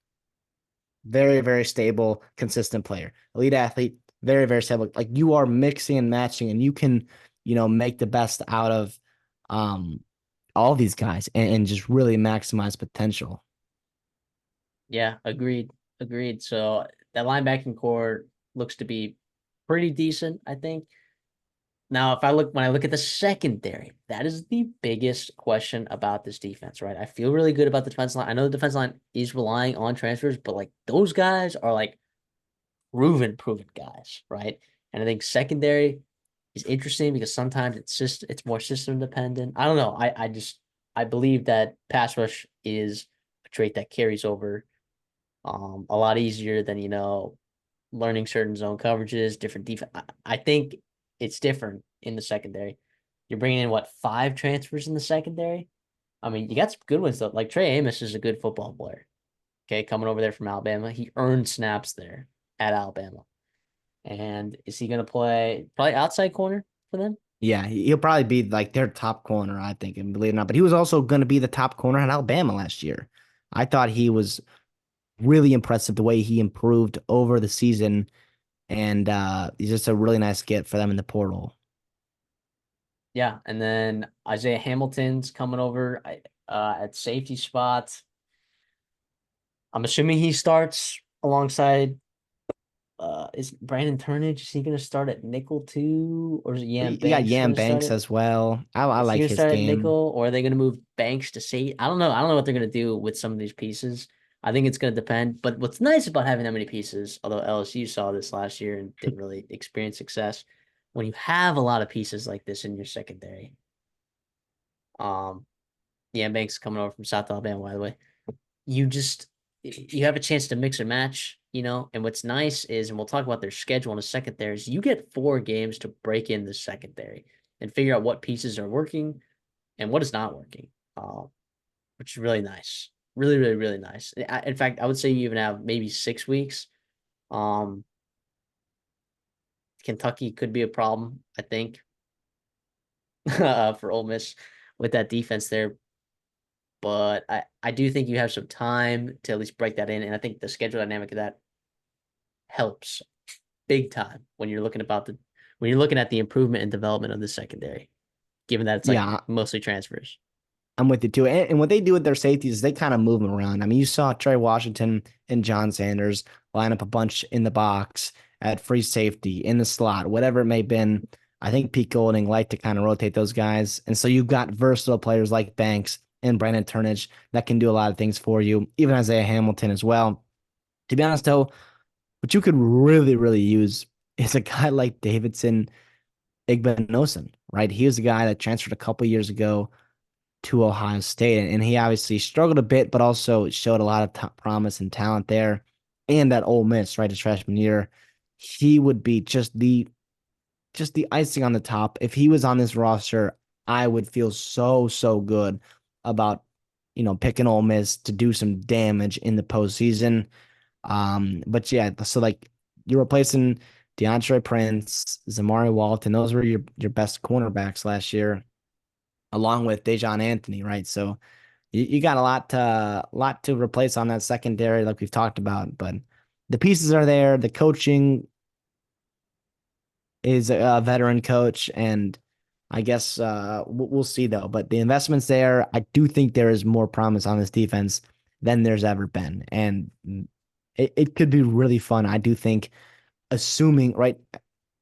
very, very stable, consistent player. Elite athlete, very, very stable. Like you are mixing and matching, and you can, make the best out of all these guys and just really maximize potential. Yeah, agreed. Agreed. So that linebacking core looks to be pretty decent, I think. Now, if I look when I look at the secondary, that is the biggest question about this defense, right? I feel really good about the defense line. I know the defense line is relying on transfers, but like those guys are like proven guys, right? And I think secondary is interesting because sometimes it's more system dependent. I don't know. I believe that pass rush is a trait that carries over a lot easier than learning certain zone coverages, different defense. I think it's different in the secondary. You're bringing in what, five transfers in the secondary? I mean, you got some good ones though. Like Trey Amos is a good football player. Okay, coming over there from Alabama, he earned snaps there at Alabama. And is he going to play probably outside corner for them? Yeah, he'll probably be like their top corner, I think, and believe it or not. But he was also going to be the top corner at Alabama last year. I thought he was really impressive the way he improved over the season, and he's just a really nice get for them in the portal. Yeah, and then Isaiah Hamilton's coming over at safety spot. I'm assuming he starts alongside is Brandon Turnage, is he gonna start at nickel too? Or is it Yam You got Banks Yam gonna start Banks it? as well. I Is he like gonna his start at game. nickel or are they gonna move Banks to safety? I don't know. I don't know what they're gonna do with some of these pieces. I think it's gonna depend. But what's nice about having that many pieces, although LSU saw this last year and didn't really experience success, when you have a lot of pieces like this in your secondary, um, Yam Banks coming over from South Alabama, by the way, you just you have a chance to mix and match. And what's nice is, and we'll talk about their schedule in a second, there is you get 4 games to break in the secondary and figure out what pieces are working and what is not working, which is really nice. Really, really, really nice. In fact, I would say you even have maybe 6 weeks. Um, Kentucky could be a problem, I think, for Ole Miss with that defense there. But I do think you have some time to at least break that in. And I think the schedule dynamic of that helps big time when you're looking at the improvement and development of the secondary, given that it's like Yeah, mostly transfers. I'm with you too. And what they do with their safeties is they kind of move them around. I mean, you saw Trey Washington and John Sanders line up a bunch in the box at free safety, in the slot, whatever it may have been. I think Pete Golding liked to kind of rotate those guys. And so you've got versatile players like Banks and Brandon Turnage that can do a lot of things for you, even Isaiah Hamilton as well. To be honest, though, what you could really, really use is a guy like Davidson Igbinosun, right? He was a guy that transferred a couple years ago to Ohio State. And he obviously struggled a bit, but also showed a lot of promise and talent there. And at Ole Miss, right, his freshman year, he would be just the icing on the top. If he was on this roster, I would feel so good about picking Ole Miss to do some damage in the postseason. But yeah, so like you're replacing DeAndre Prince, Zamari Walton. Those were your best cornerbacks last year, along with Dejon Anthony, right? So you got a lot to replace on that secondary, like we've talked about. But the pieces are there. The coaching is a veteran coach, and I guess we'll see though. But the investments there, I do think there is more promise on this defense than there's ever been, and it could be really fun. I do think, assuming right,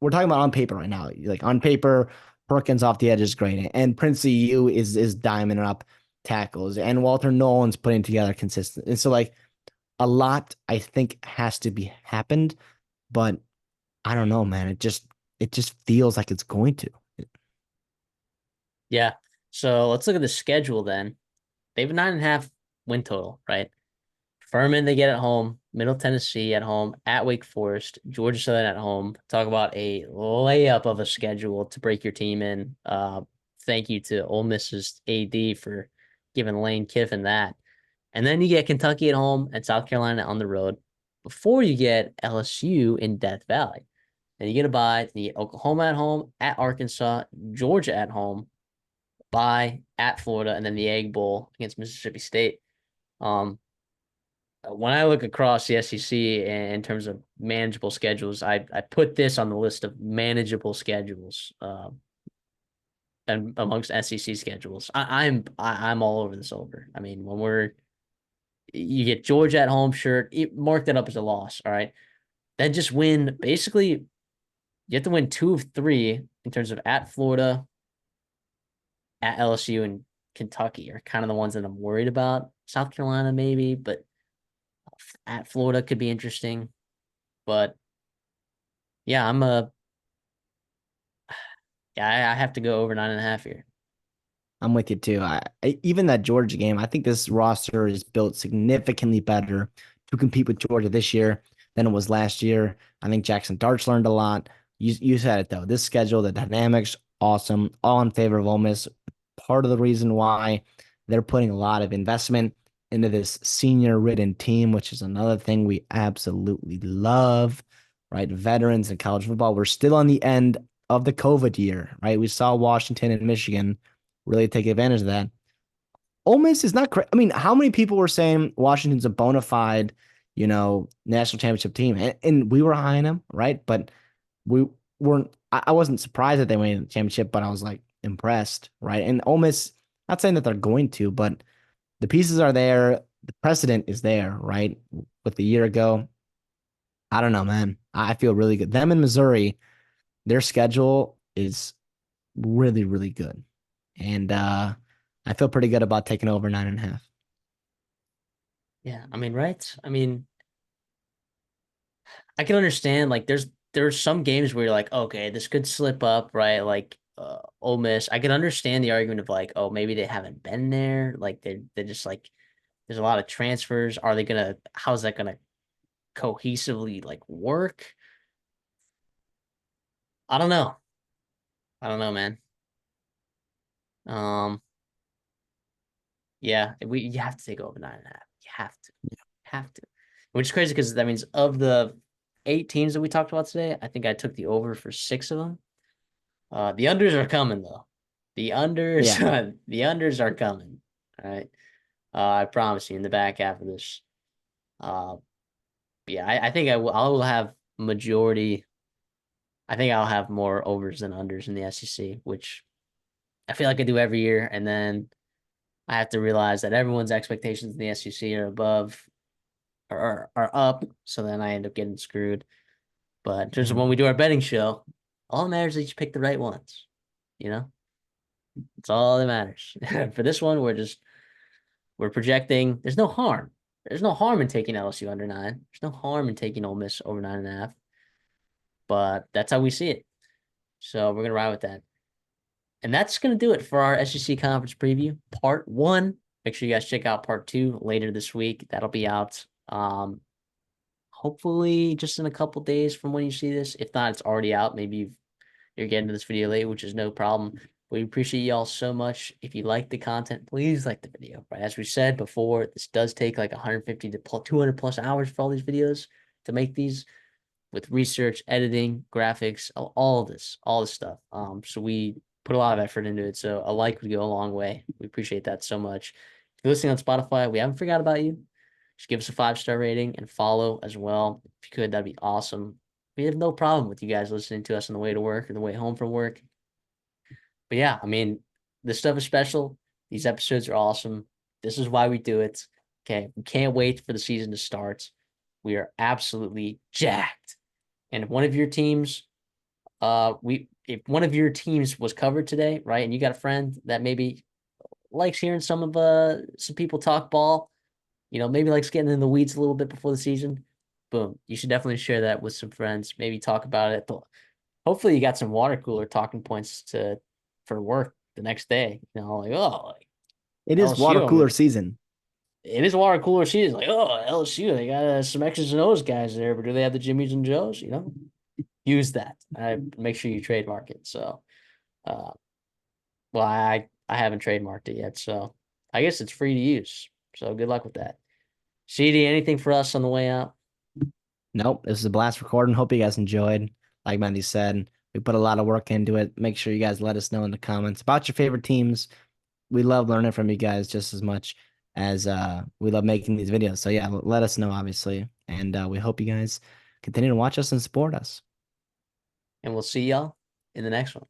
we're talking about on paper right now. Like on paper, Perkins off the edge is great, and Prince EU is diamond up tackles, and Walter Nolan's putting together consistent. And so like a lot, I think has to be happened, but I don't know, man. It just feels like it's going to. Yeah. So let's look at the schedule then. They have a 9.5 win total, right? Furman they get at home, Middle Tennessee at home, at Wake Forest, Georgia Southern at home. Talk about a layup of a schedule to break your team in. Thank you to Ole Miss's AD for giving Lane Kiffin that. And then you get Kentucky at home and South Carolina on the road before you get LSU in Death Valley. Then you get a bye, then you get Oklahoma at home, at Arkansas, Georgia at home, bye at Florida, and then the Egg Bowl against Mississippi State. Um, when I look across the SEC in terms of manageable schedules, I put this on the list of manageable schedules. and amongst SEC schedules. I'm all over this over. I mean, when you get Georgia at home, sure, mark that up as a loss. All right, then just win. Basically, you have to win 2 of 3 in terms of at Florida, at LSU, and Kentucky are kind of the ones that I'm worried about. South Carolina maybe, but at Florida could be interesting. But yeah, I have to go over 9.5 here. I'm with you too. Even that Georgia game, I think this roster is built significantly better to compete with Georgia this year than it was last year. I think Jackson Dart's learned a lot. You said it though. This schedule, the dynamics, awesome. All in favor of Ole Miss. Part of the reason why they're putting a lot of investment into this senior-ridden team, which is another thing we absolutely love, right? Veterans in college football. We're still on the end of the COVID year, right? We saw Washington and Michigan really take advantage of that. Ole Miss is not crazy. I mean, how many people were saying Washington's a bona fide, national championship team? And we were high on them, right? But we weren't, I wasn't surprised that they won the championship, but I was like impressed, right? And Ole Miss, not saying that they're going to, but the pieces are there. The precedent is there, right? With the year ago. I don't know, man. I feel really good. Them in Missouri, their schedule is really, really good. And I feel pretty good about taking over 9.5. Yeah, I mean, right? I mean, I can understand like there's some games where you're like, okay, this could slip up, right? Like Ole Miss. I can understand the argument of like, oh, maybe they haven't been there. Like they're just like there's a lot of transfers. How's that gonna cohesively like work? I don't know. I don't know, man. Um, yeah, you have to take over 9.5. You have to. Which is crazy because that means of the 8 teams that we talked about today, I think I took the over for 6 of them. The unders are coming though. The unders, Yeah. the unders are coming. All right. I promise you in the back half of this. Uh, yeah, I think I will have majority. I think I'll have more overs than unders in the SEC, which I feel like I do every year. And then I have to realize that everyone's expectations in the SEC are above are up. So then I end up getting screwed. But just when Mhm. we do our betting show, all that matters is you pick the right ones. You know, it's all that matters. For this one, we're projecting. There's no harm. There's no harm in taking LSU under 9. There's no harm in taking Ole Miss over 9.5. But that's how we see it. So we're gonna ride with that. And that's gonna do it for our SEC conference preview, part 1. Make sure you guys check out part 2 later this week. That'll be out. Hopefully just in a couple days from when you see this. If not, it's already out. Maybe you're getting to this video late, which is no problem. We appreciate y'all so much. If you like the content, please like the video. Right, as we said before, this does take like 150 to 200 plus hours for all these videos to make these with research, editing, graphics, all this stuff. So we put a lot of effort into it. So a like would go a long way. We appreciate that so much. If you're listening on Spotify, we haven't forgot about you. Just give us a 5-star rating and follow as well. If you could, that'd be awesome. We have no problem with you guys listening to us on the way to work or the way home from work. But yeah, I mean, this stuff is special. These episodes are awesome. This is why we do it. Okay. We can't wait for the season to start. We are absolutely jacked. And if one of your teams, if one of your teams was covered today, right, and you got a friend that maybe likes hearing some people talk ball, maybe likes getting in the weeds a little bit before the season, boom, you should definitely share that with some friends. Maybe talk about it. Hopefully, you got some water cooler talking points for work the next day. Like like It is water LSU, cooler season. it is water cooler season. Like LSU, they got some X's and O's guys there, but do they have the Jimmys and Joes? Use that. Make sure you trademark it. So, uh, well, I haven't trademarked it yet, so I guess it's free to use. So good luck with that. CD, anything for us on the way out? Nope, this is a blast recording. Hope you guys enjoyed. Like Mandy said, we put a lot of work into it. Make sure you guys let us know in the comments about your favorite teams. We love learning from you guys just as much as we love making these videos. So yeah, let us know, obviously. And we hope you guys continue to watch us and support us. And we'll see y'all in the next one.